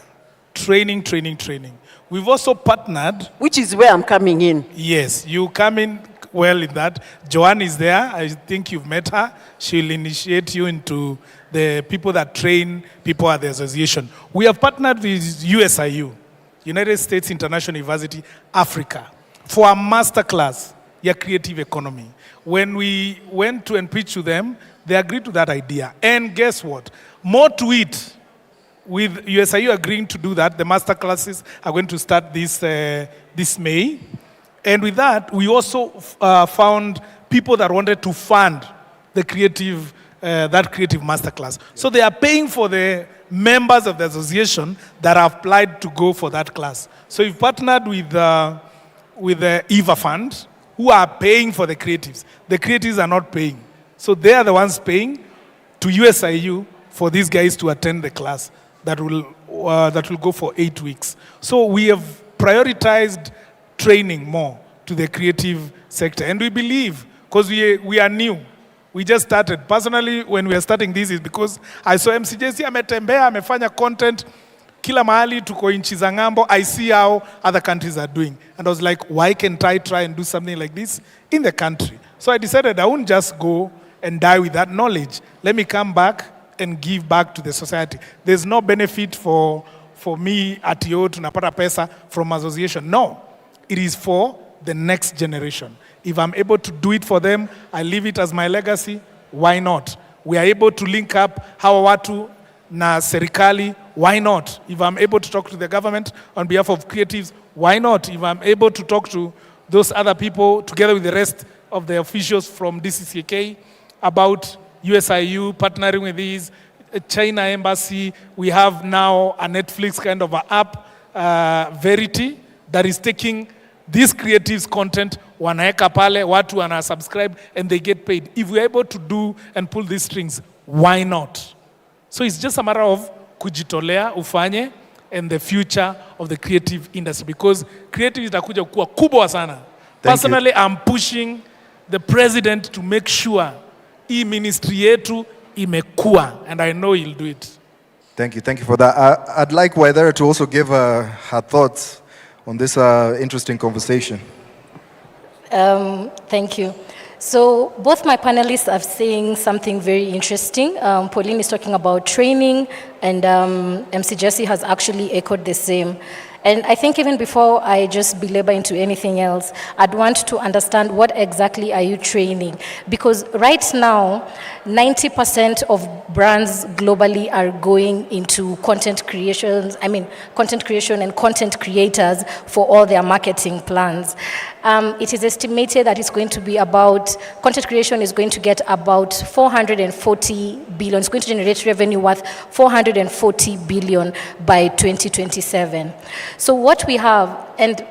Training, training, training. We've also partnered... Which is where I'm coming in. Yes, you come in well in that. Joanne is there. I think you've met her. She'll initiate you into the people that train people at the association. We have partnered with USIU, United States International University, Africa, for a masterclass, your creative economy. When we went to and pitched to them, they agreed to that idea. And guess what? More to it. With USIU agreeing to do that, the masterclasses are going to start this May. And with that, we also found people that wanted to fund the creative, that creative masterclass. So they are paying for the members of the association that have applied to go for that class. So we've partnered with the EVA Fund, who are paying for the creatives. The creatives are not paying. So they are the ones paying to USIU for these guys to attend the class that will go for 8 weeks. So we have prioritized training more to the creative sector. And we believe, because we are new, we just started. Personally, when we are starting this is because I saw MCJC ametembea, amefanya content, kila mahali tuko inchi za ngambo. I see how other countries are doing. And I was like, why can't I try and do something like this in the country? So I decided I wouldn't just go and die with that knowledge. Let me come back and give back to the society. There's no benefit for me at yo tunapata pesa from association. No, it is for the next generation. If I'm able to do it for them, I leave it as my legacy, why not? we are able to link up hawa watu na serikali, why not? If I'm able to talk to the government on behalf of creatives, why not? If I'm able to talk to those other people together with the rest of the officials from DCCK about USIU partnering with these, China Embassy, we have now a Netflix kind of an app, Verity, that is taking these creatives content, wanaeka pale, watu wana subscribe, and they get paid. If we're able to do and pull these strings, why not? So it's just a matter of kujitolea, ufanye, and the future of the creative industry, because creative itakuja kuwa kubwa sana. Personally, I'm pushing the president to make sure hii ministry yetu imekua, and I know he'll do it. Thank you for that. I'd like Waithera to also give her thoughts on this interesting conversation. Thank you. So both my panelists are saying something very interesting. Pauline is talking about training, and MC Jesse has actually echoed the same. And I think even before I just belabor into anything else, I'd want to understand what exactly are you training? Because right now, 90% of brands globally are going into content creation and content creators for all their marketing plans. It is estimated that it's going to be content creation is going to get about 440 billion. It's going to generate revenue worth 440 billion by 2027. So what we have, and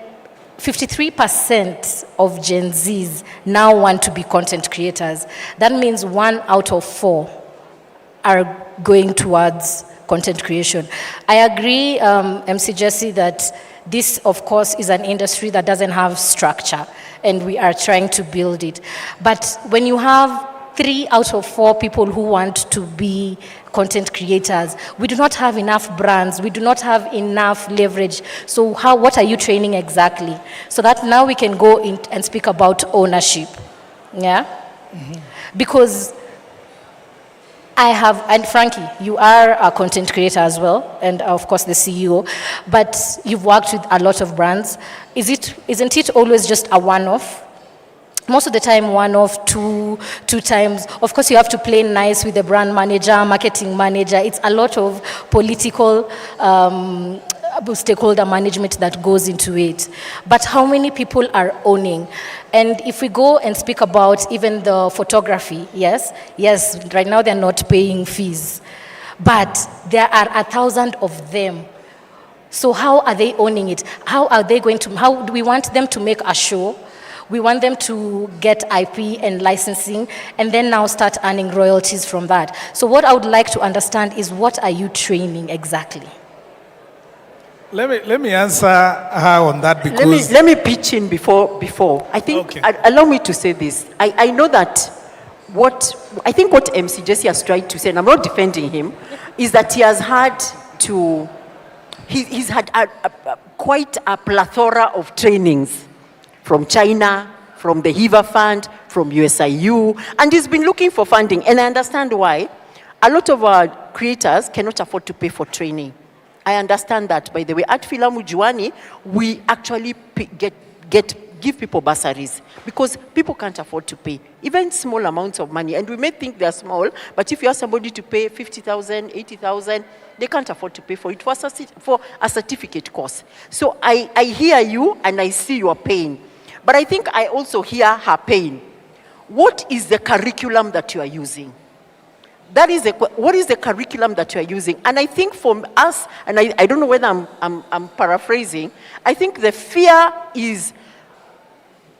53% of Gen Zs now want to be content creators. That means 1 out of 4 are going towards content creation. I agree, MC Jesse, that this, of course, is an industry that doesn't have structure, and we are trying to build it. But when you have 3 out of 4 people who want to be content creators, we do not have enough brands, we do not have enough leverage. So what are you training exactly? So that now we can go in and speak about ownership. Yeah? Mm-hmm. Because and Frankie, you are a content creator as well, and of course the CEO, but you've worked with a lot of brands. Isn't it always just a one-off? Most of the time, one-off, two times. Of course, you have to play nice with the brand manager, marketing manager. It's a lot of political stakeholder management that goes into it. But how many people are owning? And if we go and speak about even the photography, yes, right now they're not paying fees, but there are 1,000 of them. So how are they owning it? How do we want them to make a show? We want them to get IP and licensing, and then now start earning royalties from that. So what I would like to understand is, what are you training exactly? Let me answer her on that, because... Let me pitch in before. I think, allow me to say this. I know that what MC Jesse has tried to say, and I'm not defending him, is that he's had quite a plethora of trainings from China, from the HIVA Fund, from USIU, and he's been looking for funding. And I understand why. A lot of our creators cannot afford to pay for training. I understand that, by the way. At Filamu Juani, we actually give people bursaries because people can't afford to pay, even small amounts of money. And we may think they're small, but if you ask somebody to pay 50,000, 80,000, they can't afford to pay for it for a certificate course. So I hear you and I see your pain. But I think I also hear her pain. What is the curriculum that you are using? What is the curriculum that you are using? And I think for us, and I don't know whether I'm paraphrasing, I think the fear is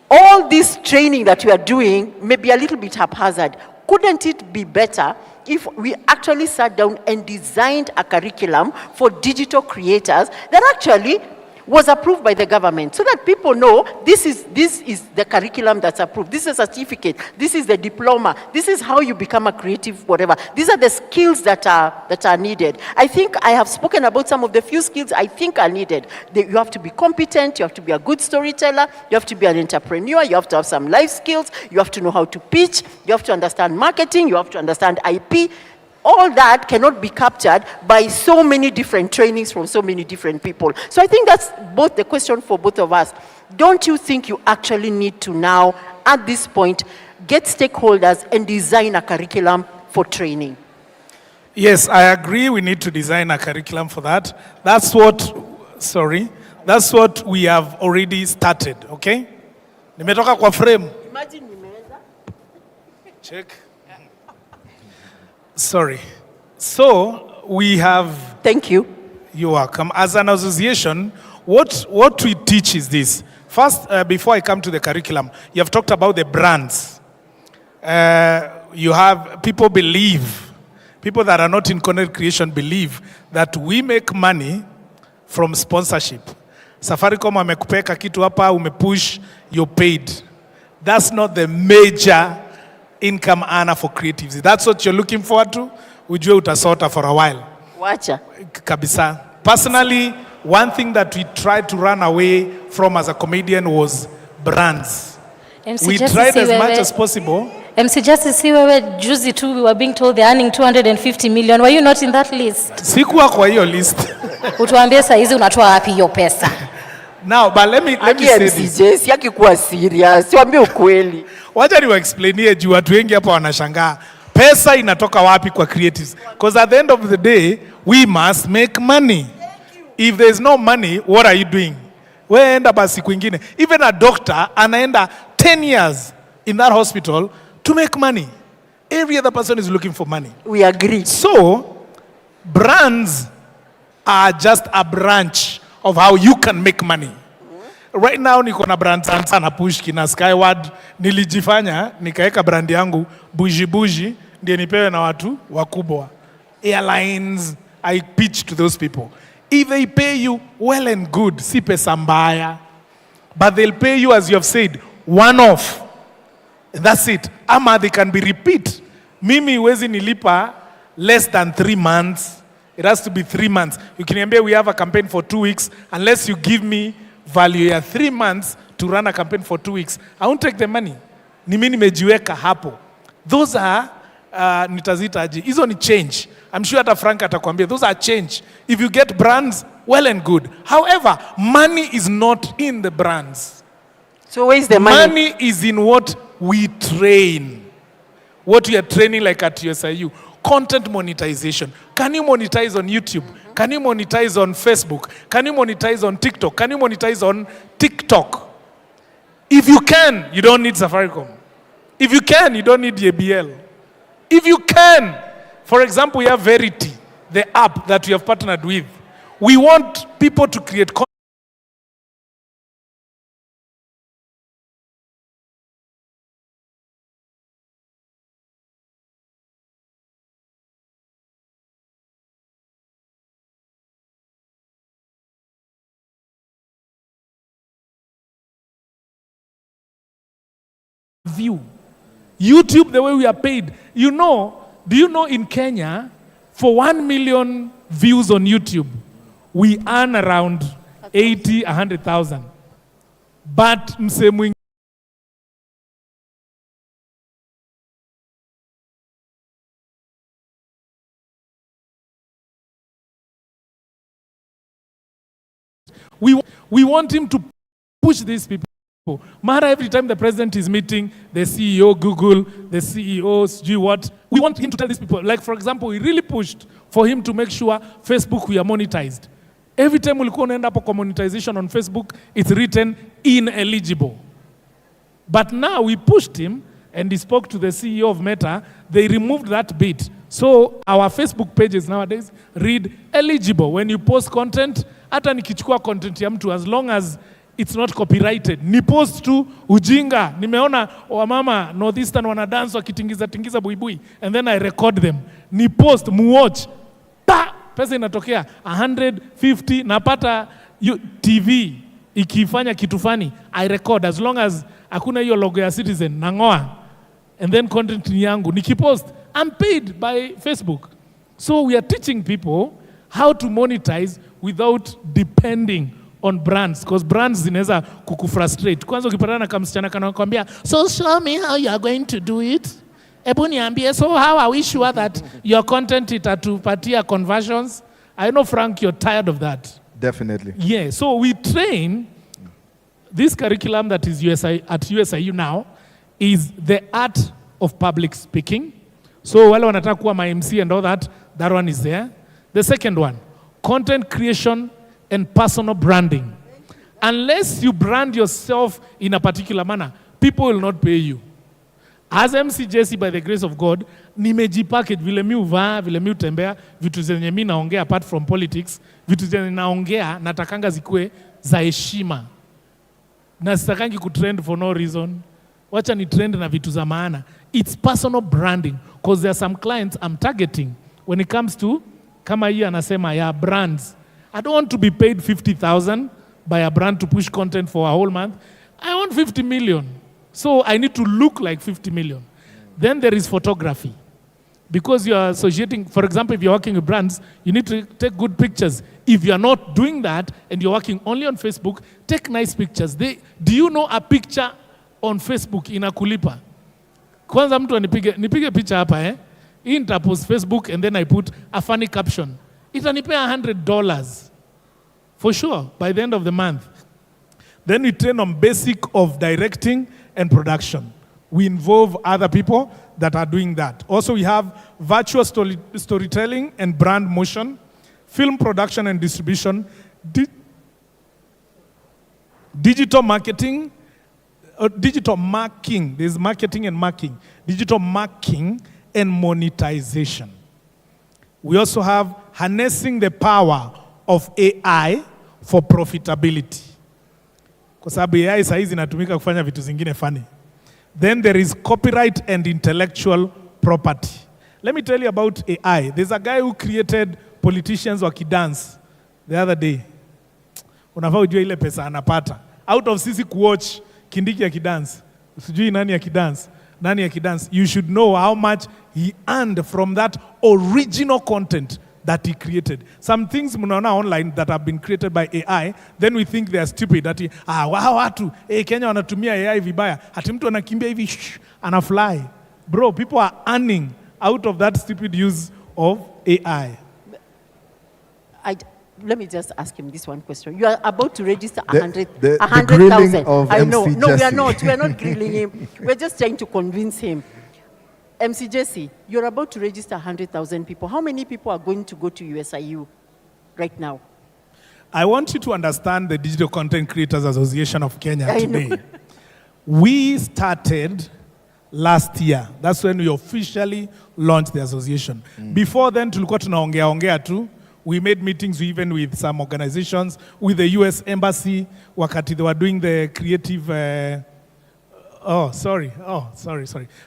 all this training that we are doing may be a little bit haphazard. Couldn't it be better if we actually sat down and designed a curriculum for digital creators that actually was approved by the government, so that people know this is the curriculum that's approved. This is a certificate. This is the diploma. This is how you become a creative whatever. These are the skills that are needed. I think I have spoken about some of the few skills I think are needed. You have to be competent. You have to be a good storyteller. You have to be an entrepreneur. You have to have some life skills. You have to know how to pitch. You have to understand marketing. You have to understand IP. All that cannot be captured by so many different trainings from so many different people. So I think that's both the question for both of us. Don't you think you actually need to now, at this point, get stakeholders and design a curriculum for training. Yes, I agree. We need to design a curriculum for that. That's what we have already started, okay? Nimetoka kwa frame. Imagine nimeweza. Check. Sorry. So, we have... Thank you. You're welcome. As an association, what we teach is this. First, before I come to the curriculum, you have talked about the brands. You have, people that are not in content creation believe that we make money from sponsorship. Safaricom amekupeka kitu hapa, umepush, you're paid. That's not the major income earner for creatives. If that's what you're looking forward to, ujue utasota for a while. Wacha. Kabisa. Personally, one thing that we tried to run away from as a comedian was brands. We tried as much as possible. MC Justice, wewe juzi tu we were being told they're earning 250 million. Were you not in that list? Sikuwa kwa hiyo list. Utuambie saa hizi unatoa wapi hiyo pesa? Now, but let me say this. Yes, yaki kuwa serious. Siwambie ukweli. Wacha niwaexplainie juu watu wengi hapa wanashangaa. Pesa inatoka wapi kwa creatives? Because at the end of the day, we must make money. If there's no money, what are you doing? Wewe enda basi kwingine. Even a doctor anaenda 10 years in that hospital to make money. Every other person is looking for money. We agree. So, brands are just a branch of how you can make money. Right now niko na brand sana push kina Skyward, nilijifanya nikaeka brand yangu buji ndiye nipewe na watu wakubwa. Airlines, I pitch to those people. If they pay you well and good, si pesa mbaya. But they'll pay you, as you have said, one off. And that's it. Ama they can be repeat. Mimi huwezi nilipa less than 3 months. It has to be 3 months. You can remember we have a campaign for 2 weeks. Unless you give me value ya 3 months to run a campaign for 2 weeks, I won't take the money. Ni mimi nimejiweka hapo. Those are, nitazita aje. Hizo ni change. I'm sure hata Frank atakwambia, those are change. If you get brands, well and good. However, money is not in the brands. So where is the money? Money is in what we train. What we are training like at USIU. Content monetization. Can you monetize on YouTube? Can you monetize on Facebook? Can you monetize on TikTok? Can you monetize on TikTok? If you can, you don't need Safaricom. If you can, you don't need ABL. If you can, for example, we have Verity, the app that we have partnered with. We want people to create content. View. YouTube, the way we are paid. You know, do you know in Kenya, for 1 million views on YouTube, we earn around 80, 100,000. But mse we want him to push these people. Mara, every time the president is meeting, the CEO, Google, the CEOs, we want him to tell these people. Like, for example, we really pushed for him to make sure Facebook, we are monetized. Every time ulikuwa unaenda hapo kwa monetization on Facebook, it's written ineligible. But now we pushed him and he spoke to the CEO of Meta. They removed that bit. So our Facebook pages nowadays read eligible. When you post content, hata nikichukua content ya mtu, as long as it's not copyrighted. Ni post tu ujinga. Nimeona wamama Northeastern wanadance wakitingiza buibui. And then I record them. Ni post, muwatch. Pa! Pesa inatokea 150. Napata TV ikifanya kitu fani. I record as long as hakuna hiyo logo ya Citizen. Nangoa. And then content ni yangu. Nikipost, I'm paid by Facebook. So we are teaching people how to monetize without depending on brands, because brands zinaweza kukufrustrate. Kwanza ukipatana na kamsichana kanakwambia, so show me how you are going to do it. Ebu niambie, so how are we sure that your content itatupatia conversions? I know, Frank, you're tired of that. Definitely. Yeah, so we train, this curriculum that is at USIU now is the art of public speaking, So wale wanataka kuwa my MC and all that, that one is there. The second one, content creation and personal branding. Unless you brand yourself in a particular manner, people will not pay you. As MC Jesse, by the grace of God, nimejipackage vile mi uvaa, vile mi utembea, vitu zenye mi naongea apart from politics, vitu zenye naongea natakanga zikue za heshima. Na sitakangi kutrend for no reason. Wacha ni trend na vitu za maana. It's personal branding because there are some clients I'm targeting when it comes to, kama hii anasema ya brands. I don't want to be paid 50,000 by a brand to push content for a whole month. I want 50 million. So I need to look like 50 million. Then there is photography. Because you are associating, for example, if you're working with brands, you need to take good pictures. If you're not doing that and you're working only on Facebook, take nice pictures. Do you know a picture on Facebook inakulipa? Kwanza mtu nipige picha hapa Hii nitapost Facebook and then I put a funny caption. Itanipea $100 for sure by the end of the month. Then we train on basic of directing and production. We involve other people that are doing that. Also, we have virtual storytelling and brand motion, film production and distribution, digital marketing, digital marking. There's marketing and marking. Digital marking and monetization. We also have harnessing the power of AI for profitability. Kwa sababu AI saizi inatumika kufanya vitu zingine funny. Then there is copyright and intellectual property. Let me tell you about AI. There's a guy who created politicians wakidance the other day. Unafaa ujue ile pesa anapata. Out of sisi kuwatch Kindiki akidance. Sijui nani akidance. You should know how much he earned from that original content that he created. Some things mnaona online that have been created by AI, then we think they are stupid. That watu Kenya wanatumia AI vibaya. Hati mtu anakimbia hivi anafly. Bro, people are earning out of that stupid use of AI. Let me just ask him this one question. You are about to register The 100,000. I know. MC No, we are Jesse. not. We are not grilling him. We're just trying to convince him. MC Jesse, you're about to register 100,000 people. How many people are going to go to USIU right now? I want you to understand the Digital Content Creators Association of Kenya I today. know. We started last year. That's when we officially launched the association. Before then, tulikuwa tunaongea tu. We made meetings even with some organizations, with the US Embassy, wakati they were doing the creative. Sorry.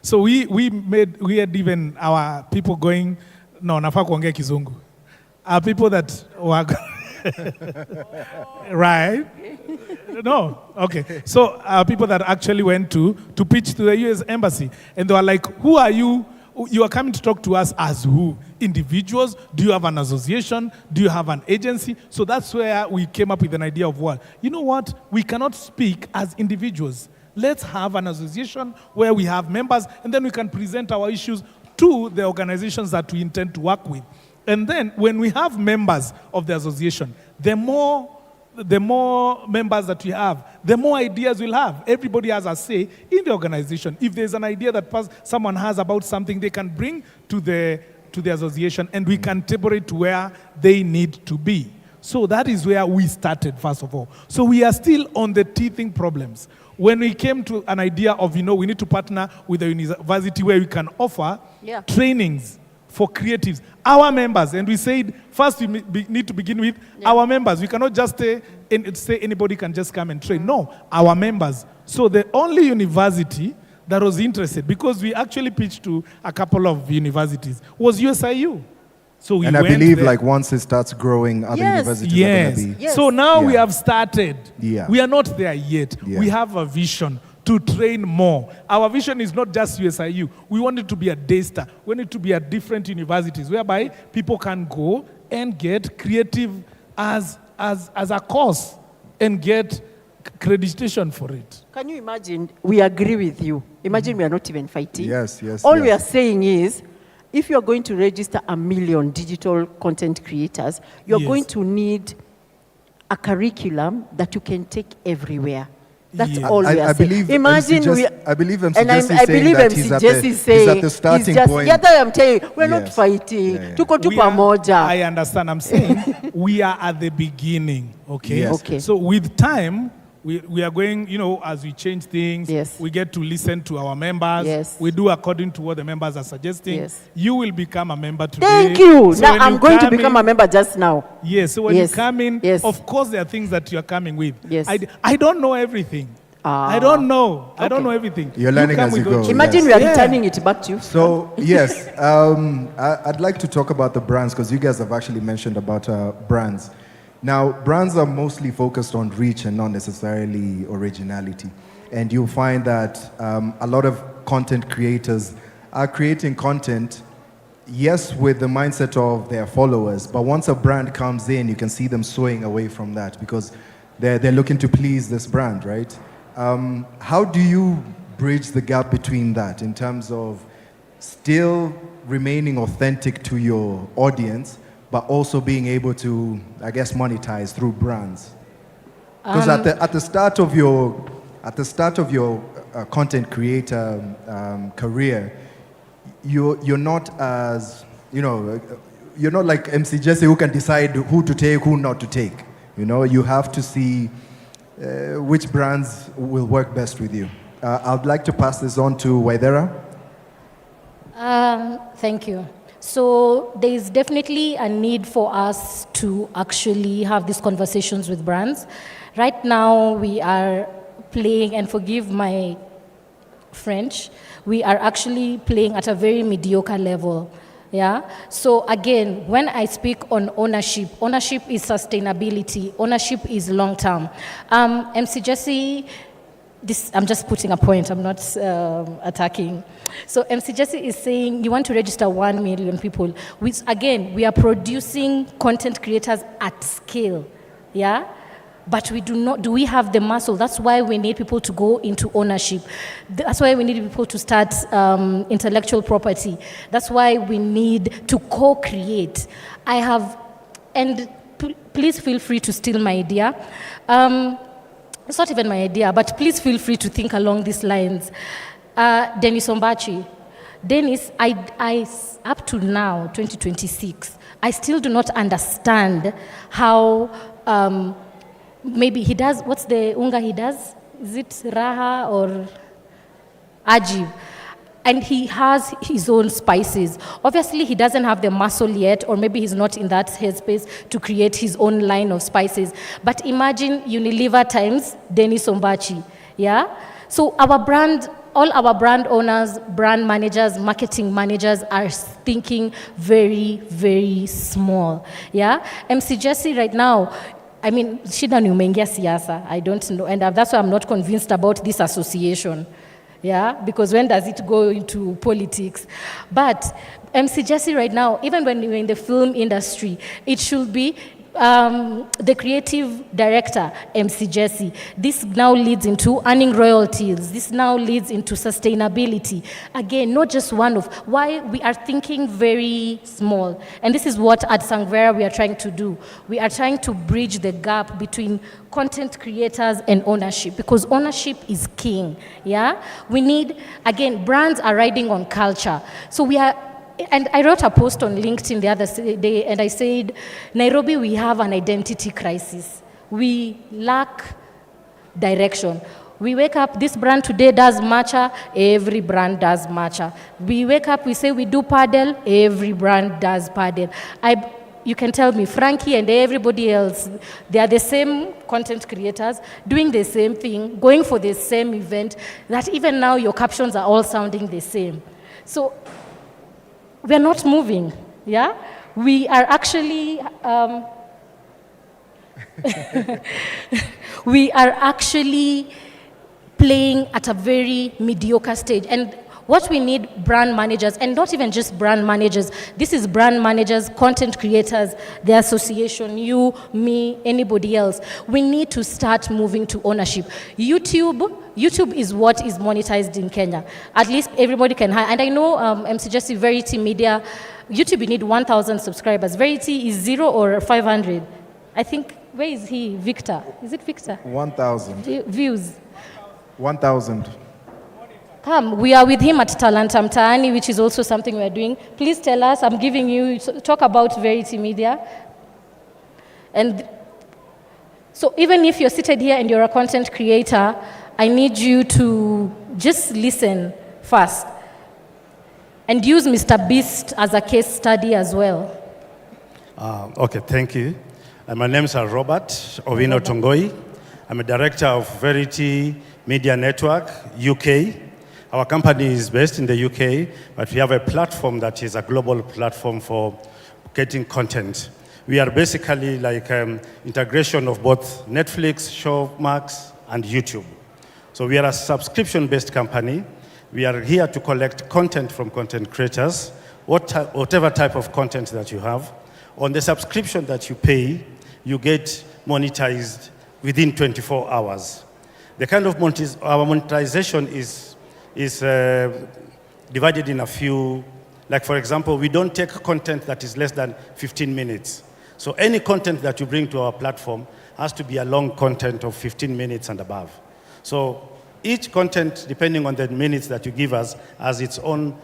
So we had even our people going. No, nafaa kuongea kizungu. Our people that were right. No, okay. So people that actually went to pitch to the US Embassy, and they were like, "Who are you? You are coming to talk to us as who? Individuals? Do you have an association? Do you have an agency?" So that's where we came up with an idea of what? You know what? We cannot speak as individuals. Let's have an association where we have members, and then we can present our issues to the organizations that we intend to work with. And then when we have members of the association, the more members that we have, the more ideas we'll have. Everybody has a say in the organization. If there's an idea that someone has about something, they can bring to the association, and we can table it to where they need to be. So that is where we started, first of all. So we are still on the teething problems. When we came to an idea of, we need to partner with a university where we can offer trainings for creatives, our members. And we said, first we need to begin with our members. We cannot just say anybody can just come and train. No, our members. So the only university that was interested, because we actually pitched to a couple of universities, was USIU. So we and I went believe there. like once it starts growing, other universities are going to be. Yes. So now we have started. Yeah. We are not there yet. Yeah. We have a vision to train more. Our vision is not just USIU. We want it to be a daystar. We want it to be at different universities whereby people can go and get creative as a course and get accreditation for it. Can you imagine? We agree with you. Imagine we are not even fighting. Yes. All we are saying is, if you are going to register 1 million digital content creators, you're going to need a curriculum that you can take everywhere. That's Yeah. all we are I saying. believe Imagine MC we. I believe MC And Jesse I is saying believe that MC he's at Jesse the, is saying he's at the starting he's just, point. Yeah, that I'm telling you, we're not Yes. fighting. Tuko tu We are- pamoja. I understand. I'm saying we are at the beginning, okay? Yes. Okay. So with time, we are going, as we change things, Yes. we get to listen to our members. Yes. We do according to what the members are suggesting. Yes. You will become a member today. Thank you. So Now when I'm you going to come become in- a member just now. Yes, so when Yes. you come in, Yes. of course there are things that you are coming with. Yes. I don't know everything. Ah. I don't know. I don't Okay. know everything. You're learning come, as we you go. to- Imagine Yes. we are Yeah. returning it back to you. So yes, I'd like to talk about the brands because you guys have actually mentioned about brands. Now, brands are mostly focused on reach and not necessarily originality. And you'll find that a lot of content creators are creating content, yes, with the mindset of their followers, but once a brand comes in, you can see them swaying away from that because they're looking to please this brand, right? How do you bridge the gap between that in terms of still remaining authentic to your audience, but also being able to, I guess, monetize through brands? Because at the start of your content creator career, you're not as you're not like MC Jesse who can decide who to take, who not to take. You have to see which brands will work best with you. I'd like to pass this on to Waidera. Thank you. So there is definitely a need for us to actually have these conversations with brands. Right now we are playing, and forgive my French, we are actually playing at a very mediocre level. Yeah. So again, when I speak on ownership is sustainability. Ownership is long term. MC Jesse, I'm just putting a point. I'm not attacking. So MC Jesse is saying you want to register 1 million people. Which again, we are producing content creators at scale. Yeah. But we do we have the muscle? That's why we need people to go into ownership. That's why we need people to start intellectual property. That's why we need to co-create. Please feel free to steal my idea. It's not even my idea, but please feel free to think along these lines. Dennis Ombachi. Dennis, I up to now, 2026, I still do not understand how maybe he does, what's the unga he does? Is it Raha or Ajib? And he has his own spices. Obviously, he doesn't have the muscle yet, or maybe he's not in that headspace to create his own line of spices. But imagine Unilever times Dennis Ombachi, yeah? So all our brand owners, brand managers, marketing managers are thinking very, very small, yeah? MC Jesse right now, I mean, shida ni umeingia siasa, I don't know, and that's why I'm not convinced about this association. Yeah, because when does it go into politics? But MC Jesse right now, even when you're in the film industry, it should be the creative director, MC Jesse. This now leads into earning royalties. This now leads into sustainability. Again, not just one of why we are thinking very small. And this is what at Sangvera we are trying to do. We are trying to bridge the gap between content creators and ownership, because ownership is king. Yeah, we need, again, brands are riding on culture. So we are. And I wrote a post on LinkedIn the other day, and I said, Nairobi, we have an identity crisis. We lack direction. We wake up, this brand today does matcha, every brand does matcha. We wake up, we say we do paddle, every brand does paddle. You can tell me, Frankie and everybody else, they are the same content creators, doing the same thing, going for the same event, that even now your captions are all sounding the same. So, we are not moving, yeah? We are actually, we are actually playing at a very mediocre stage. And what we need brand managers, and not even just brand managers, this is brand managers, content creators, the association, you, me, anybody else. We need to start moving to ownership. YouTube is what is monetized in Kenya. At least everybody can hire. And I know MC Jesse, Verity Media, YouTube, you need 1,000 subscribers. Verity is 0 or 500. I think Where is he? Victor. Is it Victor? 1,000. Views. 1,000. Come, we are with him at Talanta Mtaani, which is also something we are doing. Please tell us, I'm giving you, talk about Verity Media. And so even if you're seated here and you're a content creator, I need you to just listen first and use Mr. Beast as a case study as well. Okay, thank you. My name is Robert Ovino Tongoi. I'm a director of Verity Media Network, UK. Our company is based in the UK, but we have a platform that is a global platform for getting content. We are basically like integration of both Netflix, Showmax, and YouTube. So we are a subscription-based company. We are here to collect content from content creators, whatever type of content that you have. On the subscription that you pay, you get monetized within 24 hours. The kind of our monetization is divided in a few, like for example, we don't take content that is less than 15 minutes. So any content that you bring to our platform has to be a long content of 15 minutes and above. So each content, depending on the minutes that you give us, has its own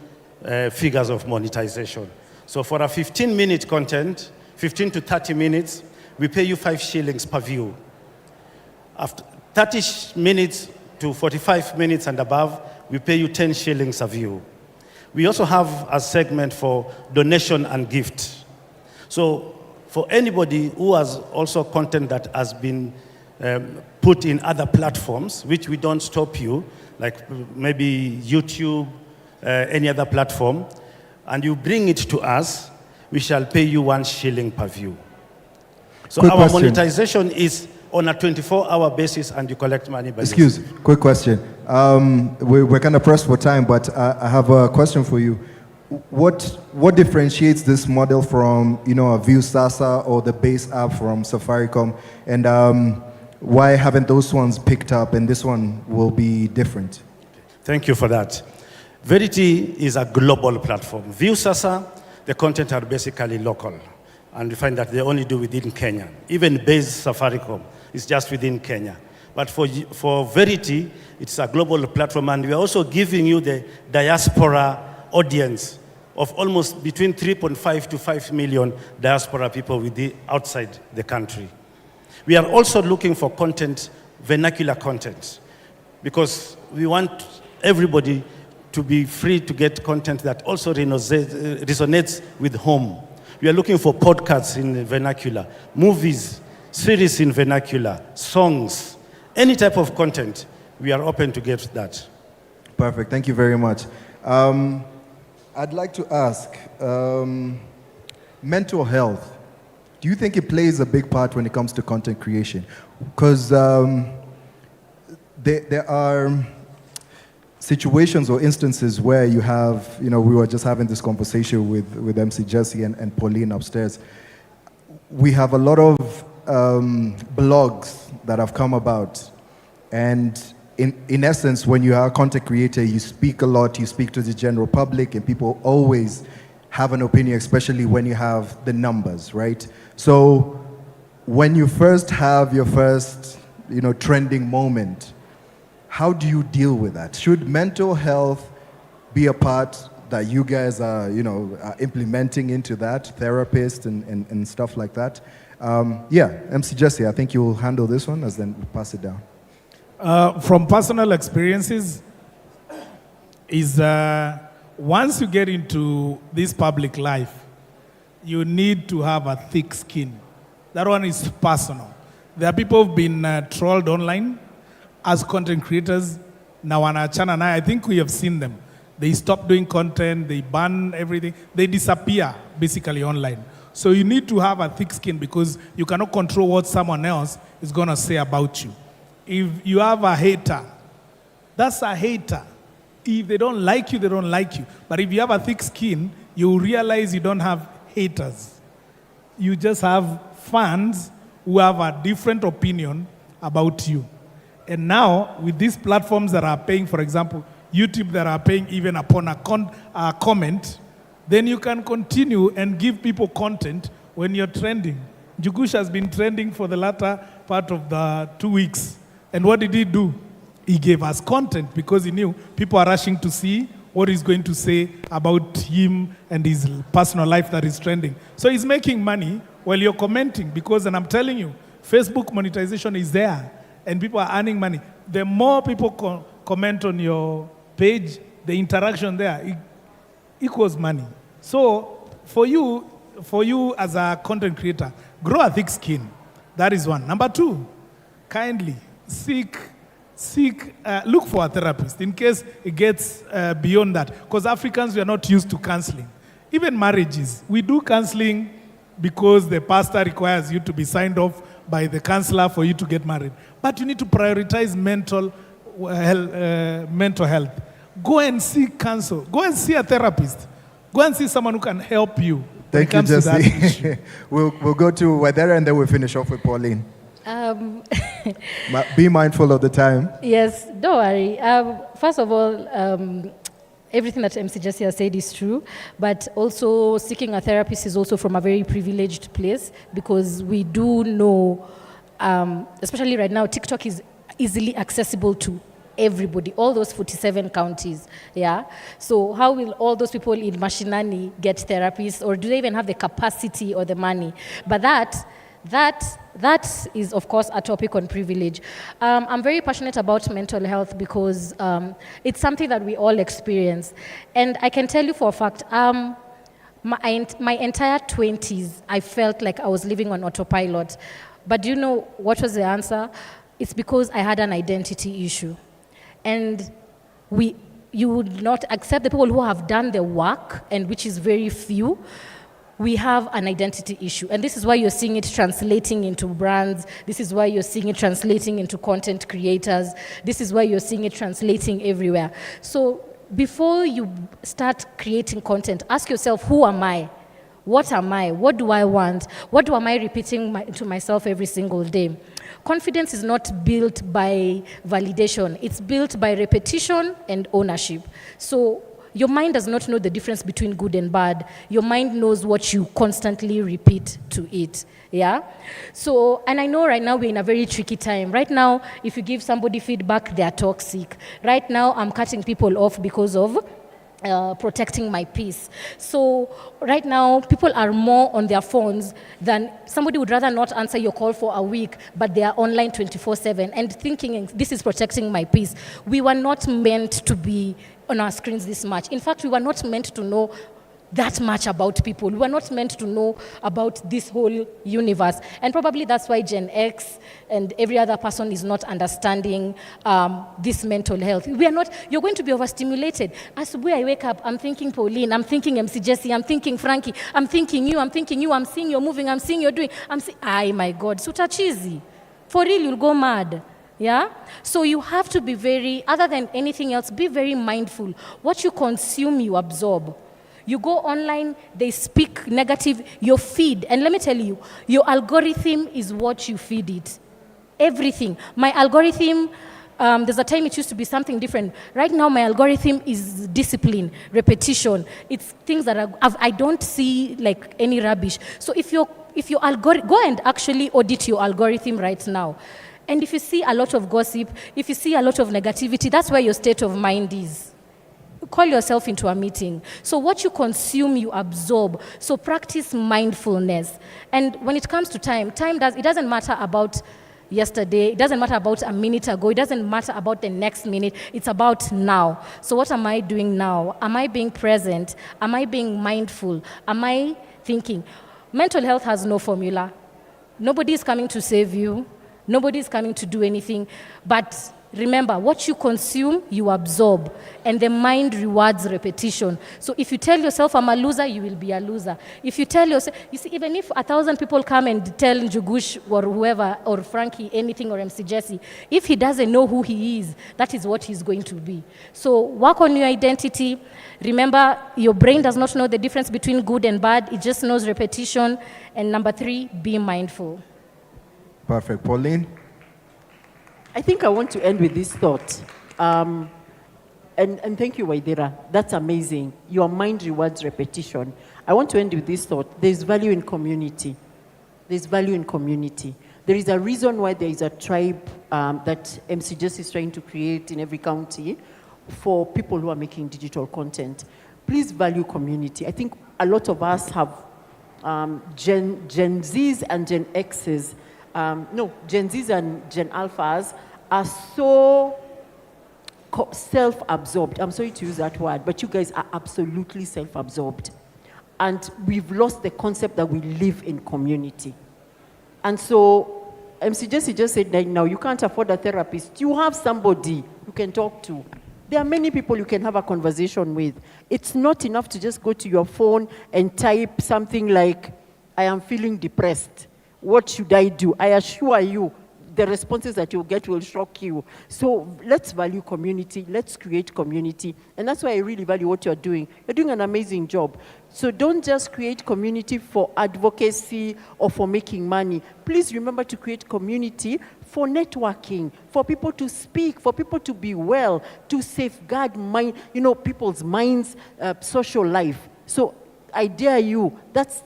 figures of monetization. So for a 15-minute content, 15 to 30 minutes, we pay you 5 shillings per view. After 30 minutes to 45 minutes and above, we pay you 10 shillings a view. We also have a segment for donation and gift. So for anybody who has also content that has been put in other platforms, which we don't stop you, like maybe YouTube, any other platform, and you bring it to us, we shall pay you 1 shilling per view. So Quick our question. monetization is on a 24-hour basis, and you collect money by Excuse me, quick question. We're kind of pressed for time, but I have a question for you. What differentiates this model from, a View Sasa or the base app from Safaricom, and why haven't those ones picked up and this one will be different? Thank you for that. Verity is a global platform. View Sasa, the content are basically local, and we find that they only do within Kenya. Even base Safaricom is just within Kenya. But for Verity, it's a global platform, and we are also giving you the diaspora audience of almost between 3.5 to 5 million diaspora people outside the country. We are also looking for content, vernacular content, because we want everybody to be free to get content that also resonates with home. We are looking for podcasts in vernacular, movies, series in vernacular, songs, any type of content. We are open to get that. Perfect, thank you very much. I'd like to ask, mental health, do you think it plays a big part when it comes to content creation? Because there are situations or instances where you have, we were just having this conversation with MC Jesse and Pauline upstairs. We have a lot of blogs that have come about, and in essence, when you are a content creator, you speak a lot, you speak to the general public, and people always have an opinion, especially when you have the numbers, right? So when you first have your first, trending moment, how do you deal with that? Should mental health be a part that you guys are, are implementing into that, therapists and stuff like that? MC Jesse, I think you'll handle this one, as then we'll pass it down. From personal experiences, is once you get into this public life, you need to have a thick skin. That one is personal. There are people who've been trolled online as content creators. Now, Chana and I think we have seen them. They stop doing content, they ban everything, they disappear basically online. So you need to have a thick skin because you cannot control what someone else is going to say about you. If you have a hater, that's a hater. If they don't like you, they don't like you. But if you have a thick skin, you realize you don't have haters. You just have fans who have a different opinion about you. And now, with these platforms that are paying, for example, YouTube that are paying even upon a comment, then you can continue and give people content when you're trending. Jugush has been trending for the latter part of the 2 weeks. And what did he do? He gave us content because he knew people are rushing to see what he's going to say about him and his personal life that is trending. So he's making money while you're commenting because, and I'm telling you, Facebook monetization is there and people are earning money. The more people comment on your page, the interaction there, it equals money. So for you as a content creator, grow a thick skin. That is one. Number two, kindly look for a therapist in case it gets beyond that. Because Africans, we are not used to counseling. Even marriages, we do counseling because the pastor requires you to be signed off by the counselor for you to get married. But you need to prioritize mental health. Go and seek counsel. Go and see a therapist. Go and see someone who can help you. Thank you, Jesse. we'll go to Wadera and then we'll finish off with Pauline. Be mindful of the time. Yes, don't worry. First of all, everything that MC Jesse has said is true, but also seeking a therapist is also from a very privileged place because we do know, especially right now, TikTok is easily accessible to everybody, all those 47 counties, yeah? So how will all those people in Mashinani get therapists, or do they even have the capacity or the money? But that is, of course, a topic on privilege. I'm very passionate about mental health because it's something that we all experience. And I can tell you for a fact, my entire 20s, I felt like I was living on autopilot. But do you know what was the answer? It's because I had an identity issue. And you would not accept the people who have done the work, and which is very few. We have an identity issue. And this is why you're seeing it translating into brands. This is why you're seeing it translating into content creators. This is why you're seeing it translating everywhere. So before you start creating content, ask yourself, who am I? What am I? What do I want? What am I repeating to myself every single day? Confidence is not built by validation. It's built by repetition and ownership. So your mind does not know the difference between good and bad. Your mind knows what you constantly repeat to it. Yeah? So, and I know right now we're in a very tricky time. Right now, if you give somebody feedback, they are toxic. Right now, I'm cutting people off because of protecting my peace. So right now, people are more on their phones than somebody would rather not answer your call for a week, but they are online 24/7 and thinking this is protecting my peace. We were not meant to be on our screens this much. In fact, we were not meant to know that much about people. We were not meant to know about this whole universe. And probably that's why Gen X and every other person is not understanding this mental health. We are not, you're going to be overstimulated. As I wake up, I'm thinking Pauline, I'm thinking MC Jesse, I'm thinking Frankie, I'm thinking you, I'm seeing you're moving, I'm seeing you're doing, my God, such cheesy. For real, you'll go mad. Yeah? So you have to be very, other than anything else, be very mindful. What you consume, you absorb. You go online, they speak negative, your feed, and let me tell you, your algorithm is what you feed it. Everything. My algorithm, there's a time it used to be something different. Right now, my algorithm is discipline, repetition. It's things that I don't see like any rubbish. So if your algorithm, go and actually audit your algorithm right now. And if you see a lot of gossip, if you see a lot of negativity, that's where your state of mind is. Call yourself into a meeting. So what you consume, you absorb. So practice mindfulness. And when it comes to time it doesn't matter about yesterday. It doesn't matter about a minute ago. It doesn't matter about the next minute. It's about now. So what am I doing now? Am I being present? Am I being mindful? Am I thinking? Mental health has no formula. Nobody is coming to save you. Nobody is coming to do anything. But remember, what you consume, you absorb. And the mind rewards repetition. So if you tell yourself, I'm a loser, you will be a loser. If you tell yourself, you see, even if 1,000 people come and tell Njugush or whoever, or Frankie, anything, or MC Jesse, if he doesn't know who he is, that is what he's going to be. So work on your identity. Remember, your brain does not know the difference between good and bad. It just knows repetition. And number 3, be mindful. Perfect. Pauline? I think I want to end with this thought. And thank you, Waidera. That's amazing. Your mind rewards repetition. I want to end with this thought. There's value in community. there's value in community. There is a reason why there is a tribe that MCJS is trying to create in every county for people who are making digital content. Please value community. I think a lot of us have Gen Zs and Gen Xs, Gen Zs and Gen Alphas are so self-absorbed. I'm sorry to use that word, but you guys are absolutely self-absorbed. And we've lost the concept that we live in community. And so, MC Jesse just said that now you can't afford a therapist. You have somebody you can talk to. There are many people you can have a conversation with. It's not enough to just go to your phone and type something like, I am feeling depressed. What should I do? I assure you, the responses that you'll get will shock you. So let's value community, let's create community. And that's why I really value what you're doing. You're doing an amazing job. So don't just create community for advocacy or for making money. Please remember to create community for networking, for people to speak, for people to be well, to safeguard people's minds, social life. So I dare you, that's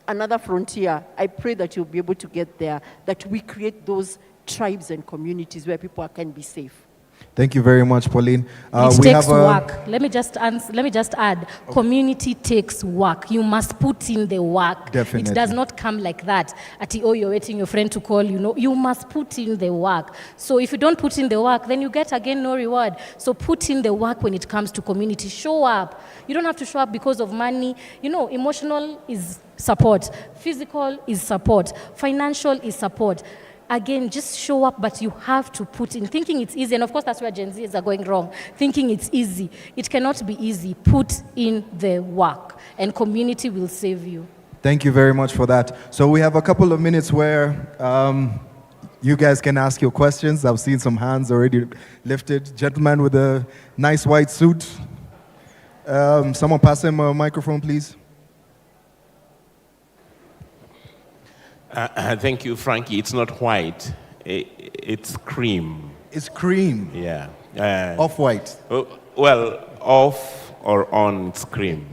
another frontier. I pray that you'll be able to get there, that we create those tribes and communities where people can be safe. Thank you very much, Pauline. It takes work. Let me just add, community takes work. You must put in the work. Definitely. It does not come like that. You're waiting your friend to call, you must put in the work. So if you don't put in the work, then you get again no reward. So put in the work when it comes to community. Show up. You don't have to show up because of money. Emotional is support. Physical is support. Financial is support. Again, just show up, but you have to put in. Thinking it's easy, and of course that's where Gen Zs are going wrong. Thinking it's easy. It cannot be easy. Put in the work, and community will save you. Thank you very much for that. So we have a couple of minutes where you guys can ask your questions. I've seen some hands already lifted. Gentleman with a nice white suit. Someone pass him a microphone, please. Thank you, Frankie. It's not white. It's cream. It's cream? Yeah. Off-white? Well, off or on, it's cream.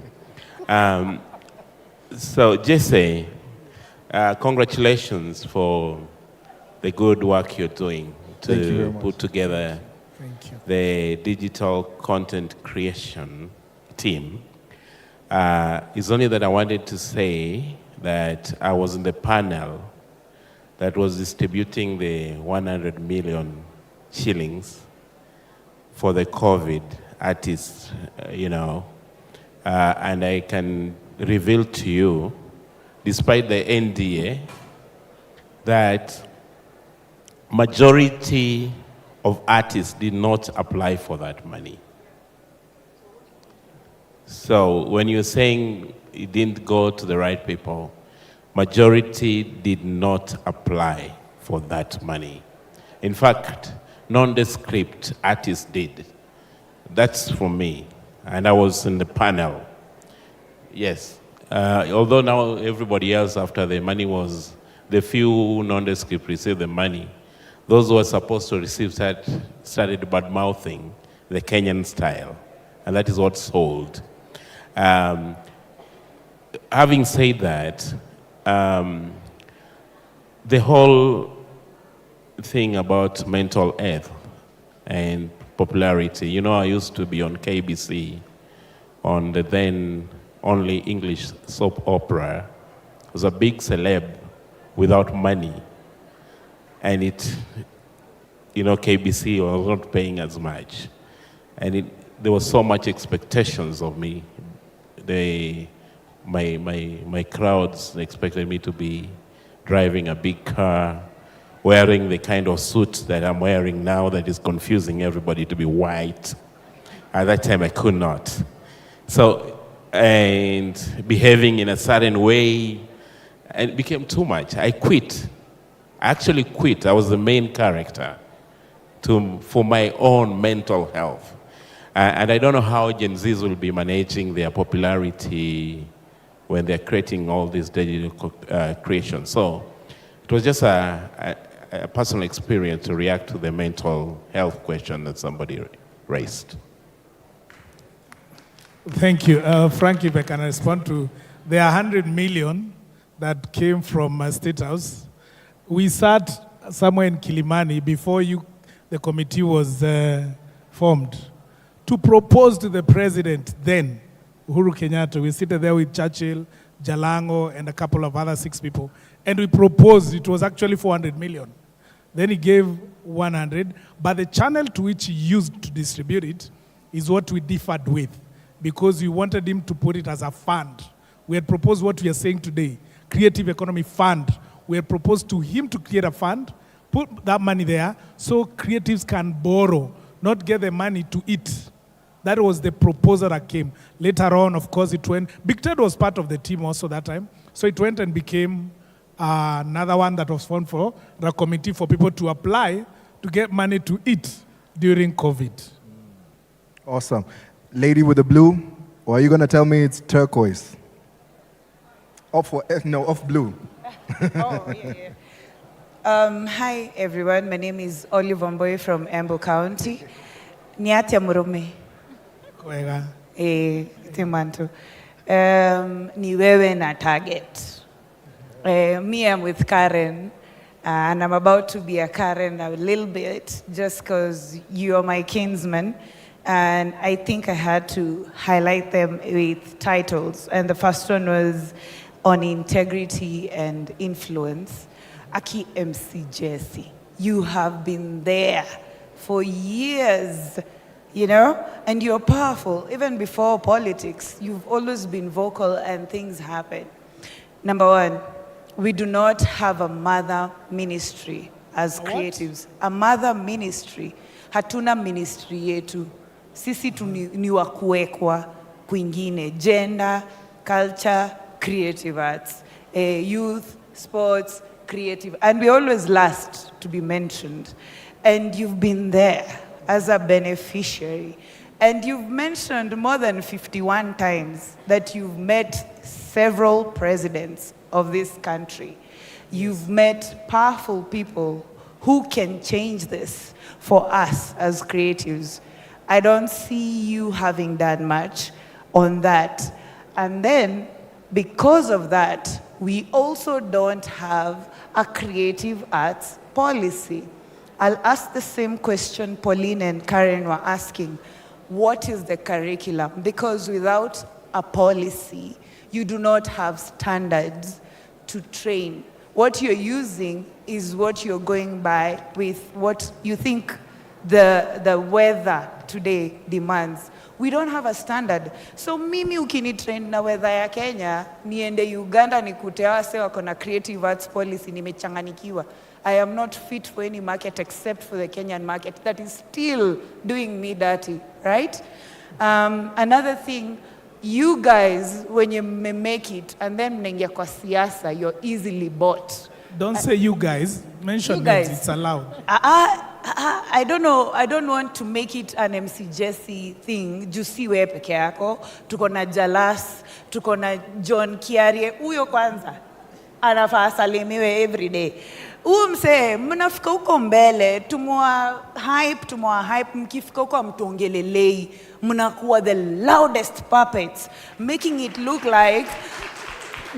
So, Jesse, congratulations for the good work you're doing to put together the digital content creation team. It's only that I wanted to say that I was in the panel that was distributing the 100 million shillings for the COVID artists, and I can reveal to you, despite the NDA, that majority of artists did not apply for that money. So when you're saying it didn't go to the right people, majority did not apply for that money. In fact, nondescript artists did. That's for me. And I was in the panel. Yes. Although now everybody else, after the money was, the few nondescript received the money, those who were supposed to receive started bad-mouthing the Kenyan style. And that is what sold. Having said that, the whole thing about mental health and popularity, I used to be on KBC on the then only English soap opera. I was a big celeb without money. And KBC was not paying as much. And there was so much expectations of me. My crowds expected me to be driving a big car, wearing the kind of suit that I'm wearing now that is confusing everybody to be white. At that time, I could not. So, and behaving in a certain way, and it became too much. I quit. I actually quit. I was the main character for my own mental health. And I don't know how Gen Zs will be managing their popularity when they're creating all these digital creations. So it was just a personal experience to react to the mental health question that somebody raised. Thank you. Frankie, if I can respond to, there are 100 million that came from State House. We sat somewhere in Kilimani before the committee was formed to propose to the president then, Uhuru Kenyatta. We seated there with Churchill, Jalango, and a couple of other 6 people. And we proposed, it was actually 400 million. Then he gave 100, but the channel to which he used to distribute it is what we differed with, because we wanted him to put it as a fund. We had proposed what we are saying today, Creative Economy Fund. We had proposed to him to create a fund, put that money there, so creatives can borrow, not get the money to eat. That was the proposal that came. Later on, of course, it went. Big Ted was part of the team also that time, so it went and became another one that was formed for the committee for people to apply to get money to eat during COVID. Awesome. Lady with the blue, or are you going to tell me it's turquoise? Off blue. Hi, everyone. My name is Olive Omboy from Embu County. Niatia Murume. Kwega. Timantu. Ni wewe na target. Me, I'm with Karen, and I'm about to be a Karen a little bit, just because you are my kinsman. And I think I had to highlight them with titles. And the first one was on integrity and influence. Aki MC Jesse, you have been there for years, you know, and you're powerful. Even before politics, you've always been vocal and things happen. Number one, we do not have a mother ministry as creatives. A mother ministry. Hatuna ministry yetu. Sisi tu ni wa kuwekwa kwingine. Gender, culture, creative arts. Youth, sports, creative. And we always last to be mentioned. And you've been there as a beneficiary. And you've mentioned more than 51 times that you've met several presidents of this country. You've met powerful people who can change this for us as creatives. I don't see you having done much on that. And then, because of that, we also don't have a creative arts policy. I'll ask the same question Pauline and Karen were asking. What is the curriculum? Because without a policy, you do not have standards to train. What you're using is what you're going by with what you think the weather today demands. We don't have a standard. So mimi ukinitrain na weather ya Kenya, niende Uganda nikute wase wako na creative arts policy, nimechanganikiwa. I am not fit for any market except for the Kenyan market that is still doing me dirty, right? Another thing, you guys, when you make it and then mnaingia kwa siasa, you're easily bought. Don't say you guys. Mention names. It's allowed. I don't know. I don't want to make it an MC Jesse thing. Jusi we peke yako. Tuko na Jalas. Tuko na John Kiarie. Uyo kwanza. Anafaa salimiwe every day. Mse, mnafika huko mbele, tumwa hype, mkifika huko mtuongelelei, mnakuwa the loudest puppets, making it look like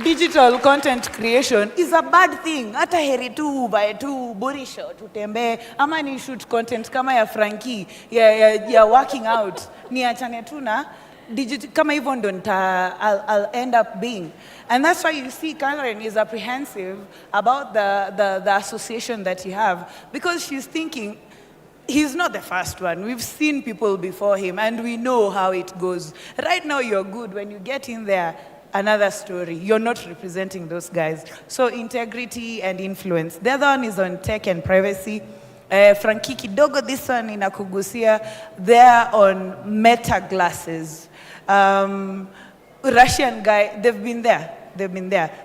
digital content creation is a bad thing. Hata heri tu buy tu burisho tutembe ama ni shoot content kama ya Frankie ya working out ni achane tu na digital kama hivyo ndo I'll end up being. And that's why you see Karen is apprehensive about the association that you have, because she's thinking he's not the first one. We've seen people before him and we know how it goes. Right now you're good. When you get in there, another story. You're not representing those guys. So integrity and influence. The other one is on tech and privacy. Frankie kidogo, this one inakugusia. They're on meta glasses. Russian guy, they've been there.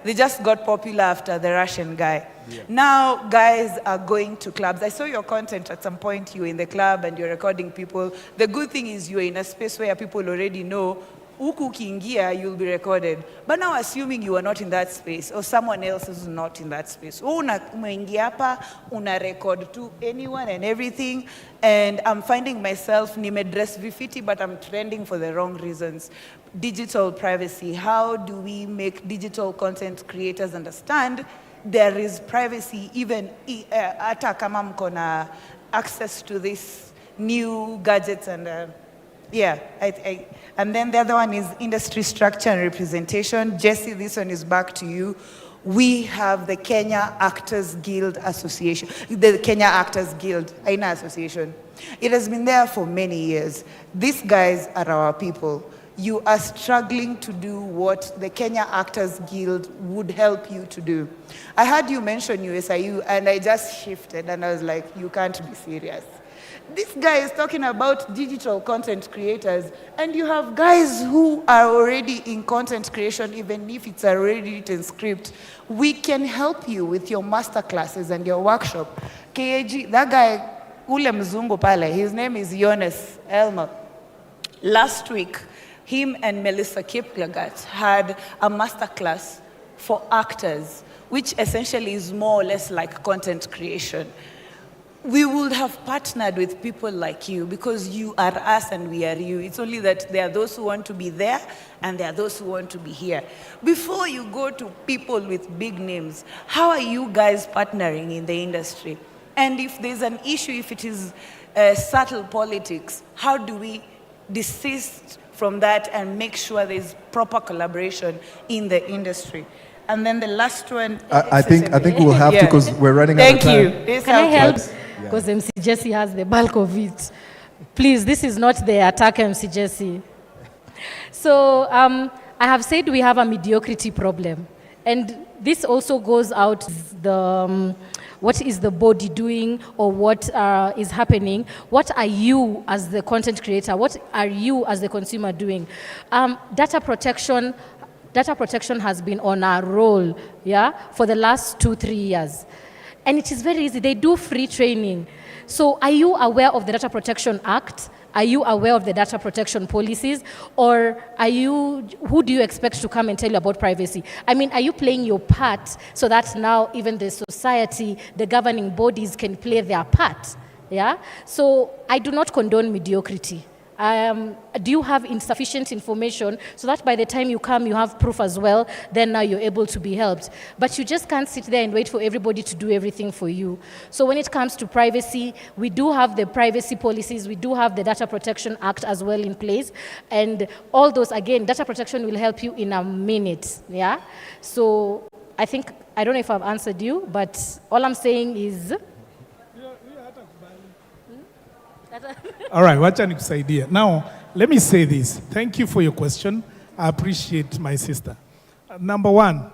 They just got popular after the Russian guy. Yeah. Now guys are going to clubs. I saw your content at some point. You were in the club and you're recording people. The good thing is you're in a space where people already know huku ukiingia, you'll be recorded. But now assuming you are not in that space or someone else is not in that space. Umeingia hapa, una record to anyone and everything, and I'm finding myself nimedress vifiti, but I'm trending for the wrong reasons. Digital privacy, how do we make digital content creators understand there is privacy even hata kama mko na access to this new gadgets and yeah, and then the other one is industry structure and representation. Jesse, this one is back to you. We have the Kenya Actors Guild Association, the Kenya Actors Guild, Aina Association. It has been there for many years. These guys are our people. You are struggling to do what the Kenya Actors Guild would help you to do. I heard you mention USIU and I just shifted and I was like, you can't be serious. This guy is talking about digital content creators, and you have guys who are already in content creation, even if it's a already written script. We can help you with your master classes and your workshop. KAG, that guy, ule mzungu pale, his name is Jonas Elmer. Last week, him and Melissa Kiplagat had a master class for actors, which essentially is more or less like content creation. We would have partnered with people like you because you are us and we are you. It's only that there are those who want to be there and there are those who want to be here. Before you go to people with big names, how are you guys partnering in the industry? And if there's an issue, if it is subtle politics, how do we desist from that and make sure there's proper collaboration in the industry? And then the last one. I think we'll have to because we're running out of time. Thank you. Can I help? Because MC Jesse has the bulk of it. Please, this is not the attack, MC Jesse. So I have said we have a mediocrity problem. And this also goes out the what is the body doing or what is happening? What are you as the content creator? What are you as the consumer doing? Data protection has been on our roll, for the last 2-3 years. And it is very easy. They do free training. So are you aware of the Data Protection Act? Are you aware of the data protection policies? Or who do you expect to come and tell you about privacy? I mean, are you playing your part so that now even the society, the governing bodies can play their part? Yeah? So I do not condone mediocrity. Do you have insufficient information so that by the time you come, you have proof as well, then now you're able to be helped. But you just can't sit there and wait for everybody to do everything for you. So when it comes to privacy, we do have the privacy policies, we do have the Data Protection Act as well in place. And all those, again, data protection will help you in a minute, yeah? So I don't know if I've answered you, but all I'm saying is... All right, wacha nikusaidie. Now, let me say this. Thank you for your question. I appreciate my sister. Number one,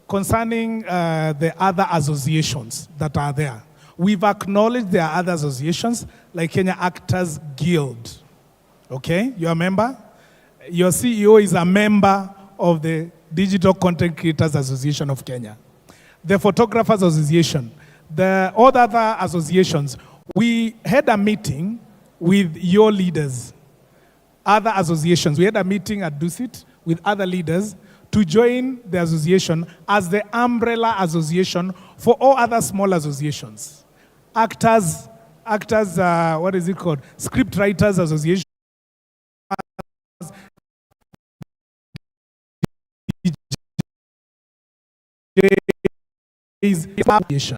concerning the other associations that are there, we've acknowledged there are other associations like Kenya Actors Guild. Okay, you're a member? Your CEO is a member of the Digital Content Creators Association of Kenya. The Photographers Association, all the other associations. We had a meeting with your leaders, other associations. We had a meeting at Dusit with other leaders to join the association as the umbrella association for all other small associations. Actors, what is it called? Script Writers Association. Association.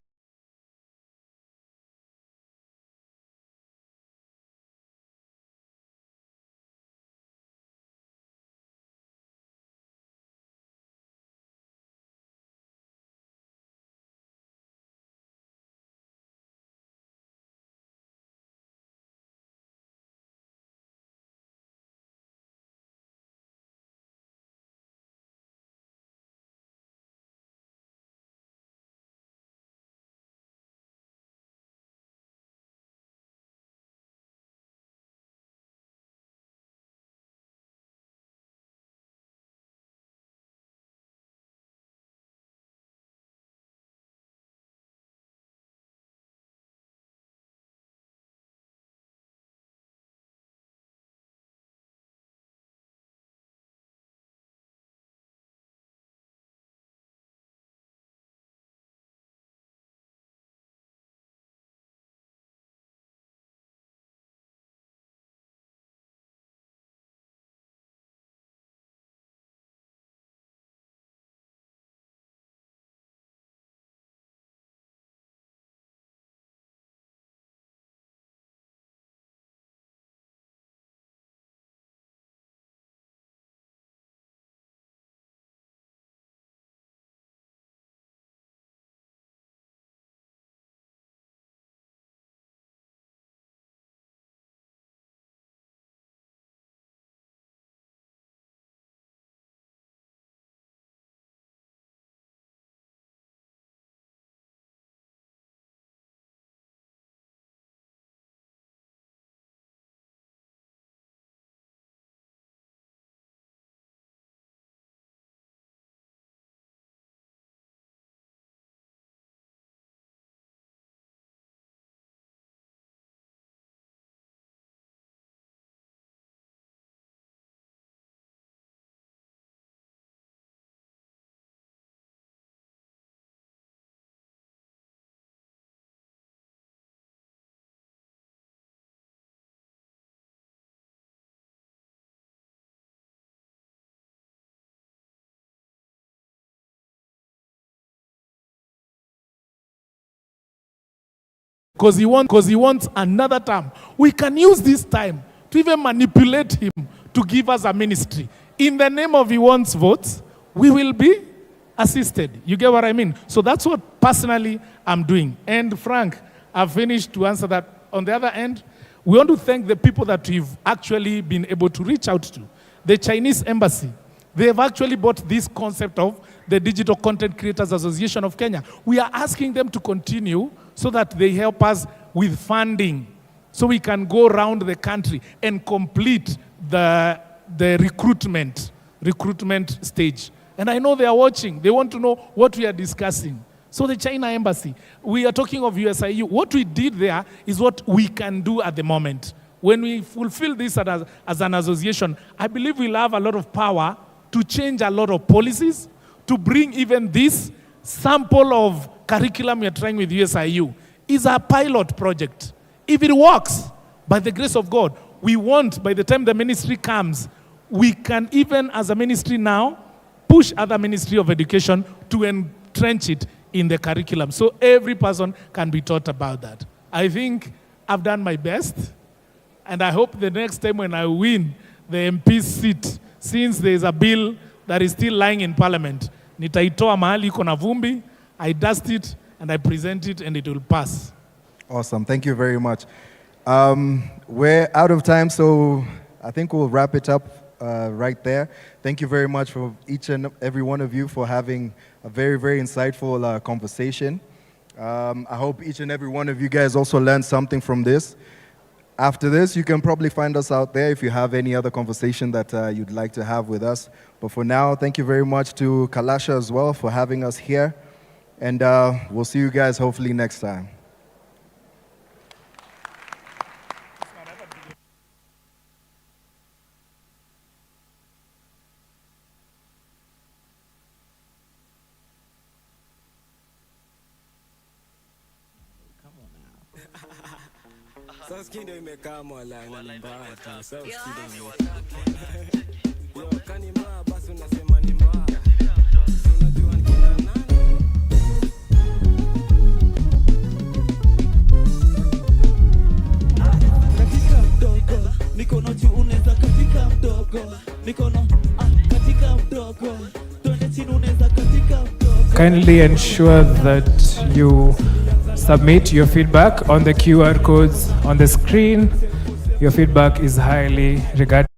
because he wants another term. We can use this time to even manipulate him to give us a ministry. In the name of he wants votes, we will be assisted. You get what I mean? So that's what personally I'm doing. And Frank, I've finished to answer that. On the other end, we want to thank the people that we've actually been able to reach out to. The Chinese embassy, they have actually bought this concept of the Digital Content Creators Association of Kenya. We are asking them to continue so that they help us with funding so we can go around the country and complete the recruitment stage. And I know they are watching. They want to know what we are discussing. So the China embassy, we are talking of USIU. What we did there is what we can do at the moment. When we fulfill this as an association, I believe we'll have a lot of power to change a lot of policies, to bring even this sample of curriculum we are trying with USIU is a pilot project. If it works, by the grace of God, we want, by the time the ministry comes, we can even, as a ministry now, push other Ministry of Education to entrench it in the curriculum. So every person can be taught about that. I think I've done my best, and I hope the next time when I win the MP seat, since there is a bill that is still lying in Parliament, nitaitoa mahali iko na vumbi, I dust it, and I present it, and it will pass. Awesome. Thank you very much. We're out of time, so I think we'll wrap it up right there. Thank you very much for each and every one of you for having a very, very insightful conversation. I hope each and every one of you guys also learned something from this. After this, you can probably find us out there if you have any other conversation that you'd like to have with us. But for now, thank you very much to Kalasha as well for having us here. And we'll see you guys hopefully next time. South Kingdom imekaa mwala na ni mbaya tu. South Kingdom. Yo, kani mbaya basi unasema ni mbaya. Unajua ni kina nani? Katika mdogo, mikono juu unaweza katika mdogo. Mikono katika mdogo. Twende chini unaweza katika mdogo. Kindly ensure that you submit your feedback on the QR codes on the screen. Your feedback is highly regarded.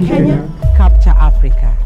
Kenya, capture Africa.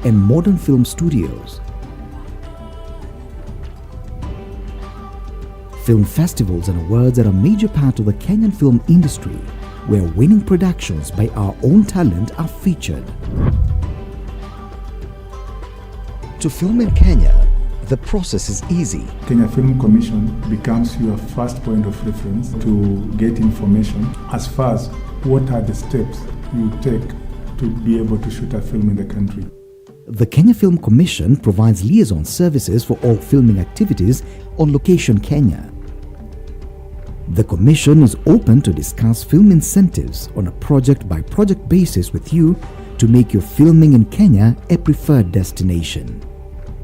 and modern film studios. Film festivals and awards are a major part of the Kenyan film industry, where winning productions by our own talent are featured. To film in Kenya, the process is easy. Kenya Film Commission becomes your first point of reference to get information as far as what are the steps you take to be able to shoot a film in the country. The Kenya Film Commission provides liaison services for all filming activities on location Kenya. The Commission is open to discuss film incentives on a project-by-project basis with you to make your filming in Kenya a preferred destination.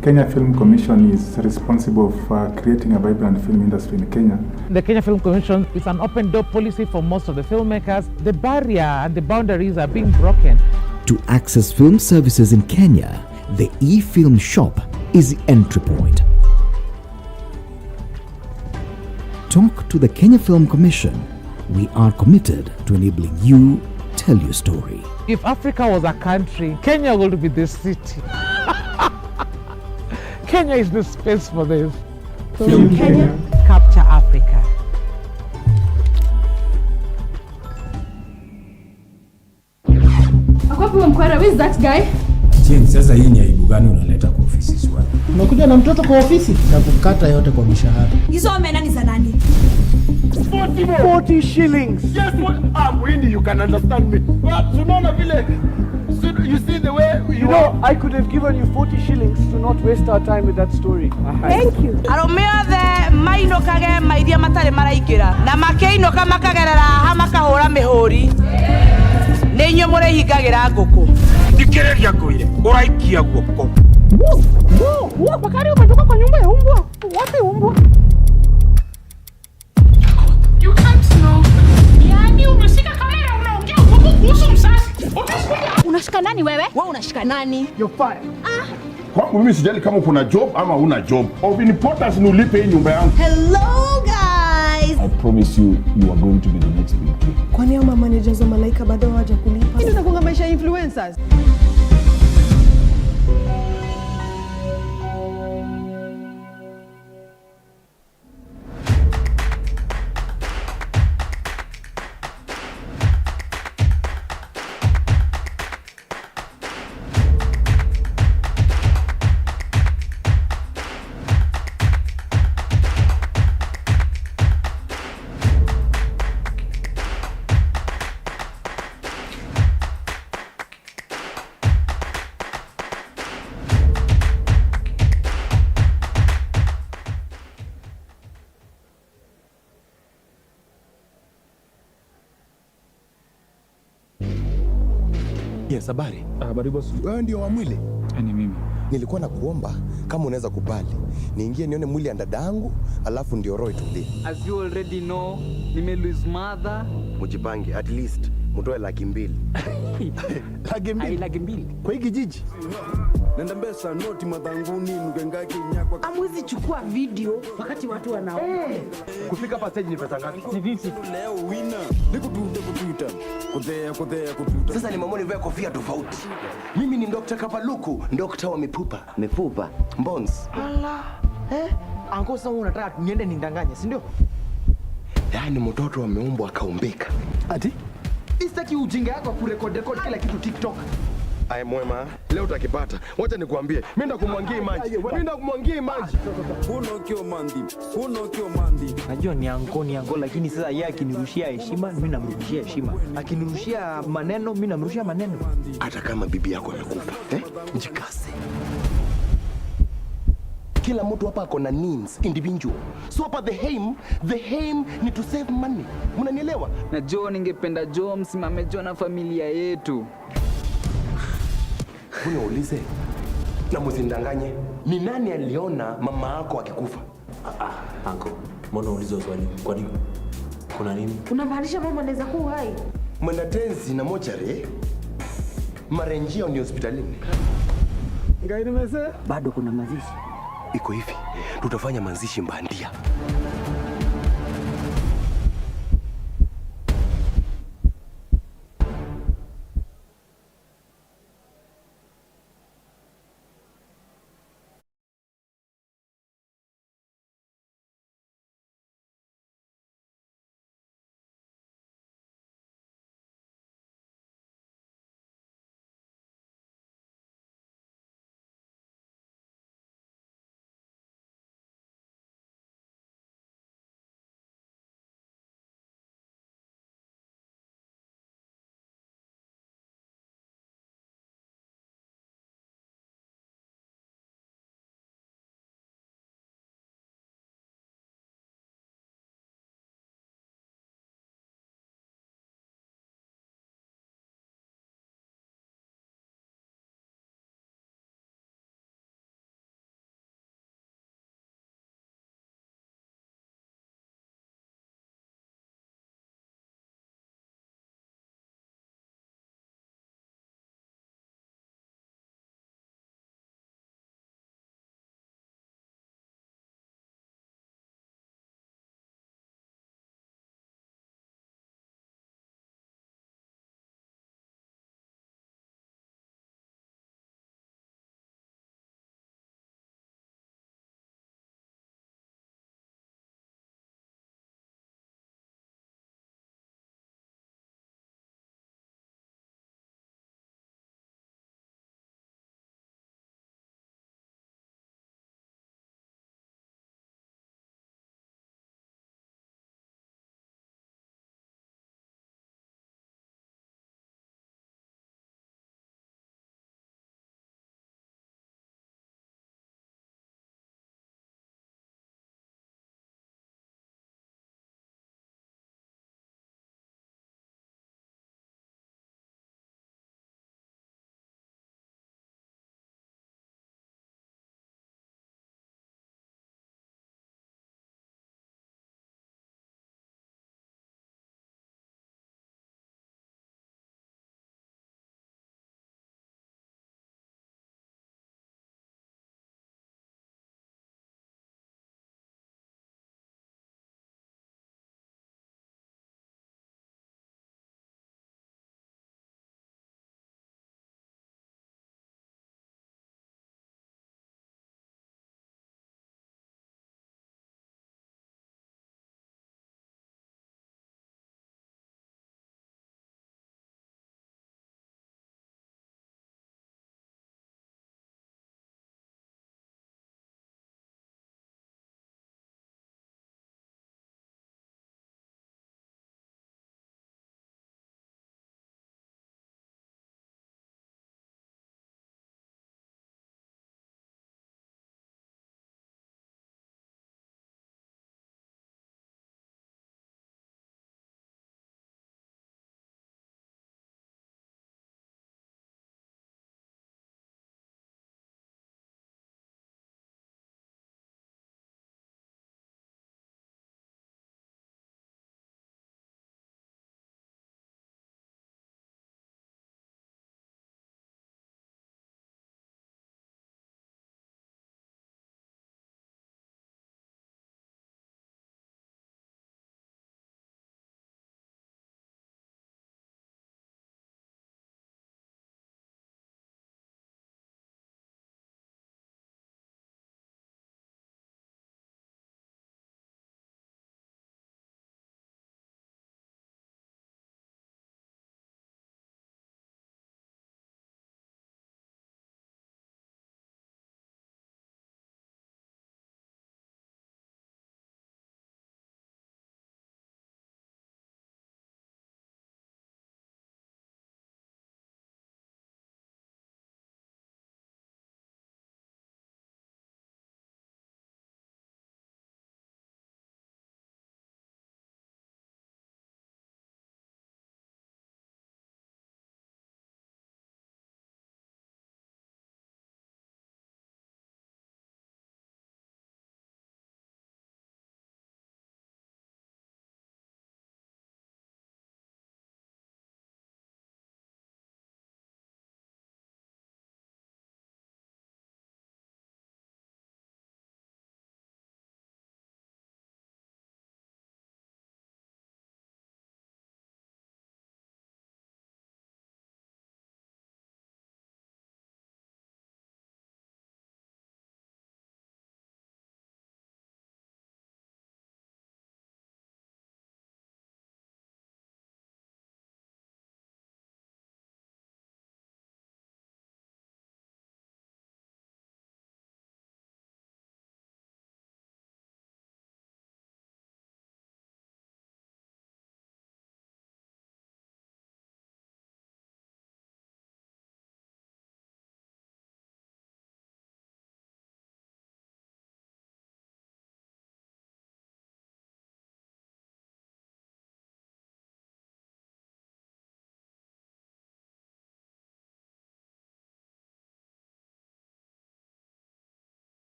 Kenya Film Commission is responsible for creating a vibrant film industry in Kenya. The Kenya Film Commission is an open door policy for most of the filmmakers. The barrier and the boundaries are being broken. To access film services in Kenya, the e-film shop is the entry point. Talk to the Kenya Film Commission. We are committed to enabling you tell your story. If Africa was a country, Kenya would be the city. Kenya is the space for this. Film Kenya, capture Africa. Akwapi mkwara, where is that guy? Jen, sasa hii ni aibu gani unaleta kwa ofisi swali? Unakuja na mtoto kwa ofisi? Na kukata yote kwa mishahara. Hizo omena ni za nani? 40 shillings. Yes, what? Winnie, you can understand me. But tunaona vile, you see the way you know, I could have given you 40 shillings to not waste our time with that story. Thank you. Aromeo the maino kage maidia matare maraigira na makeino kama kagerera hamaka hora mehori. Nenyo more higagira ngoko. Ndikereria koire. Uraikia guoko. Bakari umetoka kwa nyumba ya umbwa. Wapi umbwa? You can't know. Yaani umeshika kamera unaongea huko kuhusu msasi. Unashika nani wewe? Wewe unashika nani? You're fired. Kwangu mimi sijali kama kuna job ama una job. Of importance ni ulipe hii nyumba yangu. Hello guys. I promise you, you are going to be the next big thing. Kwani hao managers wa Malaika bado hawajakulipa? Hii ndio maisha ya influencers. Yes, habari. Habari boss. Wewe ndio wa mwili? Ni mimi. Nilikuwa nakuomba kama unaweza kubali niingie nione mwili ya dadangu, alafu ndio roho itulie. As you already know, nime lose mother. Mujipange, at least mutoe $200,000. $200,000 kwa hiki jiji. Nenda mbesa noti madhanguni nugenga kinyakwa. Amwezi chukua video wakati watu wanao. Kufika hapa stage ni pesa ngapi? Ni vipi? Leo winner. Nikututa. Kututa. Sasa ni mamoni vya kofia tofauti. Mimi ni Dr. Kapaluku, Dr. wa mipupa. Mifupa. Bones. Ala. Anko sasa unataka niende nindanganye, si ndio? Yaani mtoto ameumbwa akaumbika. Ati? Isitaki ujinga yako kurekodi kila kitu TikTok. Ai mwema, leo utakipata. Wacha nikuambie, mimi ndo kumwangia maji. Uno kio mandi. Najua ni anko lakini sasa yeye akinirushia heshima, mimi namrushia heshima. Akinirushia maneno, mimi namrushia maneno. Hata kama bibi yako amekufa, njikase. Kila mtu hapa ako na needs individual. So hapa the aim ni to save money. Mnanielewa? Na Joe, ningependa Joe msimame Joe na familia yetu. Unaulize na msindanganye, ni nani aliona mama yako akikufa? Anko, mbona ulizo swali? Kwa nini? Kuna nini? Unamaanisha mama anaweza kuwa hai? Mwanatenzi na mochare marenjio ni hospitalini. Bado kuna mazishi. Iko hivi, tutafanya mazishi mbandia.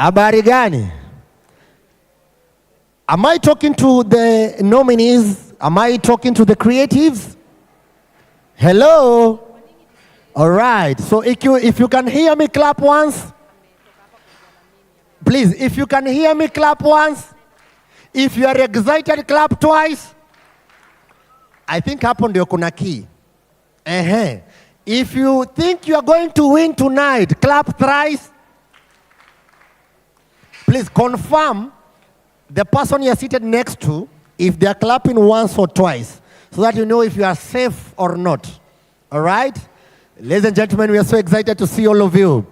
Habari gani? Am I talking to the nominees? Am I talking to the creatives? Hello? All right. So if you can hear me, clap once. Please, if you can hear me, clap once. If you are excited, clap twice. I think hapo ndio kuna key. If you think you are going to win tonight, clap thrice. Please confirm the person you are seated next to if they are clapping once or twice, so that you know if you are safe or not. All right? Ladies and gentlemen, we are so excited to see all of you.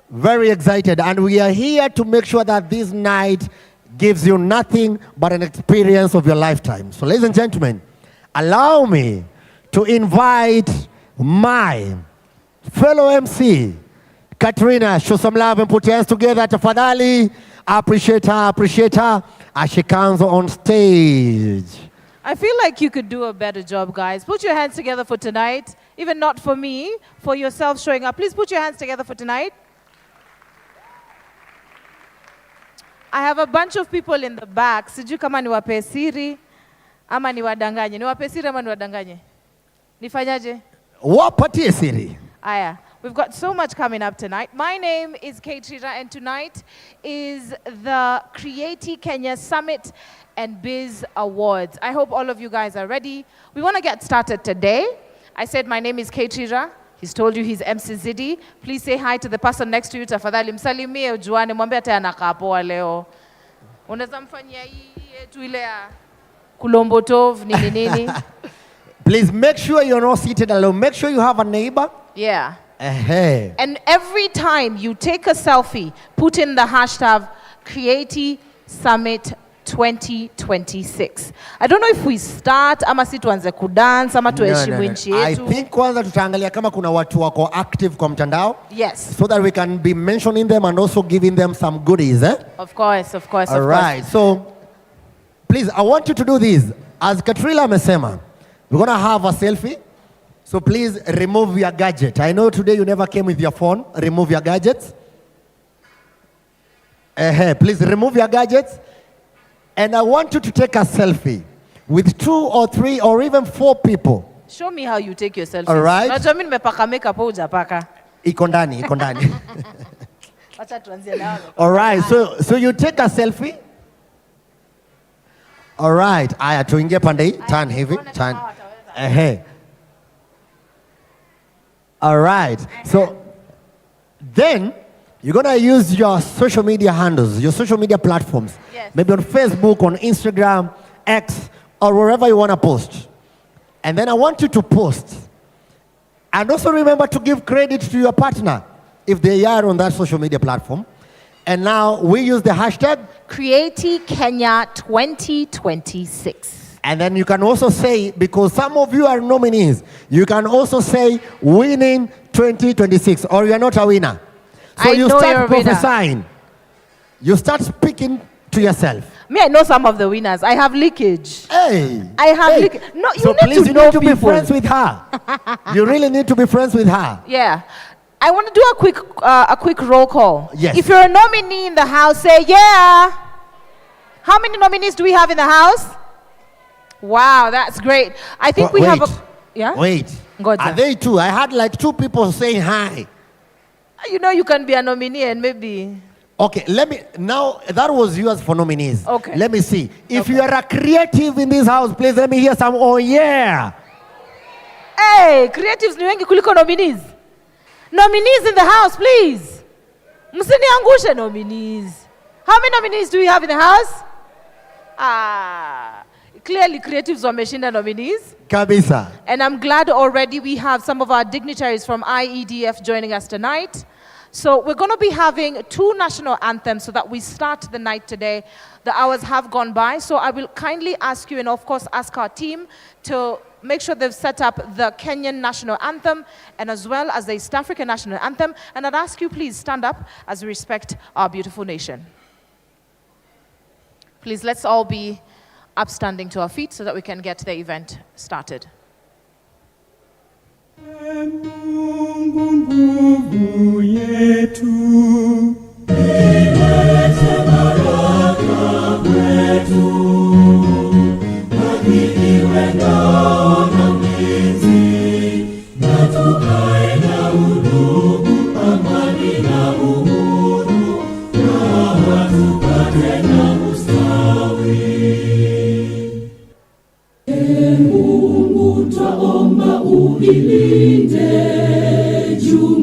Very excited. And we are here to make sure that this night gives you nothing but an experience of your lifetime. So ladies and gentlemen, allow me to invite my fellow MC, Katrina. Show some love and put your hands together. Tafadhali, appreciate her as she comes on stage. I feel like you could do a better job, guys. Put your hands together for tonight. Even not for me, for yourself showing up. Please put your hands together for tonight. I have a bunch of people in the back. Sijui kama niwape siri ama niwadanganye. Niwape siri ama niwadanganye? Nifanyaje? Wapatie siri. Aya. We've got so much coming up tonight. My name is Katrina, and tonight is the Creati Kenya Summit and Biz Awards. I hope all of you guys are ready. We want to get started today. I said my name is Katrina. He's told you he's MC Zidi. Please say hi to the person next to you. Tafadhali msalimie ujuane, mwambie hata anakaa poa leo. Unaweza mfanyia hii yetu ile ya kulombotov nini nini. Please make sure you're not seated alone. Make sure you have a neighbor. Yeah. And every time you take a selfie, put in the hashtag Creati Summit 2026. I don't know if we start ama si tuanze kudance ama tuheshimu nchi yetu. I think kwanza tutaangalia kama kuna watu wako active kwa mtandao. Yes. So that we can be mentioning them and also giving them some goodies. Of course, of course, All right. So please, I want you to do this. As Katrina amesema, we're going to have a selfie. So please remove your gadget. I know today you never came with your phone. Remove your gadgets. Please remove your gadgets. And I want you to take a selfie with 2 or 3 or even 4 people. Show me how you take your selfies. All right. Najua mimi nimepaka makeup au hujapaka. Iko ndani. Acha tuanzie nao. All right. So you take a selfie. All right. Aya tuingie pande hii. Turn hivi. Turn. All right. So then you're going to use your social media handles, your social media platforms. Yes. Maybe on Facebook, on Instagram, X, or wherever you want to post. And then I want you to post. And also remember to give credit to your partner if they are on that social media platform. And now we use the hashtag Creati Kenya 2026. And then you can also say, because some of you are nominees, you can also say winning 2026, or you're not a winner. So you start prophesying. You start speaking to yourself. Me, I know some of the winners. I have leakage. Hey. I have leakage. No, you so need please, to you know need to people. be friends with her. You really need to be friends with her. Yeah. I want to do a quick roll call. Yes. If you're a nominee in the house, say yeah. How many nominees do we have in the house? Wow, that's great. I think we have a... Yeah? Wait. Are they 2? I had like 2 people saying hi. You know you can be a nominee and maybe... Okay, now that was yours for nominees. Okay. Let me see. If you are a creative in this house, please let me hear some, oh yeah. Hey, creatives ni wengi kuliko nominees. Nominees in the house, please. Msiniangushe nominees. How many nominees do we have in the house? Clearly creatives wameshinda nominees. Kabisa. And I'm glad already we have some of our dignitaries from IEDF joining us tonight. So we're going to be having 2 national anthems so that we start the night today. The hours have gone by, so I will kindly ask you, and of course ask our team, to make sure they've set up the Kenyan national anthem and as well as the East African national anthem. And I'd ask you please stand up as we respect our beautiful nation. Please, let's all be upstanding to our feet so that we can get the event started. Mungu nguvu yetu.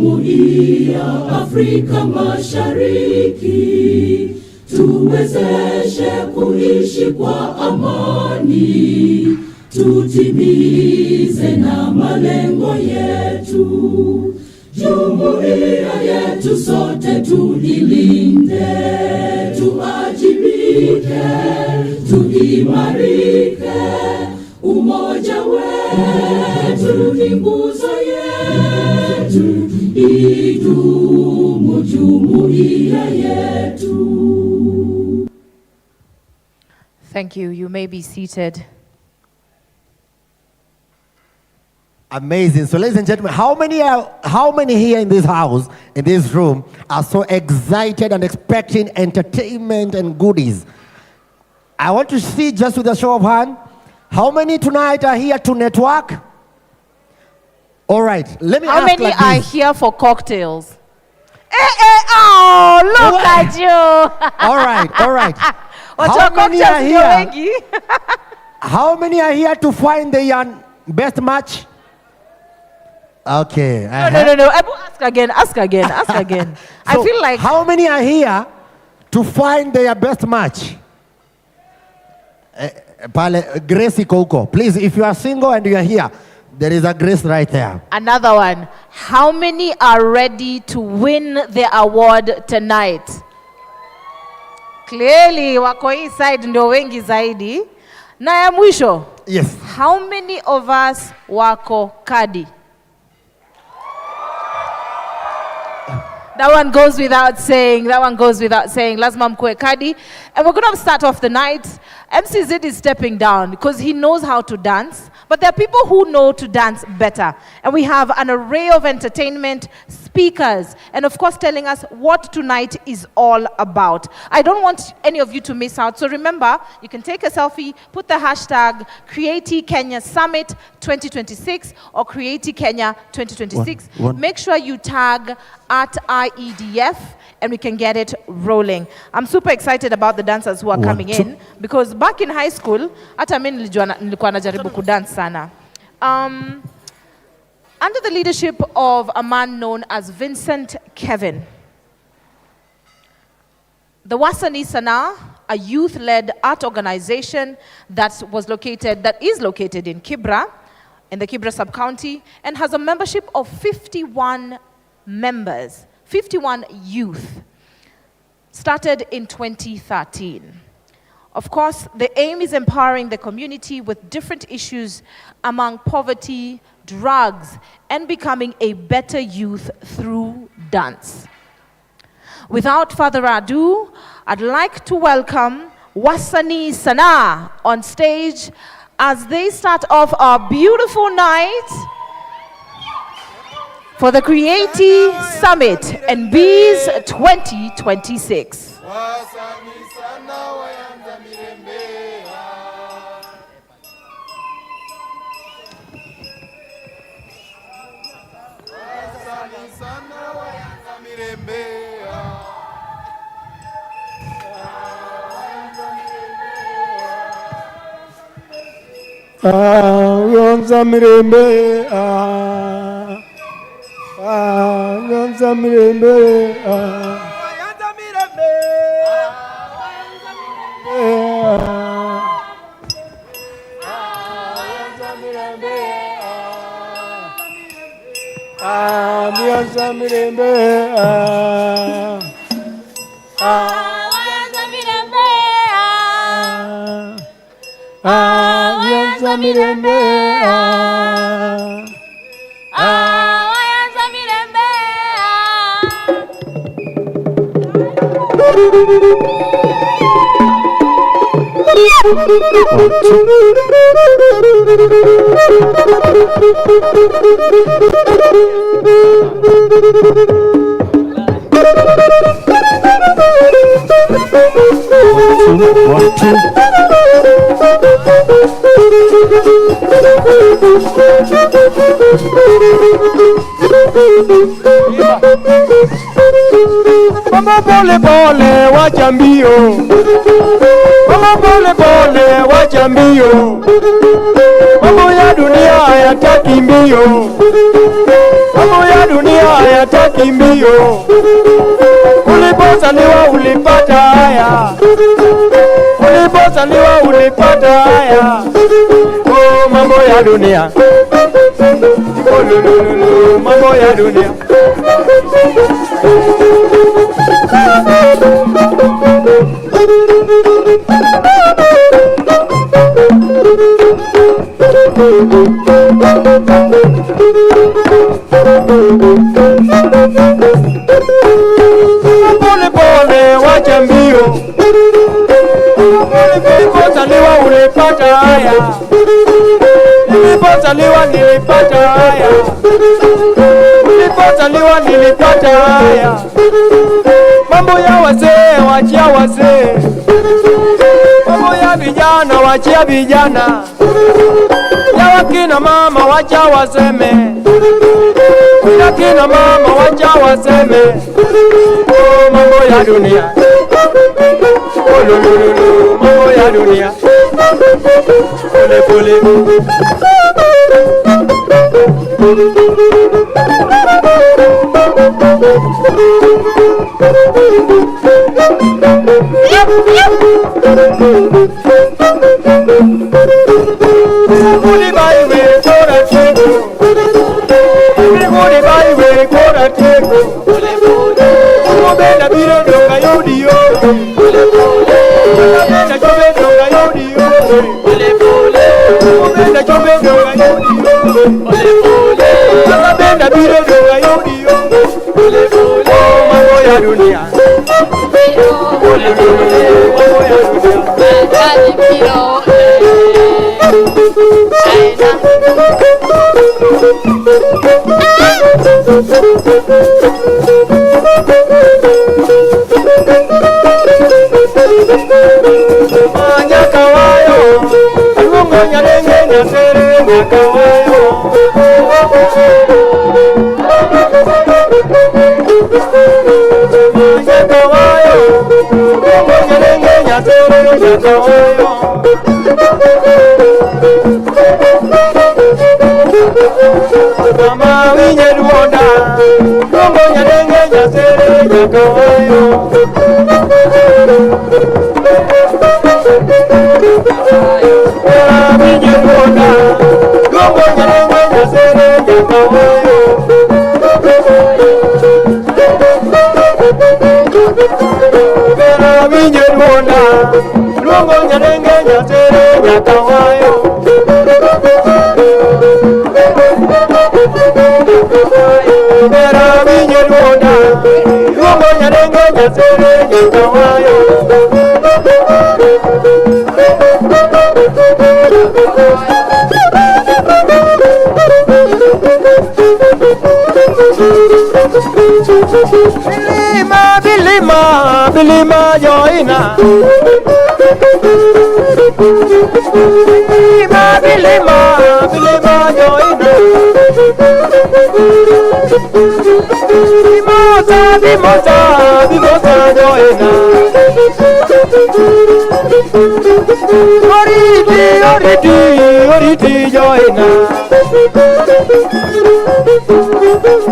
Jumuiya Afrika Mashariki, tuwezeshe kuishi kwa amani, tutimize na malengo yetu. Jumuiya yetu sote tuilinde, tuajibike, tuimarike. Umoja wetu ni nguzo yetu, idumu jumuiya yetu. Thank you. You may be seated. Amazing. So ladies and gentlemen, how many here in this house, in this room, are so excited and expecting entertainment and goodies? I want to see, just with a show of hands, how many tonight are here to network? All right, let me How ask many like are this. here for cocktails? Oh, look at you. All right, all right. Watu wa cocktails ndio wengi. How many are here to find the best match? Okay. No. Ask again. I So, feel like... How many are here to find their best match? Pale, Gracie Koko. Please, if you are single and you are here, there is a Grace right there. Another one. How many are ready to win the award tonight? Clearly, wako hii side ndio wengi zaidi. Na ya mwisho. Yes. How many of us wako kadi? That one goes without saying. Lazima mkue kadi. And we're going to start off the night. MC Zid is stepping down because he knows how to dance. But there are people who know to dance better. And we have an array of entertainment, speakers, and of course telling us what tonight is all about. I don't want any of you to miss out. So remember, you can take a selfie, put the hashtag Creati Kenya Summit 2026 or Creati Kenya 2026. Make sure you tag at IEDF and we can get it rolling. I'm super excited about the dancers who are coming in because back in high school, hata mimi nilikuwa najaribu kudance sana. Under the leadership of a man known as Vincent Kevin, the Wasani Sana, a youth-led art organization that is located in Kibra, in the Kibra sub-county, and has a membership of 51 members. 51 youth, started in 2013. Of course, the aim is empowering the community with different issues among poverty, drugs, and becoming a better youth through dance. Without further ado, I'd like to welcome Wasani Sana on stage as they start off our beautiful night for the Creati Summit and Bees 2026. Yonza mirembe Yonza mirembe Yonza mirembe Yonza mirembe Yonza mirembe Mama pole pole wacha mbio, mama pole pole wacha mbio, mambo ya dunia hayataki mbio, mambo ya dunia hayataki hataki mbio. Ulipozaliwa ulipata haya, ulipozaliwa ulipata haya. Oh, mambo ya dunia, oh, lulululu, mambo ya dunia. Pole pole wacha mbio, ulipozaliwa ulipata haya, ulipozaliwa nilipata haya, ulipozaliwa nilipata haya. Mambo ya wazee wachia wazee, mambo ya vijana wachia vijana, ya wakina mama wacha waseme, ya kina mama wacha waseme. Oh, mambo ya dunia, oh, lulululu, mambo ya dunia. Pole pole. Goody bye way kora teko, goody bye way kora teko. Benda bire donga yodi yo, benda chobe donga yodi yo, benda chobe donga yodi yo, benda bire donga yodi yo. Oh, mambo ya dunia, mambo ya dunia. Nyakawayo, alungo nyarenge nyasere nyakawayo. Nyakawayo, alungo nyarenge nyasere nyakawayo. Mama winye duonda, alungo nyarenge nyasere nyakawayo. Bilima, bilima, bilima joina. Bilima, bilima, bilima joina. Bimosa, bimosa, bimosa joina. Oriti, oriti, oriti joina.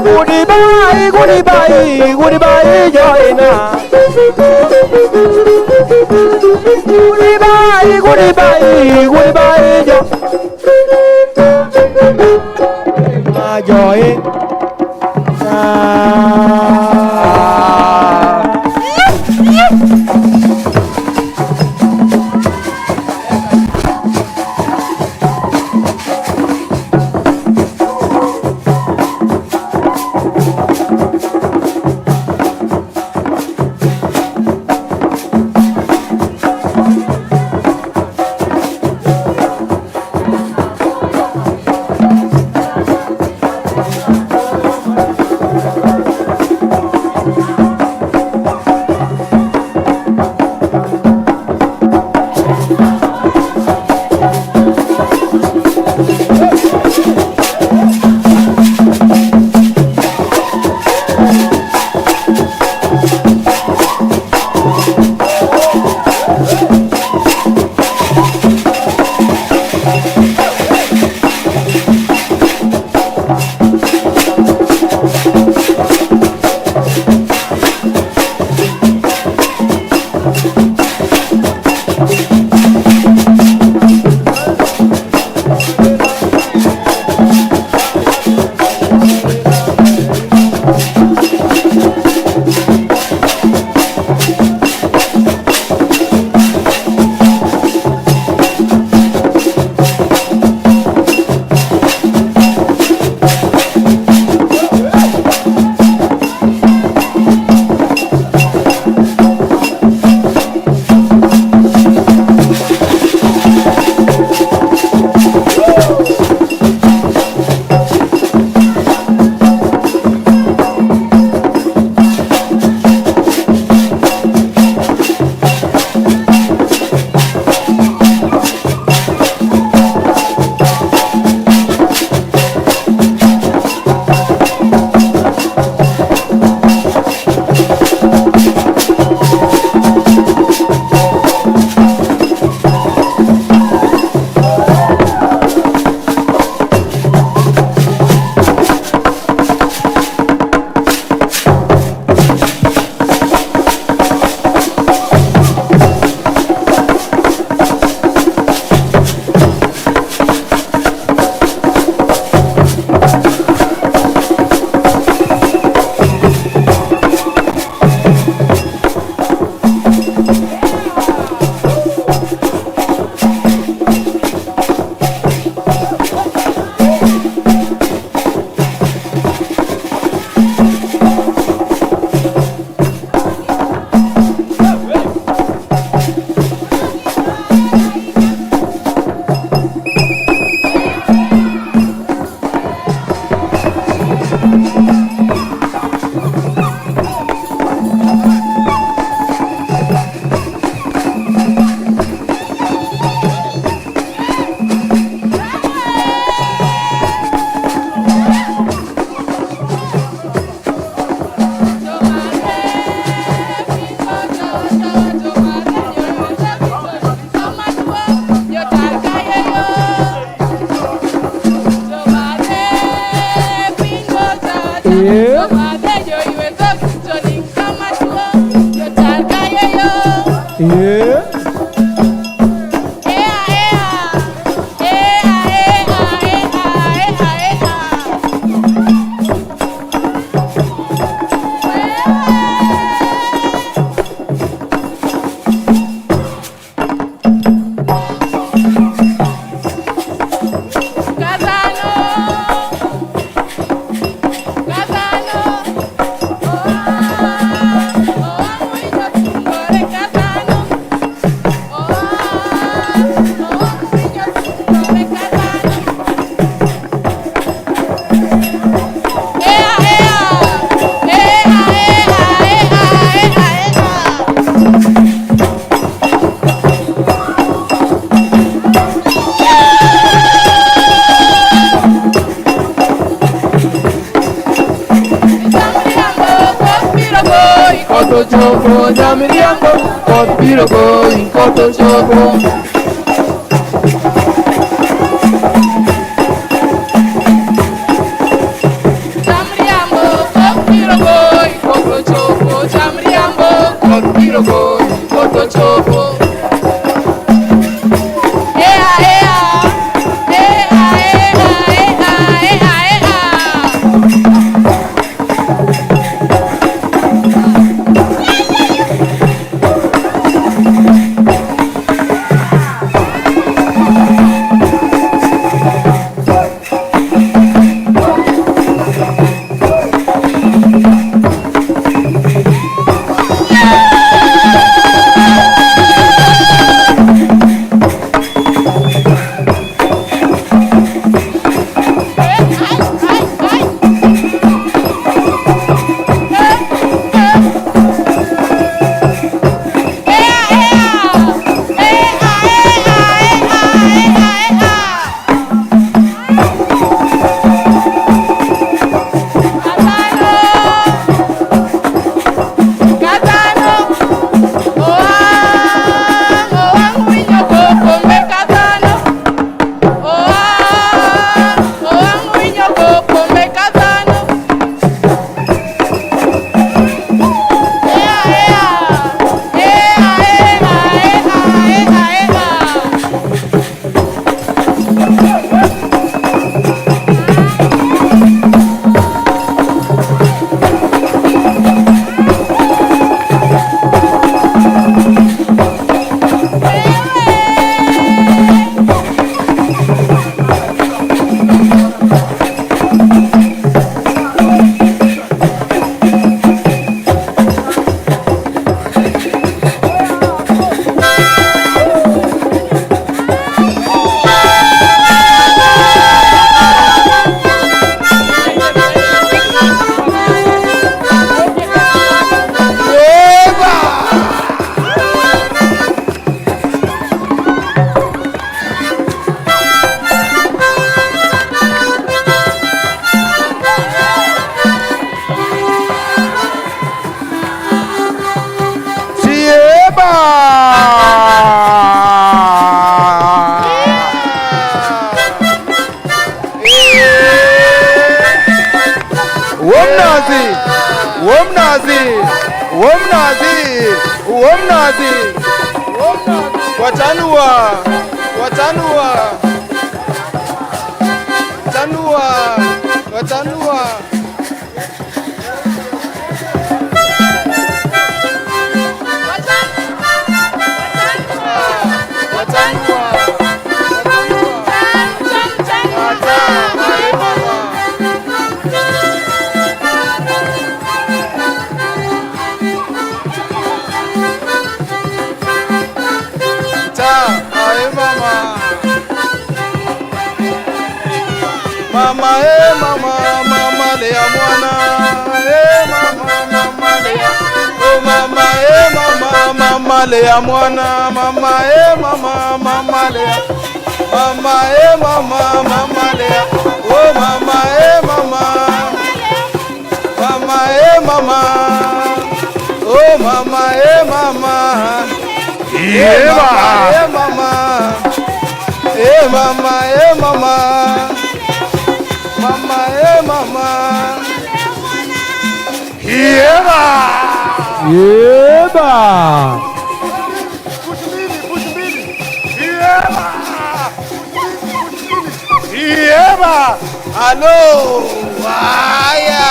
Goodbye, goodbye, goodbye, joina. Goodbye, goodbye, goodbye, joy. inkoto chopo, jamriambo, koth biro go, inkoto chopo. Lea mwana mama mama mama lea mama mama lea oh mama mama mama mama oh mama mama Eva mama mama mama mama mama Eva Eva allo haya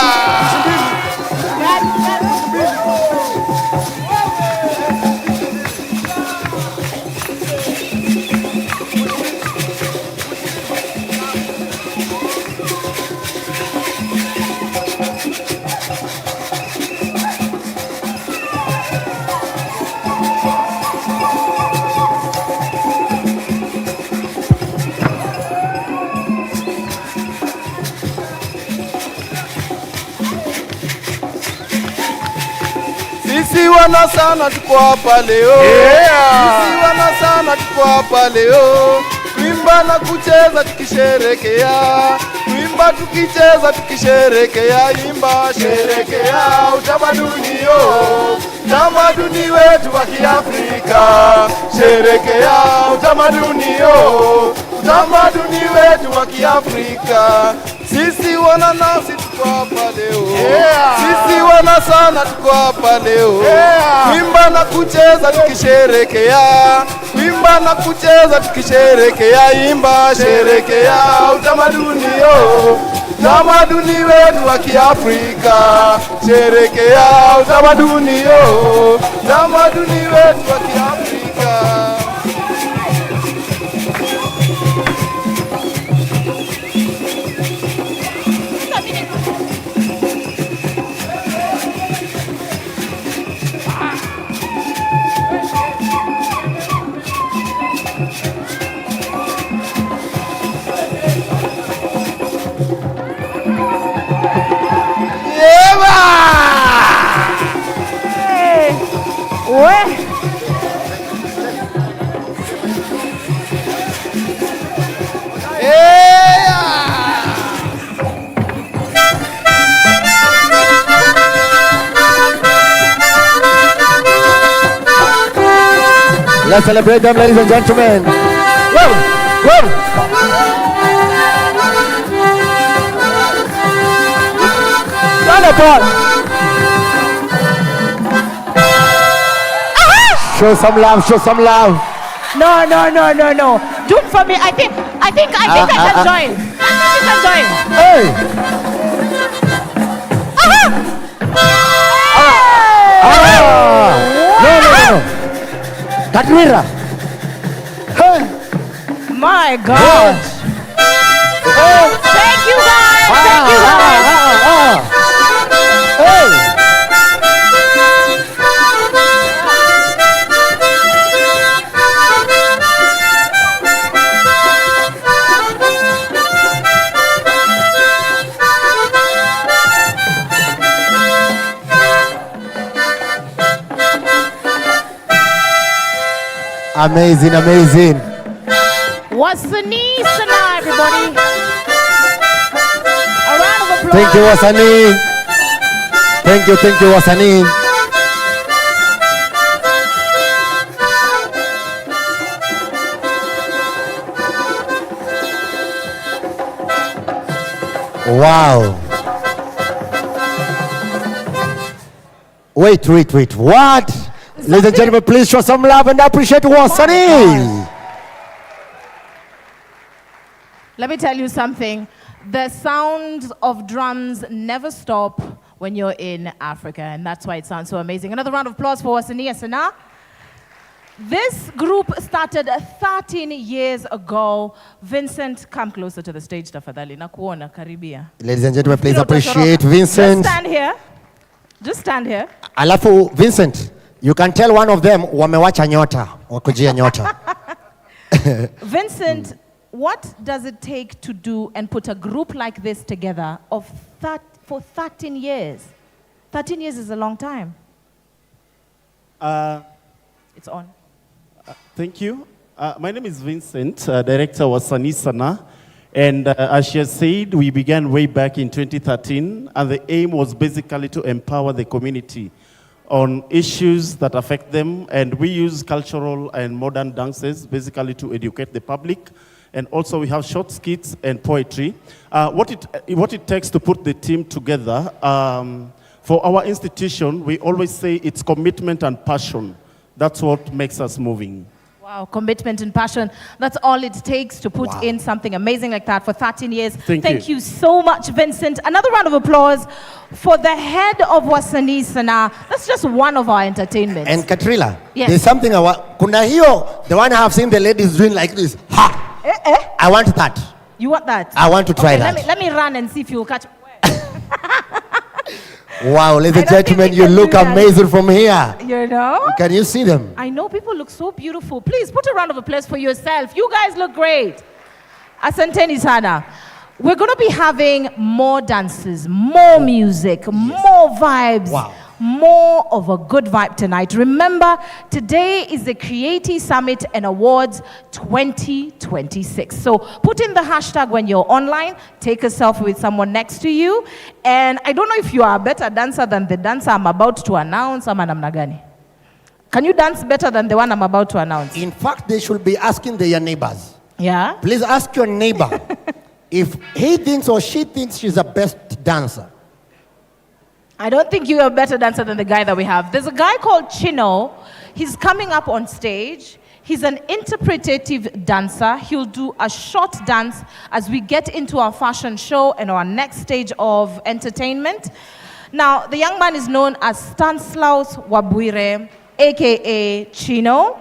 Sisi wana sana tuko hapa leo. Sisi wana sana tuko hapa leo. Kuimba na kucheza tukisherekea. Kuimba tukicheza tukisherekea. Imba sherekea utamaduni yo. utamaduni wetu wa Kiafrika. Sherekea utamaduni utamaduni wetu wa Kiafrika. Sisi wana nasi tuko hapa leo, sisi wana sana tuko hapa leo, kuimba na kucheza tukisherekea, kuimba na kucheza tukisherekea. Imba sherekea utamaduni utamaduni wetu wa Kiafrika. Sherekea utamaduni utamaduni wetu wa Kiafrika. Let's celebrate them, ladies and gentlemen. Whoa, whoa. Show some love, show some love. No. Do it for me. I think I can join. I can join. Hey. No. Takbira. Hey. My God. Thank you guys. Thank you guys. Hey. Amazing, amazing. What's the niece tonight, everybody? A round of applause. Thank you, Wasani. Thank you, Wasani. Wow. Wait. What? Ladies and gentlemen, please show some love and appreciate Wasani. Let me tell you something. The sounds of drums never stop when you're in Africa, and that's why it sounds so amazing. Another round of applause for Wasani Sana. This group started 13 years ago. Vincent, come closer to the stage, tafadhali. Nakuona, karibia. Ladies and gentlemen, please appreciate Vincent. Just stand here. Alafu, Vincent, you can tell one of them wamewacha nyota, wakujia nyota. Vincent, what does it take to do and put a group like this together for 13 years? 13 years is a long time. It's on. Thank you. My name is Vincent, director was Wasani Sana. And as she has said, we began way back in 2013, and the aim was basically to empower the community on issues that affect them. And we use cultural and modern dances basically to educate the public. And also we have short skits and poetry. What it takes to put the team together, for our institution, we always say it's commitment and passion. That's what makes us moving. Wow, commitment and passion. That's all it takes to put in something amazing like that for 13 years. Thank you so much, Vincent. Another round of applause for the head of Wasani Sana. That's just one of our entertainments. And Katrina, yes. There's something kuna hiyo, the one I have seen the ladies doing like this. Ha! I want that. You want that? I want to try that. Let me run and see if you'll catch. Wow, ladies and gentlemen, you look amazing from here. You know? Can you see them? I know people look so beautiful. Please put a round of applause for yourself. You guys look great. Asanteni sana. We're going to be having more dances, more music, more vibes, more of a good vibe tonight. Remember, today is the Creative Summit and Awards 2026. So put in the hashtag when you're online, take a selfie with someone next to you. And I don't know if you are a better dancer than the dancer I'm about to announce. Ama namna gani? Can you dance better than the one I'm about to announce? In fact, they should be asking their neighbors. Yeah? Please ask your neighbor if he thinks or she thinks she's the best dancer. I don't think you're a better dancer than the guy that we have. There's a guy called Chino. He's coming up on stage. He's an interpretative dancer. He'll do a short dance as we get into our fashion show and our next stage of entertainment. Now, the young man is known as Stanislaus Wabwire, aka Chino.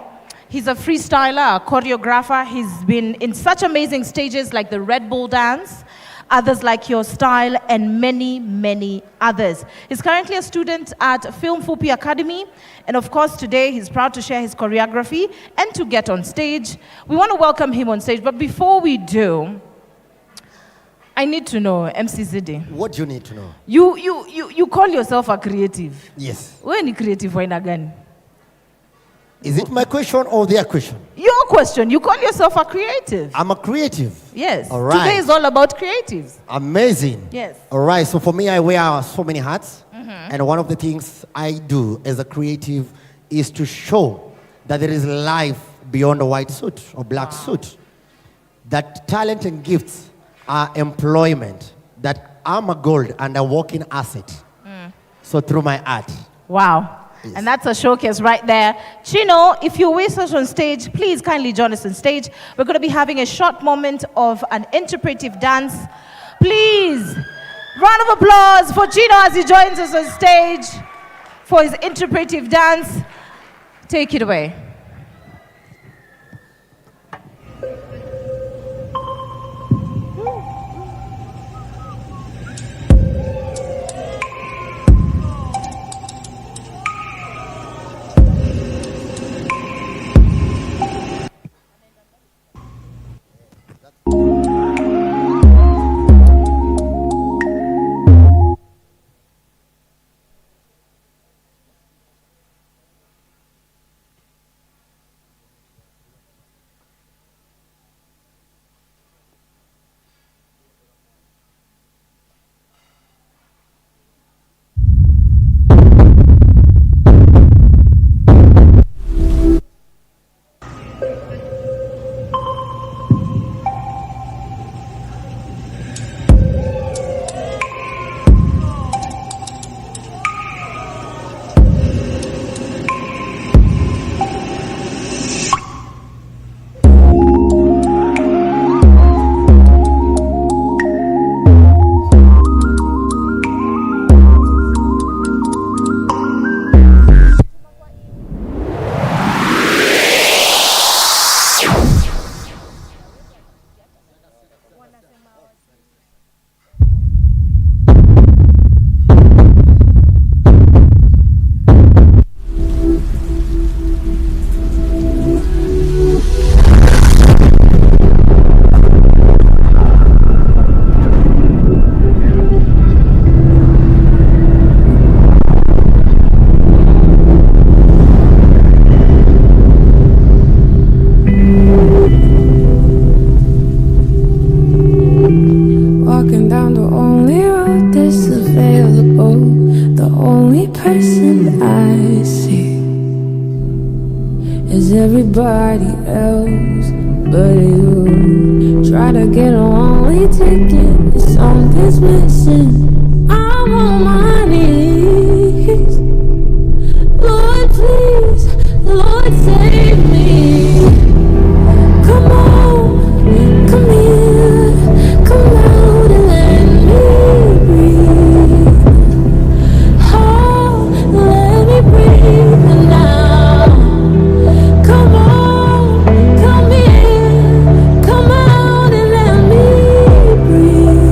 He's a freestyler, a choreographer. He's been in such amazing stages like the Red Bull Dance, Others Like Your Style, and many, many others. He's currently a student at Film Fupi Academy, and of course today he's proud to share his choreography and to get on stage. We want to welcome him on stage, but before we do, I need to know, MC Zidi. What do you need to know? You call yourself a creative. Yes. When you creative, when again? Is it my question or their question? Your question. You call yourself a creative. I'm a creative. Yes. All right. Today is all about creatives. Amazing. Yes. All right. So for me, I wear so many hats. And one of the things I do as a creative is to show that there is life beyond a white suit or black suit. That talent and gifts are employment. That I'm a gold and a walking asset. So through my art. Wow. Yes. And that's a showcase right there. Chino, if you're with us on stage, please kindly join us on stage. We're going to be having a short moment of an interpretive dance. Please, round of applause for Chino as he joins us on stage for his interpretive dance. Take it away. Everybody else but you. Try to get a one-way ticket, something's missing. I'm on my knees. Lord, please, Lord, save me. Come on, come here, come out and let me breathe. Oh, let me breathe now. Come on, come here, come out and let me breathe.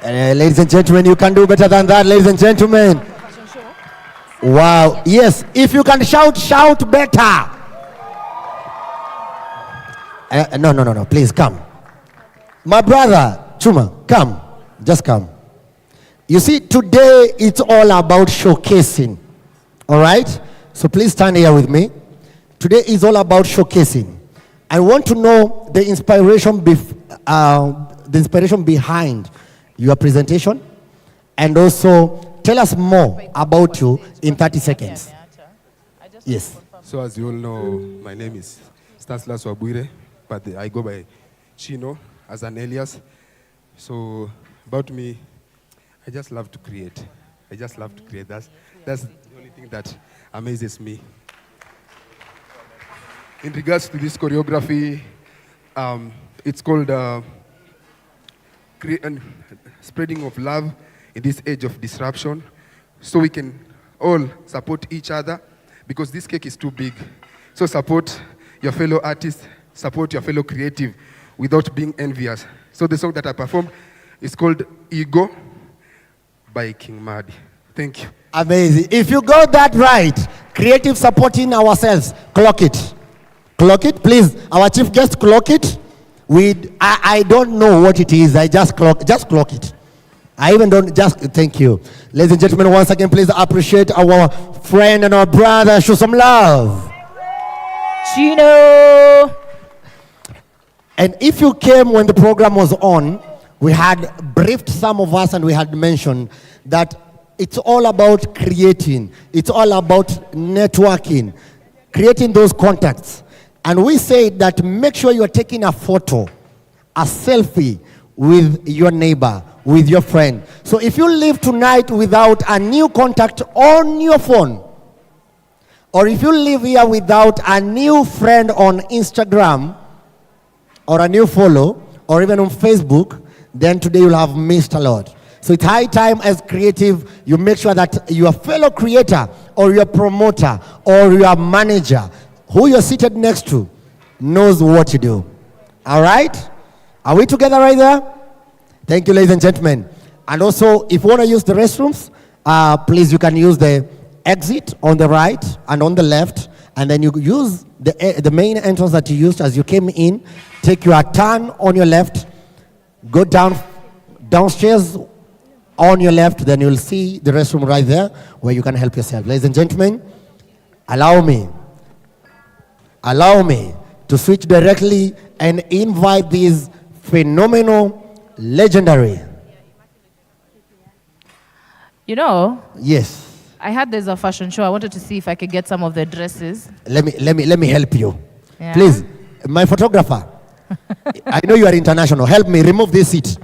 Ladies and gentlemen, you can do better than that, ladies and gentlemen. Wow. Yes, if you can shout, shout better. No. Please come. My brother, Chuma, come. Just come. You see, today it's all about showcasing. All right? So please stand here with me. Today is all about showcasing. I want to know the inspiration behind your presentation, and also tell us more about you in 30 seconds. Yes. So as you all know, my name is Stanislas Wabwire, but I go by Chino as an alias. So about me, I just love to create. That's the only thing that amazes me. In regards to this choreography, it's called spreading of love in this age of disruption, so we can all support each other, because this cake is too big. So support your fellow artists, support your fellow creative without being envious. So the song that I performed is called Ego by King Madi. Thank you. Amazing. If you got that right, creative supporting ourselves, clock it. Clock it, please. Our chief guest, clock it. I don't know what it is. I just clock it. I even don't, thank you. Ladies and gentlemen, once again, please appreciate our friend and our brother. Show some love. Chino. And if you came when the program was on, we had briefed some of us and we had mentioned that it's all about creating. It's all about networking, creating those contacts. And we say that make sure you are taking a photo, a selfie with your neighbor, with your friend. So if you leave tonight without a new contact on your phone, or if you leave here without a new friend on Instagram, or a new follow, or even on Facebook, then today you'll have missed a lot. So it's high time as creative, you make sure that your fellow creator, or your promoter, or your manager, who you're seated next to, knows what to do. All right? Are we together right there? Thank you, ladies and gentlemen. And also, if you want to use the restrooms, please, you can use the exit on the right and on the left, and then you use the main entrance that you used as you came in. Take your turn on your left, go downstairs on your left, then you'll see the restroom right there where you can help yourself. Ladies and gentlemen, allow me to switch directly and invite these phenomenal, legendary. You know? Yes. I heard there's a fashion show. I wanted to see if I could get some of the dresses. Let me help you. Yeah. Please, my photographer. I know you are international. Help me remove this seat.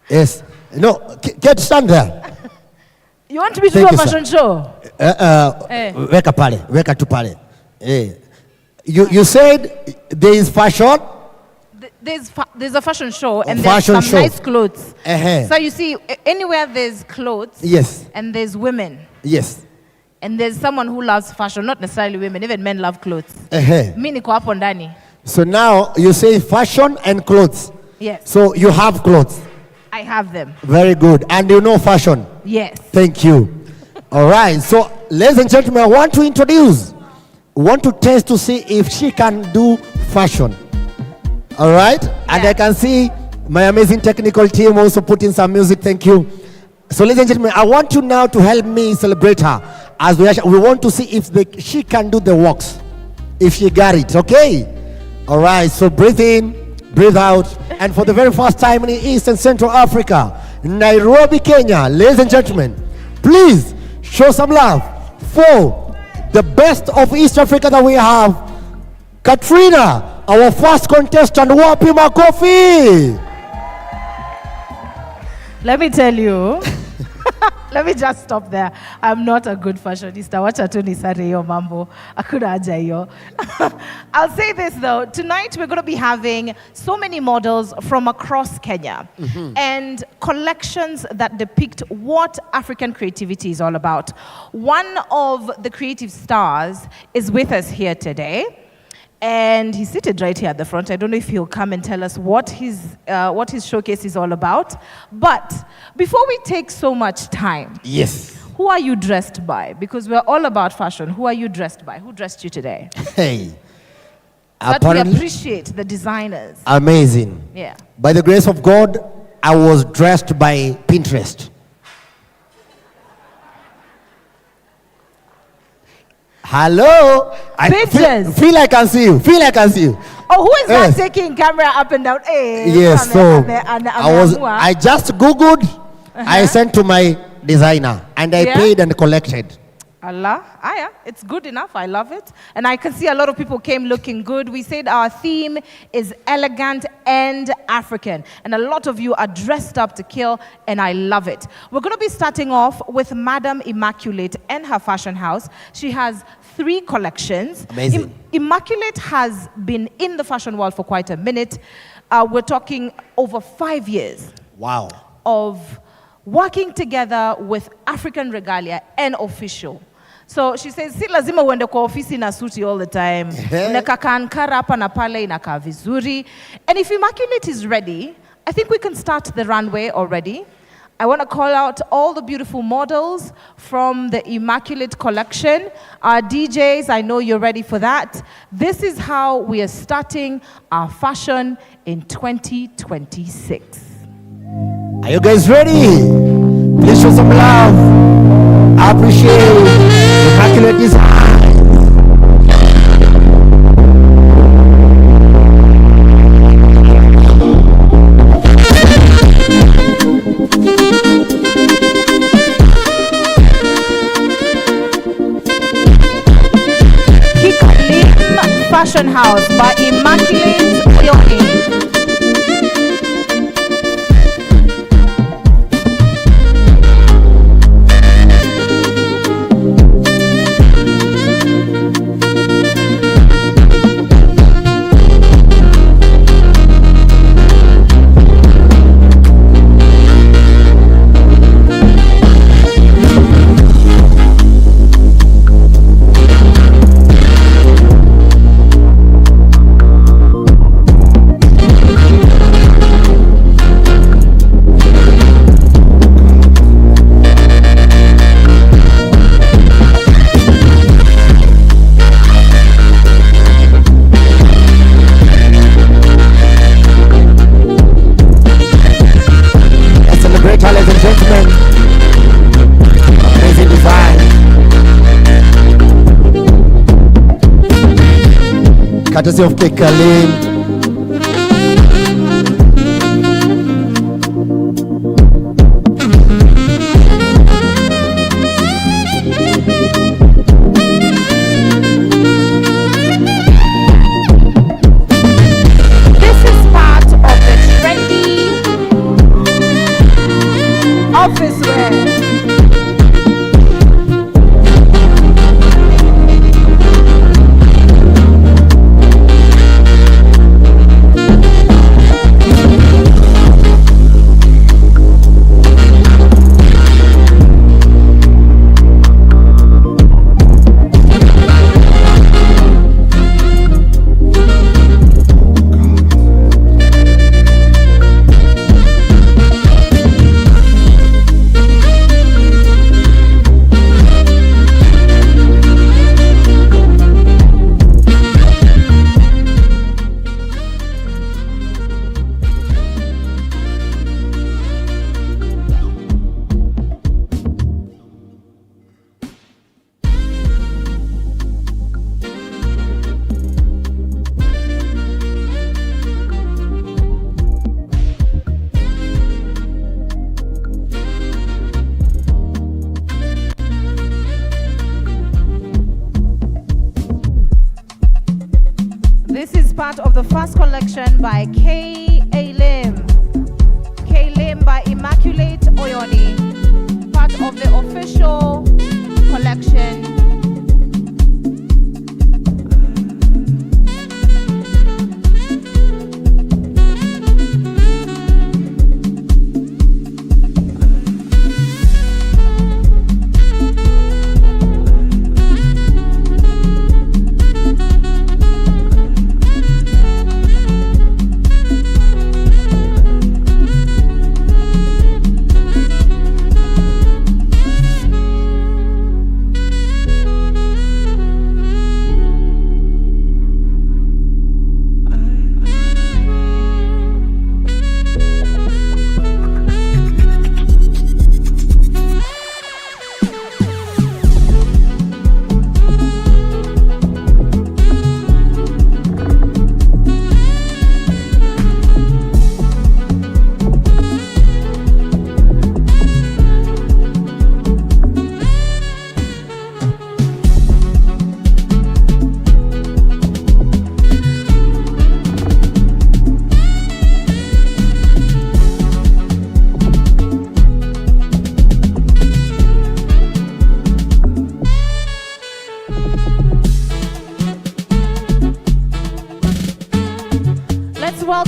Yes. No, get stand there. You want me to do a fashion show? Weka tu pale. You said there is fashion? There's a fashion show and fashion there's some show. nice clothes. So you see, anywhere there's clothes, yes, and there's women, yes, and there's someone who loves fashion, not necessarily women, even men love clothes. Mi niko hapo ndani. So now you say fashion and clothes. Yes. So you have clothes. I have them. Very good. And you know fashion. Yes. Thank you. All right. So, ladies and gentlemen, I want to test to see if she can do fashion. All right? Yeah. And I can see my amazing technical team also putting some music. Thank you. So, ladies and gentlemen, I want you now to help me celebrate her. As we want to see if she can do the works. If she got it. Okay? All right. So, breathe in, breathe out. And for the very first time in East and Central Africa, Nairobi, Kenya, ladies and gentlemen, please show some love for the best of East Africa that we have, Katrina, our first contestant. Wapi makofi. Let me tell you, let me just stop there. I'm not a good fashionista. Wacha tu nisare hiyo mambo. Hakuna haja hiyo. I'll say this though. Tonight we're going to be having so many models from across Kenya and collections that depict what African creativity is all about. One of the creative stars is with us here today. And he's seated right here at the front. I don't know if he'll come and tell us what his showcase is all about. But before we take so much time, yes, who are you dressed by? Because we're all about fashion. Who are you dressed by? Who dressed you today? Hey. But we appreciate the designers. Amazing. Yeah. By the grace of God, I was dressed by Pinterest. Hello? Feel I can see you. Feel I can see you. Oh, who is that taking camera up and down? Hey, Yes, so I just Googled, I sent to my designer, and I paid and collected. Allah, it's good enough. I love it. And I can see a lot of people came looking good. We said our theme is elegant and African. And a lot of you are dressed up to kill, and I love it. We're going to be starting off with Madam Immaculate and her fashion house. She has 3 collections. Amazing. Immaculate has been in the fashion world for quite a minute. We're talking over 5 years. Wow. Of working together with African regalia and official. So she says, si lazima uende kwa ofisi na suti all the time. Unakaka ankara hapa na pale inakaa vizuri. And if Immaculate is ready, I think we can start the runway already. I want to call out all the beautiful models from the Immaculate collection. Our DJs, I know you're ready for that. This is how we are starting our fashion in 2026. Are you guys ready? Please show some love. I appreciate Immaculate design. Fashion House by Immaculate Oyoni. Courtesy of Kalim. This is part of the trendy office wear. This is part of the first collection by K. A. Lim. K. Lim by Immaculate Oyoni. Part of the official collection.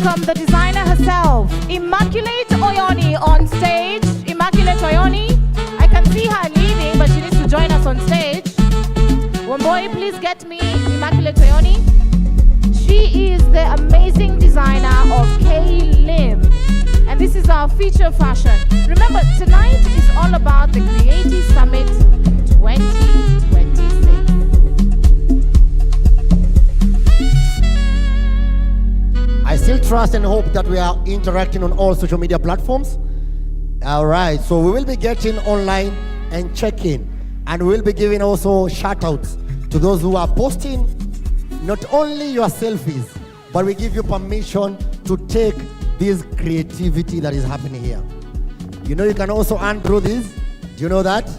welcome the designer herself, Immaculate Oyoni, on stage. Immaculate Oyoni, I can see her leaving, but she needs to join us on stage. Wamboi, please get me Immaculate Oyoni. She is the amazing designer of K-Lim. And this is our feature fashion. Remember, tonight is all about the Creative Summit 2026. I still trust and hope that we are interacting on all social media platforms. All right, so we will be getting online and checking. And we will be giving also shout outs to those who are posting not only your selfies, but we give you permission to take this creativity that is happening here. You know you can also undo this. Do you know that?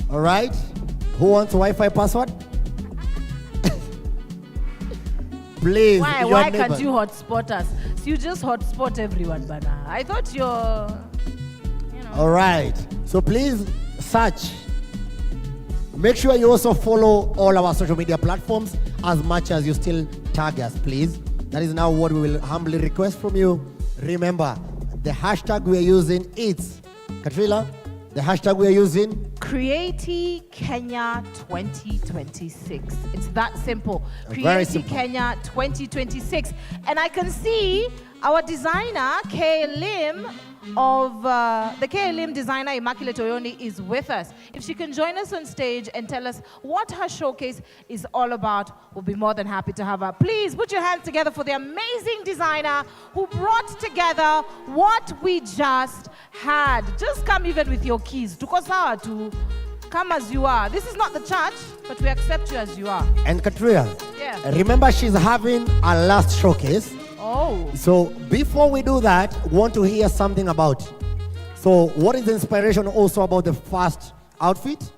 All right. Who wants Wi-Fi password? Please. Why can't you hotspot us? So you just hotspot everyone, Bana. I thought you're, All right. So please search. Make sure you also follow all our social media platforms as much as you still tag us, please. That is now what we will humbly request from you. Remember, the hashtag we are using is, Katrina, the hashtag we are using? Creative Kenya 2026. It's that simple. Very Creative simple. Kenya 2026. And I can see our designer, K-Lim, of the K-Lim designer, Immaculate Oyoni, is with us. If she can join us on stage and tell us what her showcase is all about, we'll be more than happy to have her. Please put your hands together for the amazing designer who brought together what we just had. Just come even with your keys. Tuko sawa tu. Come as you are. This is not the church, but we accept you as you are. And Katrina, Yeah. remember she's having a last showcase. Oh. So before we do that, want to hear something about. So what is the inspiration also about the first outfit?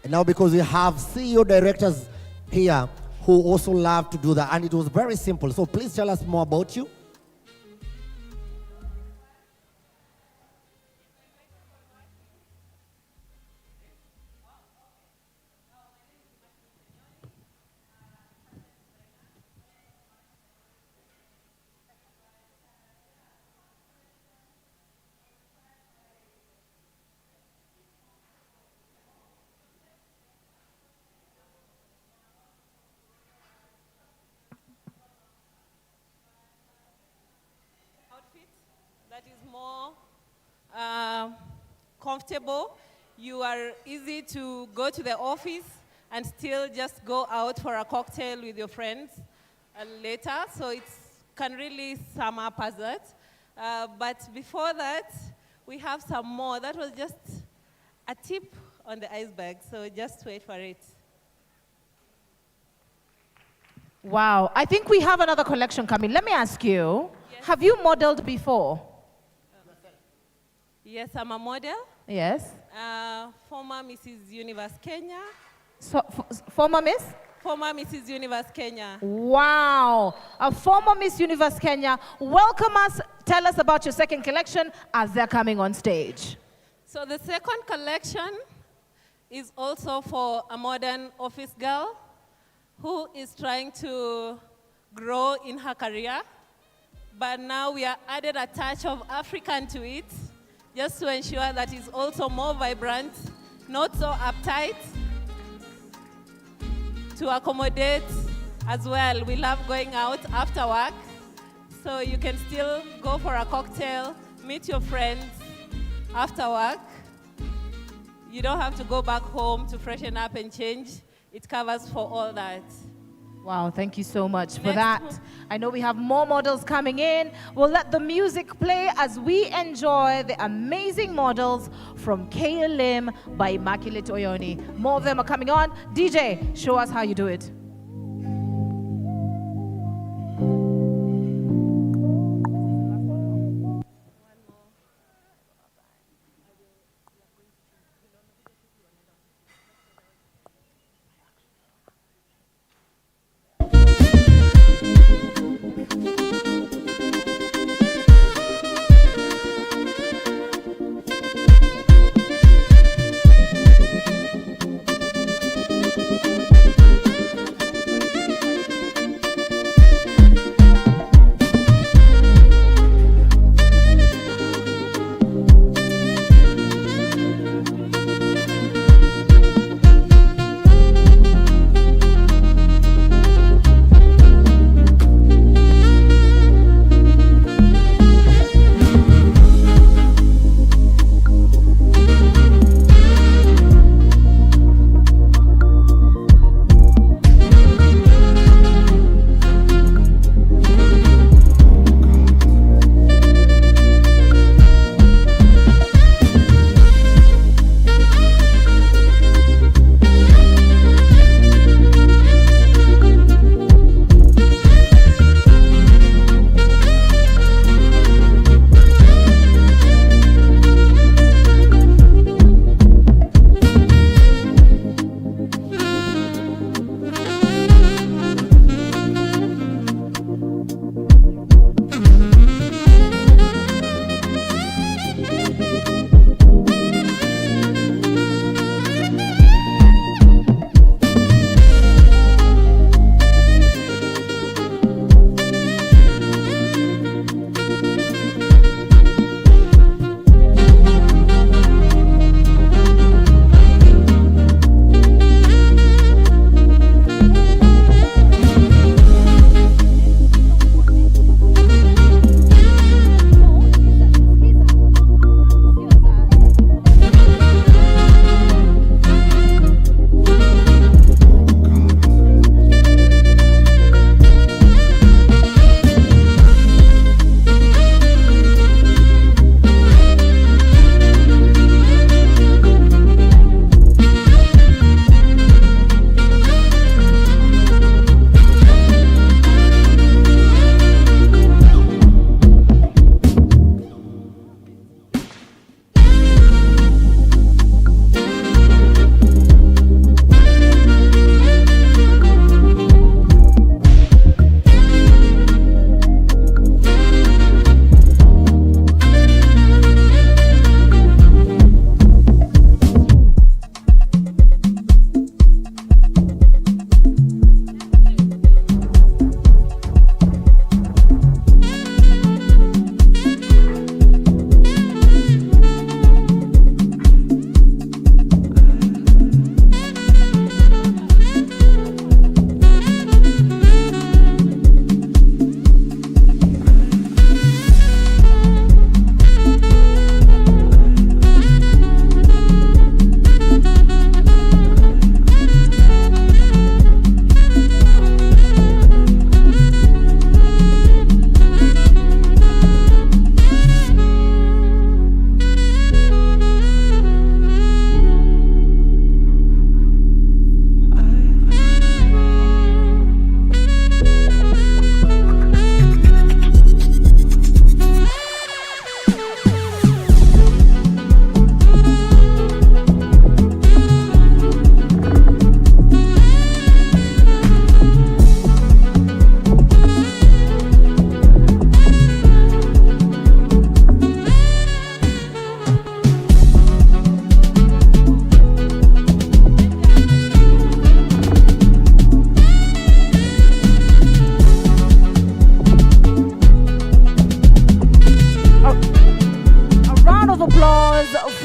And now because we have CEO directors here who also love to do that, and it was very simple. So please tell us more about you. That is more comfortable. You are easy to go to the office and still just go out for a cocktail with your friends later. So it can really sum up as that. But before that, we have some more. That was just a tip on the iceberg. So just wait for it. Wow. I think we have another collection coming. Let me ask you, have you modeled before? Yes, I'm a model. Yes. Former Mrs. Universe Kenya. So, former Miss? Former Mrs. Universe Kenya. Wow. A former Miss Universe Kenya. Welcome us. Tell us about your second collection as they're coming on stage. So the second collection is also for a modern office girl who is trying to grow in her career. But now we are added a touch of African to it, just to ensure that it's also more vibrant, not so uptight, to accommodate as well. We love going out after work, so you can still go for a cocktail, meet your friends after work. You don't have to go back home to freshen up and change. It covers for all that. Wow, thank you so much for that. I know we have more models coming in. We'll let the music play as we enjoy the amazing models from K-Lim by Immaculate Oyoni. More of them are coming on. DJ, show us how you do it.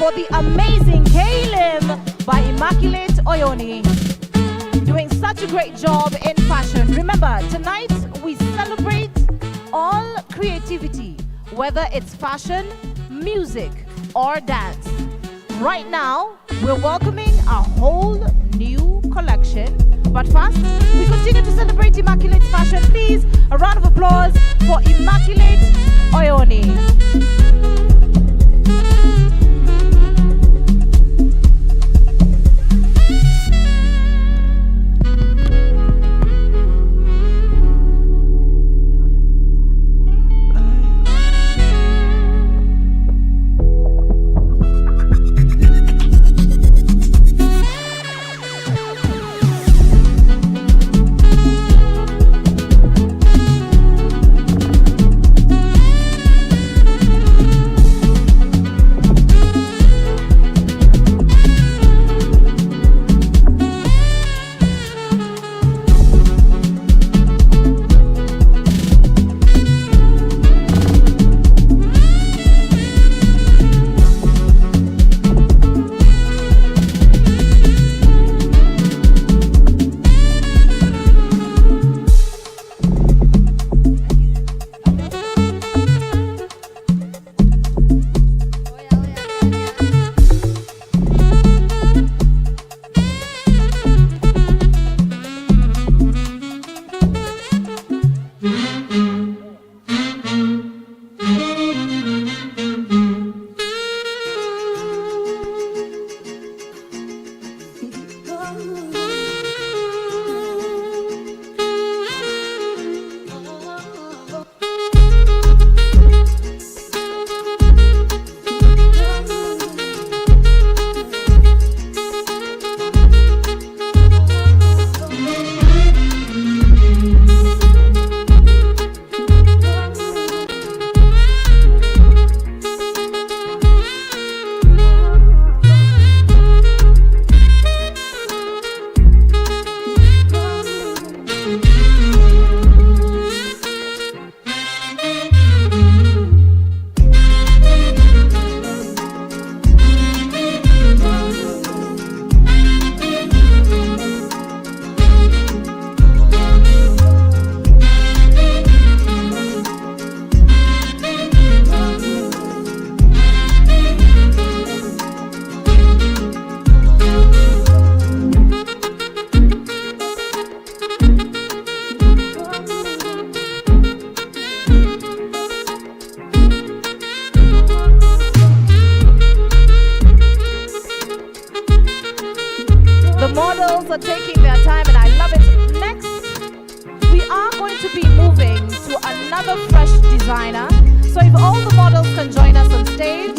for the amazing Kalim by Immaculate Oyoni. Doing such a great job in fashion. Remember, tonight we celebrate all creativity, whether it's fashion, music, or dance. Right now, we're welcoming a whole new collection. But first, we continue to celebrate Immaculate's fashion. Please, a round of applause for Immaculate Oyoni. Are taking their time and I love it. Next, we are going to be moving to another fresh designer. So if all the models can join us on stage,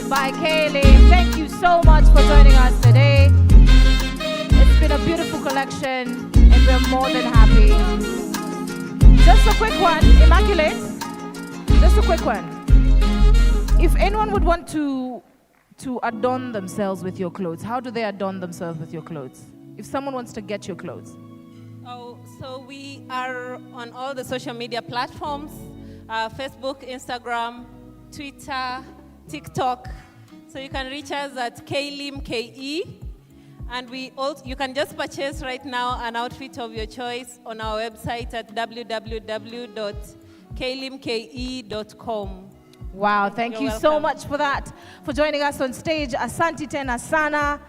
by Kaylee. Thank you so much for joining us today. It's been a beautiful collection and we're more than happy. Just a quick one, Immaculate. Just a quick one. If anyone would want to adorn themselves with your clothes, how do they adorn themselves with your clothes? If someone wants to get your clothes. Oh, so we are on all the social media platforms, Facebook, Instagram, Twitter, TikTok. So you can reach us at Kalim, K-E. And you can just purchase right now an outfit of your choice on our website at www.kalimke.com. Wow, thank you so much for that, for joining us on stage. Asante tena sana.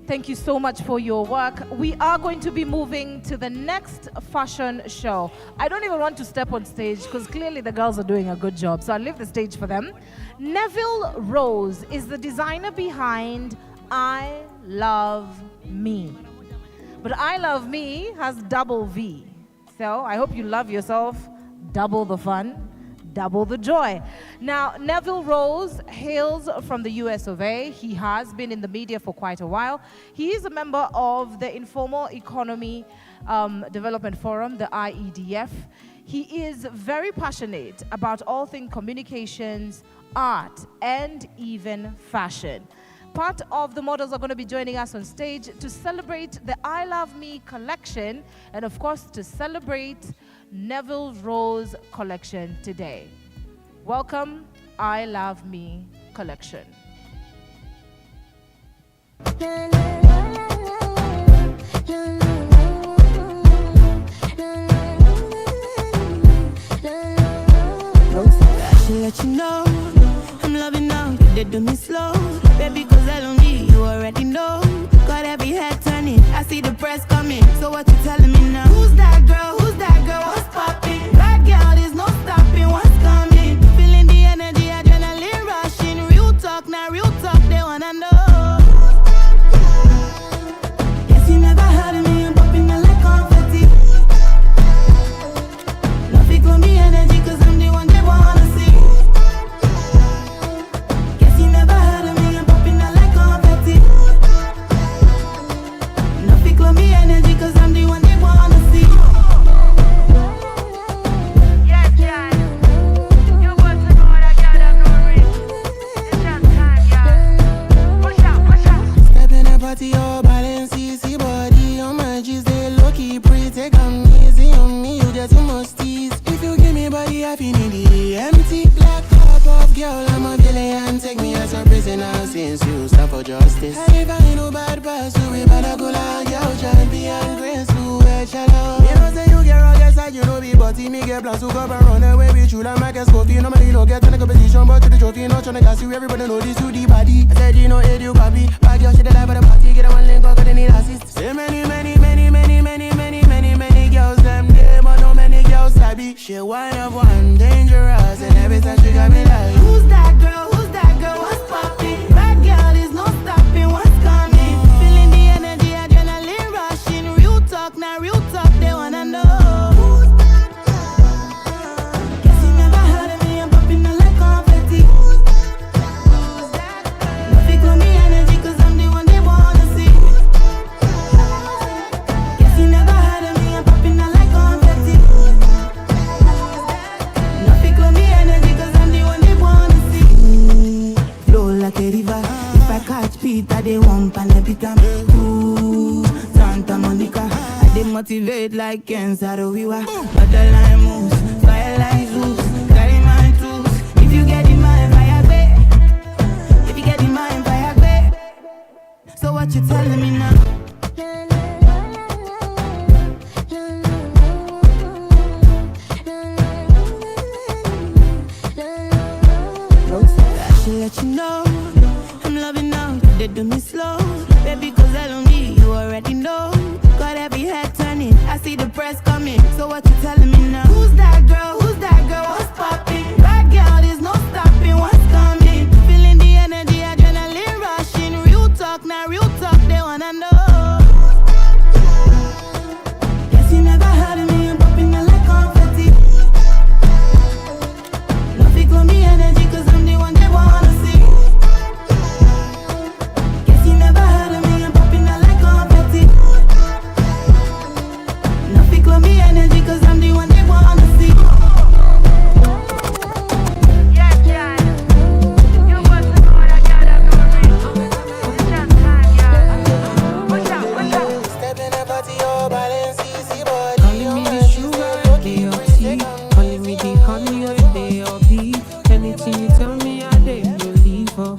Thank you so much for your work. We are going to be moving to the next fashion show. I don't even want to step on stage because clearly the girls are doing a good job. So I'll leave the stage for them. Neville Rose is the designer behind I Love Me. But I Love Me has double V. So I hope you love yourself. Double the fun. Double the joy. Now, Neville Rose hails from the US of A. He has been in the media for quite a while. He is a member of the Informal Economy Development Forum, the IEDF. He is very passionate about all things communications, art, and even fashion. Part of the models are going to be joining us on stage to celebrate the I Love Me collection and, of course, to celebrate Neville Rose collection today. Welcome, I Love Me collection. She let you know I'm loving now, you did do me slow. Baby, cause I don't need you already know. Got every head turning, I see the press coming. So what you telling me now? Who's that girl? Who's that girl? What's popping? Bad girl, there's no stopping. What's coming? Feeling the energy, adrenaline rushing. Real talk, now real talk, they wanna know. Guess you never heard of me, I'm popping out like confetti. Nothing on me energy, cause I'm the one they wanna see. Me energy, cause I'm the one they wanna see. Yes, yeah. You got to know that God have no ring. It's just time, yeah. Push out, push out. Step in the party, all balance, see body on my G's, they low-key pretty. Take them easy on me, you get too much tease. If you give me body, I feel in the empty. Black top of girl, I'm a villain. Take me as a prisoner since you stand for justice. I ain't find no bad pass, so we better go like yo. Champion grace to a shallow. You know say you get wrong, yes I you know be. But me get plans to cover run away with you like Marcus Coffee. Normally don't get in the competition, but to the trophy, not trying to gas you. Everybody know this you the body. I said you know it, you copy. Bad girl, she the life of the party. Get a one link, cause they need assist. Say many girls, them there, but no many girls sabi. She one of one, dangerous, and every time she got me like, who's that girl? Who's that girl? What's poppin'? Bad girl, there's no stopping. What's coming? Feeling the energy, adrenaline rushing. Real talk, now real talk, they wanna know. Guess you never heard of me, I'm popping out like confetti. Nothing on me energy, cause I'm the one they wanna see. Guess you never heard of me, I'm popping out like confetti. Nothing on me energy, cause I'm the one they wanna see. Flow like a river. If I catch Peter, they won't panic become. Ooh, Santa Monica. They motivate like cancer, we were. But the line moves, fire like Zeus. Carry my tools. If you get in mind, fire back. If you get in mind, fire back. So what you telling me now? She let you know I'm loving now, they do me slow. Baby, cause I don't need you already know. Got every head turning, I see the press coming. So what you telling me now? Who's that girl? Who's that girl? What's popping? Bad girl, there's no stopping. What's coming? Feeling the energy, adrenaline rushing. Real talk, now real talk, they wanna know. Guess you never heard of me, I'm popping out like confetti. Nothing on me energy, cause I'm the one they wanna see. Guess you never heard of me, I'm popping out like confetti. Nothing on me energy, cause I'm the one they wanna see. Yes, yeah. You got to know that God have no ring. It's just time, yeah. Push out, push out. Step in the party, all balance, see body. Calling me the sugar, day of tea. Calling me the honey, day of beef. Anything you tell me, I day believe her.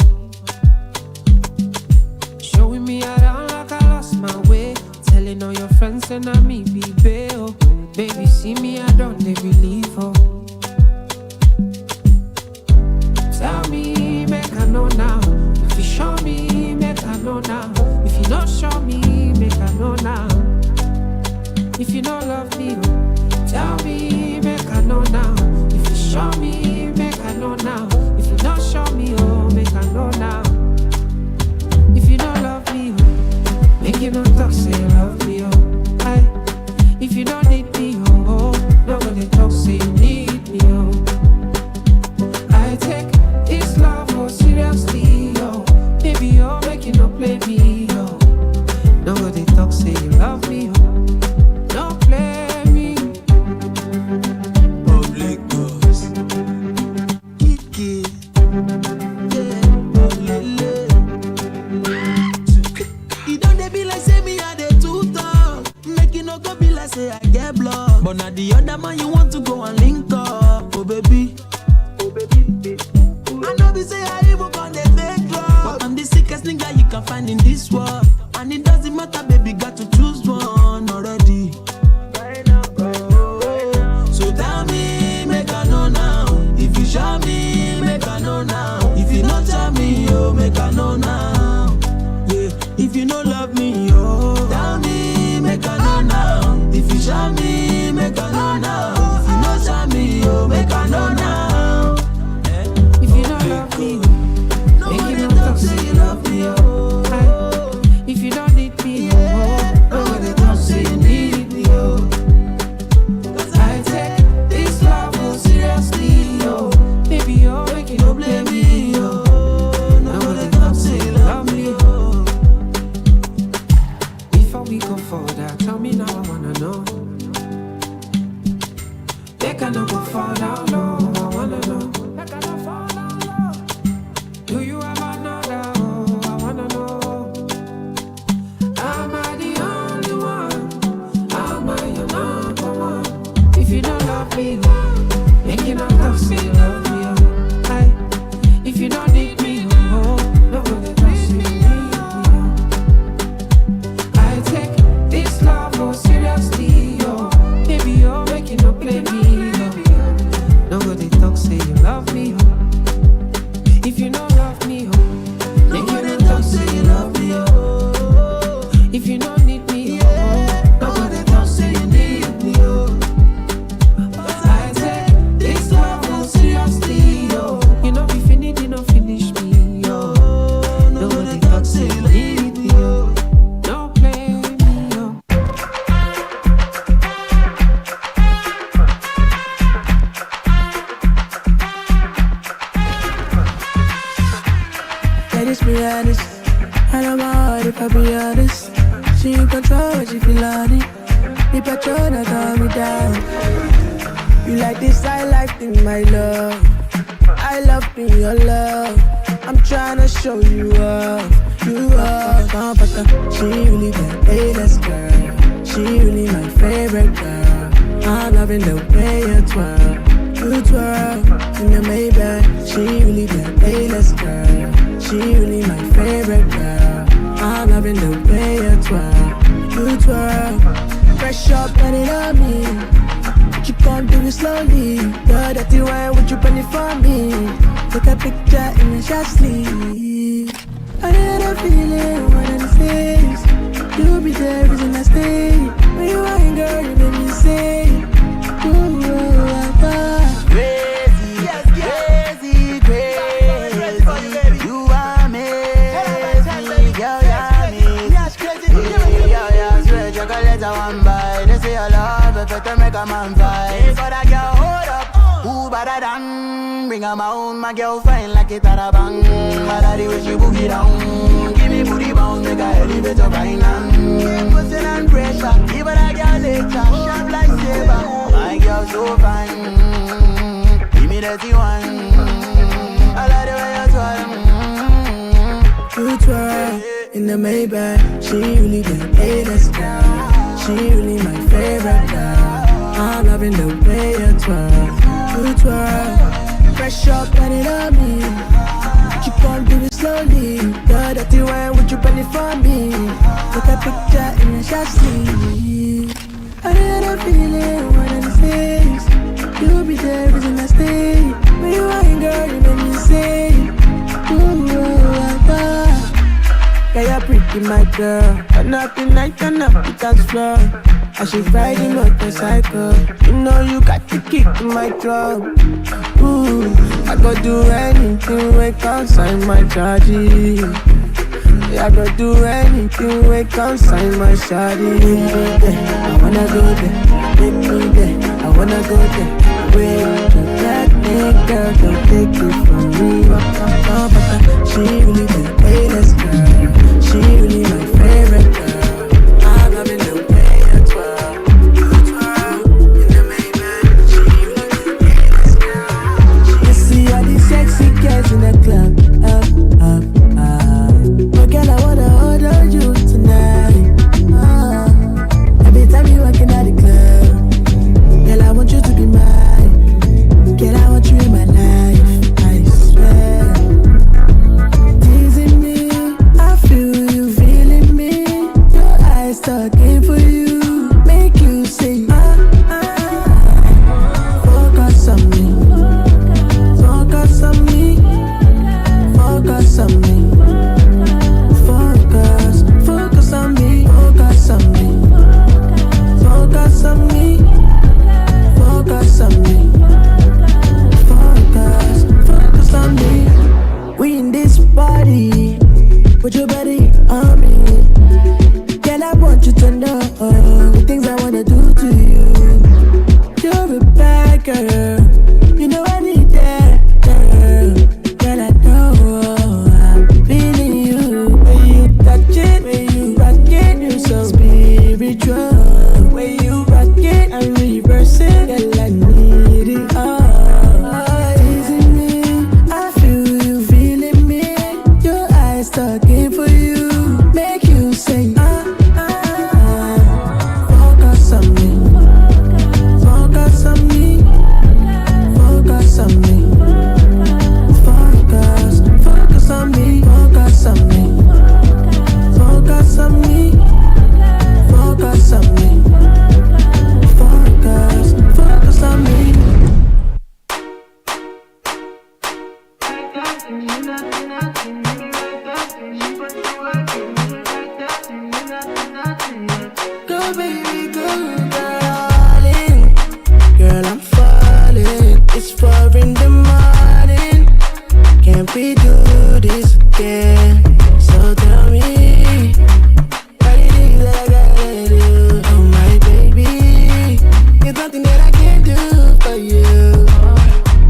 Showing me around like I lost my way. Telling all your friends and I me be bail. Baby, see me, I don't they believe her. Tell me, make I know now. If you show me, make I know now. If you not show find in this world. And it doesn't matter, baby, got to choose one already. So tell me, make I know now. If you show me, make I know now. If you not tell me, oh, make I know now. Yeah, if you don't love me, oh, tell me, make I know now. If you show me, make I know now. If you not tell me, oh, make I know now. If you don't love me, make you not talk, say you love me, oh. If you don't need me, oh, nobody talk, say you need me, oh. I take this love so seriously, oh. Baby, oh, make you no blame me, oh. Nobody talk, say you love me, oh. Before we go further, tell me now, I wanna know. They cannot go far down low, I wanna know. They cannot fall down low. Do you have another? Oh, I wanna know. Am I the only one? Am I your number one? If you don't love me, make you not talk, say you love me, oh. Aye. If you don't need me, oh, nobody talk, say you need me, oh. I take this love so seriously, oh. Baby, oh, make you not play me, oh. Nobody talk, say you love me, oh. If you don't love me, oh, make you not talk, say you love me, oh. If you don't need me, oh, nobody talk, say you need me, oh. I take this love so seriously, oh. You know if you need, you don't finish me, oh. Nobody talk, say you need me, oh. Don't play me, oh. Let us be honest. I know my heart if I be honest. She in control when she feel on it. The petrol that calm me down. You like this, I like thing, my love. I love being your love. I'm tryna show you up. You up. She really the A-list girl. She really my favorite girl. I'm loving the way you twirl. You twirl in the Maybach. She really the A-list girl. She really my favorite girl. I'm loving the way you twirl. You twirl. Fresh up, let it on me. You can't do it slowly. You're dirty wine, would you burn it for me? Take a picture in your short sleeve. I had a feeling one of these days you'll be the reason I stay. When you ain't girl, you make me say, ooh, crazy, crazy, crazy. You are me, girl, you're me. Yeah, swear chocolate I want buy. They say I love it, better make a man fight. But I girl, hold up, who better than? Bring her my own, my girl fine like it at a bang. My daddy wish you boogie down. Give me booty bounce, make a elevator finance. Pussing and pressure, even a girl later. Sharp like saber, my girl so fine. Give me that one. I like the way you twirl. You twirl in the Maybach. She really the A-list girl. She really my favorite girl. I'm loving the way you twirl. You twirl. Fresh up, let it on me. You can't do it slowly. You're dirty wine, would you burn it for me? Take a picture in your short sleeve. I had a feeling one of these days you'll be the reason I stay. When you ain't girl, you make me say, ooh, yeah, you're pretty, my girl. Turn up the night, turn up the dance floor. I should ride the motorcycle. You know you got the kick in my drum. Ooh, I go do anything when it comes on my chargy. Yeah, I go do anything when it comes on my shawty. I wanna go there, take me there. I wanna go there. Wait, that girl, don't take it from me. She really the A-list girl. She really my favorite girl. I'm loving the way I twirl. You twirl in the Maybach. She really the A-list girl. You see all these sexy girls in the club. But girl, I wanna hold on you tonight. Every time you walking out the club, girl, I want you to be mine. Girl, I want you in my life. Go baby, go darling. Girl, I'm falling. It's 4 in the morning. Can't we do this again? So tell me, what it is that I gotta do? Oh my baby, there's nothing that I can't do for you.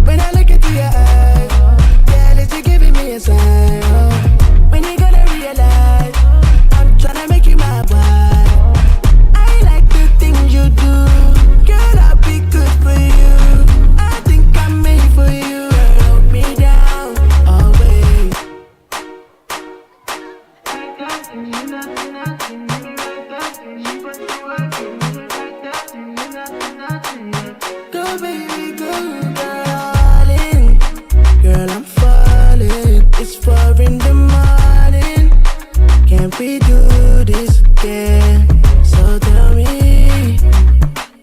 When I look into your eyes, girl, it's you giving me a sign. When you gonna realize I'm tryna make you my wife? I like the things you do, girl. I'll be good for you. I think I'm made for you. Hold me down always. Go baby, go darling. Girl, I'm falling. It's 4 in the morning. Can't we do this again? So tell me,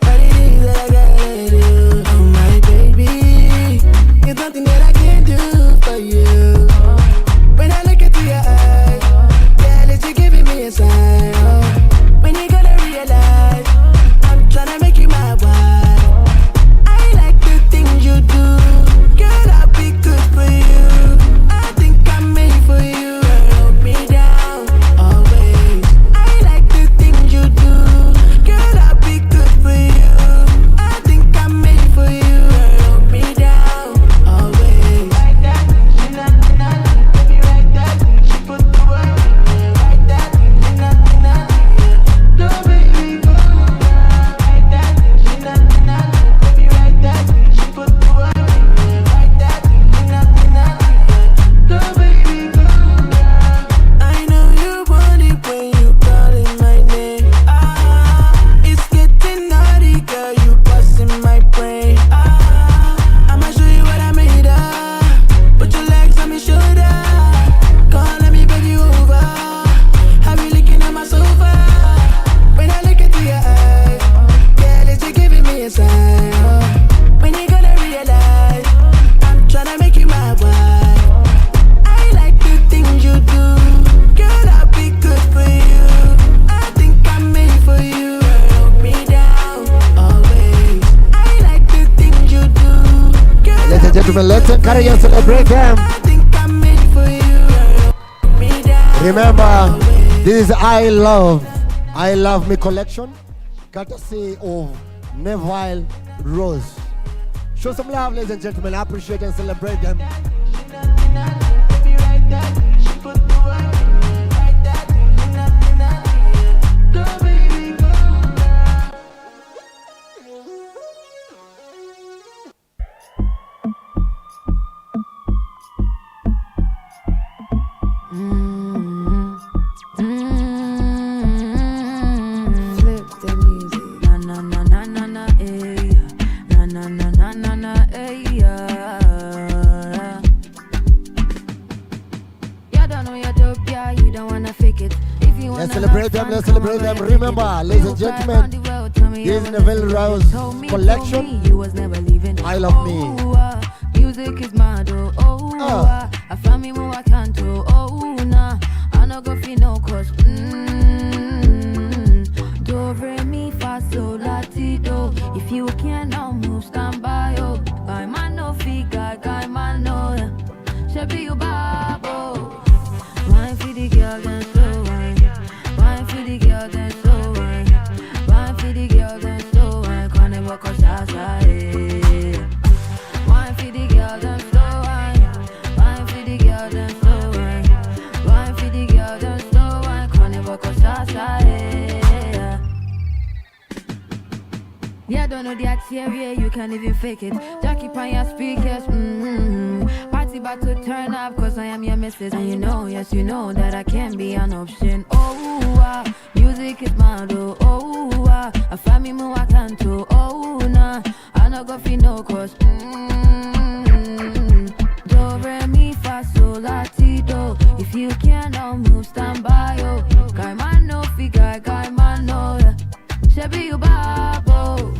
what it is that I gotta do? Oh my baby, there's nothing that I can't do for you. When I look into your eyes, girl, it's you giving me a sign. When you gonna realize I'm tryna make you my wife? I like the things you do, girl. I'll be good for you. I think I'm made for you. Hold me down always. I like the things you do, girl. I'll be good for you. I think I'm made for you. Hold me down always. Like that, baby, like that. She put the work in, like that. No baby, go like that. Baby, like that. She put the work in, like that. No baby, go. I know you want it when you calling my name. It's getting naughty, girl. You busting my brain. I'ma show you what I made of. Put your legs on my shoulder. Come on, let me bend you over. Have you licking on my sofa? When I look into your eyes, girl, it's you giving me a sign. When you gonna realize I'm tryna make you my wife? I like the things you do, girl. I'll be good for you. I think I'm made for you. Hold me down always. I like the things you do, girl. Ladies and gentlemen, let's encourage and celebrate them. I think I'm made for you. Hold me down. Remember, this is I Love Me collection, courtesy of Neville Rose. Show some love, ladies and gentlemen. Appreciate and celebrate them. Flip the music. Na na na na na na, eh. Na na na na na na, eh. You don't know your dope, yeah. You don't wanna fake it. If you wanna Let's celebrate them, let's celebrate them. Remember, ladies and gentlemen, this is Neville Rose collection. I Love Me. Music is mad, I found me more I can't do, nah. I no go feel no cause, do, re, mi, fa, sol, la, ti, do. If you can't now move, stand by, oh. Guy man no figure, guy man no, should be you babo. Wine for the girl, then slow wine. Wine for the girl, then slow wine. Wine for the girl, then slow wine. Can't walk on side. Wine for the girl, then slow wine. Wine for the girl, then slow wine. Wine for the girl, then slow wine. Can't walk on side. Yeah, don't know the exterior, you can't even fake it. Jackie on your speakers, Party about to turn up, cause I am your missus. And you know, yes, you know that I can be an option. Music is mad, I find me more I can't do, nah. I no go feel no cause, do, re, mi, fa, sol, la, ti, do. If you can't now move, stand by, oh. Guy man no figure, guy man no, should be you babo.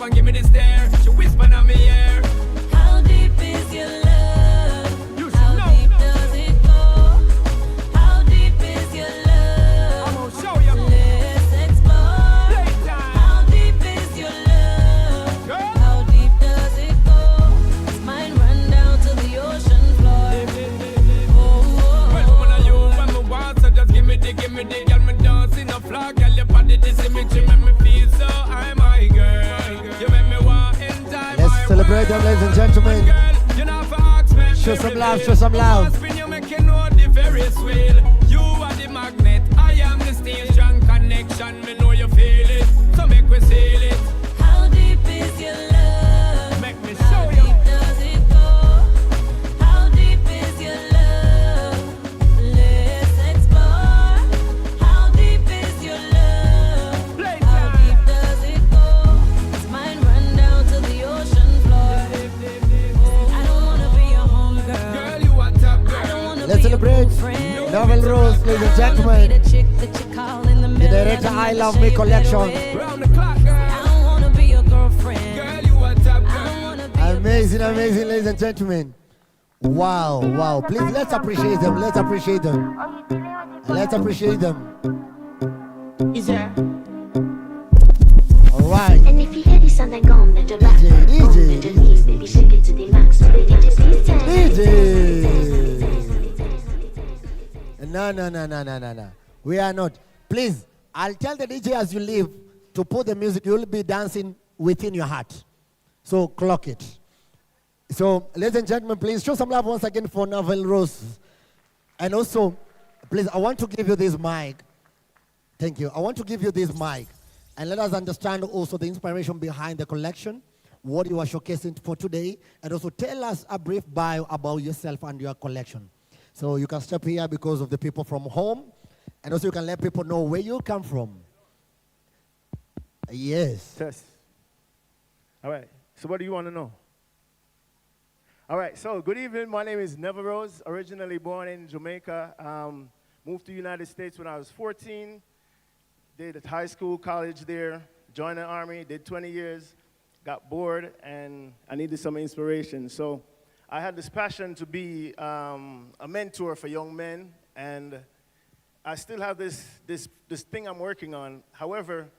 and give me the stare. She whisper in my ear. How deep is your love? How deep does it go? How deep is your love? I'm gonna show you. Let's explore. How deep is your love? How deep does it go? Does mine run down to the ocean floor? Well, woman, are you when me want, so just give me the, girl, me dancing a flock, girl, your body, this symmetry make me feel so high, my girl. You make me want in time. Let's celebrate them, ladies and gentlemen. You know, for ask me, Show some love, show some love. Spin you make you know the Ferris wheel. You are the magnet, I am the steel. Strong connection, me know you feel it. So make we seal it. How deep is your love? Make me How show you. deep does it go? How deep is your love? Let's explore. How deep is your love? How deep does it go? Does mine run down to the ocean floor? I don't wanna be your homegirl. Girl, you are top girl. Let's celebrate Novel Rose, ladies and gentlemen. The director I Love Me collection. Round the clock, girl. I don't wanna be your girlfriend. Girl, you are top girl. Amazing, amazing, ladies and gentlemen. Wow, wow. Please, let's appreciate them. Let's appreciate them. Let's appreciate them. Is there? All right. And if you hear this on the gong, then the back, DJ. the knees, baby, shake it to the max. Baby, just please tell me. DJ. No. We are not. Please, I'll tell the DJ as you leave to put the music. You'll be dancing within your heart. So clock it. So, ladies and gentlemen, please show some love once again for Novel Rose. And also, please, I want to give you this mic. Thank you. I want to give you this mic. And let us understand also the inspiration behind the collection, what you are showcasing for today, and also tell us a brief bio about yourself and your collection. So you can step here because of the people from home, and also you can let people know where you come from. Yes. Test. All right. So what do you want to know? All right. So good evening. My name is Neville Rose, originally born in Jamaica. Moved to the United States when I was 14. Did high school, college there. Joined the Army. Did 20 years. Got bored, and I needed some inspiration. So I had this passion to be a mentor for young men, and I still have this thing I'm working on. However,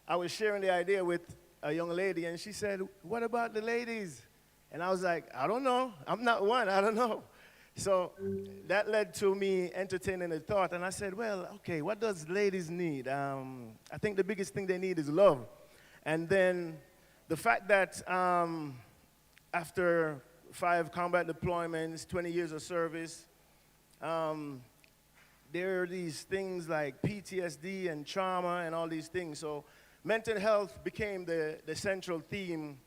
I was sharing the idea with a young lady, and she said, "What about the ladies?" And I was like, "I don't know. I'm not one. I don't know." So that led to me entertaining the thought, and I said, "Well, okay, what does ladies need?" I think the biggest thing they need is love. And then the fact that after 5 combat deployments, 20 years of service, there are these things like PTSD and trauma and all these things. So mental health became the central theme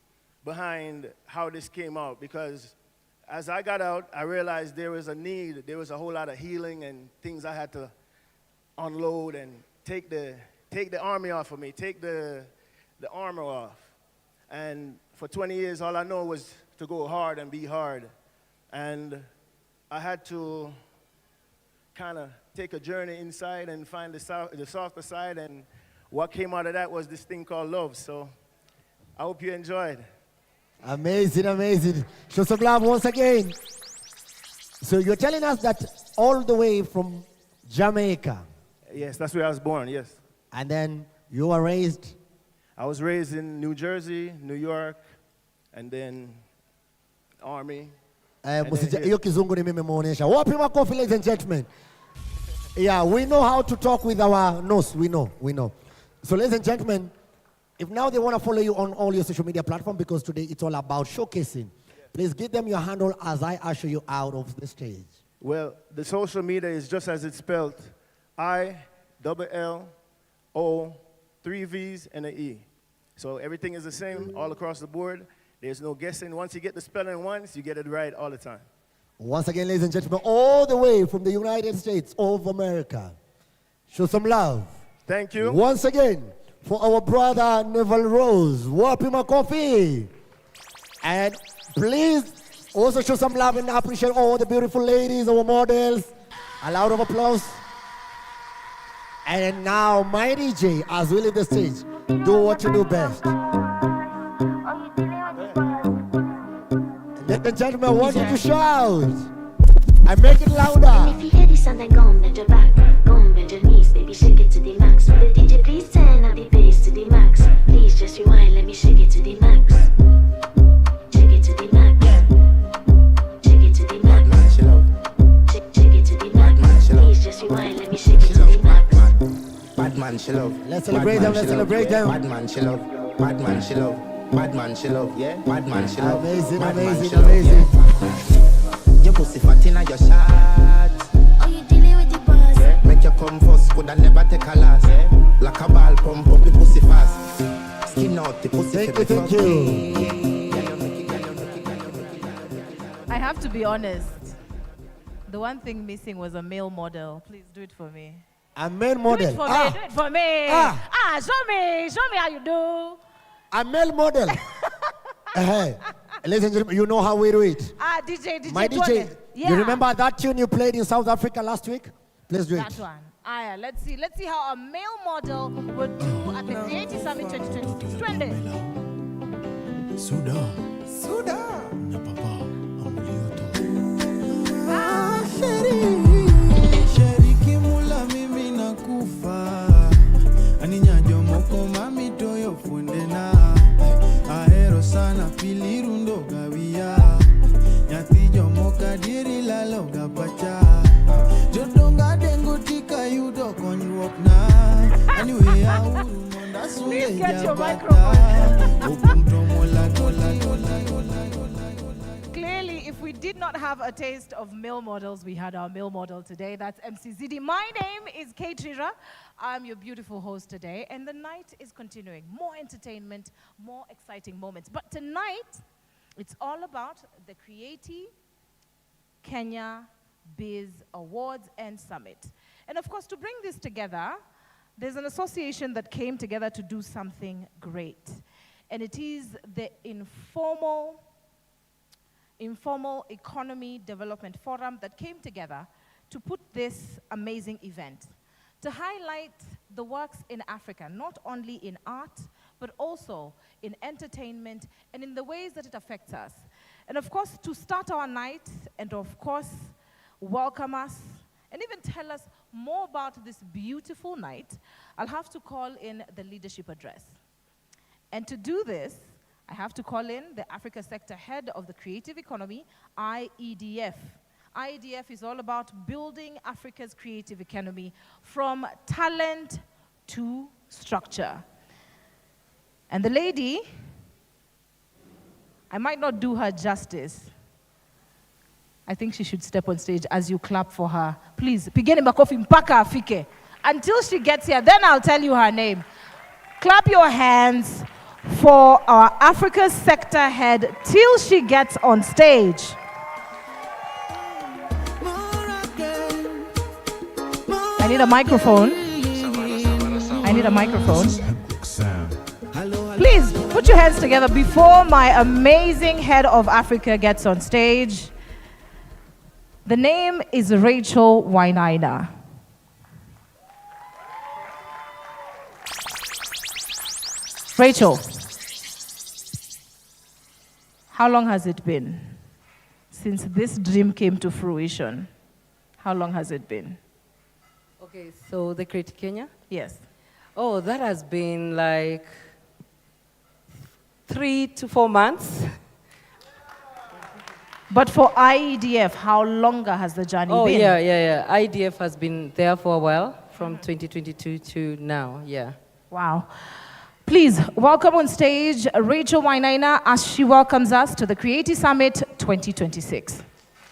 behind how this came out, because as I got out, I realized there was a need, there was a whole lot of healing and things I had to unload and take the army off of me, take the armor off. And for 20 years, all I know was to go hard and be hard. And I had to kind of take a journey inside and find the softer side, and what came out of that was this thing called love. So I hope you enjoyed. Amazing, amazing. Show some love once again. So you're telling us that all the way from Jamaica. Yes, that's where I was born, yes. And then you were raised? I was raised in New Jersey, New York, and then Army. Hiyo kizungu nimemuonesha. Wapi makofi, ladies and gentlemen. Yeah, we know how to talk with our nose. We know. So ladies and gentlemen, if now they want to follow you on all your social media platforms, because today it's all about showcasing, please give them your handle as I usher you out of the stage. Well, the social media is just as it's spelled. ILLO, 3 V's, and an E. So everything is the same all across the board. There's no guessing. Once you get the spelling once, you get it right all the time. Once again, ladies and gentlemen, all the way from the United States of America, show some love. Thank you. Once again, for our brother Neville Rose, Wapi Makofi. And please also show some love and appreciate all the beautiful ladies, our models. A loud of applause. And now, my DJ, as we leave the stage, do what you do best. Ladies and gentlemen, I want you to shout. I make it louder. And if you hear this sound, then go and bend your back. Go and bend your knees, baby, shake it to the max. Will the DJ please turn up the bass to the max? Please just rewind, let me shake it to the max. Shake it to the max. Shake it to the max. Shake it to the max. Please just rewind, let me shake it to the max. Bad man, she love. Let's celebrate them, let's celebrate them. Bad man, she love. Bad man, she love. Bad man, she love. Yeah. Bad man, she love. Amazing, Bad man, amazing, she love. amazing. Yeah. Your pussy fat inna your shot. Oh, you dealing with the boss? Yeah. Make you come first, coulda never take a last. Yeah. Like a ball, pump up the pussy fast. Skin out the pussy. Thank you. I have to be honest. The one thing missing was a male model. Please do it for me. A male model. Do it for me. Do it for me. Show me how you do. A male model. Hey, ladies and gentlemen, you know how we do it. DJ. My DJ, Yeah. you remember that tune you played in South Africa last week? Let's do That it. one. Yeah, let's see how a male model would do at the Creative Summit 2026. Twende. Suda. Na papa, Sheriki mula mimi nakufa. Aninyajo moko mami toyo fundena. Aero sana pili rundo gawia. Nyati jomo kadiri lalo gapacha. Jodonga dengo tika yudo konyuok na. Anyway auru monda Please get your Clearly, if we did not have a taste of male models, we had our male model today. That's MC Zidi. My name is Kate Trira. I'm your beautiful host today, and the night is continuing. More entertainment, more exciting moments. But tonight, it's all about the Creative Kenya Biz Awards and Summit. And of course, to bring this together, there's an association that came together to do something great. And it is the Informal Economy Development Forum that came together to put this amazing event to highlight the works in Africa, not only in art, but also in entertainment and in the ways that it affects us. And of course, to start our night and of course, welcome us and even tell us more about this beautiful night, I'll have to call in the leadership address. And to do this, I have to call in the Africa Sector Head of the Creative Economy, IEDF. IEDF is all about building Africa's creative economy from talent to structure. And the lady, I might not do her justice. I think she should step on stage as you clap for her. Please, pigeni makofi mpaka afike. Until she gets here, then I'll tell you her name. Clap your hands for our Africa Sector Head till she gets on stage. I need a microphone. I need a microphone. Please put your hands together before my amazing head of Africa gets on stage. The name is Rachel Wainaina. Rachel, how long has it been since this dream came to fruition? How long has it been? Okay, so the Creative Kenya? Yes. Oh, that has been like 3 to 4 months. But for IEDF, how longer has the journey been? Yeah. IEDF has been there for a while, from 2022 to now, yeah. Wow. Please welcome on stage Rachel Wainaina as she welcomes us to the Creative Summit 2026.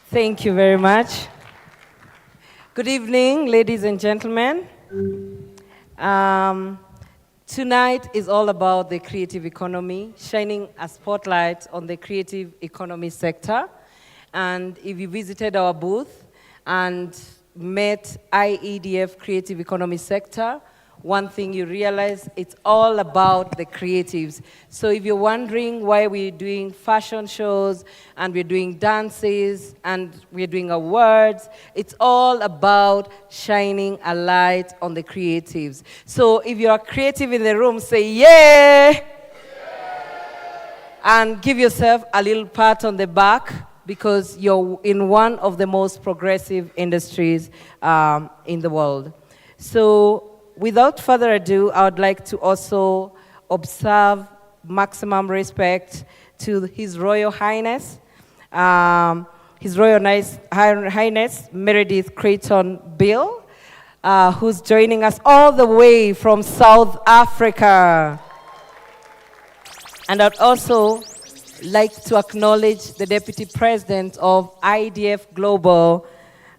Thank you very much. Good evening, ladies and gentlemen. Tonight is all about the creative economy, shining a spotlight on the creative economy sector. And if you visited our booth and met IEDF creative economy sector, one thing you realize, it's all about the creatives. So if you're wondering why we're doing fashion shows and we're doing dances and we're doing awards, it's all about shining a light on the creatives. So if you're a creative in the room, say, yeah! and give yourself a little pat on the back because you're in one of the most progressive industries in the world. So without further ado, I would like to also observe maximum respect to His Royal Highness, Highness Meredith Creighton Bill, who's joining us all the way from South Africa. And I'd also like to acknowledge the Deputy President of IDF Global,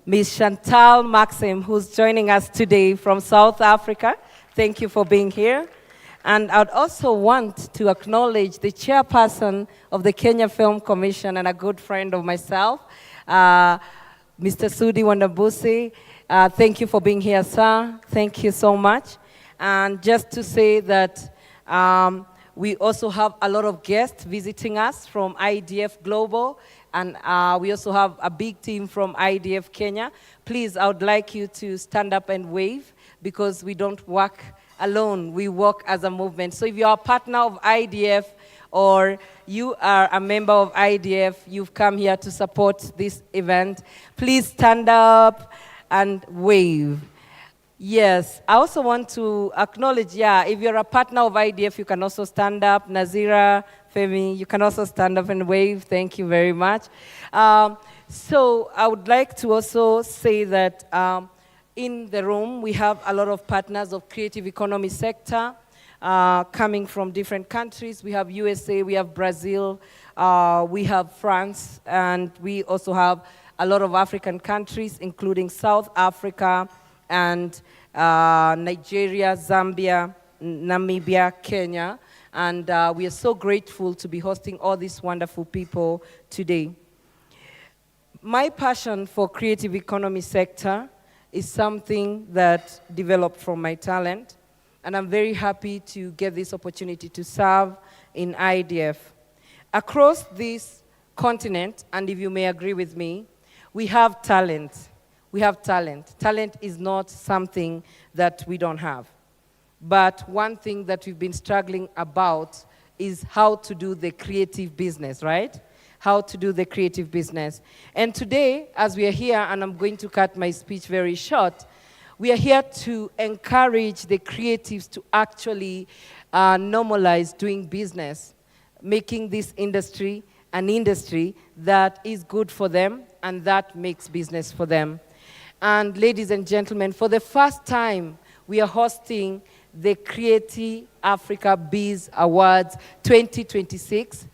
Ms. Chantal Maxim, who's joining us today from South Africa. Thank you for being here. And I'd also want to acknowledge the chairperson of the Kenya Film Commission and a good friend of myself, Mr. Sudi Wandabusi. Thank you for being here, sir. Thank you so much. And just to say that we also have a lot of guests visiting us from IDF Global, and we also have a big team from IDF Kenya. Please, I would like you to stand up and wave because we don't work alone, we work as a movement. So if you're a partner of IDF or you are a member of IDF, you've come here to support this event, please stand up and wave. Yes, I also want to acknowledge, if you're a partner of IDF, you can also stand up. Nazira, Femi, you can also stand up and wave. Thank you very much. So I would like to also say that in the room, we have a lot of partners of creative economy sector coming from different countries. We have USA, we have Brazil, we have France, and we also have a lot of African countries, including South Africa, and Nigeria, Zambia, Namibia, Kenya. And we are so grateful to be hosting all these wonderful people today. My passion for creative economy sector is something that developed from my talent. And I'm very happy to get this opportunity to serve in IDF. Across this continent, and if you may agree with me, we have talent. We have talent. Talent is not something that we don't have. But one thing that we've been struggling about is how to do the creative business, right? How to do the creative business. And today, as we are here, and I'm going to cut my speech very short, we are here to encourage the creatives to actually normalize doing business, making this industry an industry that is good for them and that makes business for them. And ladies and gentlemen, for the first time, we are hosting the Creative Africa Biz Awards 2026.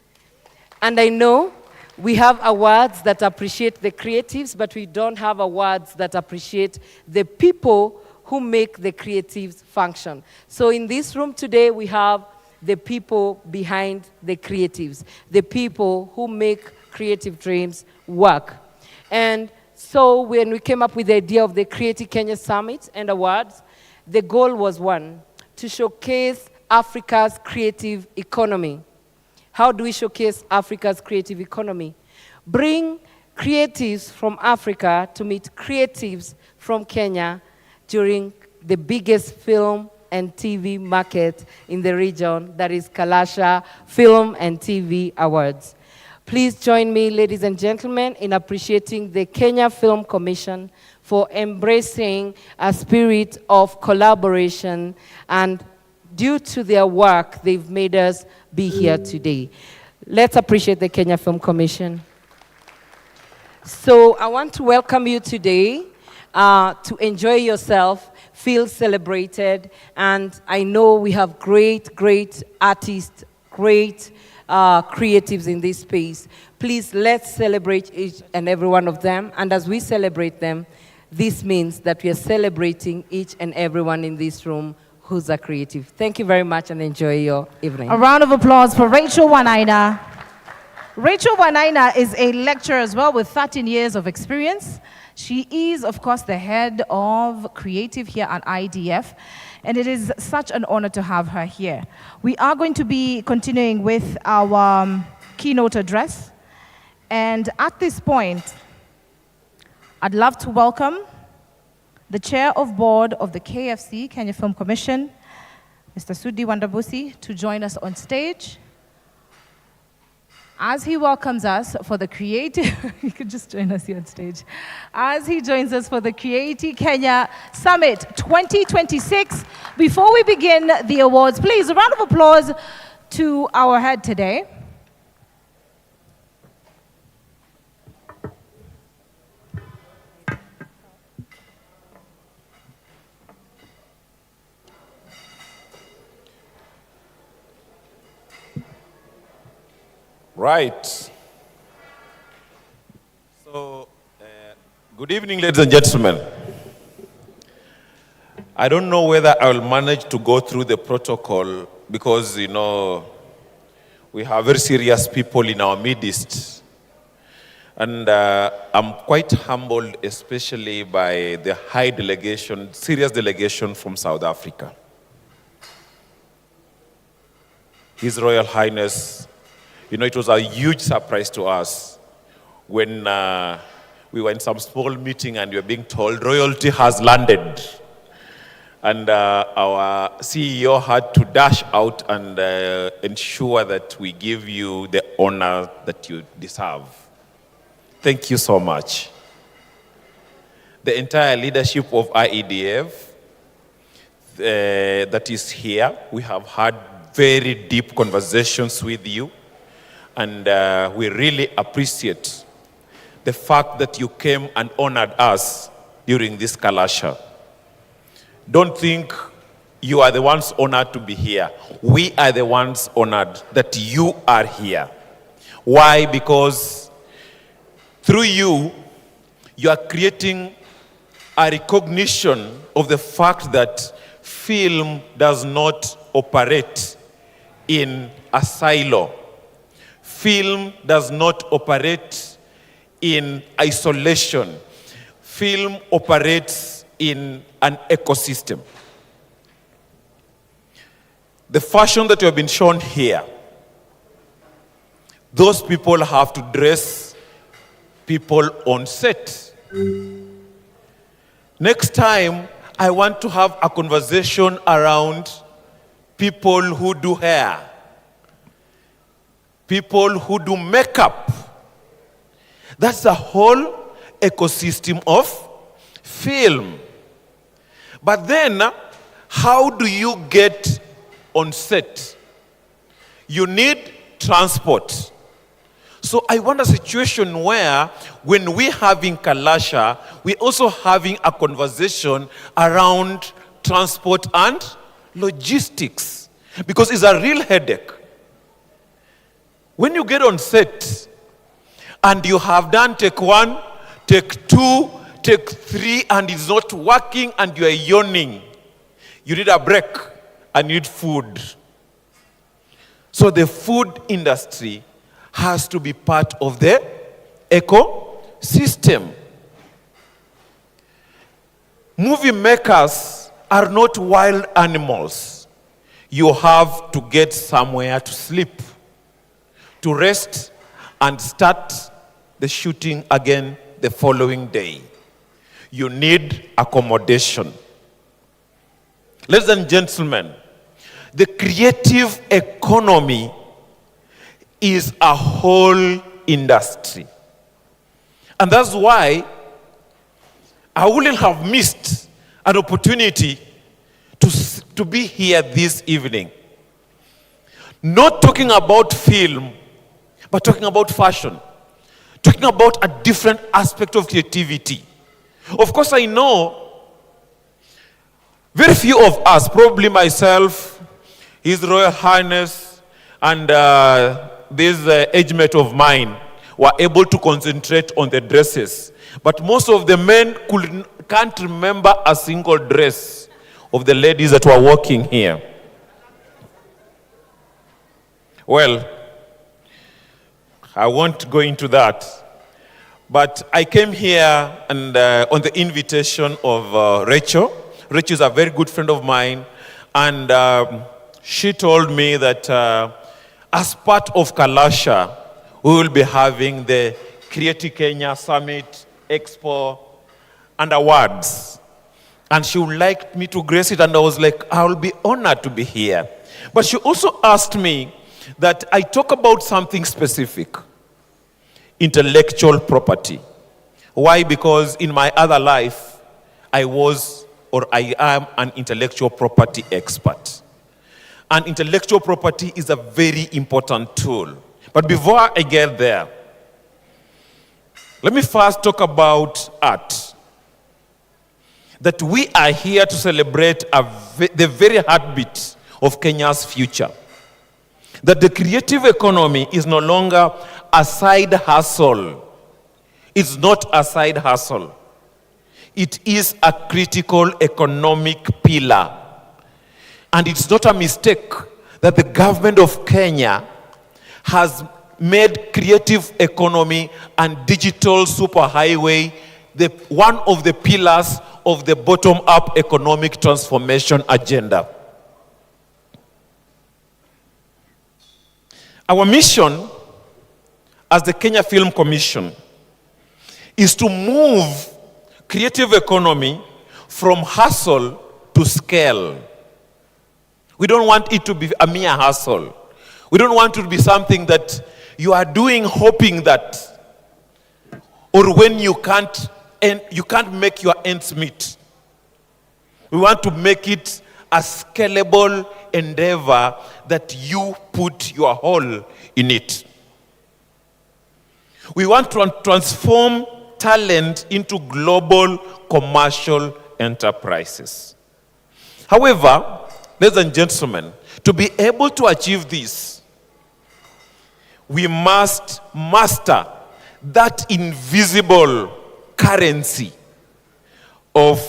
And I know we have awards that appreciate the creatives, but we don't have awards that appreciate the people who make the creatives function. So in this room today, we have the people behind the creatives, the people who make creative dreams work. And so when we came up with the idea of the Creative Kenya Summit and Awards, the goal was one, to showcase Africa's creative economy. How do we showcase Africa's creative economy? Bring creatives from Africa to meet creatives from Kenya during the biggest film and TV market in the region, that is Kalasha Film and TV Awards. Please join me, ladies and gentlemen, in appreciating the Kenya Film Commission for embracing a spirit of collaboration, and due to their work, they've made us be here today. Let's appreciate the Kenya Film Commission. So I want to welcome you today to enjoy yourself, feel celebrated, and I know we have great, great artists, great creatives in this space. Please, let's celebrate each and every one of them, and as we celebrate them, this means that we are celebrating each and everyone in this room who's a creative. Thank you very much and enjoy your evening. A round of applause for Rachel Wanaina. Rachel Wanaina is a lecturer as well with 13 years of experience. She is, of course, the head of creative here at IDF, and it is such an honor to have her here. We are going to be continuing with our keynote address, and at this point, I'd love to welcome the Chair of Board of the KFC, Kenya Film Commission, Mr. Sudi Wandabusi, to join us on stage. as he welcomes us for the Creative, you could just join us here on stage, as he joins us for the Creative Kenya Summit 2026. Before we begin the awards, please, a round of applause to our head today. Right. So, good evening, ladies and gentlemen. I don't know whether I will manage to go through the protocol because, you know, we have very serious people in our midst. And I'm quite humbled, especially by the high delegation, serious delegation from South Africa. His Royal Highness, you know, it was a huge surprise to us when we were in some small meeting and we were being told royalty has landed. And our CEO had to dash out and ensure that we give you the honor that you deserve. Thank you so much. The entire leadership of IEDF that is here, we have had very deep conversations with you. And we really appreciate the fact that you came and honored us during this Kalasha. Don't think you are the ones honored to be here. We are the ones honored that you are here. Why? Because through you, you are creating a recognition of the fact that film does not operate in a silo. Film does not operate in isolation. Film operates in an ecosystem. The fashion that you have been shown here, those people have to dress people on set. Next time, I want to have a conversation around people who do hair, people who do makeup. That's the whole ecosystem of film. But then, how do you get on set? You need transport. So I want a situation where when we're having Kalasha, we're also having a conversation around transport and logistics. Because it's a real headache. When you get on set and you have done take 1, take 2, take 3, and it's not working and you are yawning, you need a break and you need food. So the food industry has to be part of the ecosystem. Movie makers are not wild animals. You have to get somewhere to sleep, to rest, and start the shooting again the following day. You need accommodation. Ladies and gentlemen, the creative economy is a whole industry. And that's why I wouldn't have missed an opportunity to be here this evening. Not talking about film, but talking about fashion. Talking about a different aspect of creativity. Of course, I know very few of us, probably myself, His Royal Highness, and this age mate of mine, were able to concentrate on the dresses. But most of the men can't remember a single dress of the ladies that were walking here. Well, I won't go into that. But I came here and on the invitation of Rachel. Rachel is a very good friend of mine. And she told me that as part of Kalasha, we will be having the Creative Kenya Summit, Expo, and awards. And she would like me to grace it, and I was like, I will be honored to be here. But she also asked me that I talk about something specific, intellectual property. Why? Because in my other life, I am an intellectual property expert. And intellectual property is a very important tool. But before I get there, let me first talk about art. That we are here to celebrate the very heartbeat of Kenya's future. That the creative economy is no longer a side hustle. It's not a side hustle. It is a critical economic pillar. And it's not a mistake that the government of Kenya has made creative economy and digital superhighway one of the pillars of the bottom-up economic transformation agenda. Our mission as the Kenya Film Commission is to move creative economy from hustle to scale. We don't want it to be a mere hustle. We don't want it to be something that you are doing hoping that, or when you can't make your ends meet. We want to make it a scalable endeavor that you put your whole in it. We want to transform talent into global commercial enterprises. However, ladies and gentlemen, to be able to achieve this, we must master that invisible currency of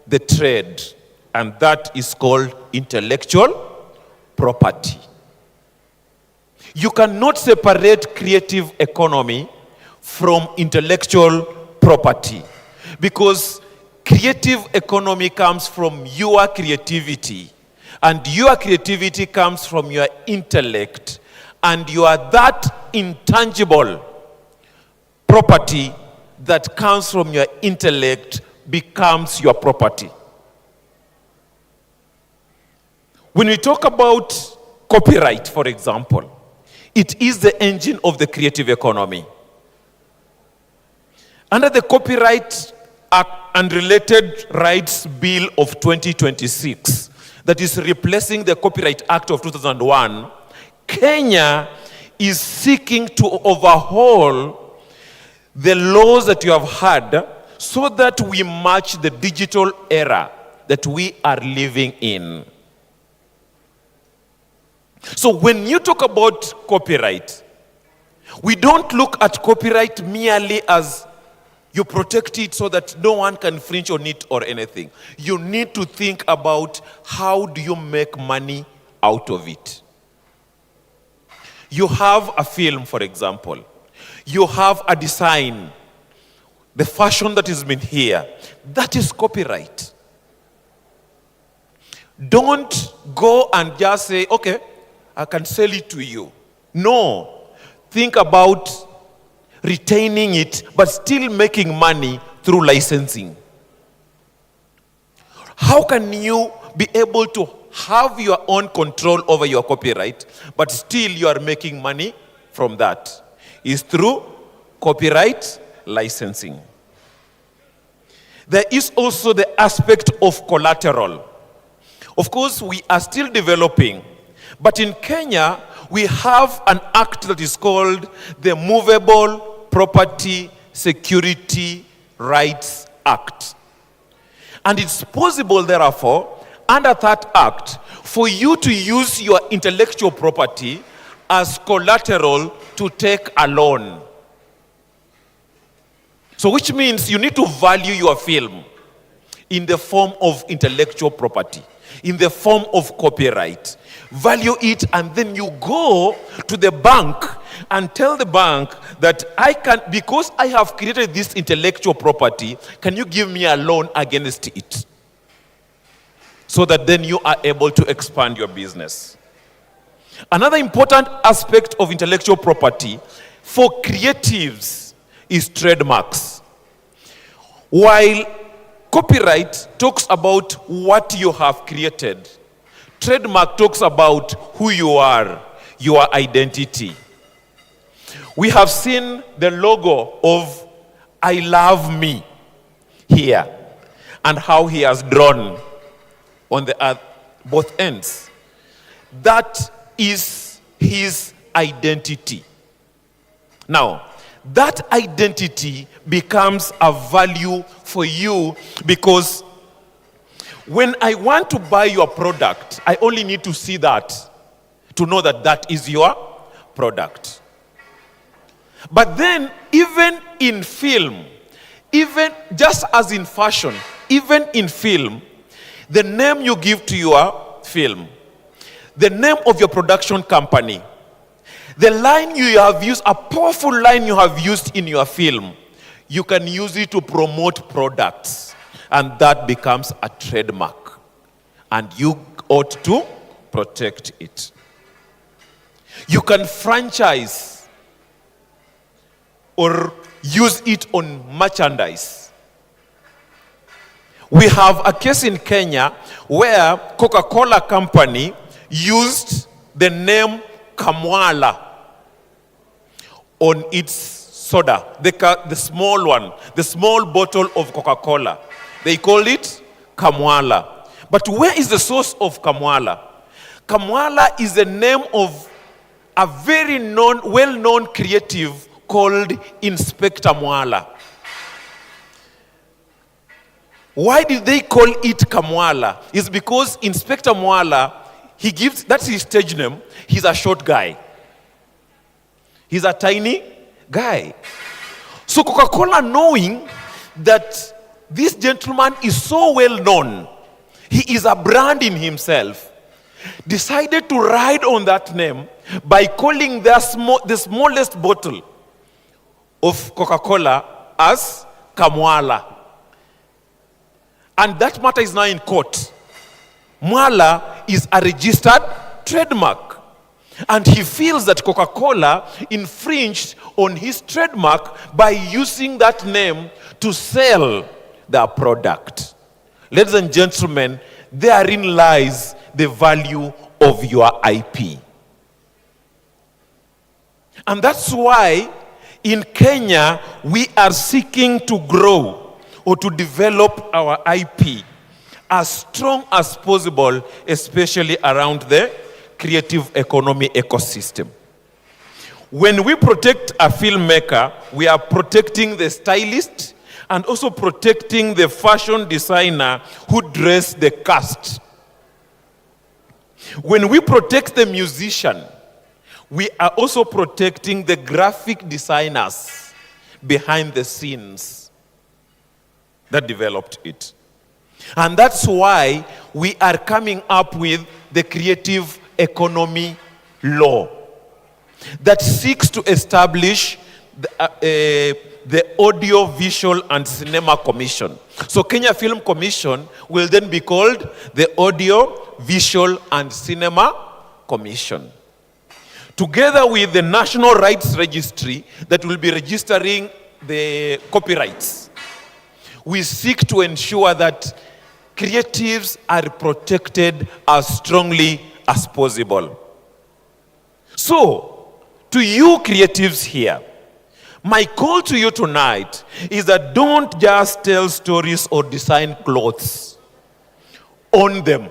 the trade, and that is called intellectual property. You cannot separate creative economy from intellectual property, because creative economy comes from your creativity, and your creativity comes from your intellect, and you are that intangible property that comes from your intellect becomes your property. When we talk about copyright, for example, it is the engine of the creative economy. Under the Copyright Act and Related Rights Bill of 2026, that is replacing the Copyright Act of 2001, Kenya is seeking to overhaul the laws that you have had so that we match the digital era that we are living in. So when you talk about copyright, we don't look at copyright merely as you protect it so that no one can infringe on it or anything. You need to think about how do you make money out of it. You have a film, for example. You have a design. The fashion that has been here. That is copyright. Don't go and just say, okay, I can sell it to you. No. Think about retaining it, but still making money through licensing. How can you be able to have your own control over your copyright, but still you are making money from that? Is through copyright licensing. There is also the aspect of collateral. Of course, we are still developing, but in Kenya, we have an act that is called the Movable Property Security Rights Act. And it's possible, therefore, under that act, for you to use your intellectual property as collateral to take a loan. So which means you need to value your film in the form of intellectual property, in the form of copyright. Value it, and then you go to the bank and tell the bank that because I have created this intellectual property, can you give me a loan against it? So that then you are able to expand your business. Another important aspect of intellectual property for creatives is trademarks. While copyright talks about what you have created, trademark talks about who you are, your identity. We have seen the logo of I Love Me here and how he has drawn on the both ends. That is his identity. Now, that identity becomes a value for you because when I want to buy your product, I only need to see that to know that that is your product. But then, even in film, even just as in fashion, even in film, the name you give to your film, the name of your production company, the line you have used, a powerful line you have used in your film, you can use it to promote products. And that becomes a trademark. And you ought to protect it. You can franchise or use it on merchandise. We have a case in Kenya where Coca-Cola Company used the name Kamwala on its soda, the small one, the small bottle of Coca-Cola. They call it Kamwala. But where is the source of Kamwala? Kamwala is the name of a very well-known creative called Inspector Mwala. Why did they call it Kamwala? It's because Inspector Mwala, that's his stage name, he's a short guy. He's a tiny guy. So Coca-Cola, knowing that this gentleman is so well known, he is a brand in himself, decided to ride on that name by calling the smallest bottle of Coca-Cola as Kamwala. And that matter is now in court. Mwala is a registered trademark. And he feels that Coca-Cola infringed on his trademark by using that name to sell their product. Ladies and gentlemen, therein lies the value of your IP. And that's why in Kenya, we are seeking to grow or to develop our IP as strong as possible, especially around the creative economy ecosystem. When we protect a filmmaker, we are protecting the stylist and also protecting the fashion designer who dress the cast. When we protect the musician, we are also protecting the graphic designers behind the scenes that developed it. And that's why we are coming up with the creative economy law that seeks to establish the Audio, Visual and Cinema Commission. So Kenya Film Commission will then be called the Audio, Visual and Cinema Commission. Together with the National Rights Registry that will be registering the copyrights, we seek to ensure that creatives are protected as strongly as possible. So, to you creatives here, my call to you tonight is that don't just tell stories or design clothes. Own them.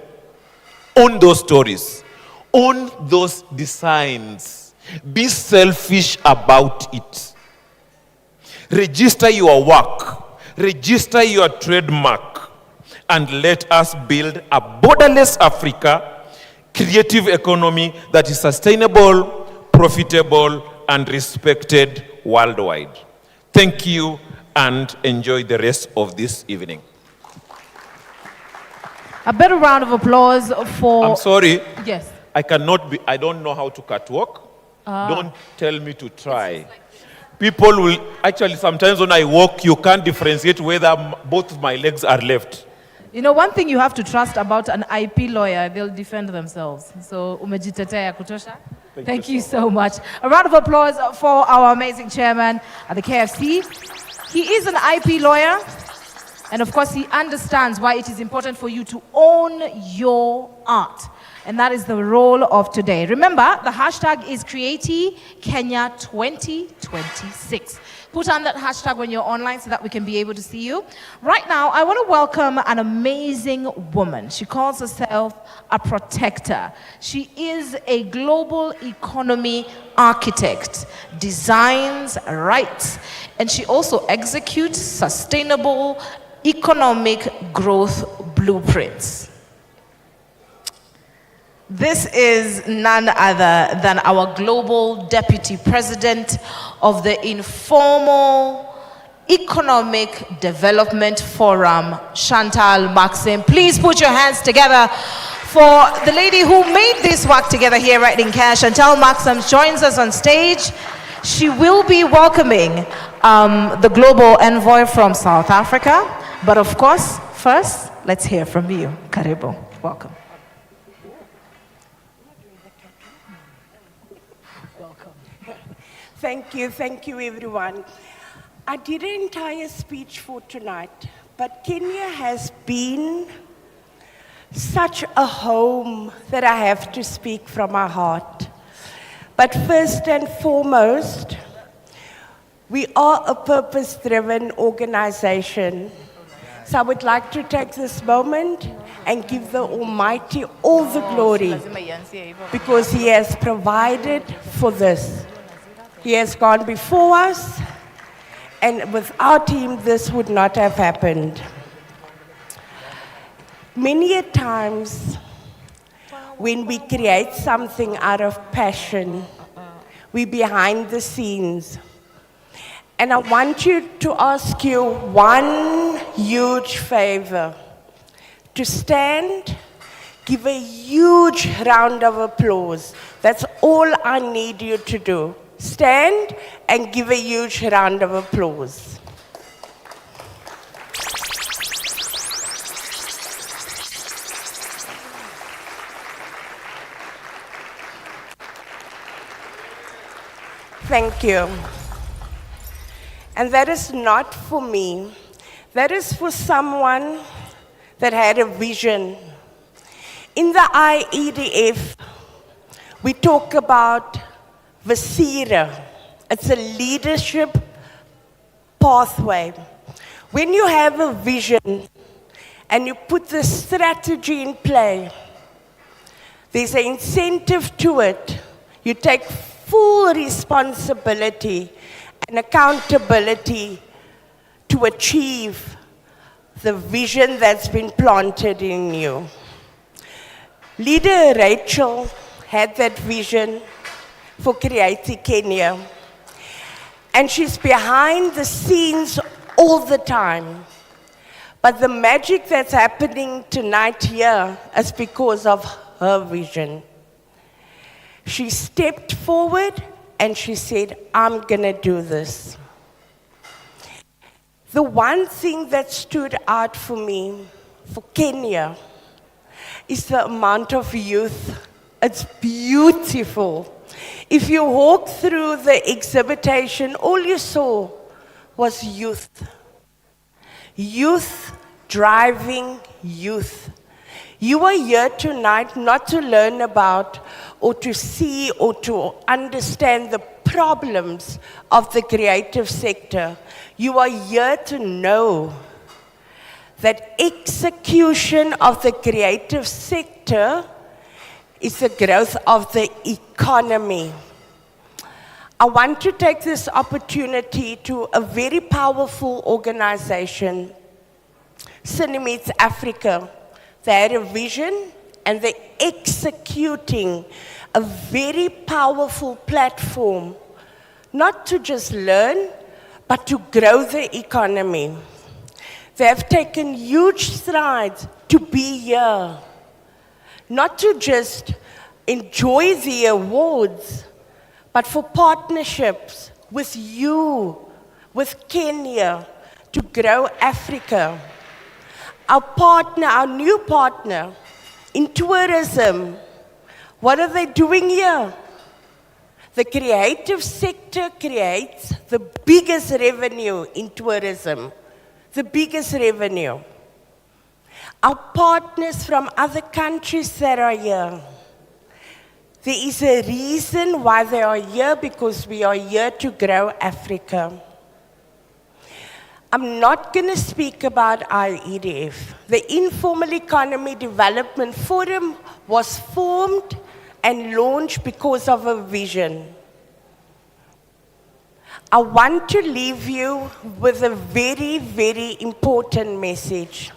Own those stories. Own those designs. Be selfish about it. Register your work. Register your trademark. And let us build a borderless Africa, creative economy that is sustainable, profitable, and respected worldwide. Thank you and enjoy the rest of this evening. A better round of applause for... I'm sorry. Yes. I don't know how to catwalk. Don't tell me to try. People will, actually sometimes when I walk, you can't differentiate whether both of my legs are left. You know, one thing you have to trust about an IP lawyer, they'll defend themselves. So, umejitetea kutosha. Thank you so much. A round of applause for our amazing chairman at the KFC. He is an IP lawyer, and of course, he understands why it is important for you to own your art. And that is the role of today. Remember, the hashtag is Creati Kenya 2026. Put on that hashtag when you're online so that we can be able to see you. Right now, I want to welcome an amazing woman. She calls herself a protector. She is a global economy architect, designs, writes, and she also executes sustainable economic growth blueprints. This is none other than our global deputy president of the Informal Economic Development Forum, Chantal Maxim. Please put your hands together for the lady who made this work together here right in Kenya. Chantal Maxim joins us on stage. She will be welcoming the global envoy from South Africa. But of course, first, let's hear from you. Karibu. Welcome. Thank you everyone. I did an entire speech for tonight, but Kenya has been such a home that I have to speak from my heart. But first and foremost, we are a purpose-driven organization. So I would like to take this moment and give the Almighty all the glory because He has provided for this. He has gone before us, and without Him, this would not have happened. Many a times, when we create something out of passion, we're behind the scenes. And I want you to ask you one huge favor. To stand, give a huge round of applause. That's all I need you to do. Stand and give a huge round of applause. Thank you. And that is not for me. That is for someone that had a vision. In the IEDF, we talk about Vasira. It's a leadership pathway. When you have a vision and you put the strategy in play, there's an incentive to it. You take full responsibility and accountability to achieve the vision that's been planted in you. Leader Rachel had that vision for Creati Kenya, and she's behind the scenes all the time. But the magic that's happening tonight here is because of her vision. She stepped forward and she said, I'm gonna do this. The one thing that stood out for me, for Kenya, is the amount of youth. It's beautiful. If you walk through the exhibition, all you saw was youth. Youth driving youth. You are here tonight not to learn about or to see or to understand the problems of the creative sector. You are here to know that execution of the creative sector is the growth of the economy. I want to take this opportunity to a very powerful organization, Cinemeets Africa. They had a vision and they're executing a very powerful platform, not to just learn, but to grow the economy. They have taken huge strides to be here, not to just enjoy the awards, but for partnerships with you, with Kenya, to grow Africa. Our partner, our new partner in tourism, what are they doing here? The creative sector creates the biggest revenue in tourism, the biggest revenue. Our partners from other countries that are here, There is a reason why they are here, because we are here to grow Africa. I'm not going to speak about IEDF. The Informal Economy Development Forum was formed and launched because of a vision. I want to leave you with a very, very important message.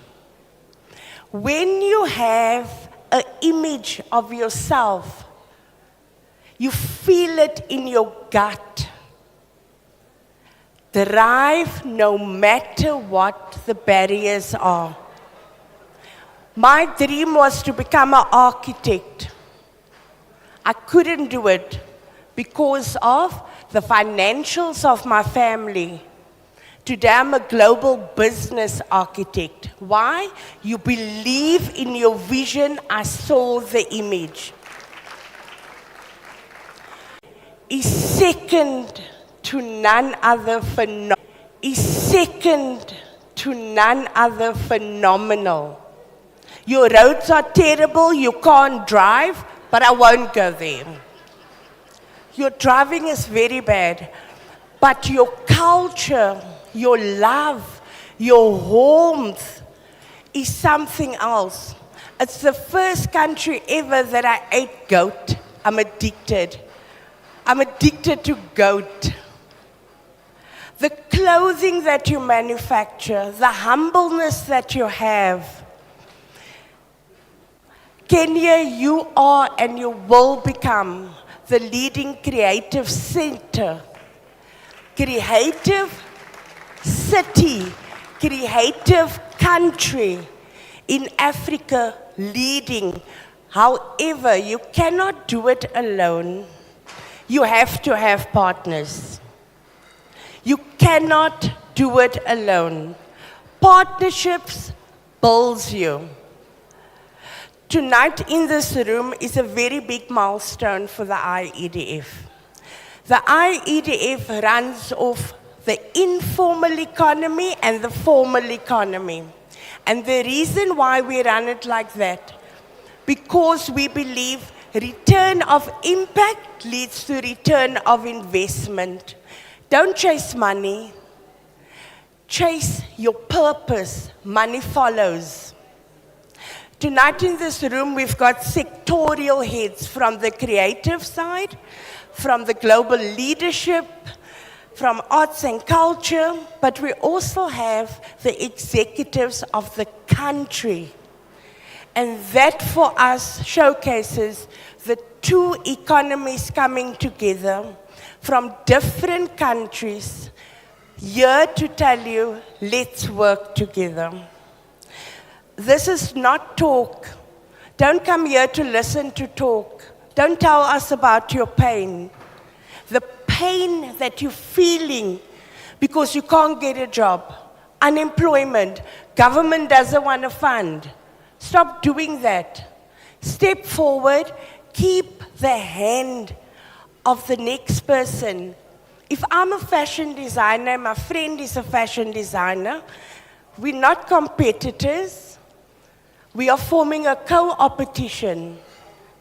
When you have an image of yourself, you feel it in your gut. Drive no matter what the barriers are. My dream was to become an architect. I couldn't do it because of the financials of my family. Today I'm a global business architect. Why? You believe in your vision. I saw the image. Is second to none other phenomenal. Your roads are terrible, you can't drive, but I won't go there. Your driving is very bad, but your culture, your love, your warmth is something else. It's the first country ever that I ate goat. I'm addicted. I'm addicted to goat. The clothing that you manufacture, the humbleness that you have. Kenya, you are and you will become the leading creative center, creative city, creative country in Africa, leading. However, you cannot do it alone. You have to have partners. You cannot do it alone. Partnerships builds you. Tonight in this room is a very big milestone for the IEDF. The IEDF runs off the informal economy and the formal economy. And the reason why we run it like that, because we believe return of impact leads to return of investment. Don't chase money. Chase your purpose. Money follows. Tonight in this room, we've got sectorial heads from the creative side, from the global leadership, from arts and culture, but we also have the executives of the country. And that for us showcases the two economies coming together from different countries, here to tell you, let's work together. This is not talk. Don't come here to listen to talk. Don't tell us about your pain. The pain that you're feeling because you can't get a job, unemployment, government doesn't want to fund. Stop doing that. Step forward, keep the hand of the next person. If I'm a fashion designer, my friend is a fashion designer, we're not competitors. We are forming a co-opetition.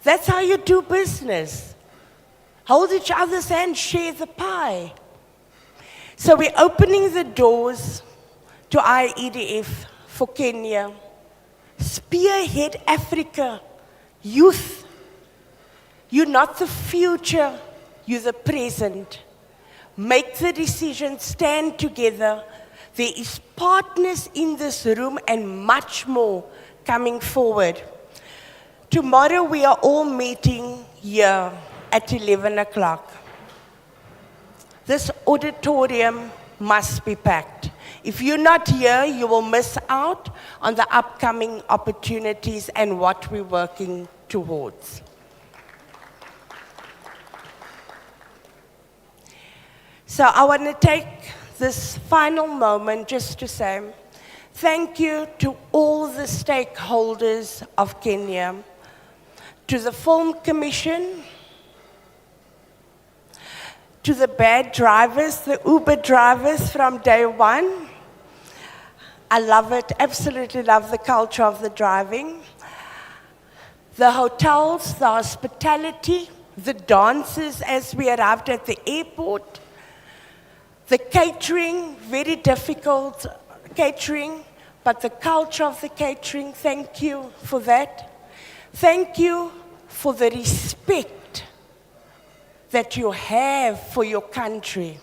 That's how you do business. Hold each other's hand, share the pie. So we're opening the doors to IEDF for Kenya. Spearhead Africa. Youth. You're not the future, you're the present. Make the decision, stand together. There is partners in this room and much more coming forward. Tomorrow we are all meeting here at 11 o'clock. This auditorium must be packed. If you're not here, you will miss out on the upcoming opportunities and what we're working towards. So I want to take this final moment just to say thank you to all the stakeholders of Kenya, to the Film Commission, to the bad drivers, the Uber drivers from day one. I love it, absolutely love the culture of the driving. The hotels, the hospitality, the dances as we arrived at the airport, the catering, very difficult catering, but the culture of the catering, thank you for that. Thank you for the respect that you have for your country.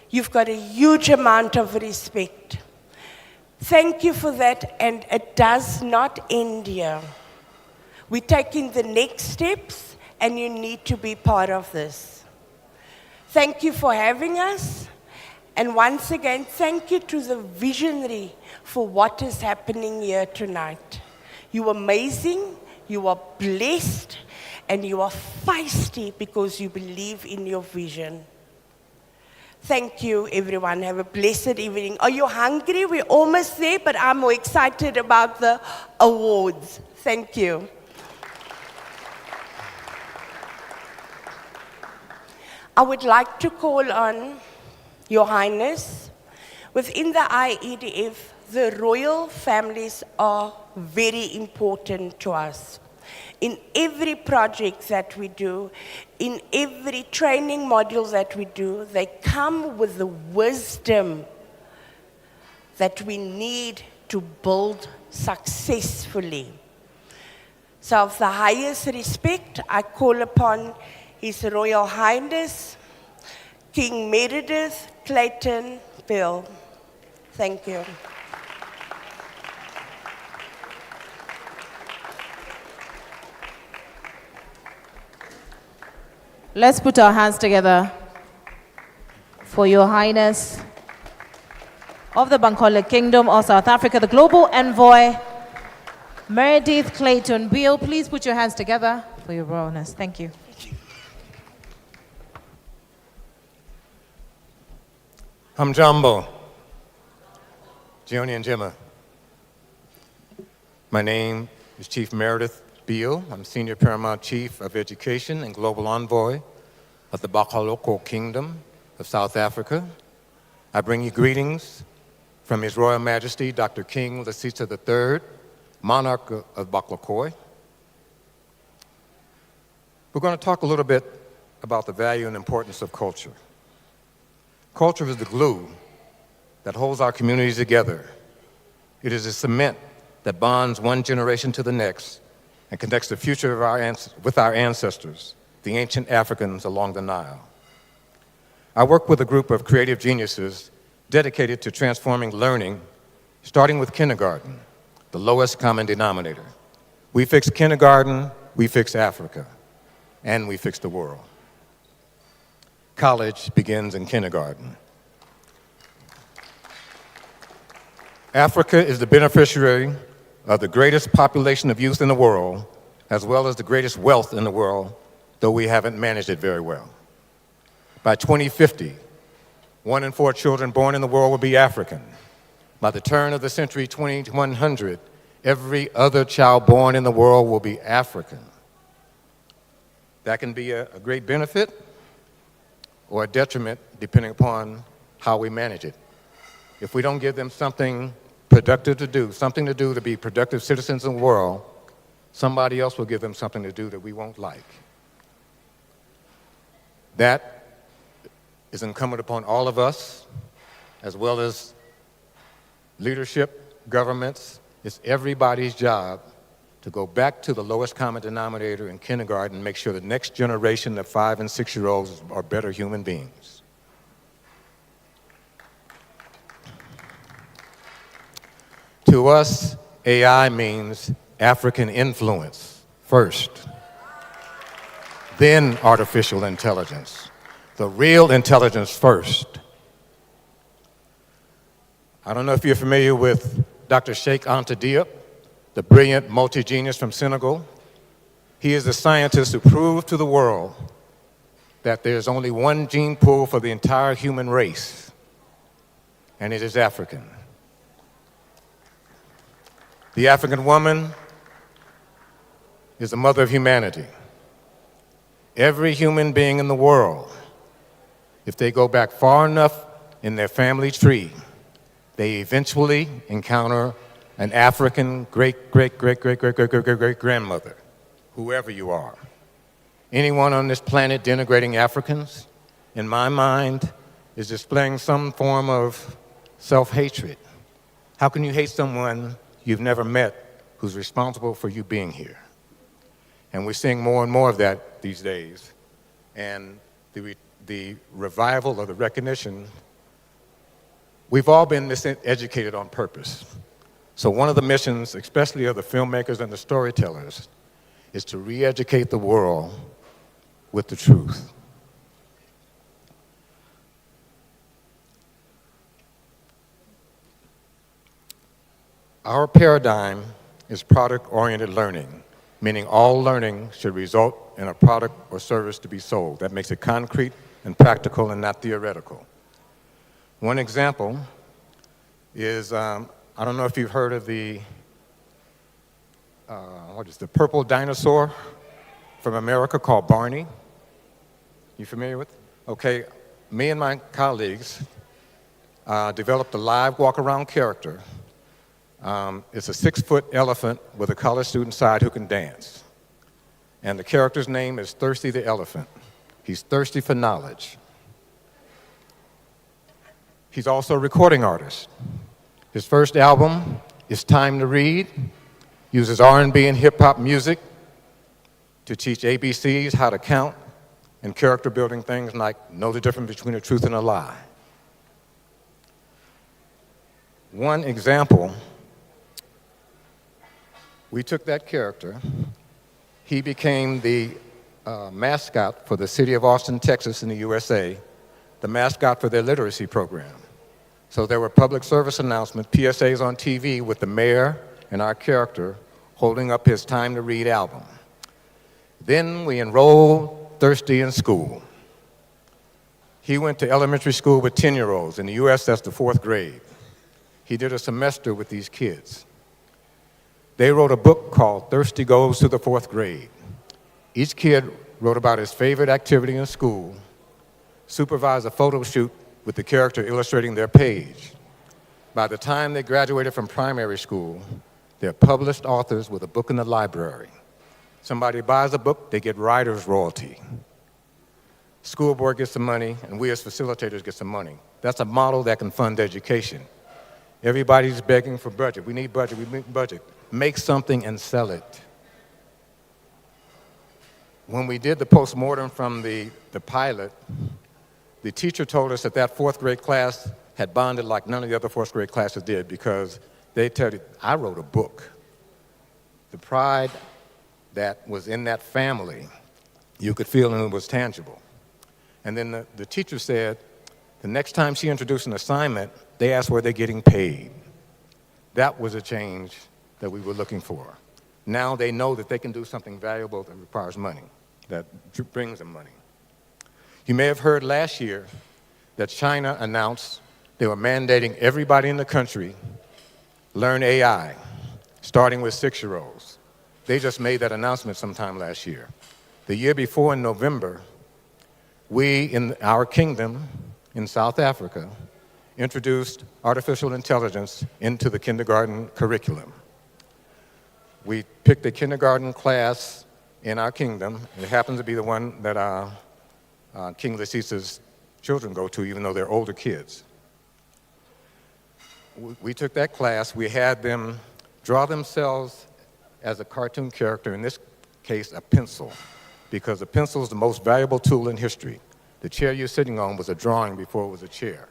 You've got a huge amount of respect. Thank you for that, and it does not end here. We're taking the next steps, and you need to be part of this. Thank you for having us, and once again, thank you to the visionary for what is happening here tonight. You are amazing, you are blessed, and you are feisty because you believe in your vision. Thank you, everyone. Have a blessed evening. Are you hungry? We're almost there, but I'm more excited about the awards. Thank you. I would like to call on Your Highness. Within the IEDF, the royal families are very important to us. In every project that we do, in every training module that we do, they come with the wisdom that we need to build successfully. So of the highest respect, I call upon His Royal Highness, King Meredith Clayton Bill. Thank you. Let's put our hands together for Your Highness of the Bankole Kingdom of South Africa, the Global Envoy, Meredith Clayton Beale. Please put your hands together for Your Royalness. Thank you. Hamjambo, Jioni and Jimma. My name is Chief Meredith Beale. I'm Senior Paramount Chief of Education and Global Envoy of the Bakaloko Kingdom of South Africa. I bring you greetings from His Royal Majesty, Dr. King Lesotho III, Monarch of Bakalokoi. We're going to talk a little bit about the value and importance of culture. Culture is the glue that holds our communities together. It is a cement that bonds one generation to the next and connects the future of with our ancestors, the ancient Africans along the Nile. I work with a group of creative geniuses dedicated to transforming learning, starting with kindergarten, the lowest common denominator. We fix kindergarten, we fix Africa, and we fix the world. College begins in kindergarten. Africa is the beneficiary of the greatest population of youth in the world, as well as the greatest wealth in the world, though we haven't managed it very well. By 2050, 1 in 4 children born in the world will be African. By the turn of the century 2100, every other child born in the world will be African. That can be a great benefit or a detriment, depending upon how we manage it. If we don't give them something productive to do, something to do to be productive citizens in the world, somebody else will give them something to do that we won't like. That is incumbent upon all of us, as well as leadership, governments. It's everybody's job to go back to the lowest common denominator in kindergarten and make sure the next generation of 5- and 6-year-olds are better human beings. To us, AI means African influence first, then artificial intelligence, the real intelligence first. I don't know if you're familiar with Dr. Cheikh Anta Diop, the brilliant multi-genius from Senegal. He is the scientist who proved to the world that there's only one gene pool for the entire human race, and it is African. The African woman is the mother of humanity. Every human being in the world, if they go back far enough in their family tree, they eventually encounter an African great-great-great-great-great-great-great-great-grandmother, whoever you are. Anyone on this planet denigrating Africans, in my mind, is displaying some form of self-hatred. How can you hate someone you've never met who's responsible for you being here? And we're seeing more and more of that these days. And the revival or the recognition, we've all been miseducated on purpose. So one of the missions, especially of the filmmakers and the storytellers, is to re-educate the world with the truth. Our paradigm is product-oriented learning, meaning all learning should result in a product or service to be sold. That makes it concrete and practical and not theoretical. One example is, I don't know if you've heard of the purple dinosaur from America called Barney. You familiar with it? Okay, me and my colleagues developed a live walk-around character. It's a 6-foot elephant with a college student side who can dance. And the character's name is Thirsty the Elephant. He's thirsty for knowledge. He's also a recording artist. His first album is Time to Read, uses R&B and hip-hop music to teach ABCs how to count and character building things like know the difference between a truth and a lie. One example, we took that character. He became the mascot for the city of Austin, Texas in the USA, the mascot for their literacy program. So there were public service announcements, PSAs on TV with the mayor and our character holding up his Time to Read album. Then we enrolled Thirsty in school. He went to elementary school with 10-year-olds. In the US, that's the 4th grade. He did a semester with these kids. They wrote a book called Thirsty Goes to the 4th grade. Each kid wrote about his favorite activity in school, supervised a photo shoot with the character illustrating their page. By the time they graduated from primary school, they're published authors with a book in the library. Somebody buys a book, they get writer's royalty. School board gets some money, and we as facilitators get some money. That's a model that can fund education. Everybody's begging for budget. We need budget, we need budget. Make something and sell it. When we did the postmortem from the pilot, the teacher told us that that 4th grade class had bonded like none of the other 4th grade classes did because they tell you, I wrote a book. The pride that was in that family, you could feel and it was tangible. And then the teacher said, the next time she introduced an assignment, they asked were they getting paid. That was a change that we were looking for. Now they know that they can do something valuable that requires money, that brings them money. You may have heard last year that China announced they were mandating everybody in the country learn AI, starting with 6-year-olds. They just made that announcement sometime last year. The year before, in November, we, in our kingdom in South Africa, introduced artificial intelligence into the kindergarten curriculum. We picked a kindergarten class in our kingdom. It happens to be the one that King Lasisa's children go to, even though they're older kids. We took that class. We had them draw themselves as a cartoon character, in this case, a pencil, because a pencil is the most valuable tool in history. The chair you're sitting on was a drawing before it was a chair.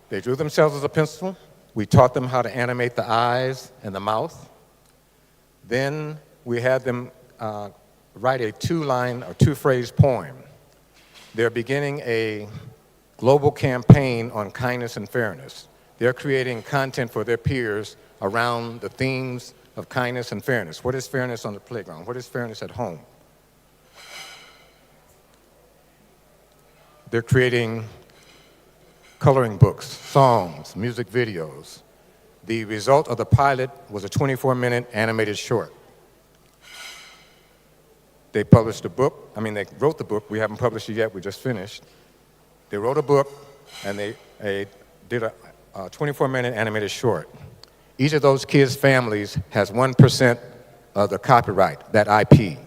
They drew themselves as a pencil. We taught them how to animate the eyes and the mouth. Then we had them write a 2-line or 2-phrase poem. They're beginning a global campaign on kindness and fairness. They're creating content for their peers around the themes of kindness and fairness. What is fairness on the playground? What is fairness at home? They're creating coloring books, songs, music videos. The result of the pilot was a 24-minute animated short. They published a book. They wrote the book. We haven't published it yet. We just finished. They wrote a book, and they did a 24-minute animated short. Each of those kids' families has 1% of the copyright, that IP.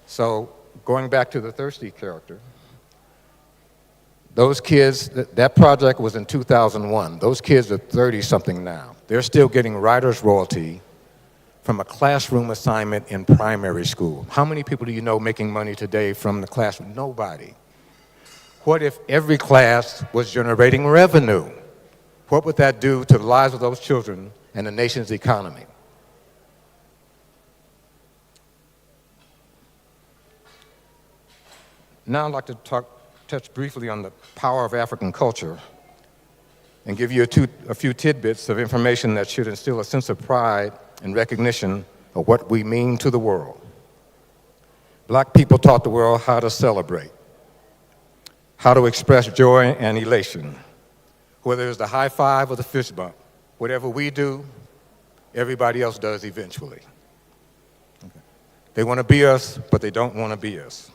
So going back to the thirsty character, those kids, that project was in 2001. Those kids are 30-something now. They're still getting writer's royalty from a classroom assignment in primary school. How many people do you know making money today from the classroom? Nobody. What if every class was generating revenue? What would that do to the lives of those children and the nation's economy? Now I'd like to touch briefly on the power of African culture and give you a few tidbits of information that should instill a sense of pride and recognition of what we mean to the world. Black people taught the world how to celebrate, how to express joy and elation, whether it's the high five or the fist bump. Whatever we do, everybody else does eventually. Okay. They want to be us, but they don't want to be us.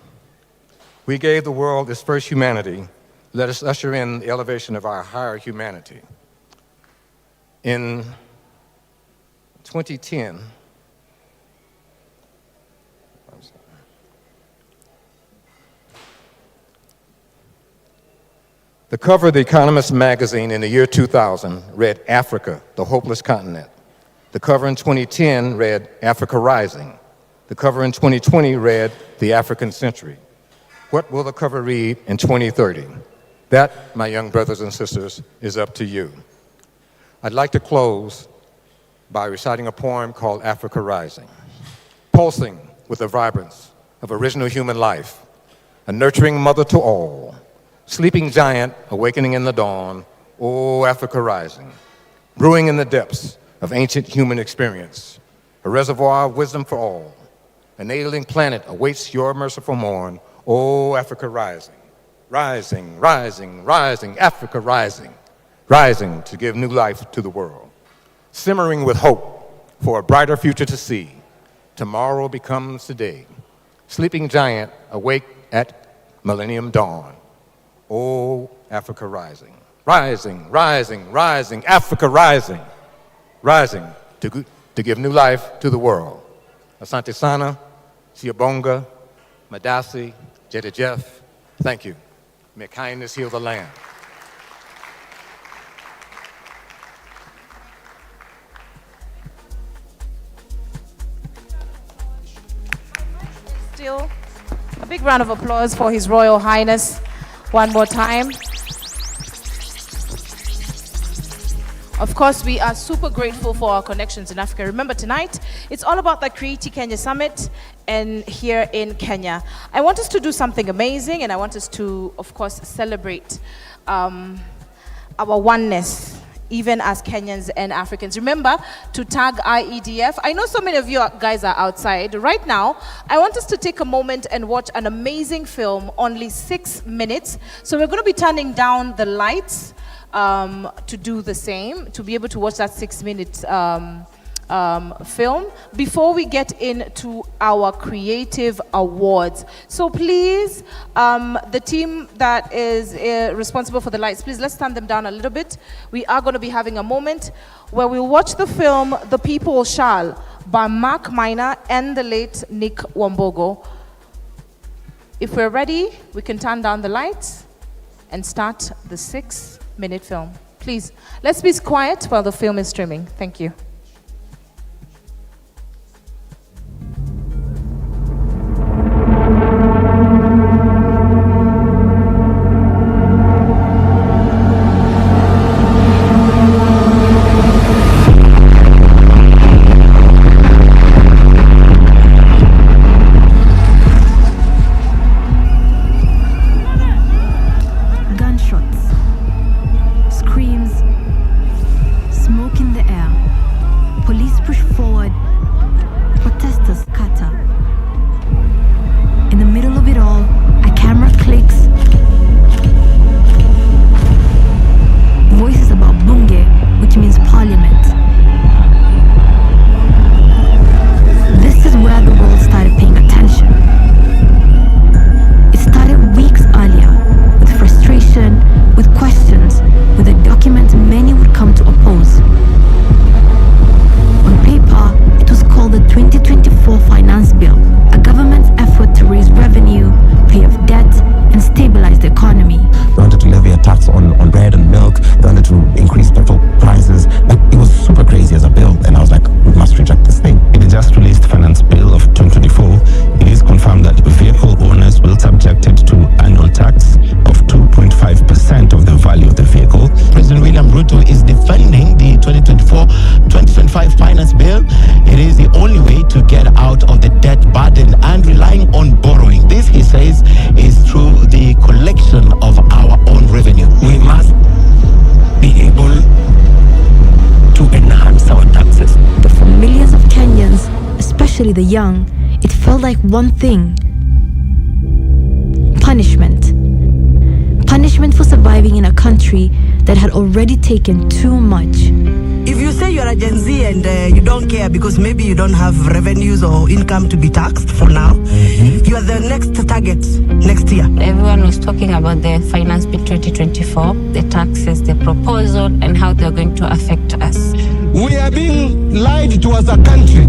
We gave the world its first humanity. Let us usher in the elevation of our higher humanity. In 2010, the cover of The Economist magazine in the year 2000 read Africa, the hopeless continent. The cover in 2010 read Africa Rising. The cover in 2020 read The African Century. What will the cover read in 2030? That, my young brothers and sisters, is up to you. I'd like to close by reciting a poem called Africa Rising. Pulsing with the vibrance of original human life, a nurturing mother to all, sleeping giant awakening in the dawn, oh, Africa Rising, brewing in the depths of ancient human experience, a reservoir of wisdom for all, an alien planet awaits your merciful morn, oh, Africa Rising, rising, rising, rising, Africa Rising, rising to give new life to the world, simmering with hope for a brighter future to see. Tomorrow becomes today, sleeping giant awake at millennium dawn, oh, Africa Rising, rising, rising, rising, Africa Rising, rising to give new life to the world. Asante Sana, Siyabonga, Madasi, Jeda Jeff, thank you. May kindness heal the land. Still, a big round of applause for His Royal Highness one more time. Of course, we are super grateful for our connections in Africa. Remember, tonight, it's all about the Creative Kenya Summit and here in Kenya. I want us to do something amazing, and I want us to, of course, celebrate our oneness, even as Kenyans and Africans. Remember to tag IEDF. I know so many of you guys are outside. Right now, I want us to take a moment and watch an amazing film, only 6 minutes. So we're going to be turning down the lights to do the same, to be able to watch that 6-minute film before we get into our creative awards. So please, the team that is responsible for the lights, please let's turn them down a little bit. We are going to be having a moment where we'll watch the film The People Shall by Mark Minor and the late Nick Wambogo. If we're ready, we can turn down the lights and start the 6-minute film. Please, let's be quiet while the film is streaming. Thank you. Gunshots, screams, smoke in the air. young, it felt like one thing: punishment. Punishment for surviving in a country that had already taken too much. If you say you're a Gen Z and you don't care because maybe you don't have revenues or income to be taxed for now, you are the next target next year. Everyone was talking about the Finance Bill 2024, the taxes, the proposal, and how they're going to affect us. We are being lied to as a country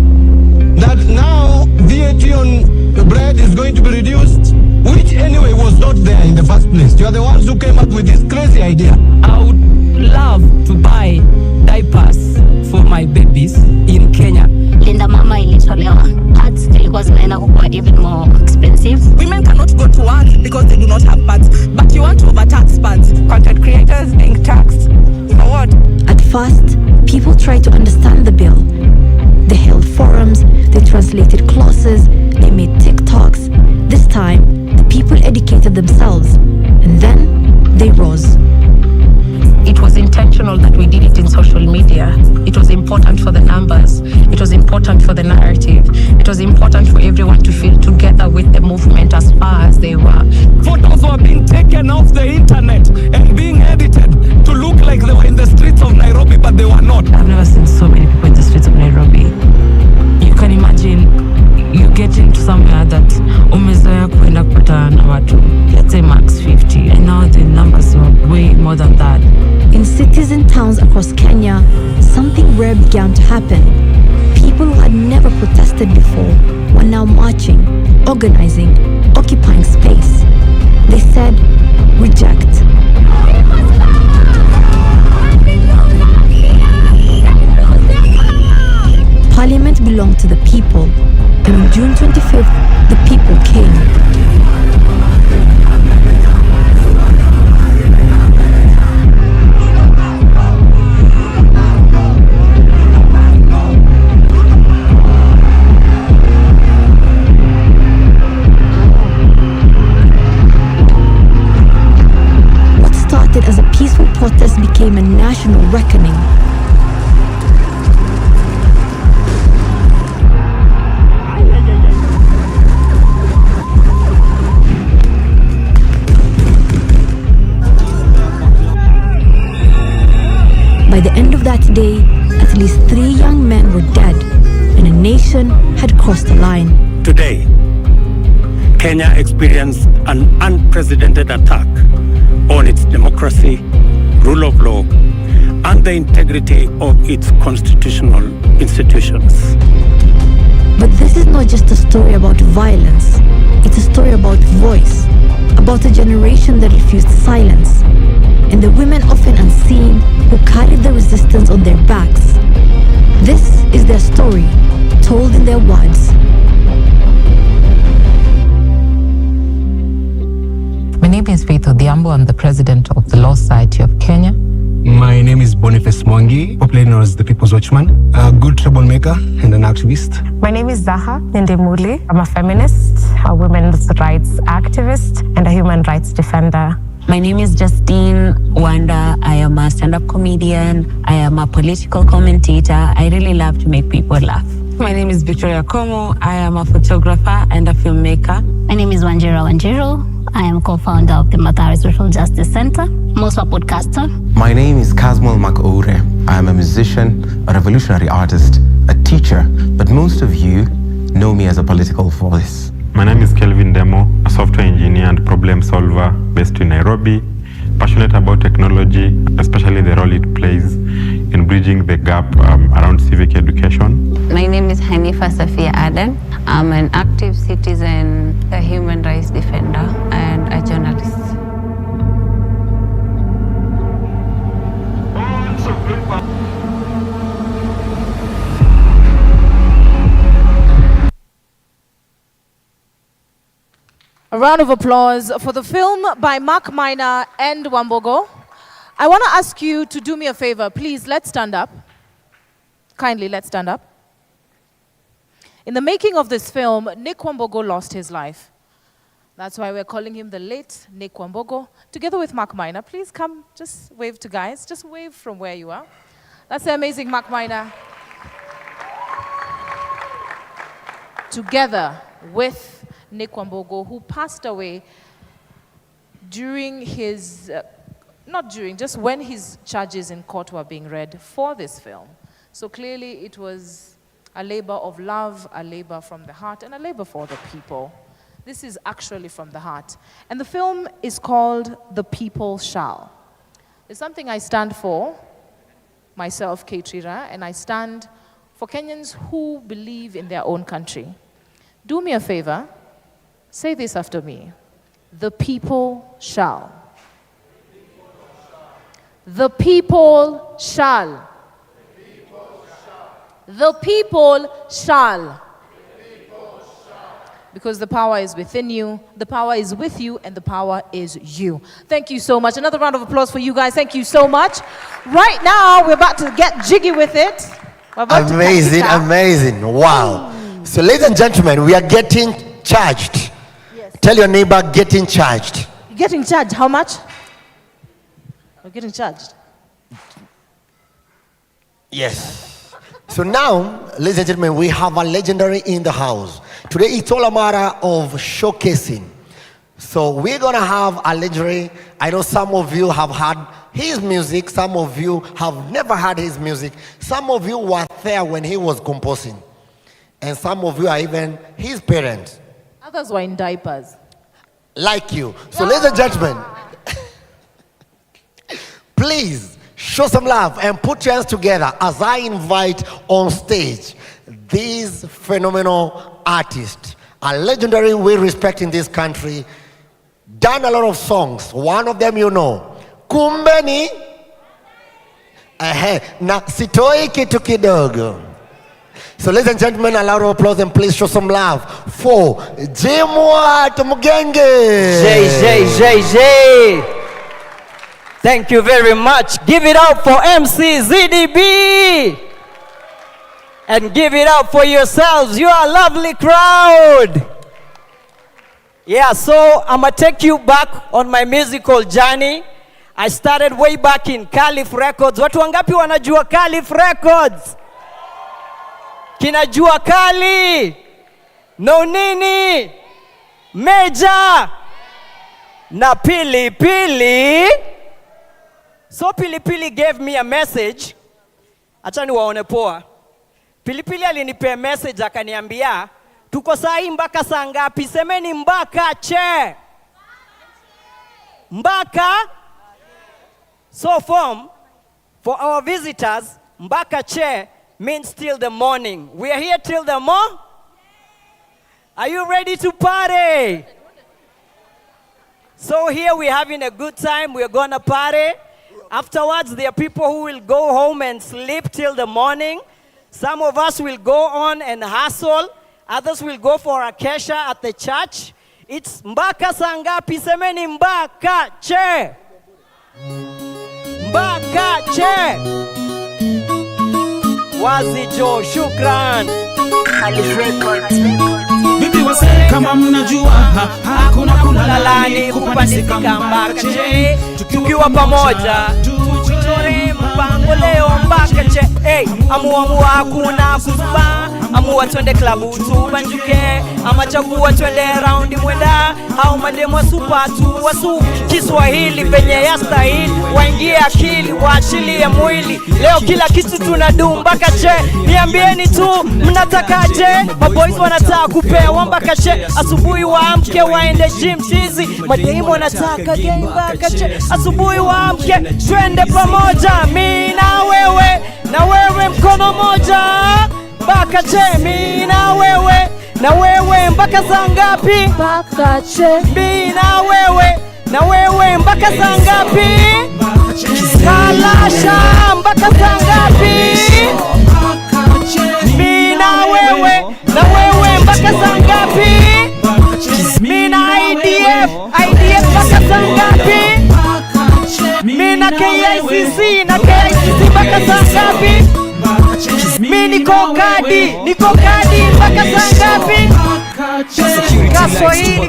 that now VAT on bread is going to be reduced, which anyway was not there in the first place. You are the ones who came up with this crazy idea. I would love to buy diapers for my babies in Kenya. Linda mama ilitolewa. Pads zilikuwa zinaenda kuwa even more expensive. Women cannot go to work because they do not have pads, but you want to overtax pads. Content creators being taxed. For what? At first, people tried to understand the bill. They held forums, they translated clauses, they made TikToks. This time, the people educated themselves, and then they rose. It was intentional that we did it in social media. It was important for the numbers. It was important for the narrative. It was important for everyone to feel together with the movement as far as they were. Photos were being taken off the internet and being edited to look like they were in the streets of Nairobi, but they were not. I've never seen so many people in the streets of Nairobi. You can imagine you get into somewhere that umezoea kuenda kupata na watu, let's say max 50, and now the numbers are way more than that. In cities and towns across Kenya, something rare began to happen. People who had never protested before were now marching, organizing, occupying space. They said, reject. Parliament belonged to the people, and on June 25th, the people came. What started as a peaceful protest became a national reckoning. By the end of that day, at least 3 young men were dead, and a nation had crossed the line. Today, Kenya experienced an unprecedented attack on its democracy, rule of law, and the integrity of its constitutional institutions. But this is not just a story about violence. It's a story about voice, about a generation that refused silence, and the women often unseen who carried the resistance on their backs. This is their story, told in their words. My name is Faith Odhiambo. I'm the president of the Law Society of Kenya. My name is Boniface Mwangi, popularly known as the People's Watchman, a good troublemaker and an activist. My name is Zaha Ndemuli. I'm a feminist, a women's rights activist, and a human rights defender. My name is Justine Wanda. I am a stand-up comedian. I am a political commentator. I really love to make people laugh. My name is Victoria Como. I am a photographer and a filmmaker. My name is Wanjiro Wanjiro. I am co-founder of the Mathare Social Justice Center. I'm also a podcaster. My name is Kazmal Makoure. I am a musician, a revolutionary artist, a teacher, but most of you know me as a political voice. My name is Kelvin Demo, a software engineer and problem solver based in Nairobi, passionate about technology, especially the role it plays in bridging the gap around civic education. My name is Hanifa Safia Aden. I'm an active citizen, a human rights defender, and a journalist. A round of applause for the film by Mark Minor and Wambogo. I want to ask you to do me a favor. Please, let's stand up. Kindly, let's stand up. In the making of this film, Nick Wambogo lost his life. That's why we're calling him the late Nick Wambogo, together with Mark Minor. Please come, just wave to guys. Just wave from where you are. That's the amazing Mark Minor. together with Nick Wambogo, who passed away during his, just when his charges in court were being read for this film. So clearly it was a labor of love, a labor from the heart, and a labor for the people. This is actually from the heart. And the film is called The People Shall. It's something I stand for, myself, Keitira, and I stand for Kenyans who believe in their own country. Do me a favor, say this after me. The people shall. The people shall. The people shall. Because the power is within you, the power is with you, and the power is you. Thank you so much. Another round of applause for you guys. Thank you so much. Right now, we're about to get jiggy with it. Amazing, amazing. Wow. So, ladies and gentlemen, we are getting charged. Yes. Tell your neighbor, getting charged. You're getting charged. How much? We're getting charged. Yes. So now, ladies and gentlemen, we have a legendary in the house. Today, it's all a matter of showcasing. So we're going to have a legendary. I know some of you have heard his music. Some of you have never heard his music. Some of you were there when he was composing. And some of you are even his parents. Others were in diapers. Like you. So ladies and gentlemen, please show some love and put your hands together as I invite on stage this phenomenal artist, a legendary, we respect in this country, done a lot of songs. One of them you know, Kumbeni, na sitoi kitu kidogo. So ladies and gentlemen, a lot of applause and please show some love for Jimwa Tumugenge. J. Thank you very much. Give it up for MC ZDB. And give it up for yourselves. You are a lovely crowd. Yeah, so I'm going to take you back on my musical journey. I started way back in Calif Records. Watu wangapi wanajua Calif Records? Kina Jua Kali, No Nini, Major, na Pili Pili. So Pili Pili gave me a message. Acha niwaone poa. Pili Pili alinipea message akaniambia, tuko saa hii mpaka saa ngapi? Semeni mpaka che. Mpaka. So for our visitors, mpaka che means till the morning. We are here till the morning. Are you ready to party? So here we're having a good time. We're going to party. Afterwards, there are people who will go home and sleep till the morning. Some of us will go on and hustle. Others will go for a kesha at the church. It's mpaka sangapi, semeni mpaka che. Mpaka che. Wazi Joe, shukran. Bibi wase kama mnajua hakuna kulalani kupandisika mpaka che. Tukiwa pamoja tuchore mpango leo mpaka che. Hey, amua hakuna kuzuba. Amua twende klabu tubanjuke. Ama chagua twende round mwenda. Hao mademo super tu wasu. Kiswahili penye yastahili. Waingie akili, waachilie mwili. Leo kila kitu tunadu mpaka che. Niambieni tu mnatakaje? Maboys wanataka kupewa mpaka che. Asubuhi waamke waende gym tizi. Mademo wanataka game mpaka che. Asubuhi waamke twende pamoja. Mimi na wewe mkono moja. Mpaka che, mimi na wewe mpaka saa ngapi? Mpaka che, mimi na wewe mpaka saa ngapi? Kalasha mpaka saa ngapi? Mimi na wewe mpaka saa ngapi? Mimi na IDF mpaka saa ngapi? Mimi na KICC mpaka saa ngapi? Mimi niko kadi mpaka saa ngapi? Swahili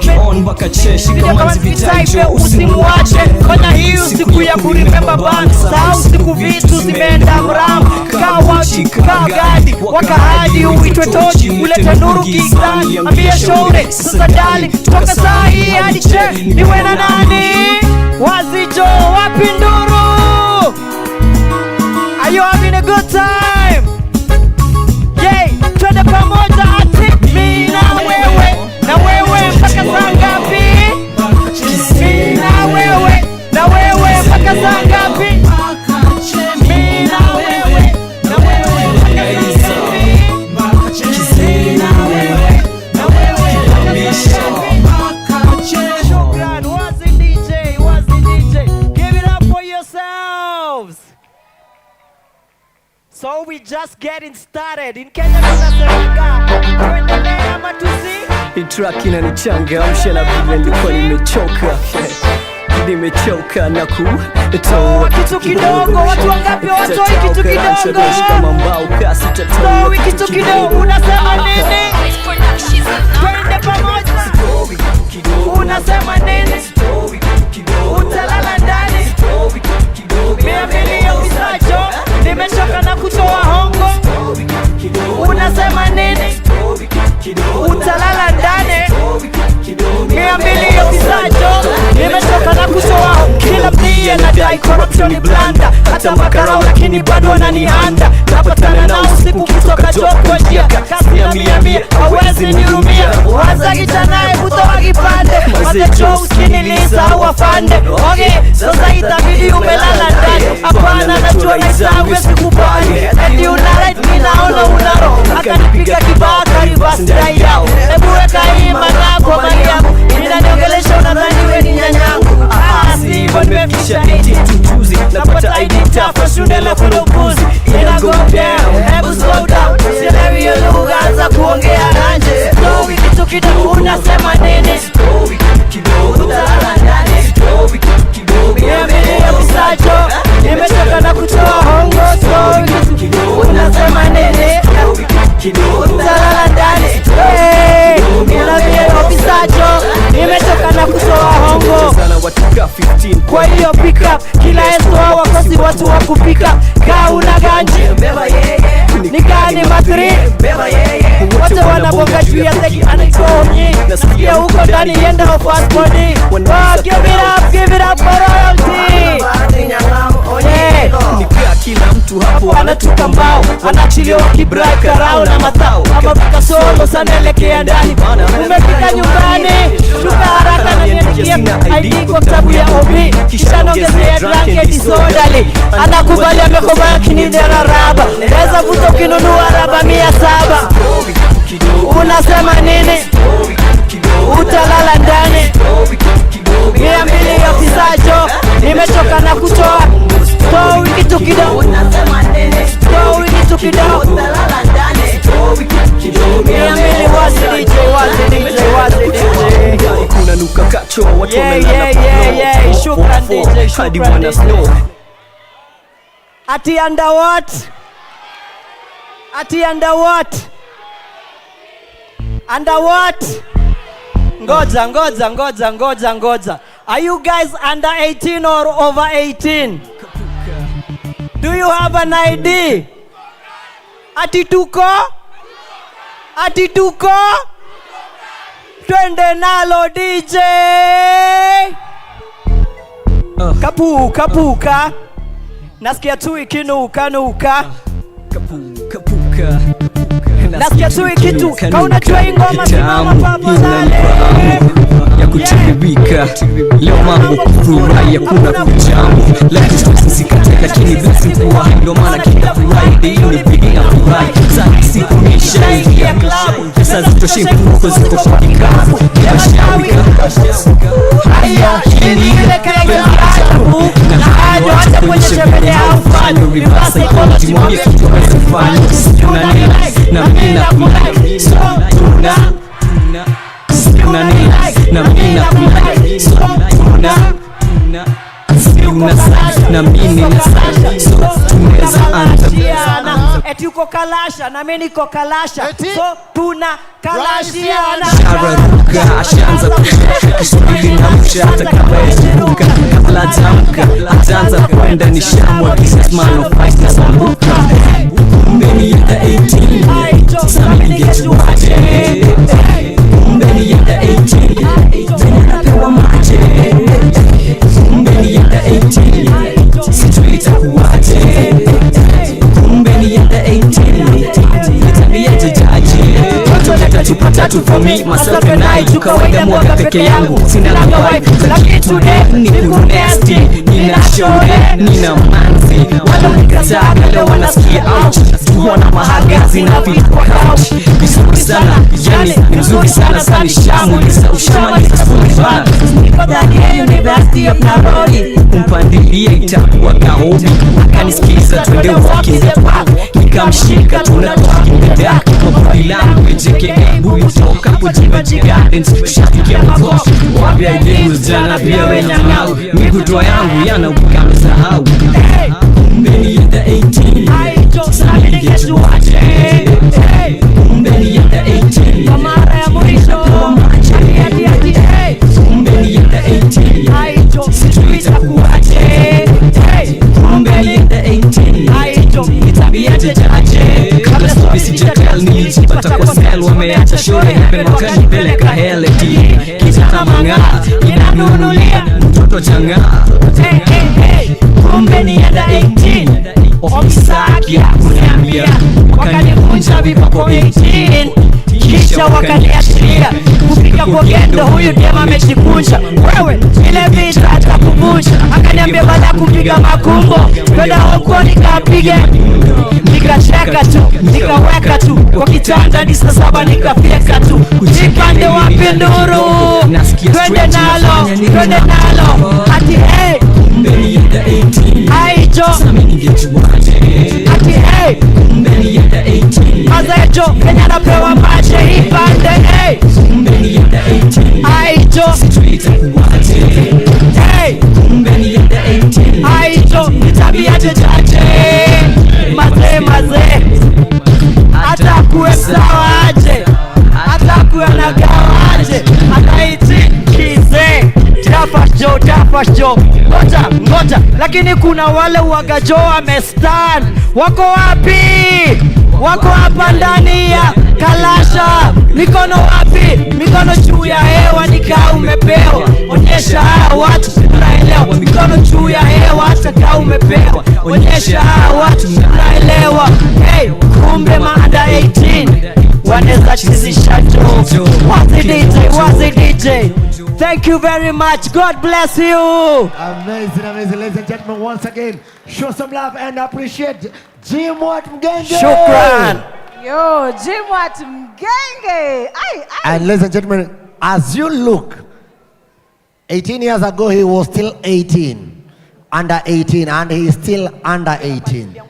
kama vitaipe usimwache. Fanya hii siku ya kuremember band. Sahau siku vitu zimeenda mram. Kaa gadi wakahadi uitwe tochi ulete nuru kigani. Ambia shauri sasa dali toka saa hii hadi che niwe na nani. Wazijo wapi nduru? Are you having a good time? Yay, twende pamoja ati mimi na wewe mpaka saa ngapi? Mimi na wewe mpaka saa ngapi? Mimi na wewe mpaka saa ngapi? Shukran, wazi DJ, give it up for yourselves. So we just getting started. In Kenya tunasemaga tuendelee ama tusi. Hii track inanichangamsha na vile nilikuwa nimechoka na kutoa kitu kidogo. Watu wangapi watoi kitu kidogo? Kama mbao kasi tatoa kitu kidogo. Unasema nini? Twende pamoja. Unasema nini? Utalala ndani. Mimi ya usacho nimechoka na kutoa hongo. Unasema nini? Utalala ndani. 200 ya usacho nimechoka na kutoa hongo. Kila mdia nadai corruption ni blanda. Hata makarao lakini bado wananihanda. Napatana nao siku kutoka joko njia. Kasi ya mia hawezi nirumia. Waza kitanae kutoa kipande. Matecho usiniliza au afande. Okay, sasa itabidi umelala ndani. Hapana najua naisawe sikubali. Eti unalight minaona unaro. Akanipiga kibaa karibasi dai yao. Ebu weka ima nako mali yangu. Inaniongelesha unadhani we ni nyanyangu. Hivyo nimefikisha iti tujuzi. Napata ID tafa shundele kulokuzi. Ina go down, hebu slow down. Sielewi hiyo lugha anza kuongea nanje. Story kitu kidogo unasema nini? Utalala ndani. Mimi ya usacho nimechoka na kutoa hongo. Story kitu kidogo unasema nini? Utalala ndani. Mimi ya usacho nimechoka na kutoa hongo. Kwa hiyo pick up kila esto hawakosi watu wa kupika. Kaa una ganji nikani matri wote wanabonga juu ya teki anaikoonyi. Nasikia huko ndani yenda ho fast body. Give it up for royalty. Nikia kila mtu hapo anatuka mbao. Anachilio kibrai karao na matao. Ama pika solo sana elekea ndani. Umefika nyumbani shuka haraka na niandikia ID kwa kitabu ya OB. Kisha nongezea blanket isodali. Anakubali amekoma kinini ya raba. Weza vuto kinunua raba 700. Unasema nini? Utalala ndani. 200 ya fisajo nimechoka na kutoa. Story kitu kidogo. Unasema nini? Story kitu kidogo. Utalala ndani. 200 wazi DJ. Kuna nuka kacho watu wamelala. Shukran DJ, shukran DJ. Ati under what? Ati under what? Under what? Ngoja. Are you guys under 18 or over 18? Do you have an ID? Ati tuko? Twende nalo DJ. Kapuka. Nasikia tu ikinuka. Nasikia tu ikitu. Kauna jua ingoma simama papo nale. Ya kutiribika. Leo mambo kufurahi kuna kujambo. Lakini tusikate lakini basi kuwa ndio maana kila furahi ndio ni bidii ya furahi. Sasa siku nishaingia club. Sasa zitoshe kuko ziko kwa kikapu. Haya ini ile kaya yangu. Na hata kwenye sherehe au fanya vibasa kwa timwambie kitu aweze kufanya. Na mimi nakubali. eti uko Kalasha na mimi niko Kalasha. So tuna Kalashiana. Shararuka ashaanza kushuka Kiswahili na mshata kama yetuka kabla tamka ataanza kwenda ni shamwa This man of Christ na sambuka Mbeni yenda 18 Sami ningetu waje Mbeni yenda 18 Venya napewa maje Mbeni yenda 18 Sijui itakuwaje Mbeni yenda 18 Nitabia jaji Tatu for me, myself and I Kawaida mwaga peke yangu Sina la wife, lakini today ni nasty Nina shore, nina manzi Wala mkataa, leo wanasikia ouch Tuwana mahagazi na vitu kwa couch Vizuri sana, yani mzuri sana Sani shamu, lisa ushama, lisa fully bana Niko ndani ya University of Nairobi Kumpandilia itakuwa kaobi Akanisikiza twende walking the park Nikamshika tunatoka in the dark Mabudi language, aka buli toka Kujibaji gardens, shafikia mkoshi Wabia idemu jana pia wenyangau Mikutoa yangu yana ukame sahau Mbeni yenda 18 Sami ningetu waje Mbeni yenda 18 Kamara ya mwisho Mbeni yenda 18 Sijui itakuwaje Mbeni yenda 18 Nitabia jajaje Kabla sobi sijatel nilijipata kwa sel Wameacha shule hepen wakanipeleka heleti Kijana mang'aa inanunulia mtoto changaa Mbeni yenda 18 Ofisa aki ya kuniambia Wakanivunja vipako 18 Kisha wakaniashiria Kupiga kwa gendo huyu dema amejikunja Wewe ile vita atakuvunja Akaniambia baada kupiga makumbo Kwenda huko nikapige Nikacheka tu, nikaweka tu Kwa kitanda ni saa 7 nikafyeka tu Nipande wapi nduru Twende nalo, twende nalo Ati hey Mbeni yenda 18 Aijo Sami ningetu waje Ati hey Mbeni yenda 18 Mazejo Kenya napewa maje Ipande hey Mbeni yenda 18 Aijo Sijui itakuwaje Hey Mbeni yenda 18 Aijo Nitabia jajaje Maze Hata kuwe sawa aje Hata kuwe nagawa aje Hata iti kize Tafash jo Ngoja Lakini kuna wale wagajo wamestan Wako wapi? Wako hapa ndani ya Kalasha Mikono wapi? Mikono juu ya hewa nikaa umepewa Onyesha watu tunaelewa Mikono juu ya hewa hata kaa umepewa Onyesha watu tunaelewa Hey, kumbe maanda 18 Waneza chizisha jo Wazi DJ Thank you very much. God bless you. Amazing. Ladies and gentlemen, once again, show some love and appreciate Jimwat Mgenge. Shukran. Yo, Jimwat Mgenge. And ladies and gentlemen, as you look, 18 years ago he was still 18, under 18, and he is still under 18.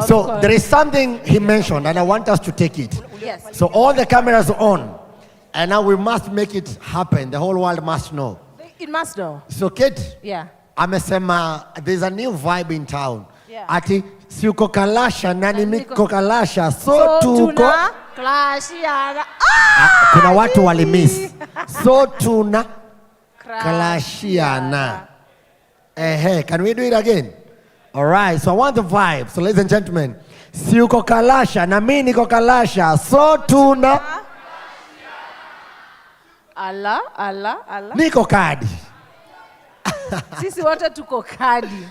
So there is something he mentioned, and I want us to take it. Yes. So all the cameras are on. And now we must make it happen. The whole world must know. It must know. So Kate, Yeah. amesema there's a new vibe in town. Yeah. Ati si uko Kalasha nani miko Kalasha. So tuko tuna Kalashiana. kuna watu walimiss. So tuna Kalashiana. Can we do it again? All right. So I want the vibe. So ladies and gentlemen, si uko Kalasha na mimi niko Kalasha. So tuna Allah. niko kadi. Sisi wote tuko kadi.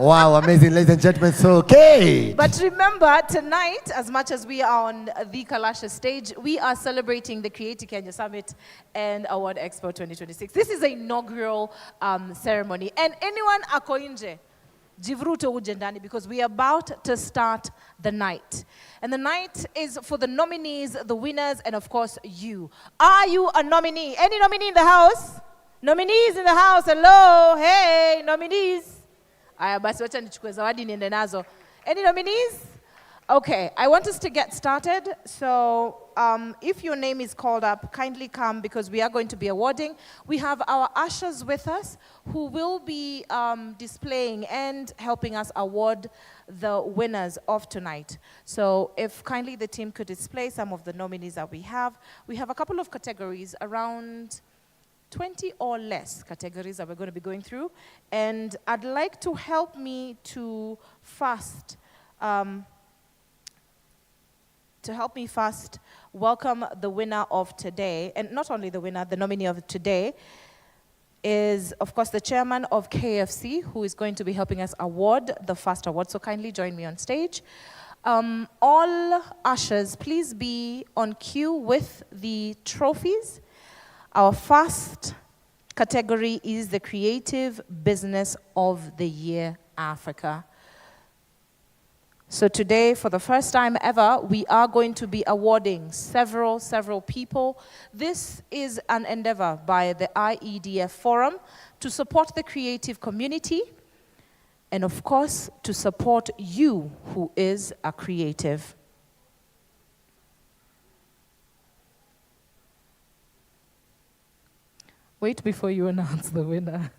Wow, amazing, ladies and gentlemen. So, okay. But remember, tonight, as much as we are on the Kalasha stage, we are celebrating the Creative Kenya Summit and Award Expo 2026. This is the inaugural ceremony. And anyone ako nje, jivruto uje ndani, because we are about to start the night. And the night is for the nominees, the winners, and of course, you. Are you a nominee? Any nominee in the house? Nominees in the house, hello, hey, nominees. Aya basi wacha nichukue zawadi niende nazo. Any nominees? Okay, I want us to get started. So if your name is called up, kindly come because we are going to be awarding. We have our ushers with us who will be displaying and helping us award the winners of tonight. So if kindly the team could display some of the nominees that we have. We have a couple of categories, around 20 or less categories that we're going to be going through. And I'd like to help me to fast welcome the winner of today. And not only the winner, the nominee of today is, of course, the chairman of KFC, who is going to be helping us award the FAST award. So kindly join me on stage. All ushers, please be on cue with the trophies. Our first category is the Creative Business of the Year Africa. So today, for the first time ever, we are going to be awarding several people. This is an endeavor by the IEDF Forum to support the creative community and, of course, to support you who is a creative. Wait before you announce the winner.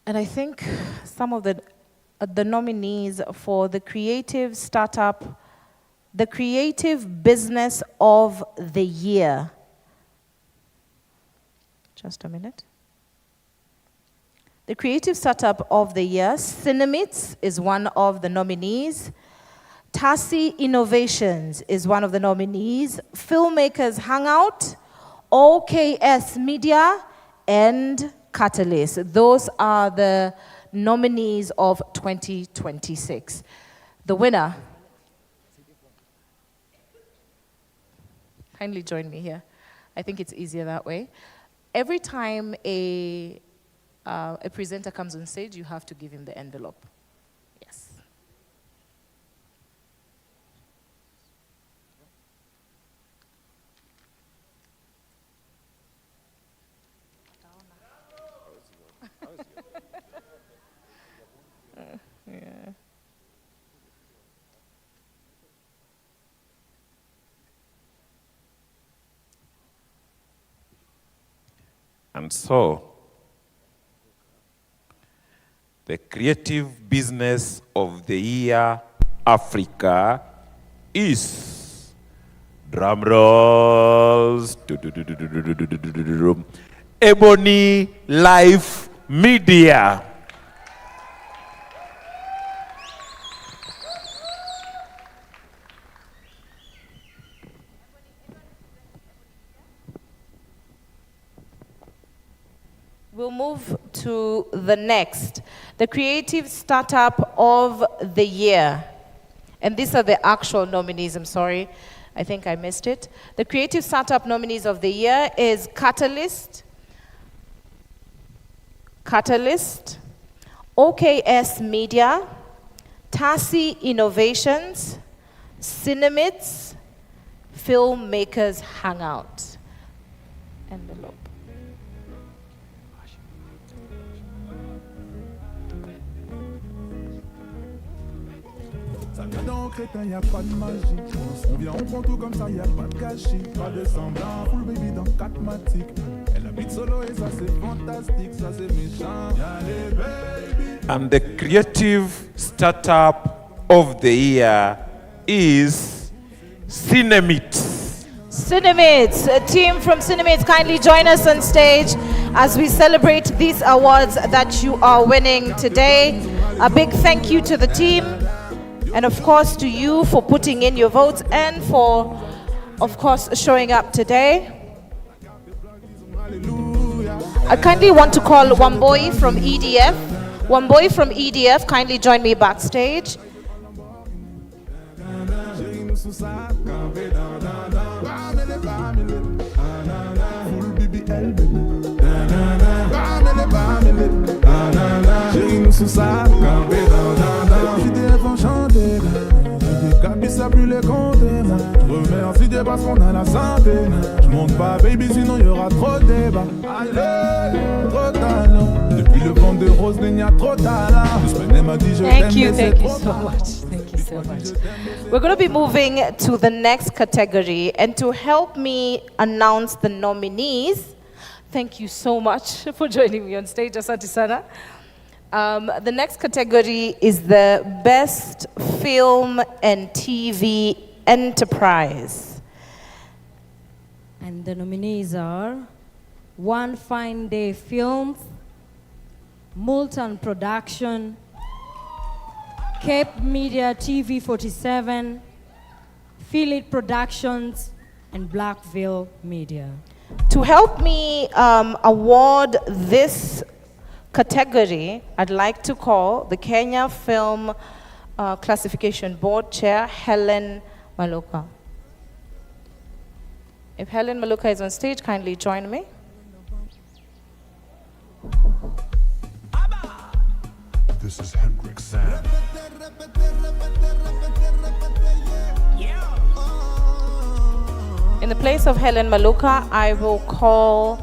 And I think some of the nominees for the creative startup, the creative business of the year. Just a minute. The creative startup of the year, Cinemits is one of the nominees. Tassi Innovations is one of the nominees. Filmmakers Hangout, OKS Media, and Catalyst. Those are the nominees of 2026. The winner, kindly join me here. I think it's easier that way. Every time a presenter comes on stage, you have to give him the envelope. Yes. Yeah. And so, the Creative Business of the Year Africa is, drum rolls, Ebony Life Media. We'll move to the next, the Creative Startup of the Year. And these are the actual nominees, I'm sorry. I think I missed it. The Creative Startup nominees of the year is Catalyst, OKS Media, Tassi Innovations, Cinemits, Filmmakers Hangout. Envelope. Ça vient dans crétin, y'a pas de magie. On vient, on prend tout comme ça, y'a pas de gâchis. Pas de semblant, full baby dans 4matic. Elle habite solo et ça c'est fantastique, ça c'est méchant. Y'a les baby. And the Creative Startup of the Year is Cinemits. Cinemits, a team from Cinemits, kindly join us on stage as we celebrate these awards that you are winning today. A big thank you to the team. And of course to you for putting in your votes and for, of course, showing up today. I kindly want to call one boy from EDF. One boy from EDF, kindly join me backstage. Chérie, nous sous ça, campé dans. JDF enchanté, j'ai capé ça plus les compter. Remercie Dieu parce qu'on a la santé. Je monte pas, baby, sinon y aura trop de débats. Allez, trop de talent. Depuis le vent de rose, il y a trop de talent. Thank you so much. Thank you so much. We're going to be moving to the next category, and to help me announce the nominees, thank you so much for joining me on stage, Asante sana. The next category is the Best Film and TV Enterprise. And the nominees are One Fine Day Films, Multan Production, Cape Media TV 47, Philip Productions, and Blackville Media. To help me award this category, I'd like to call the Kenya Film Classification Board Chair, Helen Maluka. If Helen Maluka is on stage, kindly join me. This is Hendrik Sam. In the place of Helen Maluka, I will call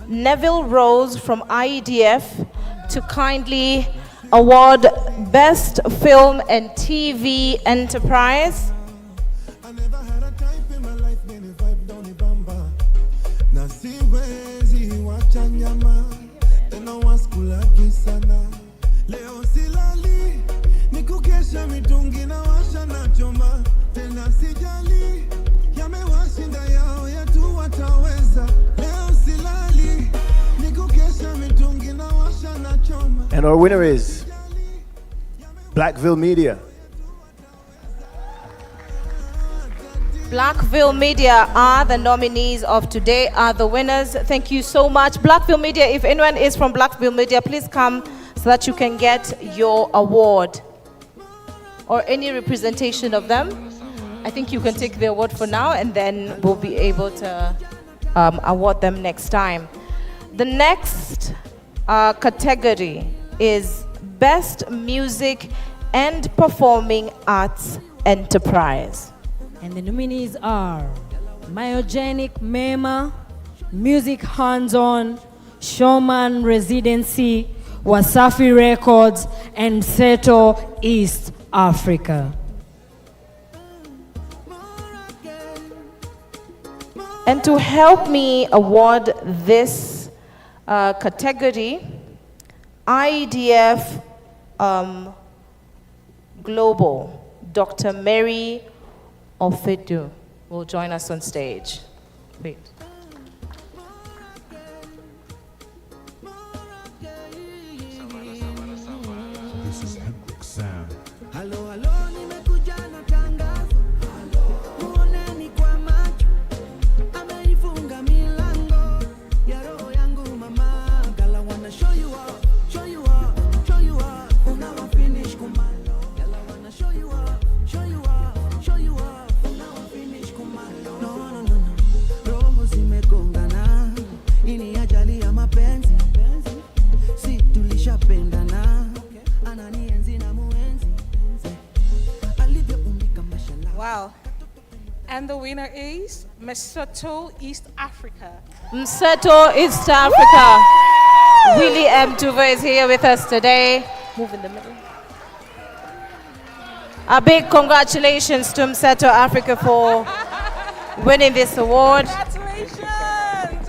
Neville Rose from IEDF to kindly award Best Film and TV Enterprise. Leo silali, nikukesha mitungi na washa na choma. Tena sijali, yamewashinda yao yetu wataweza. Leo silali, nikukesha mitungi na washa na choma. And our winner is Blackville Media. Blackville Media are the nominees of today, are the winners. Thank you so much. Blackville Media, if anyone is from Blackville Media, please come so that you can get your award or any representation of them. I think you can take the award for now, and then we'll be able to award them next time. The next category is Best Music and Performing Arts Enterprise. And the nominees are Myogenic Mema, Music Hands-On, Showman Residency, Wasafi Records, and Seto East Africa. And to help me award this category, IEDF Global, Dr. Mary Ofedu will join us on stage. Wait. This is Hendrik Sam. Halo, halo, nimekuja na tangazo. Muoneni kwa macho. Ameifunga milango ya roho yangu mama. Gala wanna show you up, show you up, show you up. Unawa finish kumalo. Gala wanna show you up, show you up, show you up. Unawa finish kumalo. No, no, no, no. Roho zimegongana. Ini ajali ya mapenzi. Si tulishapendana. Ananienzi na muenzi. Wow. And the winner is Mseto East Africa. Mseto East Africa. Willie M. Tuva is here with us today. Move in the middle. A big congratulations to Mseto Africa for winning this award. Congratulations.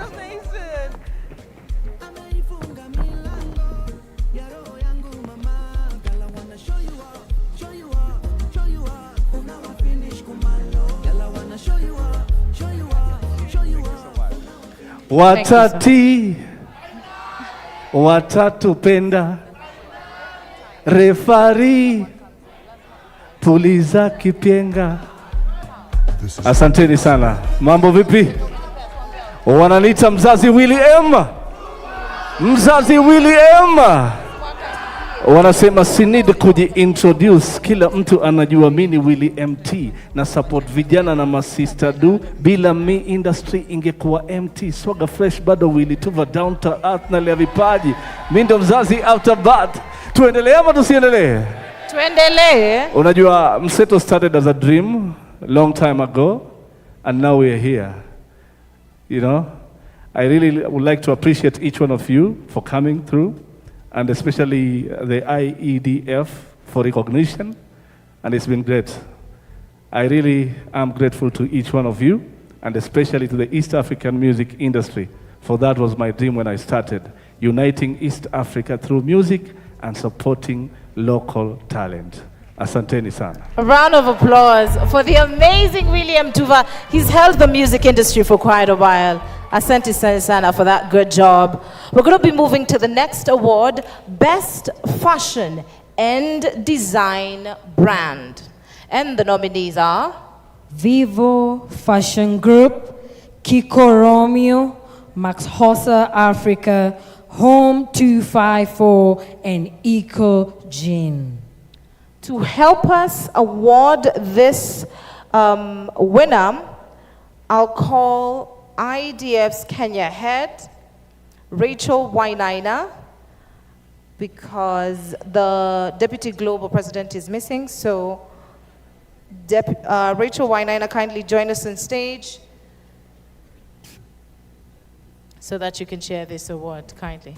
Amazing. Watati watatupenda, refari puliza kipyenga. Asanteni sana. Mambo vipi? Wananiita mzazi Willy M. Mzazi Willy M. Wanasema si need kujiintroduce, kila mtu anajua mini Willy MT na support vijana na masista do. Bila mi industry ingekuwa MT. Swaga fresh bado Willy Tuva down to earth na lea vipaji. Mi ndo mzazi after birth. Tuendelee ama tusiendelee? Tuendelee. Unajua Mseto started as a dream long time ago and now we are here. You know, I really would like to appreciate each one of you for coming through, and especially the IEDF for recognition, and it's been great. I really am grateful to each one of you, and especially to the East African music industry, for that was my dream when I started, uniting East Africa through music and supporting local talent. Asanteni sana. A round of applause for the amazing William Tuva. He's held the music industry for quite a while. Asante sana for that good job. We're going to be moving to the next award, Best Fashion and Design Brand. And the nominees are Vivo Fashion Group, Kiko Romeo, Max Hossa Africa, Home 254, and Eco Jean. To help us award this winner, I'll call IDF's Kenya head, Rachel Wainaina, because the Deputy Global President is missing. So Rachel Wainaina, kindly join us on stage so that you can share this award, kindly.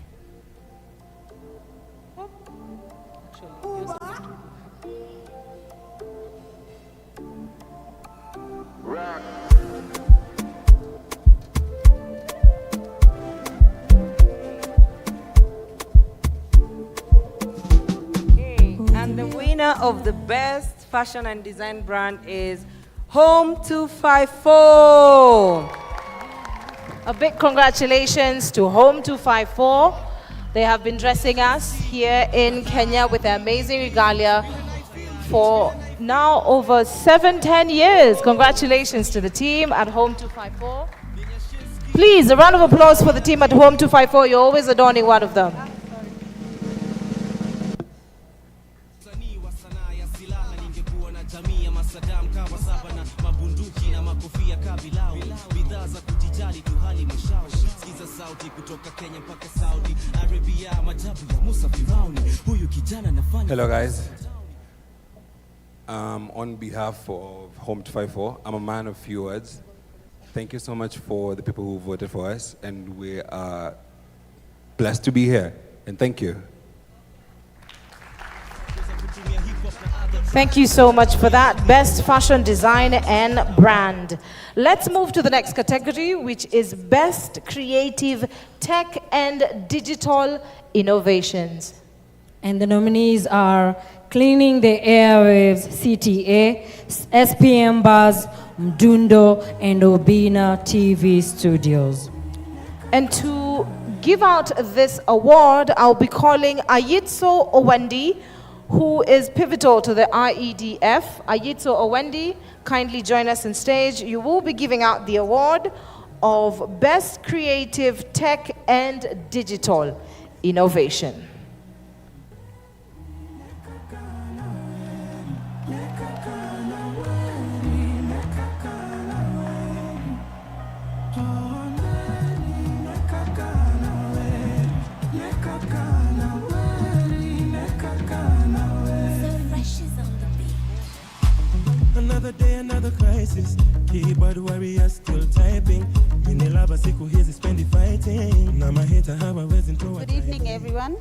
And the winner of the Best Fashion and Design Brand is Home 254. A big congratulations to Home 254. They have been dressing us here in Kenya with their amazing regalia for now over 7-10 years. Congratulations to the team at Home 254. Please, a round of applause for the team at Home 254. You're always adorning one of them. Hello guys. On behalf of Home 254, I'm a man of few words. Thank you so much for the people who voted for us, and we are blessed to be here, and thank you. Thank you so much for that. Best Fashion Design and Brand. Let's move to the next category, which is Best Creative Tech and Digital Innovations. And the nominees are Cleaning the Airwaves, CTA, SPM Buzz, Mdundo, and Obina TV Studios. And to give out this award, I'll be calling Ayitso Owendi, who is pivotal to the IEDF. Ayitso Owendi, kindly join us on stage. You will be giving out the award of Best Creative Tech and Digital Innovation. Another day, another crisis. Keyboard warriors still typing. Good evening, everyone.